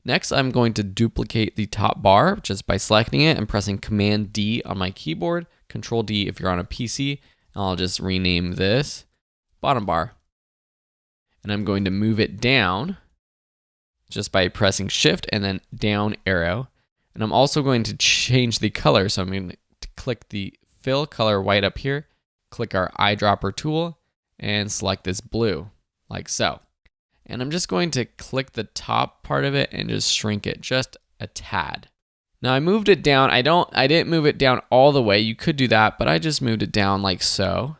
Next, I'm going to duplicate the top bar just by selecting it and pressing Command D on my keyboard, Control D if you're on a PC, and I'll just rename this bottom bar. And I'm going to move it down just by pressing Shift and then down arrow. And I'm also going to change the color, so I'm going to click the fill color white up here, click our eyedropper tool, and select this blue, like so. And I'm just going to click the top part of it and just shrink it just a tad. Now I moved it down. I didn't move it down all the way. You could do that, but I just moved it down like so.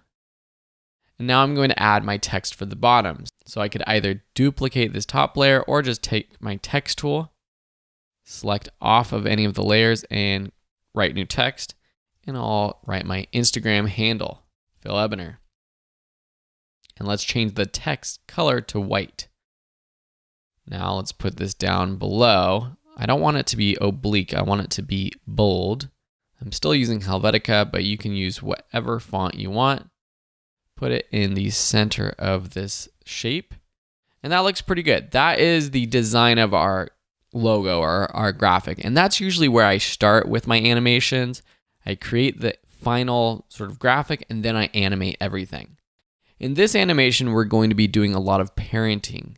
And now I'm going to add my text for the bottom. So I could either duplicate this top layer or just take my text tool, select off of any of the layers and write new text. And I'll write my Instagram handle, Phil Ebner. And let's change the text color to white. Now let's put this down below. I don't want it to be oblique. I want it to be bold. I'm still using Helvetica, but you can use whatever font you want. Put it in the center of this shape. And that looks pretty good. That is the design of our logo or our graphic. And that's usually where I start with my animations. I create the final sort of graphic and then I animate everything. In this animation, we're going to be doing a lot of parenting.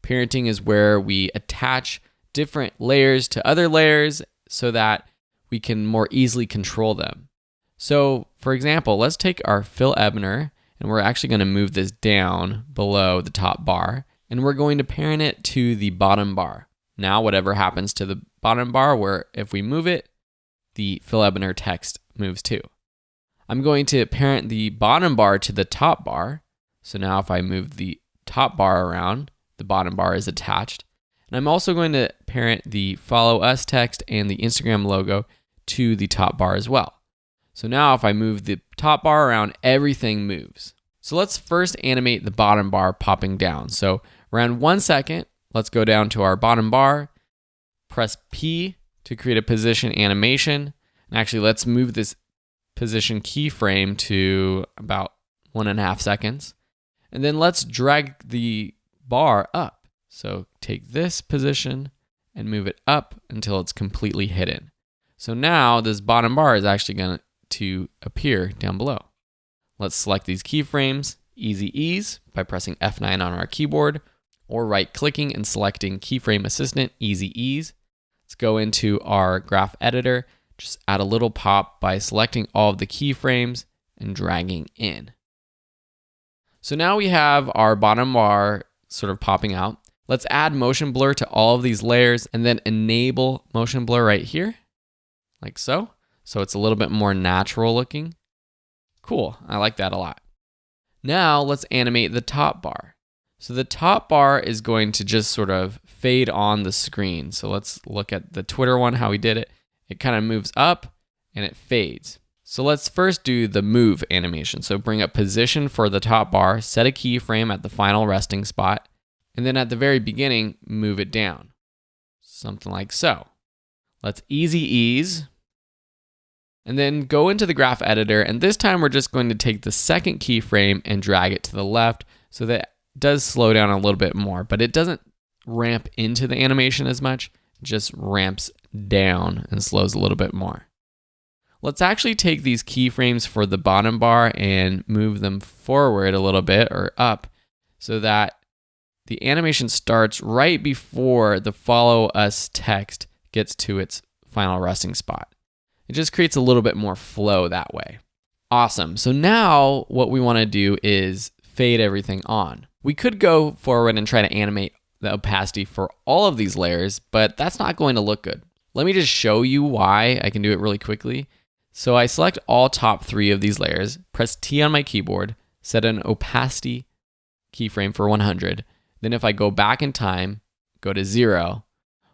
Parenting is where we attach different layers to other layers so that we can more easily control them. So, for example, let's take our Phil Ebner, and we're actually going to move this down below the top bar, and we're going to parent it to the bottom bar. Now, whatever happens to the bottom bar, where if we move it, the Phil Ebner text moves too. I'm going to parent the bottom bar to the top bar. So now if I move the top bar around, the bottom bar is attached. And I'm also going to parent the follow us text and the Instagram logo to the top bar as well. So now if I move the top bar around, everything moves. So let's first animate the bottom bar popping down. So around 1 second, let's go down to our bottom bar, press P to create a position animation. And actually, let's move this position keyframe to about 1.5 seconds. And then let's drag the bar up. So take this position and move it up until it's completely hidden. So now this bottom bar is actually going to appear down below. Let's select these keyframes, easy ease, by pressing F9 on our keyboard, or right-clicking and selecting Keyframe Assistant, easy ease. Let's go into our graph editor, just add a little pop by selecting all of the keyframes and dragging in. So now we have our bottom bar sort of popping out. Let's add motion blur to all of these layers and then enable motion blur right here, like so. So it's a little bit more natural looking. Cool, I like that a lot. Now let's animate the top bar. So the top bar is going to just sort of fade on the screen. So let's look at the Twitter one, how we did it. It kind of moves up and it fades. So let's first do the move animation. So bring up position for the top bar, set a keyframe at the final resting spot, and then at the very beginning, move it down. Something like so. Let's easy ease. And then go into the graph editor, and this time we're just going to take the second keyframe and drag it to the left so that it does slow down a little bit more, but it doesn't ramp into the animation as much, it just ramps down and slows a little bit more. Let's actually take these keyframes for the bottom bar and move them forward a little bit or up so that the animation starts right before the follow us text gets to its final resting spot. It just creates a little bit more flow that way. Awesome. So now what we want to do is fade everything on. We could go forward and try to animate the opacity for all of these layers, but that's not going to look good. Let me just show you why. I can do it really quickly. So I select all top 3 of these layers, press T on my keyboard, set an opacity keyframe for 100. Then if I go back in time, go to 0,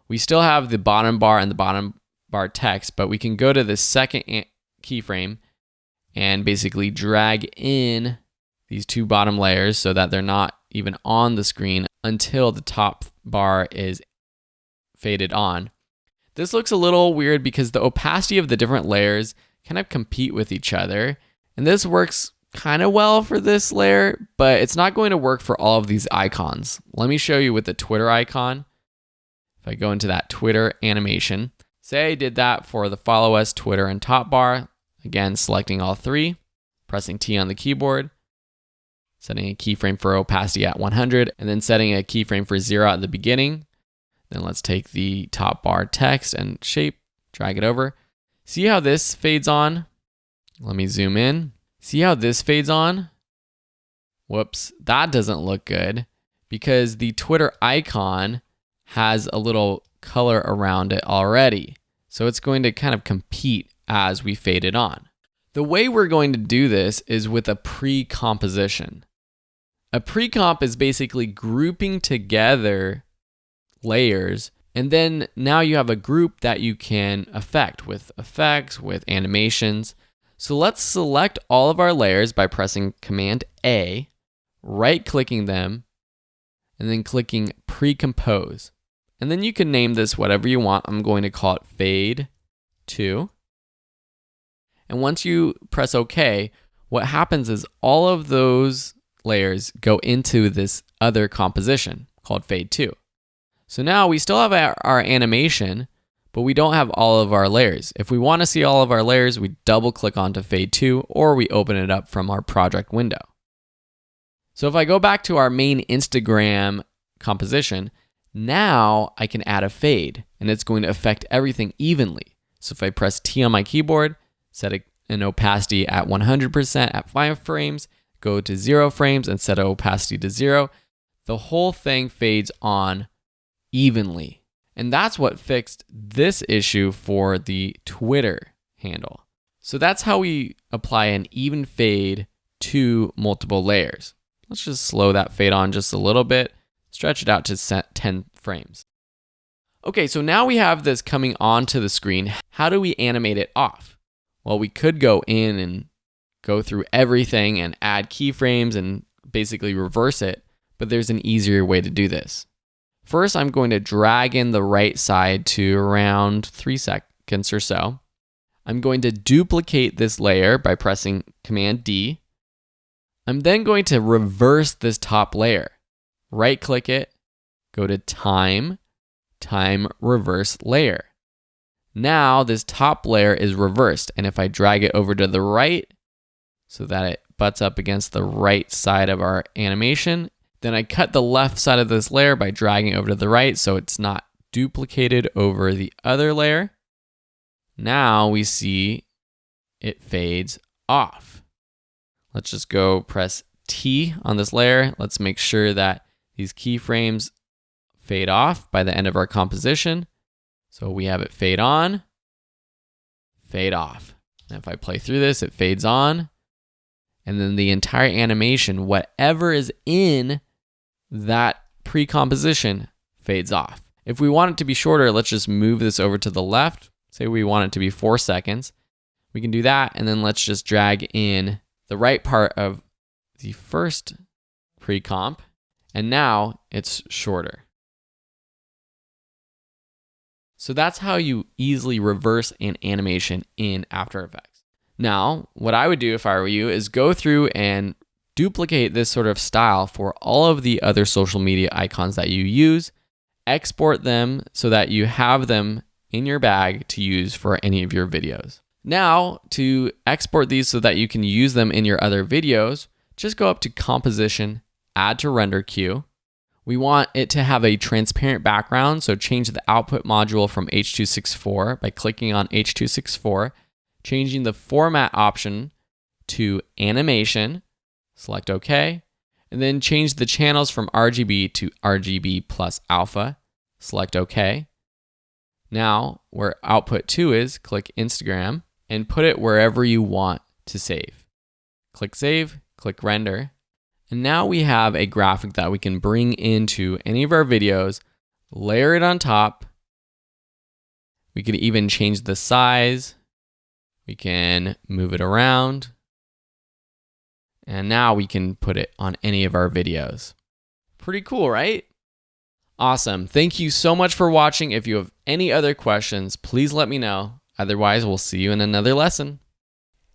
we still have the bottom bar and the bottom bar text, but we can go to the second keyframe and basically drag in these 2 bottom layers so that they're not even on the screen until the top bar is faded on. This looks a little weird because the opacity of the different layers kind of compete with each other, and this works kind of well for this layer, but it's not going to work for all of these icons. Let me show you with the Twitter icon. If I go into that Twitter animation, say I did that for the follow us, Twitter, and top bar. Again, selecting all 3, pressing T on the keyboard, setting a keyframe for opacity at 100, and then setting a keyframe for 0 at the beginning. Then let's take the top bar text and shape, drag it over. See how this fades on? Let me zoom in. See how this fades on? Whoops, that doesn't look good because the Twitter icon has a little color around it already. So it's going to kind of compete as we fade it on. The way we're going to do this is with a pre-composition. A pre-comp is basically grouping together layers, and then now you have a group that you can affect with effects, with animations. So let's select all of our layers by pressing Command A, right-clicking them, and then clicking Pre-Compose. And then you can name this whatever you want. I'm going to call it Fade 2. And once you press OK, what happens is all of those layers go into this other composition called Fade 2. So now we still have our animation, but we don't have all of our layers. If we want to see all of our layers, we double click onto Fade 2, or we open it up from our project window. So if I go back to our main Instagram composition, now I can add a fade, and it's going to affect everything evenly. So if I press T on my keyboard, set an opacity at 100% at 5 frames, go to 0 frames and set an opacity to 0, the whole thing fades on evenly. And that's what fixed this issue for the Twitter handle. So that's how we apply an even fade to multiple layers. Let's just slow that fade on just a little bit, stretch it out to 10 frames. Okay, so now we have this coming onto the screen. How do we animate it off? Well, we could go in and go through everything and add keyframes and basically reverse it, but there's an easier way to do this. First, I'm going to drag in the right side to around 3 seconds or so. I'm going to duplicate this layer by pressing Command D. I'm then going to reverse this top layer. Right-click it, go to Time Reverse Layer. Now this top layer is reversed, and if I drag it over to the right so that it butts up against the right side of our animation, then I cut the left side of this layer by dragging it over to the right so it's not duplicated over the other layer. Now we see it fades off. Let's just go press T on this layer. Let's make sure that these keyframes fade off by the end of our composition. So we have it fade on, fade off. And if I play through this, it fades on. And then the entire animation, whatever is in that pre-composition, fades off. If we want it to be shorter, let's just move this over to the left. Say we want it to be 4 seconds. We can do that, and then let's just drag in the right part of the first pre-comp, and now it's shorter. So that's how you easily reverse an animation in After Effects. Now, what I would do if I were you is go through and duplicate this sort of style for all of the other social media icons that you use, export them so that you have them in your bag to use for any of your videos. Now, to export these so that you can use them in your other videos, just go up to Composition, Add to Render Queue. We want it to have a transparent background, so change the output module from H.264 by clicking on H.264, changing the format option to animation, select OK, and then change the channels from RGB to RGB plus alpha, select OK. Now, where output 2 is, click Instagram and put it wherever you want to save. Click Save, click Render, and now we have a graphic that we can bring into any of our videos, layer it on top. We could even change the size. We can move it around. And now we can put it on any of our videos. Pretty cool, right? Awesome. Thank you so much for watching. If you have any other questions, please let me know. Otherwise, we'll see you in another lesson.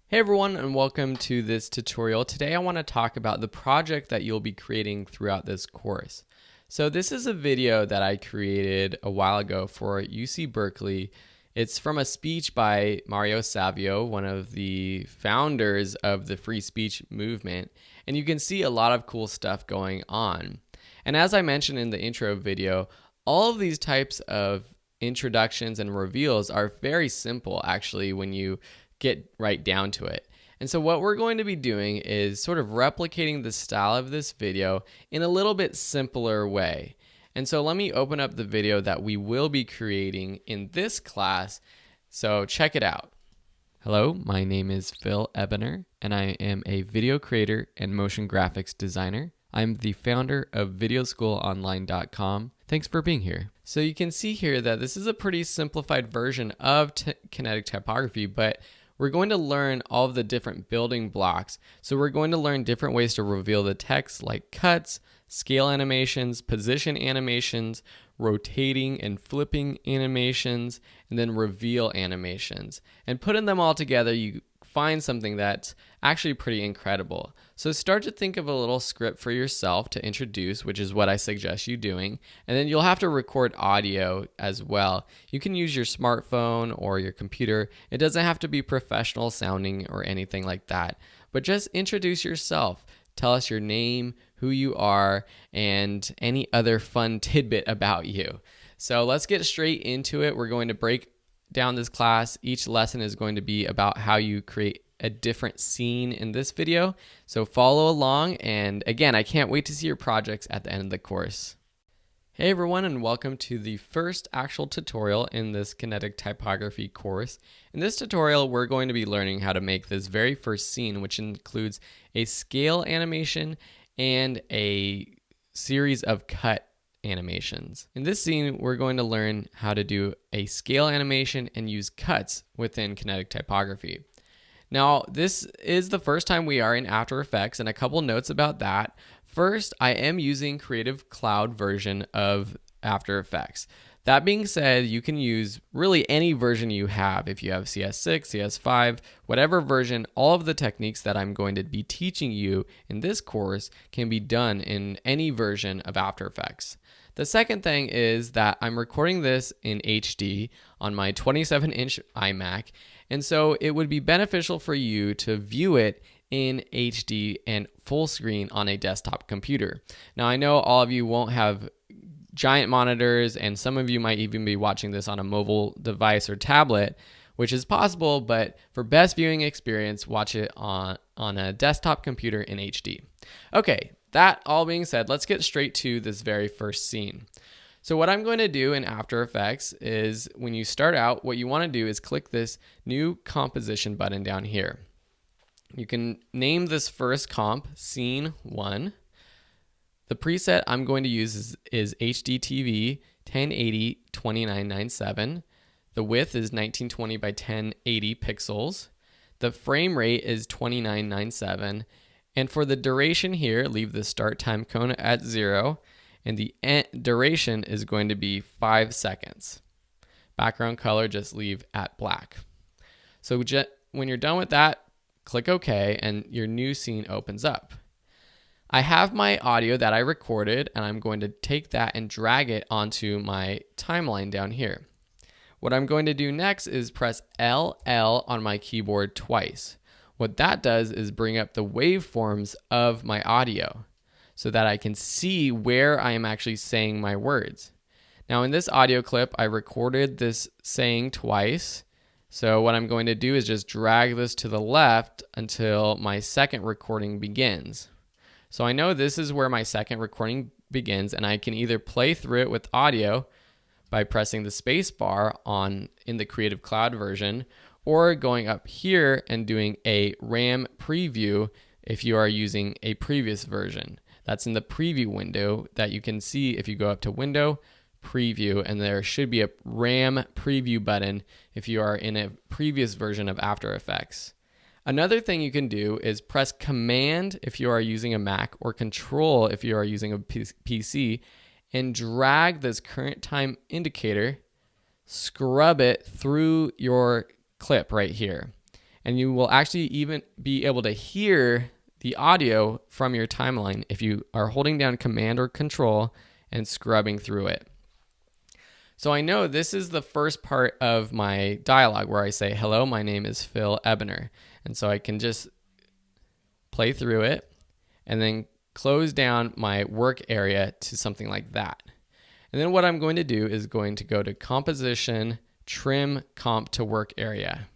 Hey everyone, and welcome to this tutorial. Today I want to talk about the project that you'll be creating throughout this course. So this is a video that I created a while ago for UC Berkeley. It's from a speech by Mario Savio, one of the founders of the free speech movement. And you can see a lot of cool stuff going on. And as I mentioned in the intro video, all of these types of introductions and reveals are very simple actually when you get right down to it. And so what we're going to be doing is sort of replicating the style of this video in a little bit simpler way. And so let me open up the video that we will be creating in this class. So check it out. Hello, my name is Phil Ebener, and I am a video creator and motion graphics designer. I'm the founder of videoschoolonline.com. Thanks for being here. So you can see here that this is a pretty simplified version of Kinetic Typography, but we're going to learn all of the different building blocks. So we're going to learn different ways to reveal the text like cuts, scale animations, position animations, rotating and flipping animations, and then reveal animations. And putting them all together, you find something that's actually pretty incredible. So start to think of a little script for yourself to introduce, which is what I suggest you doing. And then you'll have to record audio as well. You can use your smartphone or your computer. It doesn't have to be professional sounding or anything like that, but just introduce yourself. Tell us your name, who you are, and any other fun tidbit about you. So let's get straight into it. We're going to break down this class. Each lesson is going to be about how you create a different scene in this video. So follow along, and again, I can't wait to see your projects at the end of the course. Hey everyone, and welcome to the first actual tutorial in this Kinetic Typography course. In this tutorial, we're going to be learning how to make this very first scene, which includes a scale animation and a series of cut animations. In this scene, we're going to learn how to do a scale animation and use cuts within Kinetic Typography. Now, this is the first time we are in After Effects, and a couple notes about that. First, I am using Creative Cloud version of After Effects. That being said, you can use really any version you have. If you have CS6, CS5, whatever version, all of the techniques that I'm going to be teaching you in this course can be done in any version of After Effects. The second thing is that I'm recording this in HD on my 27-inch iMac, and so it would be beneficial for you to view it in HD and full screen on a desktop computer. Now, I know all of you won't have giant monitors, and some of you might even be watching this on a mobile device or tablet, which is possible, but for best viewing experience, watch it on a desktop computer in HD. Okay, that all being said, let's get straight to this very first scene. So what I'm going to do in After Effects is when you start out, what you want to do is click this new composition button down here. You can name this first comp Scene 1. The preset I'm going to use is HDTV 1080 2997. The width is 1920 by 1080 pixels. The frame rate is 2997. And for the duration here, leave the start time cone at 0. And the duration is going to be 5 seconds. Background color, just leave at black. So when you're done with that, click OK, and your new scene opens up. I have my audio that I recorded, and I'm going to take that and drag it onto my timeline down here. What I'm going to do next is press LL on my keyboard twice. What that does is bring up the waveforms of my audio so that I can see where I am actually saying my words. Now, in this audio clip, I recorded this saying twice. So what I'm going to do is just drag this to the left until my second recording begins. So I know this is where my second recording begins, and I can either play through it with audio by pressing the space bar in the Creative Cloud version, or going up here and doing a RAM preview if you are using a previous version. That's in the preview window that you can see if you go up to Window, Preview, and there should be a RAM preview button if you are in a previous version of After Effects. Another thing you can do is press Command if you are using a Mac, or Control if you are using a PC, and drag this current time indicator, scrub it through your clip right here. And you will actually even be able to hear the audio from your timeline if you are holding down Command or Control and scrubbing through it. So I know this is the first part of my dialogue where I say, hello, my name is Phil Ebner. And so I can just play through it and then close down my work area to something like that. And then what I'm going to do is going to go to Composition, Trim Comp to Work Area.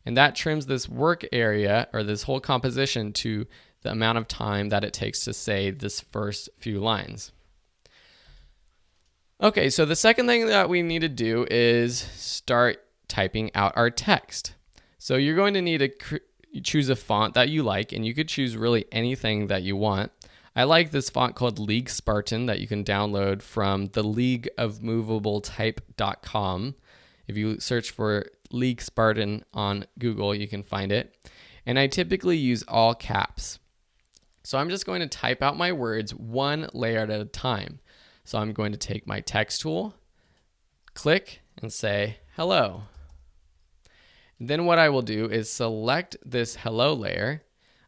And that trims this work area, or this whole composition, to the amount of time that it takes to say this first few lines. Okay, so the second thing that we need to do is start typing out our text. So you're going to need to choose a font that you like, and you could choose really anything that you want. I like this font called League Spartan that you can download from the leagueofmovabletype.com. If you search for League Spartan on Google, you can find it. And I typically use all caps. So I'm just going to type out my words one layer at a time. So I'm going to take my text tool, click, and say hello. And then what I will do is select this hello layer.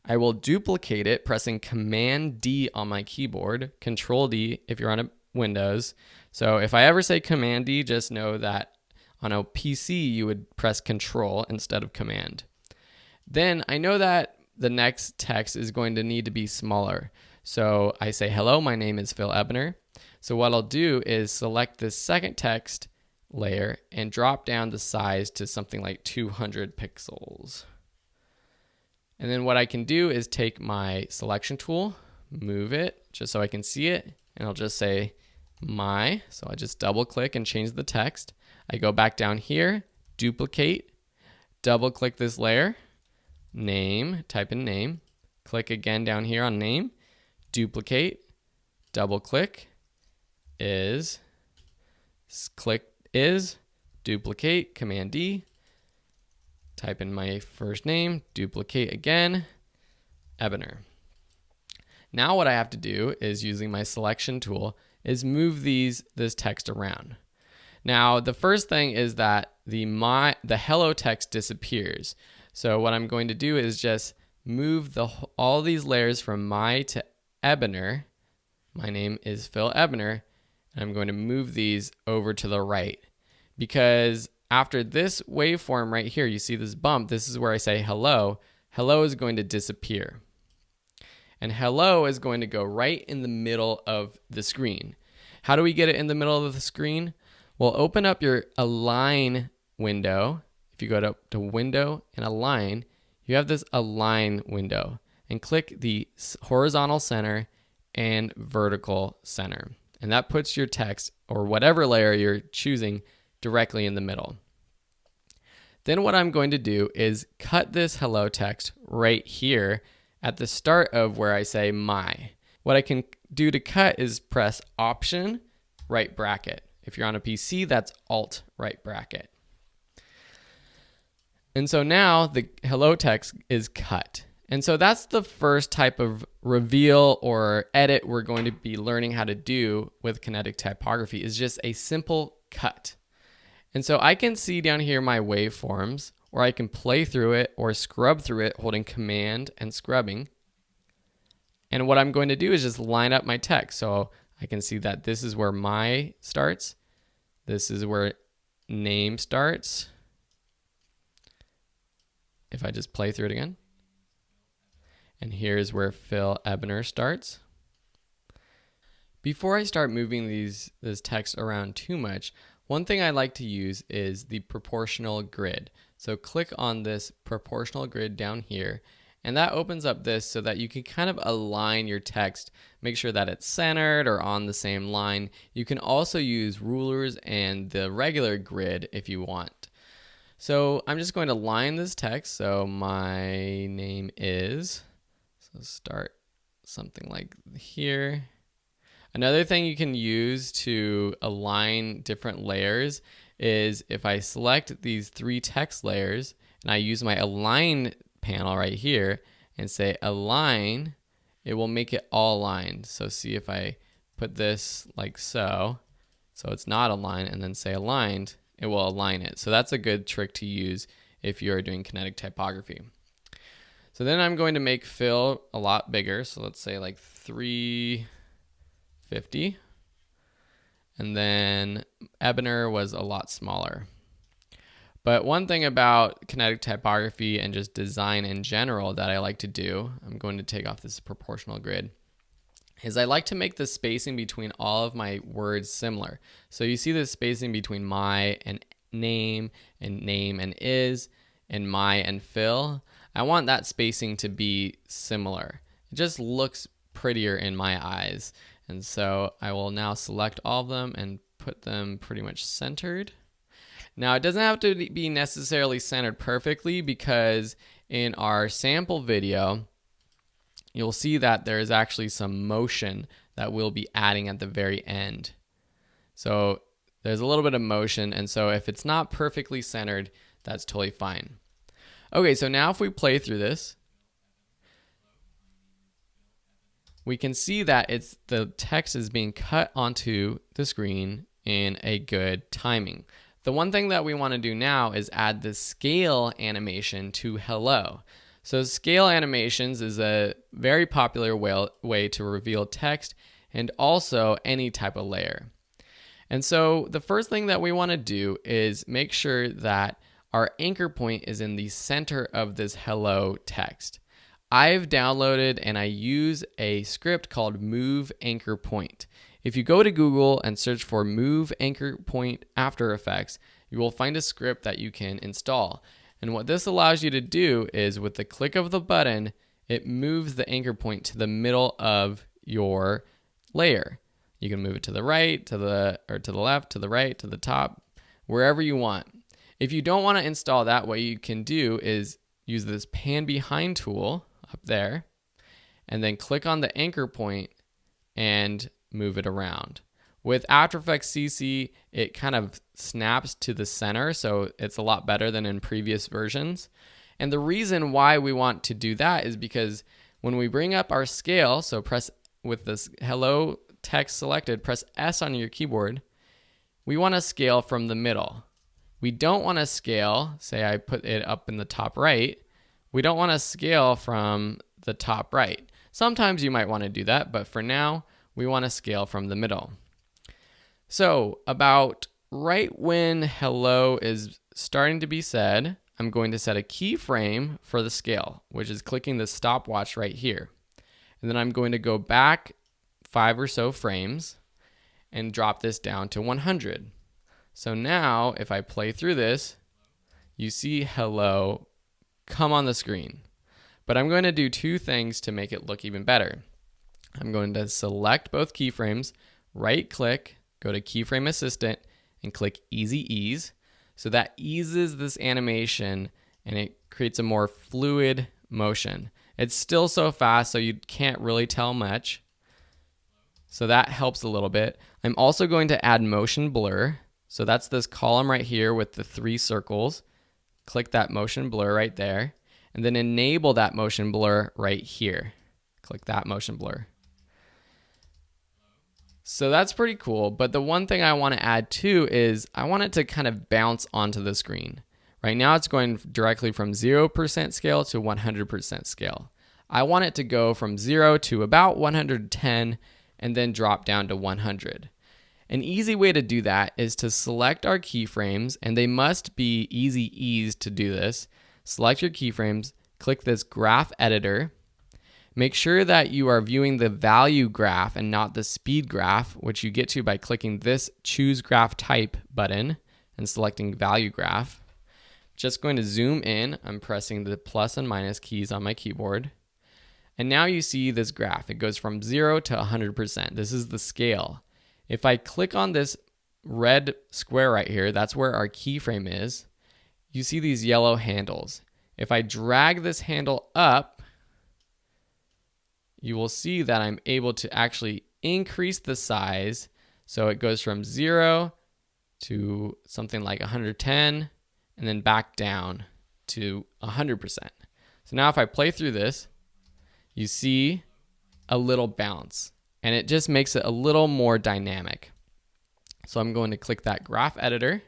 I will duplicate it pressing Command D on my keyboard, Control D if you're on a Windows. So if I ever say Command D, just know that on a PC you would press Control instead of Command. Then I know that the next text is going to need to be smaller. So I say, hello, my name is Phil Ebner. So what I'll do is select this second text layer and drop down the size to something like 200 pixels. And then what I can do is take my selection tool, move it just so I can see it, and I'll just say my, so I just double click and change the text. I go back down here, duplicate, double click this layer, name, type in name, click again down here on name, duplicate, double click, is, click is, duplicate, Command D, type in my first name, duplicate again, Ebener. Now what I have to do is, using my selection tool, is move this text around. Now the first thing is that the hello text disappears. So what I'm going to do is just move all these layers from my to Ebener. My name is Phil Ebener, and I'm going to move these over to the right, because after this waveform right here, you see this bump, this is where I say hello. Hello is going to disappear. And hello is going to go right in the middle of the screen. How do we get it in the middle of the screen? Well, open up your align window. If you go to window and align, you have this align window, and click the horizontal center and vertical center. And that puts your text, or whatever layer you're choosing, directly in the middle. Then what I'm going to do is cut this hello text right here at the start of where I say my. What I can do to cut is press Option, right bracket. If you're on a PC, that's Alt, right bracket. And so now the hello text is cut. And so that's the first type of reveal or edit we're going to be learning how to do with Kinetic Typography, is just a simple cut. And so I can see down here my waveforms, or I can play through it or scrub through it holding Command and scrubbing. And what I'm going to do is just line up my text. So I can see that this is where my starts. This is where name starts. If I just play through it again. And here's where Phil Ebener starts. Before I start moving this text around too much, one thing I like to use is the proportional grid. So click on this proportional grid down here, and that opens up this so that you can kind of align your text, make sure that it's centered or on the same line. You can also use rulers and the regular grid if you want. So I'm just going to line this text. So my name is, so start something like here. Another thing you can use to align different layers is if I select these 3 text layers and I use my align panel right here and say align, it will make it all aligned. So see, if I put this like so it's not aligned, and then say aligned, it will align it. So that's a good trick to use if you're doing Kinetic Typography. So then I'm going to make Phil a lot bigger. So let's say like 350. And then Ebener was a lot smaller. But one thing about Kinetic Typography and just design in general that I like to do, I'm going to take off this proportional grid, is I like to make the spacing between all of my words similar. So you see the spacing between my and name and is, and my and Phil. I want that spacing to be similar. It just looks prettier in my eyes. And so I will now select all of them and put them pretty much centered. Now it doesn't have to be necessarily centered perfectly, because in our sample video, you'll see that there is actually some motion that we'll be adding at the very end. So there's a little bit of motion, and so if it's not perfectly centered, that's totally fine. Okay, so now if we play through this, we can see that the text is being cut onto the screen in a good timing. The one thing that we want to do now is add the scale animation to hello. So scale animations is a very popular way to reveal text and also any type of layer. And so the first thing that we want to do is make sure that our anchor point is in the center of this hello text. I've downloaded and I use a script called Move Anchor Point. If you go to Google and search for Move Anchor Point After Effects, you will find a script that you can install. And what this allows you to do is, with the click of the button, it moves the anchor point to the middle of your layer. You can move it to the right, to the left, to the right, to the top, wherever you want. If you don't want to install that, what you can do is use this pan behind tool up there and then click on the anchor point and move it around. With After Effects CC, it kind of snaps to the center, so it's a lot better than in previous versions. And the reason why we want to do that is because when we bring up our scale, so press with this hello text selected, press S on your keyboard, we want to scale from the middle. We don't want to scale, say I put it up in the top right, we don't want to scale from the top right. Sometimes you might want to do that, but for now, we want to scale from the middle. So about right when hello is starting to be said, I'm going to set a keyframe for the scale, which is clicking the stopwatch right here. And then I'm going to go back 5 or so frames and drop this down to 100. So now if I play through this, you see hello come on the screen. But I'm going to do 2 things to make it look even better. I'm going to select both keyframes, right click, go to Keyframe Assistant, and click Easy Ease. So that eases this animation and it creates a more fluid motion. It's still so fast, so you can't really tell much. So that helps a little bit. I'm also going to add motion blur. So that's this column right here with the 3 circles. Click that motion blur right there, and then enable that motion blur right here. Click that motion blur. So that's pretty cool, but the one thing I want to add too is I want it to kind of bounce onto the screen. Right now it's going directly from 0% scale to 100% scale. I want it to go from 0 to about 110 and then drop down to 100. An easy way to do that is to select our keyframes, and they must be easy ease to do this. Select your keyframes, click this graph editor. Make sure that you are viewing the value graph and not the speed graph, which you get to by clicking this Choose Graph Type button and selecting Value Graph. Just going to zoom in. I'm pressing the plus and minus keys on my keyboard. And now you see this graph. It goes from 0 to 100%. This is the scale. If I click on this red square right here, that's where our keyframe is. You see these yellow handles. If I drag this handle up, you will see that I'm able to actually increase the size. So it goes from 0 to something like 110 and then back down to 100%. So now if I play through this, you see a little bounce and it just makes it a little more dynamic. So I'm going to click that graph editor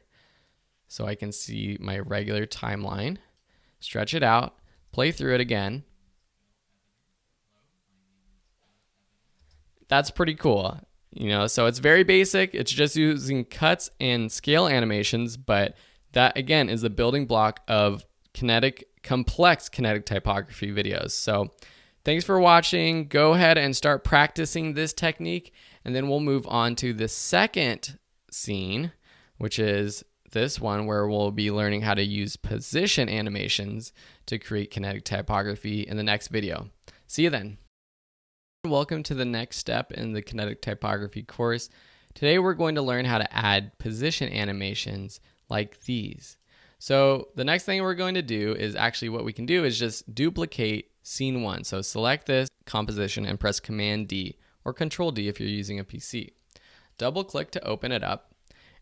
so I can see my regular timeline, stretch it out, play through it again. That's pretty cool. So it's very basic. It's just using cuts and scale animations, but that again is the building block of complex kinetic typography videos. So thanks for watching. Go ahead and start practicing this technique, and then we'll move on to the second scene, which is this one where we'll be learning how to use position animations to create kinetic typography in the next video. See you then. Welcome to the next step in the kinetic typography course. Today we're going to learn how to add position animations like these. So the next thing we're going to do is actually what we can do is just duplicate scene 1. So select this composition and press Command D or Control D if you're using a PC. Double click to open it up,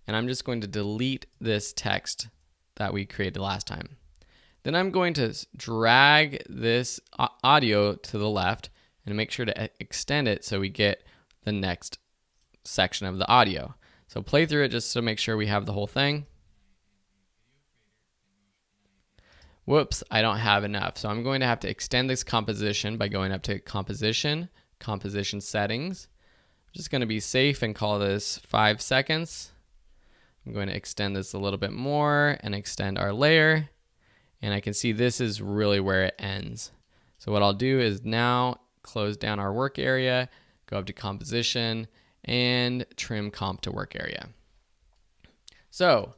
and I'm just going to delete this text that we created last time. Then I'm going to drag this audio to the left and make sure to extend it so we get the next section of the audio. So play through it just to make sure we have the whole thing. Whoops, I don't have enough. So I'm going to have to extend this composition by going up to Composition, Composition Settings. I'm just going to be safe and call this 5 seconds. I'm going to extend this a little bit more and extend our layer. And I can see this is really where it ends. So what I'll do is now close down our work area, go up to Composition, and trim Comp to Work Area. So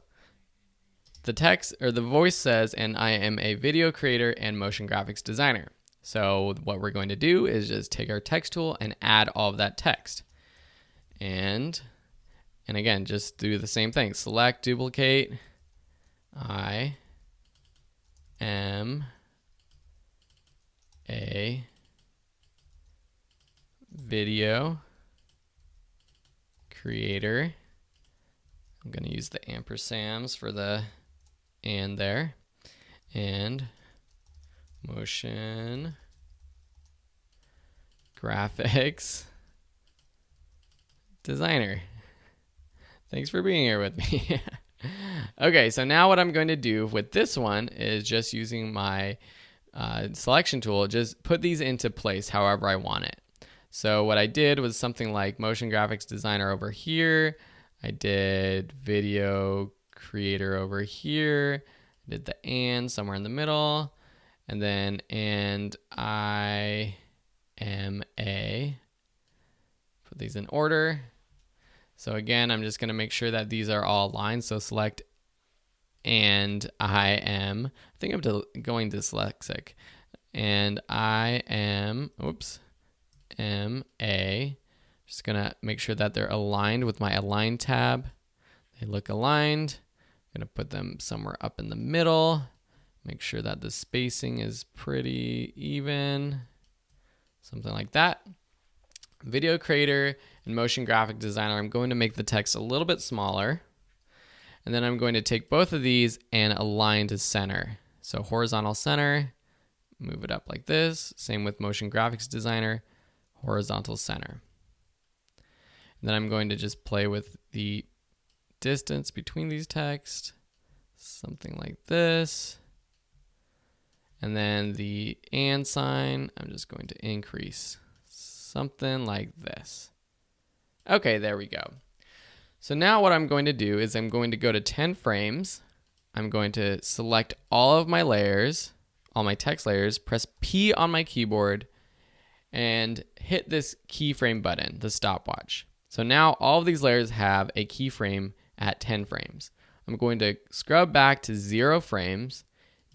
the text or the voice says, and I am a video creator and motion graphics designer. So what we're going to do is just take our text tool and add all of that text. and again, just do the same thing. Select, duplicate, I am a video creator. I'm going to use the ampersands for the and there, and motion graphics designer. Thanks for being here with me. Okay, so now what I'm going to do with this one is just using my selection tool, just put these into place however I want it. So what I did was something like motion graphics designer over here. I did video creator over here. I did the and somewhere in the middle. And then and I am a. Put these in order. So again, I'm just going to make sure that these are all aligned. So select and I am. I think I'm going dyslexic. And I am, am a. Just going to make sure that they're aligned with my align tab. They look aligned. I'm going to put them somewhere up in the middle. Make sure that the spacing is pretty even. Something like that. Video creator and motion graphic designer, I'm going to make the text a little bit smaller. And then I'm going to take both of these and align to center. So horizontal center, move it up like this. Same with motion graphics designer, horizontal center. And then I'm going to just play with the distance between these texts, something like this. And then the and sign, I'm just going to increase, something like this. Okay, there we go. So now what I'm going to do is I'm going to go to 10 frames. I'm going to select all of my layers, all my text layers, press P on my keyboard, and hit this keyframe button, the stopwatch. So now all of these layers have a keyframe at 10 frames. I'm going to scrub back to 0 frames,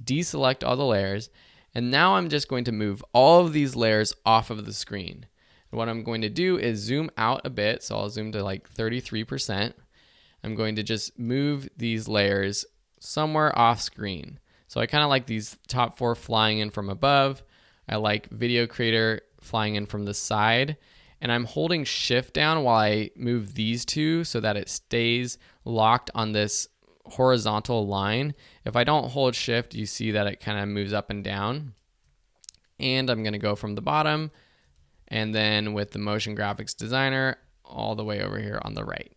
deselect all the layers, and now I'm just going to move all of these layers off of the screen. And what I'm going to do is zoom out a bit, so I'll zoom to like 33%. I'm going to just move these layers somewhere off screen. So I kind of like these top 4 flying in from above. I like video creator flying in from the side. And I'm holding shift down while I move these two so that it stays locked on this horizontal line. If I don't hold shift, you see that it kind of moves up and down. And I'm going to go from the bottom and then with the motion graphics designer all the way over here on the right.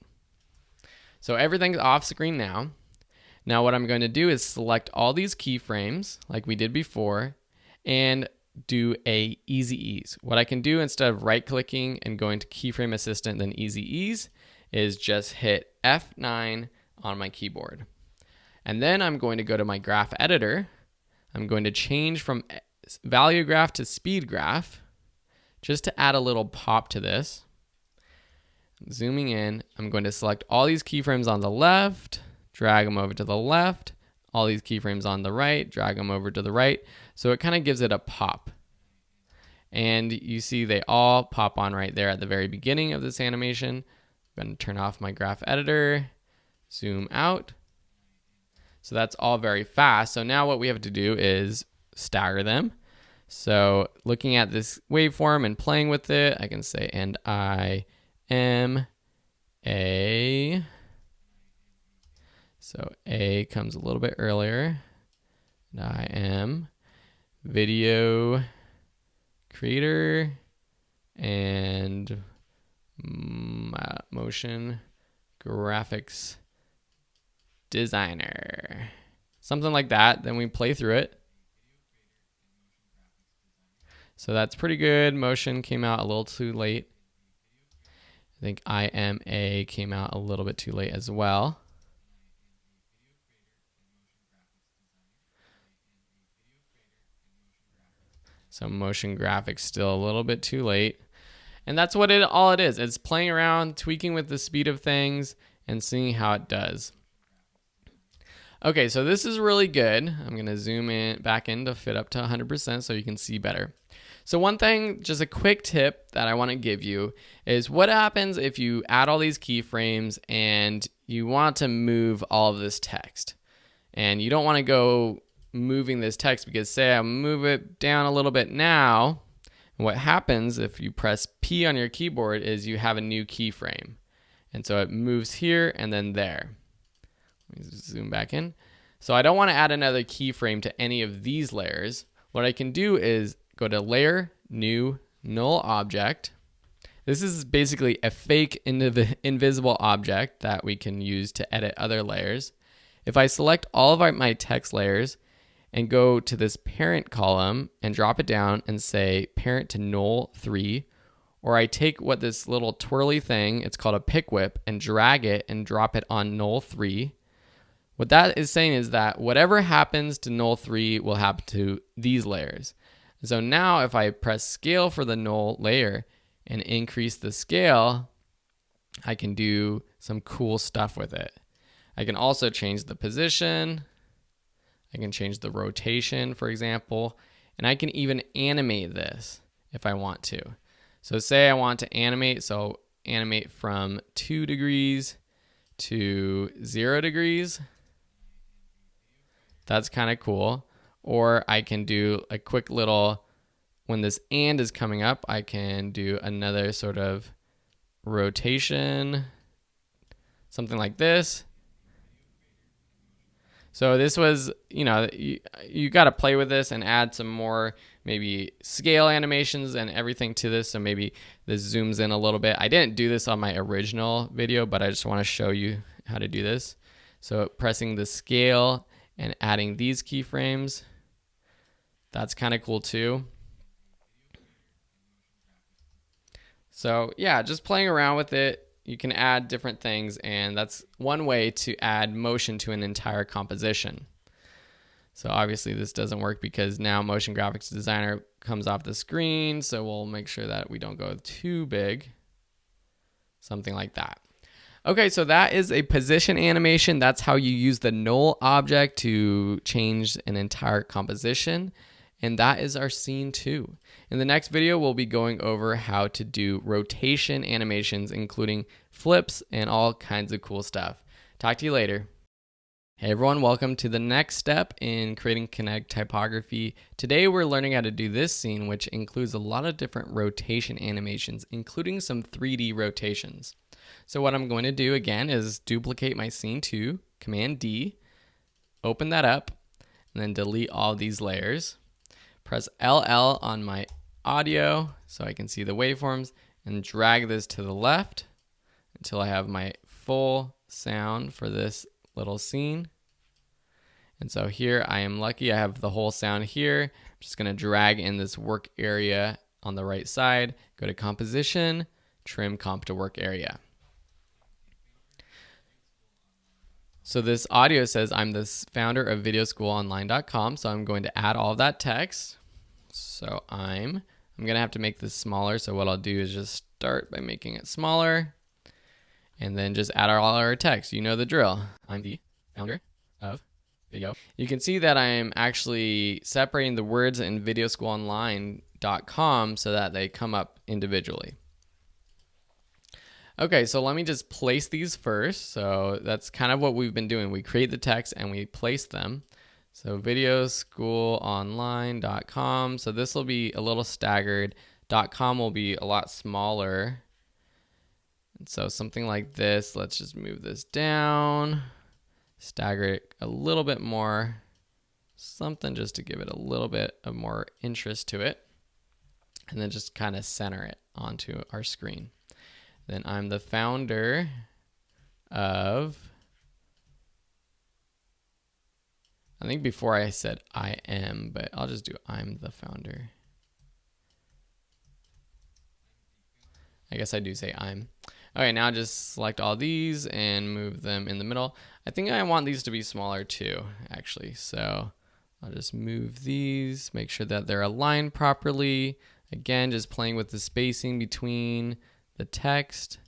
So everything's off screen now. Now what I'm going to do is select all these keyframes like we did before and do a easy ease. What I can do instead of right clicking and going to keyframe assistant then easy ease is just hit F9 on my keyboard. And then I'm going to go to my graph editor. I'm going to change from value graph to speed graph just to add a little pop to this. Zooming in, I'm going to select all these keyframes on the left, drag them over to the left, all these keyframes on the right, drag them over to the right. So it kind of gives it a pop. And you see they all pop on right there at the very beginning of this animation. I'm going to turn off my graph editor, zoom out. So that's all very fast. So now what we have to do is stagger them. So looking at this waveform and playing with it, I can say, and I am a. So A comes a little bit earlier. And I am video creator and motion graphics designer. Something like that. Then we play through it. So that's pretty good. Motion came out a little too late. I think IMA came out a little bit too late as well. So motion graphics still a little bit too late. And that's what all it is. It's playing around, tweaking with the speed of things, and seeing how it does. Okay, so this is really good. I'm going to zoom in back in to fit up to 100% so you can see better. So one thing, just a quick tip that I want to give you is what happens if you add all these keyframes and you want to move all of this text. And you don't want to go moving this text because say I move it down a little bit now, and what happens if you press P on your keyboard is you have a new keyframe. And so it moves here and then there. Let me zoom back in. So I don't want to add another keyframe to any of these layers. What I can do is go to Layer, New, Null Object. This is basically a fake invisible object that we can use to edit other layers. If I select all of my text layers and go to this parent column and drop it down and say parent to null 3, or I take what this little twirly thing, it's called a pick whip, and drag it and drop it on null 3, what that is saying is that whatever happens to null 3 will happen to these layers. So now if I press scale for the null layer and increase the scale, I can do some cool stuff with it. I can also change the position. I can change the rotation, for example, and I can even animate this if I want to. So say I want to animate, so animate from 2 degrees to 0 degrees. That's kind of cool. Or I can do a quick little, when this and is coming up, I can do another sort of rotation, something like this. So this was, you got to play with this and add some more maybe scale animations and everything to this. So maybe this zooms in a little bit. I didn't do this on my original video, but I just want to show you how to do this. So pressing the scale and adding these keyframes, that's kind of cool too. So yeah, just playing around with it. You can add different things, and that's one way to add motion to an entire composition. So obviously this doesn't work because now Motion Graphics Designer comes off the screen, so we'll make sure that we don't go too big. Something like that. Okay, so that is a position animation. That's how you use the null object to change an entire composition. And that is our scene 2. In the next video, we'll be going over how to do rotation animations, including flips and all kinds of cool stuff. Talk to you later. Hey everyone, welcome to the next step in creating Kinetic typography. Today we're learning how to do this scene, which includes a lot of different rotation animations, including some 3D rotations. So what I'm going to do again is duplicate my scene 2, Command D, open that up, and then delete all these layers. Press LL on my audio so I can see the waveforms and drag this to the left until I have my full sound for this little scene. And so here I am lucky I have the whole sound here. I'm just going to drag in this work area on the right side, go to composition, trim comp to work area. So this audio says I'm the founder of videoschoolonline.com, so I'm going to add all of that text. So I'm going to have to make this smaller, so what I'll do is just start by making it smaller and then just add all our text. You know the drill. I'm the founder of video. You can see that I'm actually separating the words in videoschoolonline.com so that they come up individually. Okay, so let me just place these first. So that's kind of what we've been doing. We create the text and we place them. So videoschoolonline.com. So this will be a little staggered. .com will be a lot smaller. And so something like this, let's just move this down, stagger it a little bit more, something just to give it a little bit of more interest to it, and then just kind of center it onto our screen. Then I'm the founder of, I think before I said I am, but I'll just do I'm the founder. I guess I do say I'm. Okay, now just select all these and move them in the middle. I think I want these to be smaller too, actually. So I'll just move these, make sure that they're aligned properly. Again, just playing with the spacing between the text.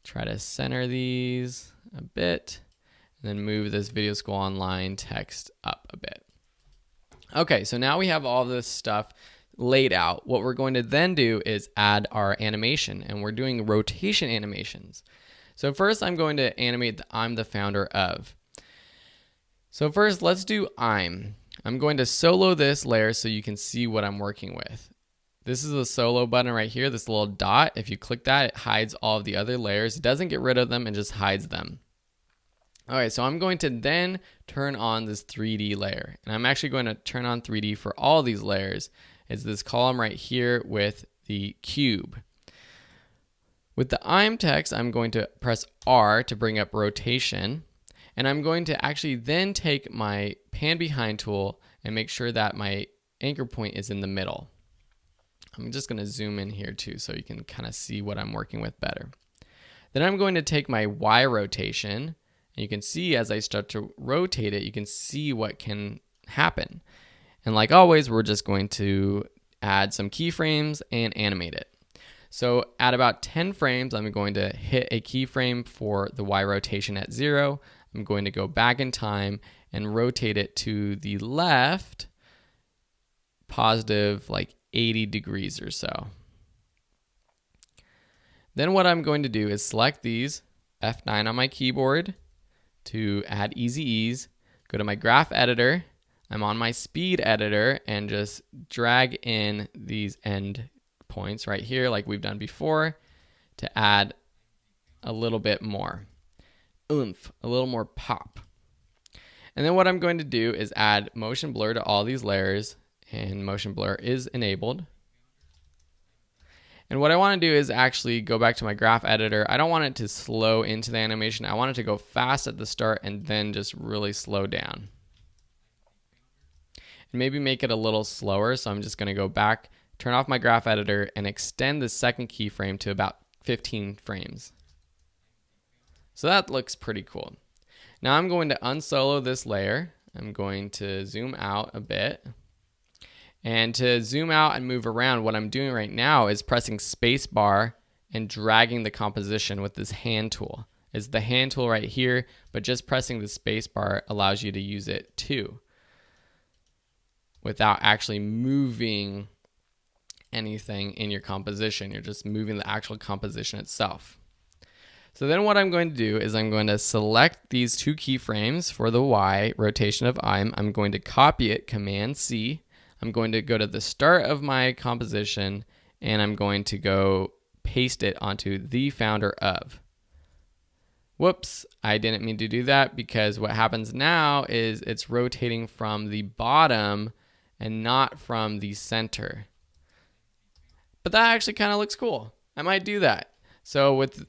Try to center these a bit, and then move this Video School Online text up a bit. Okay, so now we have all this stuff laid out, what we're going to then do is add our animation, and we're doing rotation animations. So first I'm going to animate the I'm the founder of. So first let's do I'm going to solo this layer so you can see what I'm working with. This is the solo button right here, this little dot. If you click that, it hides all of the other layers. It doesn't get rid of them, it just hides them. All right, so I'm going to then turn on this 3D layer, and I'm actually going to turn on 3D for all these layers. It's this column right here with the cube. With the I'm text, I'm going to press R to bring up rotation, and I'm going to actually then take my pan behind tool and make sure that my anchor point is in the middle. I'm just going to zoom in here too so you can kind of see what I'm working with better. Then I'm going to take my Y rotation, and you can see as I start to rotate it, you can see what can happen. And like always, we're just going to add some keyframes and animate it. So at about 10 frames, I'm going to hit a keyframe for the Y rotation at 0. I'm going to go back in time and rotate it to the left, positive like 80 degrees or so. Then what I'm going to do is select these, F9 on my keyboard to add easy ease, go to my graph editor, I'm on my speed editor, and just drag in these end points right here like we've done before to add a little bit more oomph, a little more pop. And then what I'm going to do is add motion blur to all these layers, and motion blur is enabled. And what I want to do is actually go back to my graph editor. I don't want it to slow into the animation. I want it to go fast at the start and then just really slow down. And maybe make it a little slower. So I'm just going to go back, turn off my graph editor, and extend the second keyframe to about 15 frames. So that looks pretty cool. Now I'm going to unsolo this layer. I'm going to zoom out a bit. And to zoom out and move around, what I'm doing right now is pressing space bar and dragging the composition with this hand tool. It's the hand tool right here, but just pressing the space bar allows you to use it too, without actually moving anything in your composition. You're just moving the actual composition itself. So then what I'm going to do is I'm going to select these two keyframes for the Y rotation of I'm going to copy it, Command C. I'm going to go to the start of my composition, and I'm going to go paste it onto the founder of. Whoops, I didn't mean to do that, because what happens now is it's rotating from the bottom and not from the center. But that actually kind of looks cool. I might do that. So with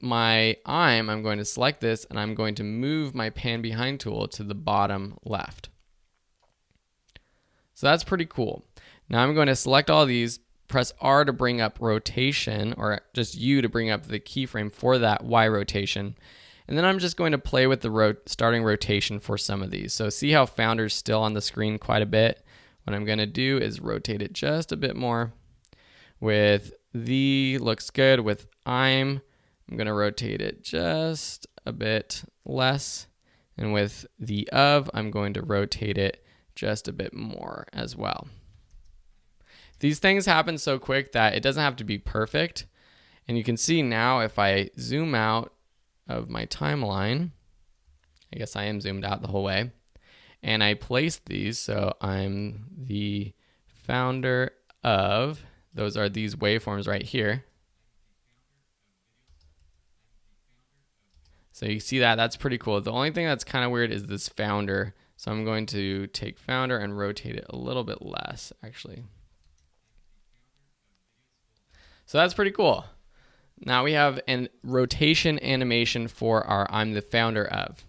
my I'm going to select this, and I'm going to move my pan behind tool to the bottom left. So that's pretty cool. Now I'm going to select all these, press R to bring up rotation, or just U to bring up the keyframe for that Y rotation. And then I'm just going to play with the starting rotation for some of these. So see how founder's still on the screen quite a bit? What I'm going to do is rotate it just a bit more. With the looks good. With I'm going to rotate it just a bit less. And with the of, I'm going to rotate it just a bit more as well. These things happen so quick that it doesn't have to be perfect. And you can see now if I zoom out of my timeline, I guess I am zoomed out the whole way, and I place these, so I'm the founder of, those are these waveforms right here. So you see that, that's pretty cool. The only thing that's kind of weird is this founder. So I'm going to take founder and rotate it a little bit less, actually. So that's pretty cool. Now we have a rotation animation for our I'm the founder of.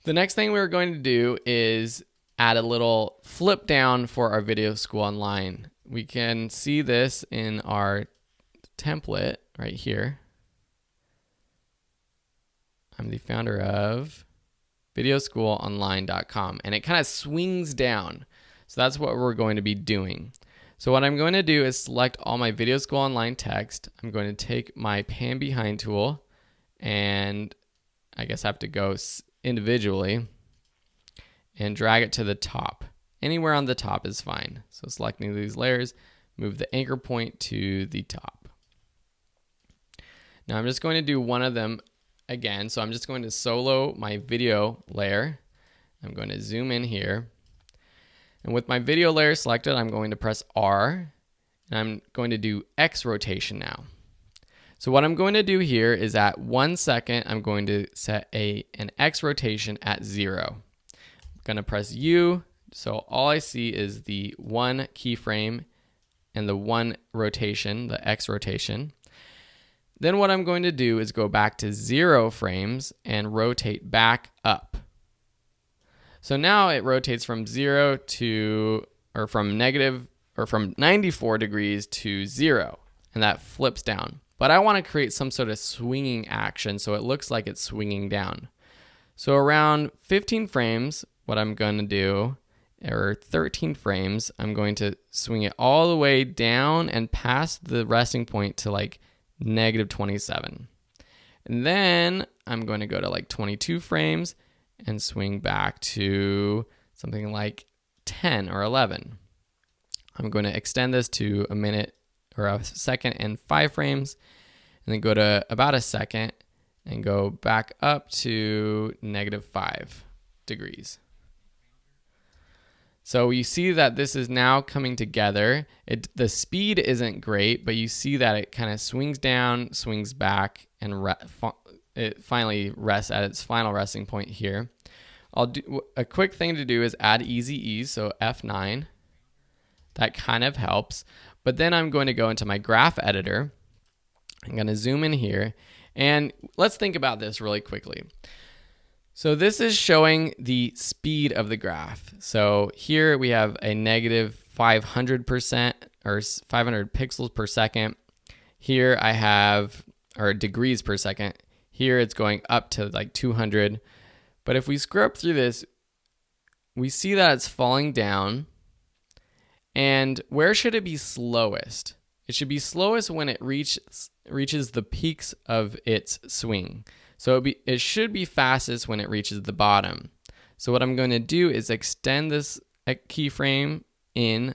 The next thing we're going to do is add a little flip down for our video school online. We can see this in our template right here. I'm the founder of videoschoolonline.com, and it kind of swings down. So that's what we're going to be doing. So what I'm going to do is select all my Video School Online text. I'm going to take my pan behind tool, and I guess I have to go individually and drag it to the top. Anywhere on the top is fine. So selecting these layers, move the anchor point to the top. Now I'm just going to do one of them again. So I'm just going to solo my video layer. I'm going to zoom in here. And with my video layer selected, I'm going to press R, and I'm going to do X rotation now. So what I'm going to do here is at 1 second, I'm going to set an X rotation at 0. I'm going to press U, so all I see is the 1 keyframe and the 1 rotation, the X rotation. Then what I'm going to do is go back to 0 frames and rotate back up. So now it rotates from 0 to, or from 94 degrees to 0, and that flips down. But I want to create some sort of swinging action so it looks like it's swinging down. So around 15 frames, what I'm going to do, or 13 frames, I'm going to swing it all the way down and past the resting point to like -27. And then I'm going to go to like 22 frames and swing back to something like 10 or 11. I'm going to extend this to a minute or a second and 5 frames, and then go to about a second and go back up to -5 degrees. So you see that this is now coming together. The speed isn't great, but you see that it kind of swings down, swings back, and it finally rests at its final resting point here. I'll do a quick thing to do is add easy ease, so F9. That kind of helps. But then I'm going to go into my graph editor. I'm going to zoom in here, and let's think about this really quickly. So this is showing the speed of the graph. So here we have a -500% or 500 pixels per second. Here I have, or degrees per second. Here it's going up to like 200. But if we scroll up through this, we see that it's falling down. And where should it be slowest? It should be slowest when it reaches the peaks of its swing. So it should be fastest when it reaches the bottom. So what I'm going to do is extend this keyframe in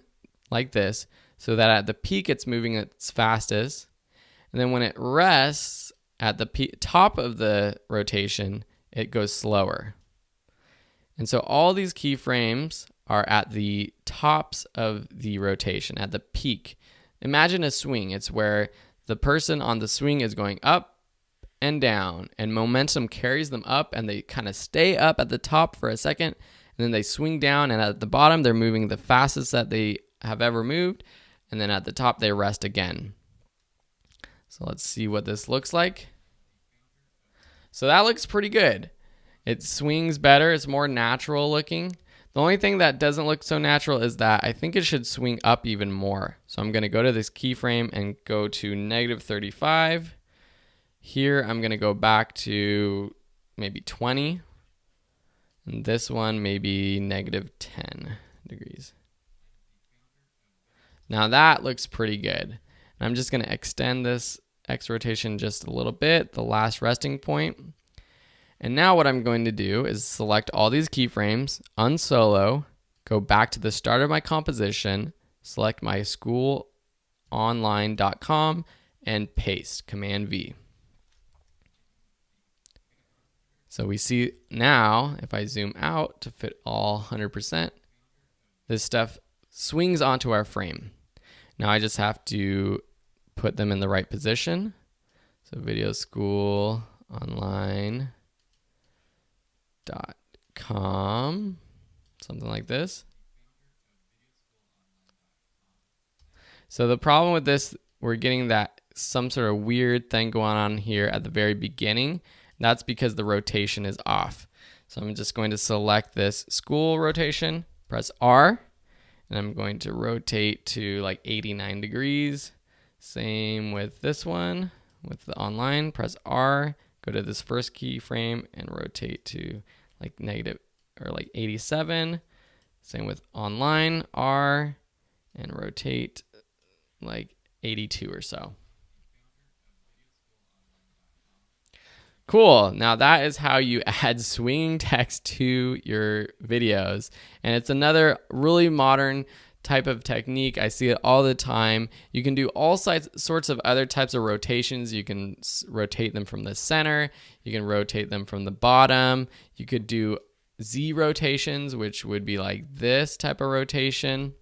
like this, so that at the peak it's moving its fastest. And then when it rests at the top of the rotation, it goes slower. And so all these keyframes are at the tops of the rotation, at the peak. Imagine a swing. It's where the person on the swing is going up and down, and momentum carries them up, and they kind of stay up at the top for a second, and then they swing down, and at the bottom they're moving the fastest that they have ever moved, and then at the top they rest again. So let's see what this looks like. So that looks pretty good. It swings better. It's more natural looking. The only thing that doesn't look so natural is that I think it should swing up even more. So I'm going to go to this keyframe and go to -35. Here I'm going to go back to maybe 20. And this one maybe -10 degrees. Now that looks pretty good. And I'm just going to extend this X rotation just a little bit, the last resting point. And now what I'm going to do is select all these keyframes, unsolo, go back to the start of my composition, select my schoolonline.com, and paste, Command V. So we see now, if I zoom out to fit all 100%, this stuff swings onto our frame. Now I just have to put them in the right position. So videoschoolonline.com, something like this. So the problem with this, we're getting that some sort of weird thing going on here at the very beginning. That's because the rotation is off. So I'm just going to select this school rotation, press R, and I'm going to rotate to like 89 degrees. Same with this one, with the online, press R, go to this first keyframe and rotate to like negative or like 87. Same with online, R, and rotate like 82 or so. Cool. Now that is how you add swinging text to your videos. And it's another really modern type of technique. I see it all the time. You can do all sorts of other types of rotations. You can rotate them from the center. You can rotate them from the bottom. You could do Z rotations, which would be like this type of rotation.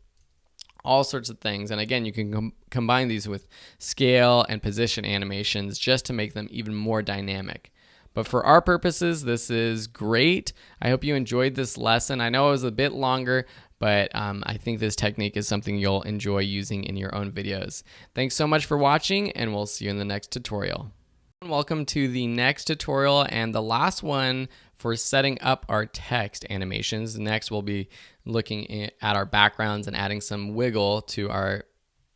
All sorts of things. And again, you can combine these with scale and position animations just to make them even more dynamic. But for our purposes, this is great. I hope you enjoyed this lesson. I know it was a bit longer, but I think this technique is something you'll enjoy using in your own videos. Thanks so much for watching, and we'll see you in the next tutorial. Welcome to the next tutorial and the last one for setting up our text animations. Next, we'll be looking at our backgrounds and adding some wiggle to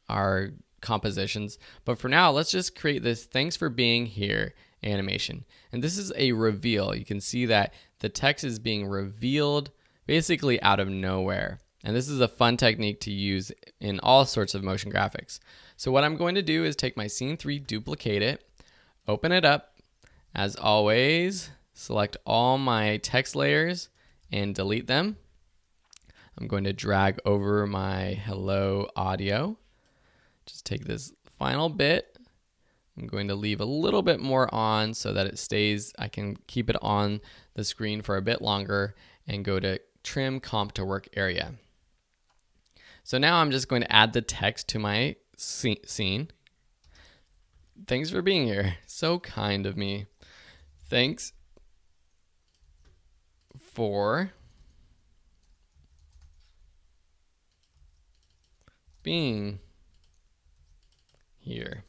our compositions. But for now, let's just create this "Thanks for being here" animation. And this is a reveal. You can see that the text is being revealed basically out of nowhere. And this is a fun technique to use in all sorts of motion graphics. So what I'm going to do is take my scene 3, duplicate it, open it up. As always, select all my text layers and delete them. I'm going to drag over my hello audio. Just take this final bit. I'm going to leave a little bit more on so that it stays, I can keep it on the screen for a bit longer, and go to trim comp to work area. So now I'm just going to add the text to my scene. Thanks for being here. So kind of me. Thanks for being here.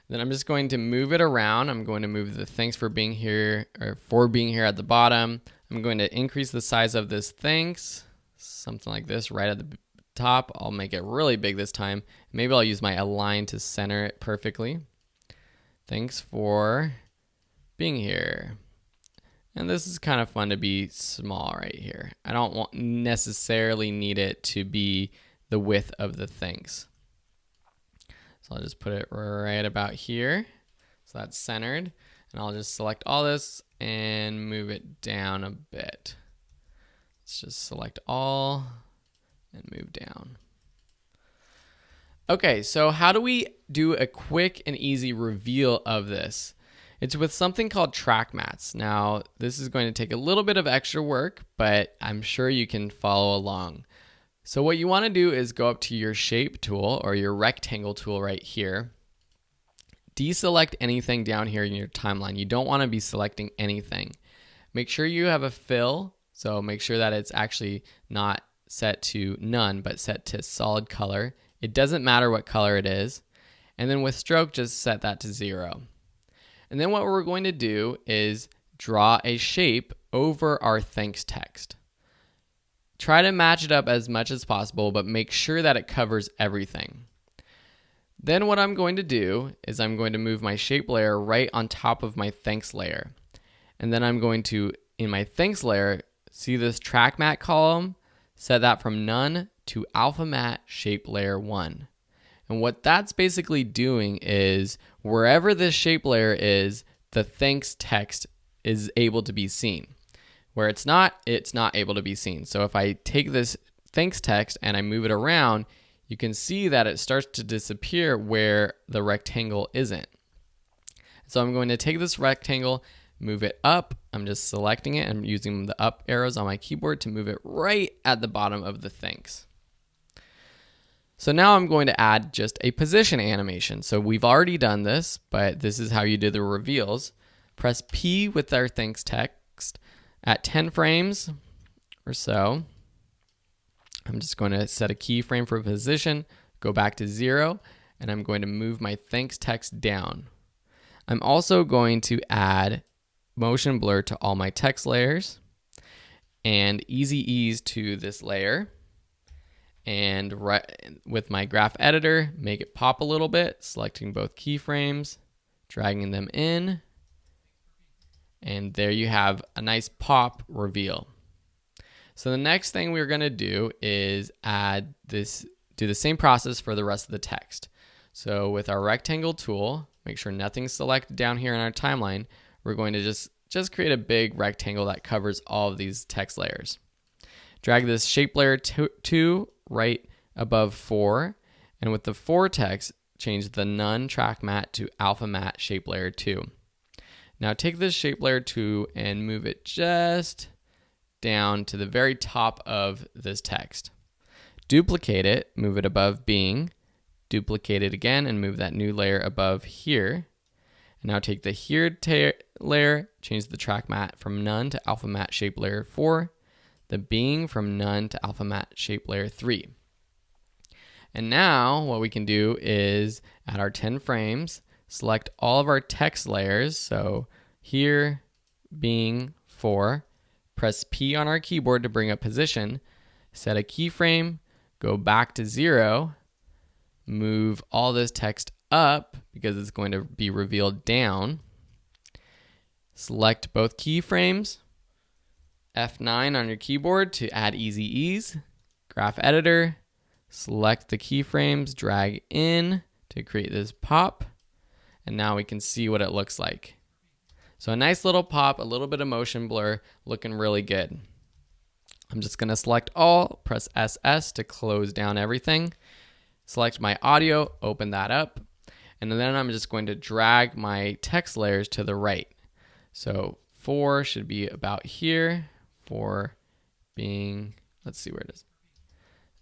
Then I'm just going to move it around. I'm going to move the "thanks for being here" or "for being here" at the bottom. I'm going to increase the size of this "thanks," something like this right at the top. I'll make it really big this time. Maybe I'll use my align to center it perfectly. Thanks for being here. And this is kind of fun to be small right here. I don't necessarily need it to be the width of the "thanks." So I'll just put it right about here. So that's centered. And I'll just select all this and move it down a bit. Let's just select all and move down. Okay, so how do we do a quick and easy reveal of this? It's with something called track mats. Now, this is going to take a little bit of extra work, but I'm sure you can follow along. So what you want to do is go up to your shape tool or your rectangle tool right here. Deselect anything down here in your timeline. You don't want to be selecting anything. Make sure you have a fill. So make sure that it's actually not set to none, but set to solid color. It doesn't matter what color it is. And then with stroke, just set that to 0. And then what we're going to do is draw a shape over our thanks text. Try to match it up as much as possible, but make sure that it covers everything. Then what I'm going to do is I'm going to move my shape layer right on top of my thanks layer. And then I'm going to, in my thanks layer, see this track mat column, set that from none to alpha mat shape layer 1. And what that's basically doing is wherever this shape layer is, the thanks text is able to be seen. Where it's not able to be seen. So if I take this thanks text and I move it around, you can see that it starts to disappear where the rectangle isn't. So I'm going to take this rectangle, move it up. I'm just selecting it and using the up arrows on my keyboard to move it right at the bottom of the thanks. So now I'm going to add just a position animation. So we've already done this, but this is how you do the reveals. Press P with our thanks text. At 10 frames or so, I'm just going to set a keyframe for position, go back to 0, and I'm going to move my thanks text down. I'm also going to add motion blur to all my text layers and easy ease to this layer. And with my graph editor, make it pop a little bit, selecting both keyframes, dragging them in. And there you have a nice pop reveal. So the next thing we're going to do is do the same process for the rest of the text. So with our rectangle tool, make sure nothing's selected down here in our timeline. We're going to just create a big rectangle that covers all of these text layers. Drag this shape layer 2 right above 4, and with the 4 text, change the none track matte to alpha matte shape layer 2. Now take this shape layer 2 and move it just down to the very top of this text. Duplicate it, move it above being, duplicate it again and move that new layer above here. And now take the here layer, change the track matte from none to alpha matte shape layer 4, the being from none to alpha matte shape layer 3. And now what we can do is add our 10 frames, select all of our text layers. So here, being 4, press P on our keyboard to bring up position, set a keyframe, go back to 0, move all this text up because it's going to be revealed down. Select both keyframes, F9 on your keyboard to add easy ease, graph editor, select the keyframes, drag in to create this pop, and now we can see what it looks like. So a nice little pop, a little bit of motion blur, looking really good. I'm just going to select all, press SS to close down everything, select my audio, open that up, and then I'm just going to drag my text layers to the right. So 4 should be about here, 4 being, let's see where it is.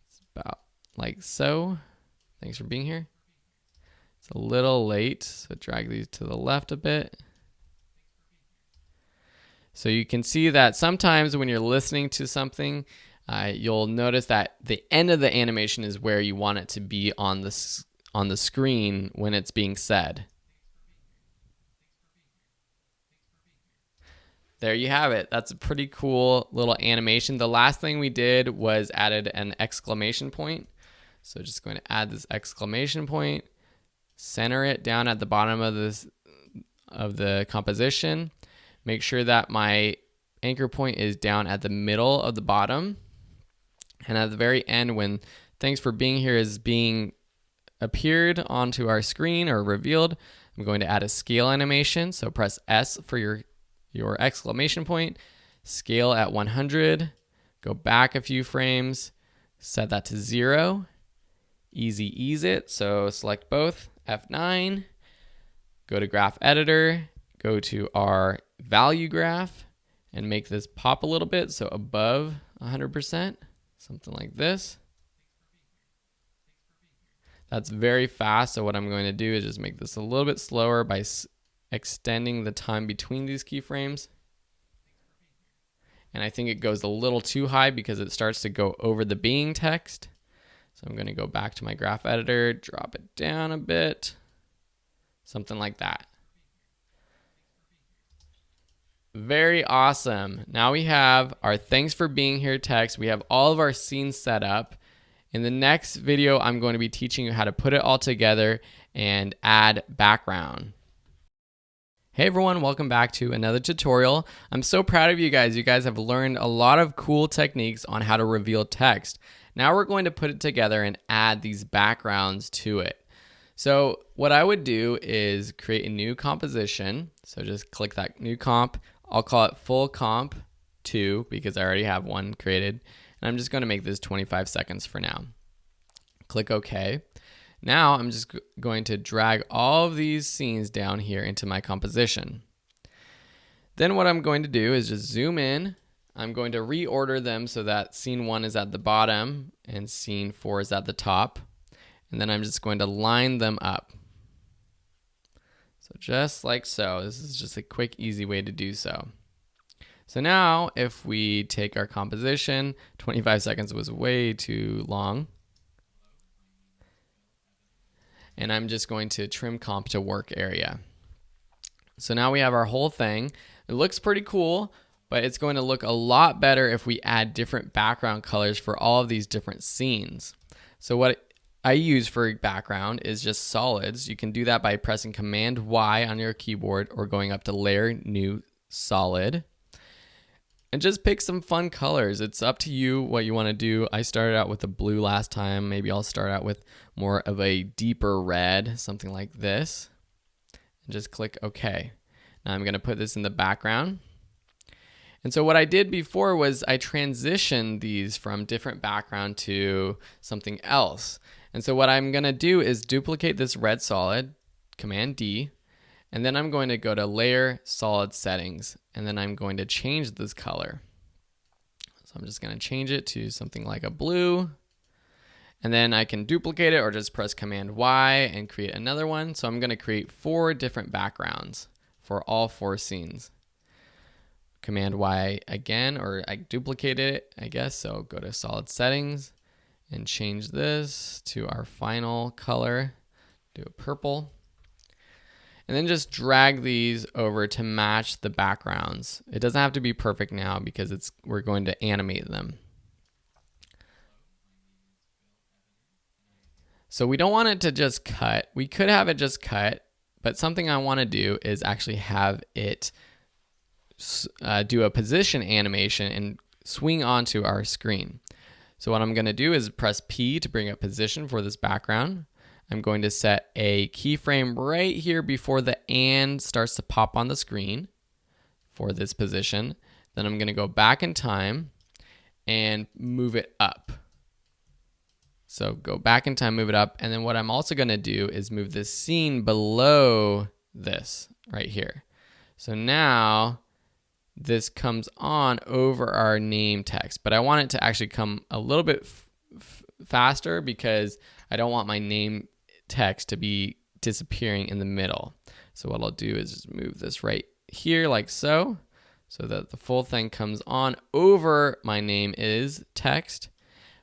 It's about like so. Thanks for being here. It's a little late, so drag these to the left a bit. So you can see that sometimes when you're listening to something, you'll notice that the end of the animation is where you want it to be on the screen when it's being said. There you have it. That's a pretty cool little animation. The last thing we did was added an exclamation point. So just going to add this exclamation point, center it down at the bottom of the composition. Make sure that my anchor point is down at the middle of the bottom. And at the very end, when thanks for being here is being appeared onto our screen or revealed, I'm going to add a scale animation. So press S for your exclamation point, scale at 100, go back a few frames, set that to 0, easy ease it. So select both, F9, go to graph editor, go to our value graph and make this pop a little bit. So above 100%, something like this. That's very fast. So what I'm going to do is just make this a little bit slower by extending the time between these keyframes. And I think it goes a little too high because it starts to go over the being text. So I'm going to go back to my graph editor, drop it down a bit, something like that. Very awesome. Now we have our thanks for being here text. We have all of our scenes set up. In the next video, I'm going to be teaching you how to put it all together and add background. Hey everyone, welcome back to another tutorial. I'm so proud of you guys. You guys have learned a lot of cool techniques on how to reveal text. Now we're going to put it together and add these backgrounds to it. So what I would do is create a new composition. So just click that new comp. I'll call it full comp 2 because I already have one created. And I'm just going to make this 25 seconds for now. Click OK. Now I'm just going to drag all of these scenes down here into my composition. Then what I'm going to do is just zoom in. I'm going to reorder them so that scene 1 is at the bottom and scene 4 is at the top. And then I'm just going to line them up. So just like so. This is just a quick, easy way to do so. So now if we take our composition, 25 seconds was way too long. And I'm just going to trim comp to work area. So now we have our whole thing. It looks pretty cool, but it's going to look a lot better if we add different background colors for all of these different scenes. So what I use for background is just solids. You can do that by pressing Command Y on your keyboard or going up to Layer, New, Solid. And just pick some fun colors. It's up to you what you want to do. I started out with a blue last time. Maybe I'll start out with more of a deeper red, something like this. and just click OK. Now I'm going to put this in the background. And so what I did before was I transitioned these from different background to something else. And so what I'm going to do is duplicate this red solid, Command D, and then I'm going to go to Layer, Solid Settings, and then I'm going to change this color. So I'm just going to change it to something like a blue, and then I can duplicate it or just press Command Y and create another one. So I'm going to create 4 different backgrounds for all 4 scenes. Command Y again, or I duplicated it, I guess. So go to Solid Settings and change this to our final color. Do a purple. And then just drag these over to match the backgrounds. It doesn't have to be perfect now because we're going to animate them. So we don't want it to just cut. We could have it just cut, but something I want to do is actually have it do a position animation and swing onto our screen. So what I'm going to do is press P to bring up position for this background. I'm going to set a keyframe right here before the "and" starts to pop on the screen for this position. Then I'm going to go back in time and move it up. So go back in time, move it up. And then what I'm also going to do is move this scene below this right here. So now this comes on over our name text, but I want it to actually come a little bit faster because I don't want my name text to be disappearing in the middle. So what I'll do is just move this right here like so that the full thing comes on over my name is text.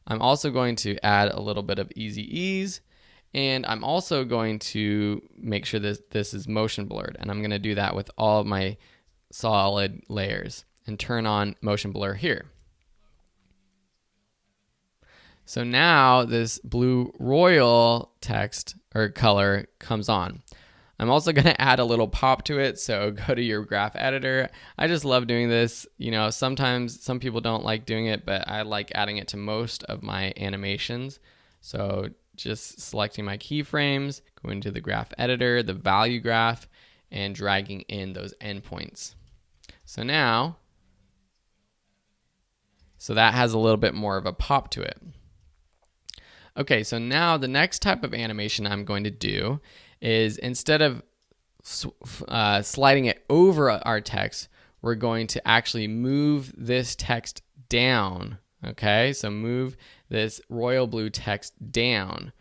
I'm also going to add a little bit of easy ease, and I'm also going to make sure that this is motion blurred, and I'm going to do that with all of my solid layers and turn on motion blur here. So now this blue royal text or color comes on. I'm also going to add a little pop to it, so go to your graph editor. I just love doing this. You know, sometimes some people don't like doing it, but I like adding it to most of my animations. So just selecting my keyframes, going to the graph editor, the value graph, and dragging in those endpoints. So now, that has a little bit more of a pop to it. Okay, so now the next type of animation I'm going to do is instead of sliding it over our text, we're going to actually move this text down. Okay, so move this royal blue text down.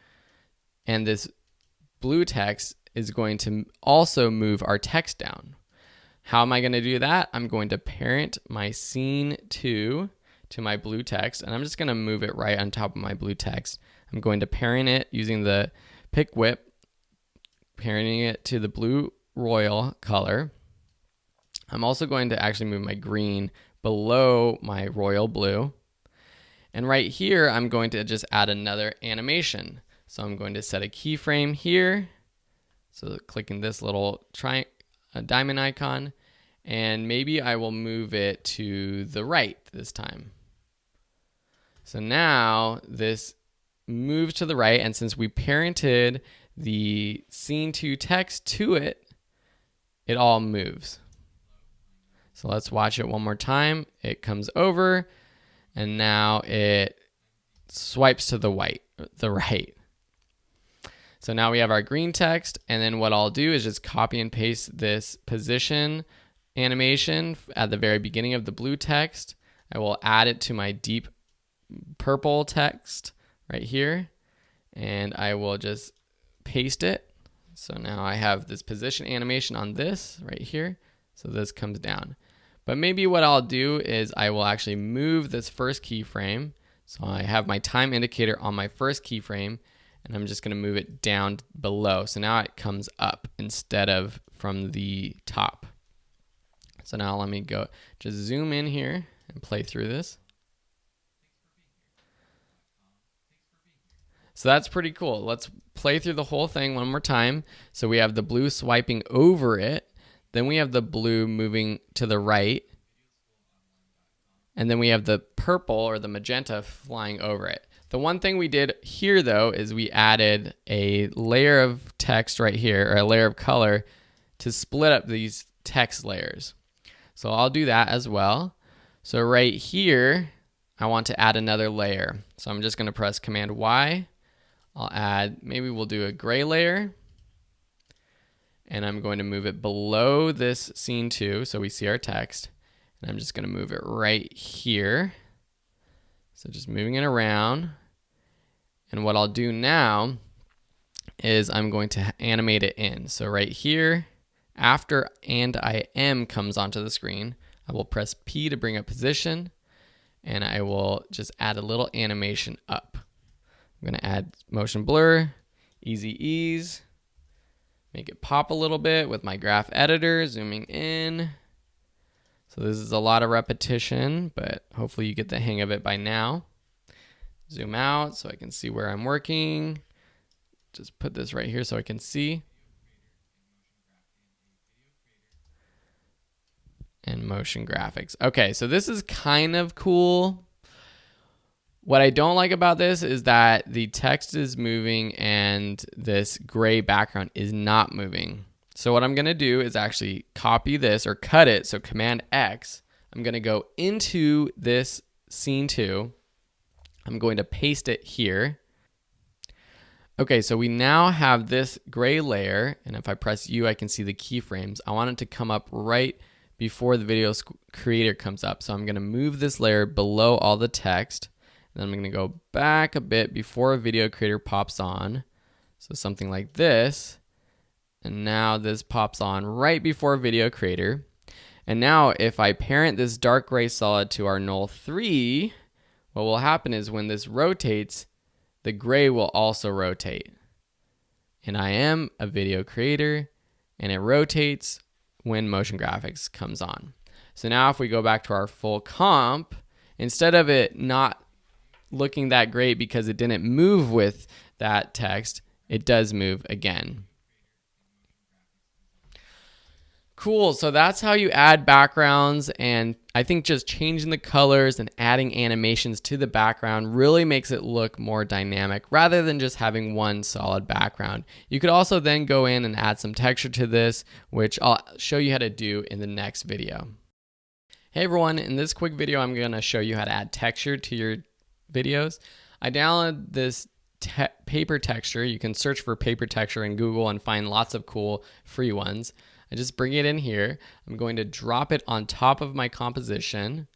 And this blue text is going to also move our text down. How am I going to do that? I'm going to parent my scene 2 to my blue text, and I'm just going to move it right on top of my blue text. I'm going to parent it using the pick whip, parenting it to the blue royal color. I'm also going to actually move my green below my royal blue. And right here, I'm going to just add another animation. So I'm going to set a keyframe here. So clicking this little diamond icon, and maybe I will move it to the right this time. So now this moves to the right, and since we parented the scene 2 text to it, it all moves. So let's watch it one more time. It comes over, and now it swipes to the right. So now we have our green text, and then what I'll do is just copy and paste this position animation at the very beginning of the blue text. I will add it to my deep purple text right here, and I will just paste it. So now I have this position animation on this right here. So this comes down. But maybe what I'll do is I will actually move this first keyframe. So I have my time indicator on my first keyframe, and I'm just going to move it down below. So now it comes up instead of from the top. So now let me go just zoom in here and play through this. So that's pretty cool. Let's play through the whole thing one more time. So we have the blue swiping over it. Then we have the blue moving to the right. And then we have the purple or the magenta flying over it. The one thing we did here, though, is we added a layer of text right here, or a layer of color to split up these text layers. So I'll do that as well. So right here, I want to add another layer. So I'm just going to press Command Y. I'll add, maybe we'll do a gray layer. And I'm going to move it below this scene 2 so we see our text. And I'm just going to move it right here. So just moving it around. And what I'll do now is I'm going to animate it in. So right here, after "and I am" comes onto the screen, I will press P to bring up position, and I will just add a little animation up. I'm going to add motion blur, easy ease, make it pop a little bit with my graph editor, zooming in. So this is a lot of repetition, but hopefully you get the hang of it by now. Zoom out so I can see where I'm working. Just put this right here so I can see. And motion graphics. Okay, so this is kind of cool. What I don't like about this is that the text is moving and this gray background is not moving. So what I'm going to do is actually copy this or cut it. So Command X, I'm going to go into this scene 2. I'm going to paste it here. Okay, so we now have this gray layer, and if I press U, I can see the keyframes. I want it to come up right before the video creator comes up. So I'm going to move this layer below all the text. Then I'm going to go back a bit before a video creator pops on. So something like this. And now this pops on right before video creator. And now if I parent this dark gray solid to our null 3, what will happen is when this rotates, the gray will also rotate. And I am a video creator, and it rotates when motion graphics comes on. So now if we go back to our full comp, instead of it not looking that great because it didn't move with that text, it does move again. Cool, so that's how you add backgrounds, and I think just changing the colors and adding animations to the background really makes it look more dynamic rather than just having one solid background. You could also then go in and add some texture to this, which I'll show you how to do in the next video. Hey everyone, in this quick video I'm going to show you how to add texture to your videos. I downloaded this paper texture. You can search for paper texture in Google and find lots of cool free ones. I just bring it in here. I'm going to drop it on top of my composition.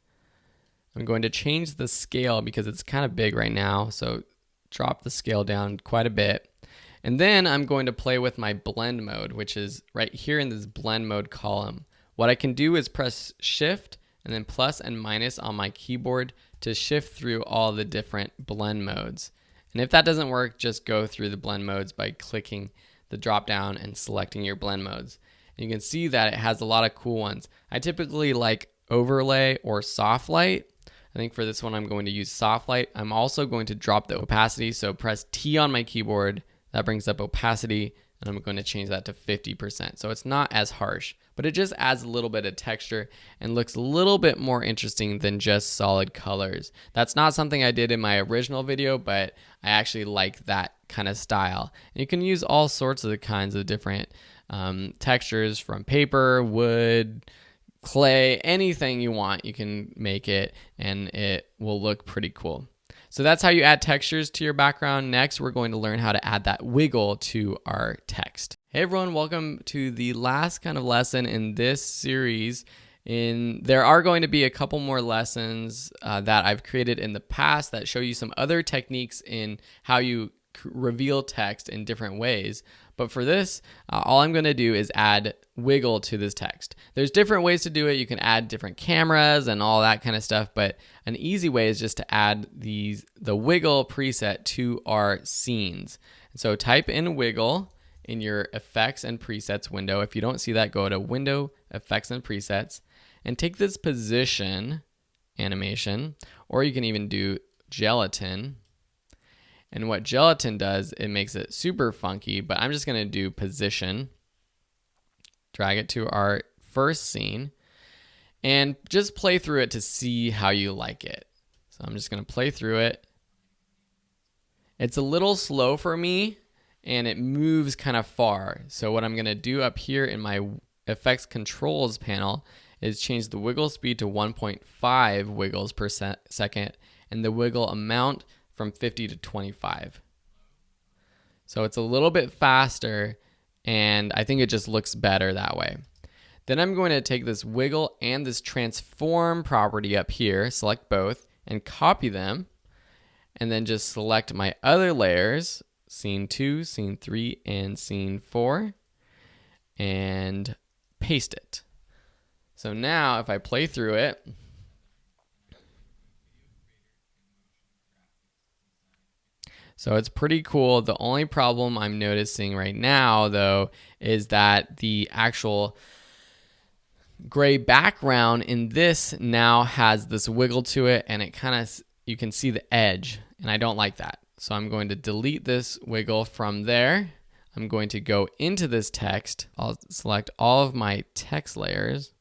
I'm going to change the scale because it's kind of big right now. So drop the scale down quite a bit. And then I'm going to play with my blend mode, which is right here in this blend mode column. What I can do is press Shift and then plus and minus on my keyboard to shift through all the different blend modes. And if that doesn't work, just go through the blend modes by clicking the drop down and selecting your blend modes. You can see that it has a lot of cool ones. I typically like overlay or soft light. I think for this one I'm going to use soft light. I'm also going to drop the opacity, so press T on my keyboard. That brings up opacity, and I'm going to change that to 50%. So it's not as harsh, but it just adds a little bit of texture and looks a little bit more interesting than just solid colors. That's not something I did in my original video, but I actually like that kind of style. And you can use all sorts of the kinds of different textures from paper, wood, clay, anything you want, you can make it and it will look pretty cool. So that's how you add textures to your background. Next, we're going to learn how to add that wiggle to our text. Hey everyone, welcome to the last kind of lesson in this series. There are going to be a couple more lessons that I've created in the past that show you some other techniques in how you reveal text in different ways. But for this, all I'm going to do is add wiggle to this text. There's different ways to do it. You can add different cameras and all that kind of stuff, but an easy way is just to add the wiggle preset to our scenes. And so type in wiggle in your effects and presets window. If you don't see that, go to window, effects and presets, and take this position animation, or you can even do gelatin. And what gelatin does, it makes it super funky, but I'm just going to do position, drag it to our first scene, and just play through it to see how you like it. So I'm just going to play through it. It's a little slow for me, and it moves kind of far. So what I'm going to do up here in my effects controls panel is change the wiggle speed to 1.5 wiggles per second and the wiggle amount from 50 to 25. So it's a little bit faster, and I think it just looks better that way. Then I'm going to take this wiggle and this transform property up here, select both, and copy them, and then just select my other layers, scene 2, scene 3, and scene 4, and paste it. So now if I play through it, so it's pretty cool. The only problem I'm noticing right now, though, is that the actual gray background in this now has this wiggle to it, and it kind of, you can see the edge, and I don't like that. So I'm going to delete this wiggle from there. I'm going to go into this text. I'll select all of my text layers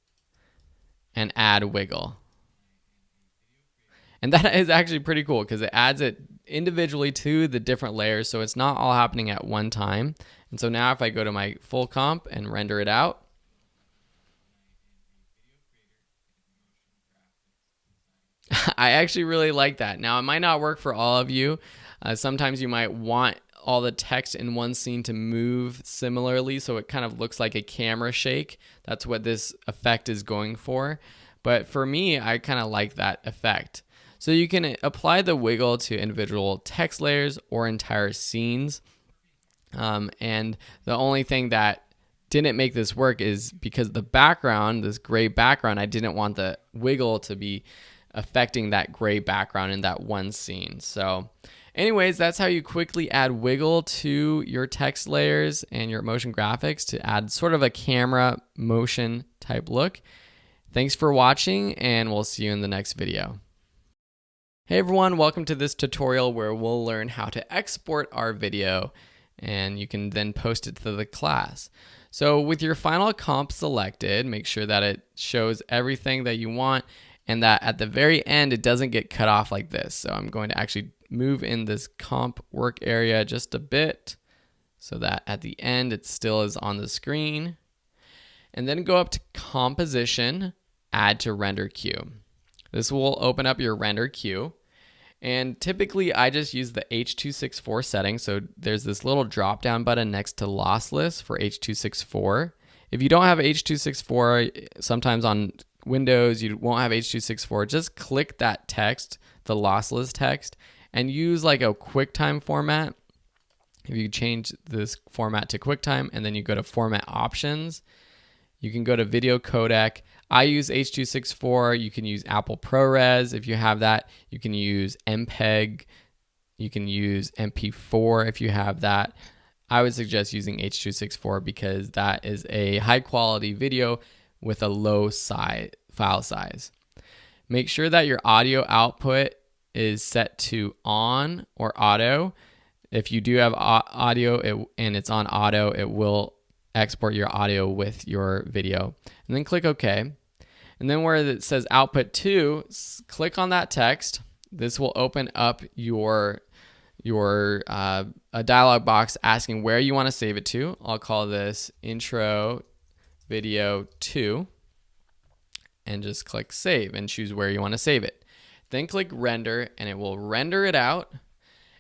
and add wiggle. And that is actually pretty cool because it adds it individually to the different layers, so it's not all happening at one time. And so now if I go to my full comp and render it out, I actually really like that. Now, it might not work for all of you. Sometimes you might want all the text in one scene to move similarly, so it kind of looks like a camera shake. That's what this effect is going for. But for me, I kind of like that effect. So you can apply the wiggle to individual text layers or entire scenes. And the only thing that didn't make this work is because the background, this gray background, I didn't want the wiggle to be affecting that gray background in that one scene. So anyways, that's how you quickly add wiggle to your text layers and your motion graphics to add sort of a camera motion type look. Thanks for watching, and we'll see you in the next video. Hey everyone, welcome to this tutorial where we'll learn how to export our video, and you can then post it to the class. So with your final comp selected, make sure that it shows everything that you want and that at the very end it doesn't get cut off like this. So I'm going to actually move in this comp work area just a bit so that at the end it still is on the screen. And then go up to composition, add to render queue. This will open up your render queue. And typically I just use the H.264 setting. So there's this little drop down button next to lossless for H.264. If you don't have H.264, sometimes on Windows you won't have H.264, just click that text, the lossless text, and use like a QuickTime format. If you change this format to QuickTime and then you go to format options, you can go to video codec. I use H.264. You can use Apple ProRes if you have that. You can use MPEG. You can use MP4 if you have that. I would suggest using H.264 because that is a high quality video with a low file size. Make sure that your audio output is set to on or auto. If you do have audio and it's on auto, it will export your audio with your video. And then click OK. And then where it says output to, click on that text. This will open up a dialog box asking where you want to save it to. I'll call this intro video 2 and just click save and choose where you want to save it. Then click render and it will render it out.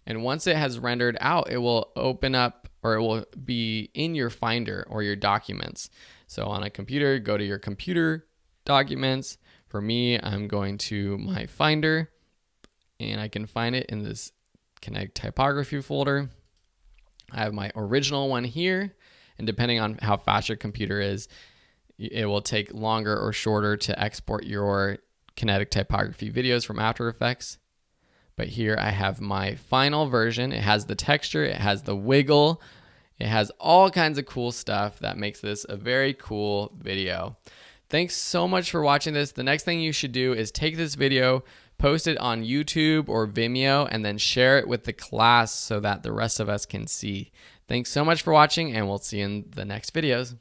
And once it has rendered out, it will open up, or it will be in your Finder or your documents. So on a computer, go to your computer documents. For me, I'm going to my Finder and I can find it in this Kinetic Typography folder. I have my original one here, and depending on how fast your computer is, it will take longer or shorter to export your Kinetic Typography videos from After Effects. But here I have my final version. It has the texture, it has the wiggle, it has all kinds of cool stuff that makes this a very cool video. Thanks so much for watching this. The next thing you should do is take this video, post it on YouTube or Vimeo, and then share it with the class so that the rest of us can see. Thanks so much for watching, and we'll see you in the next videos.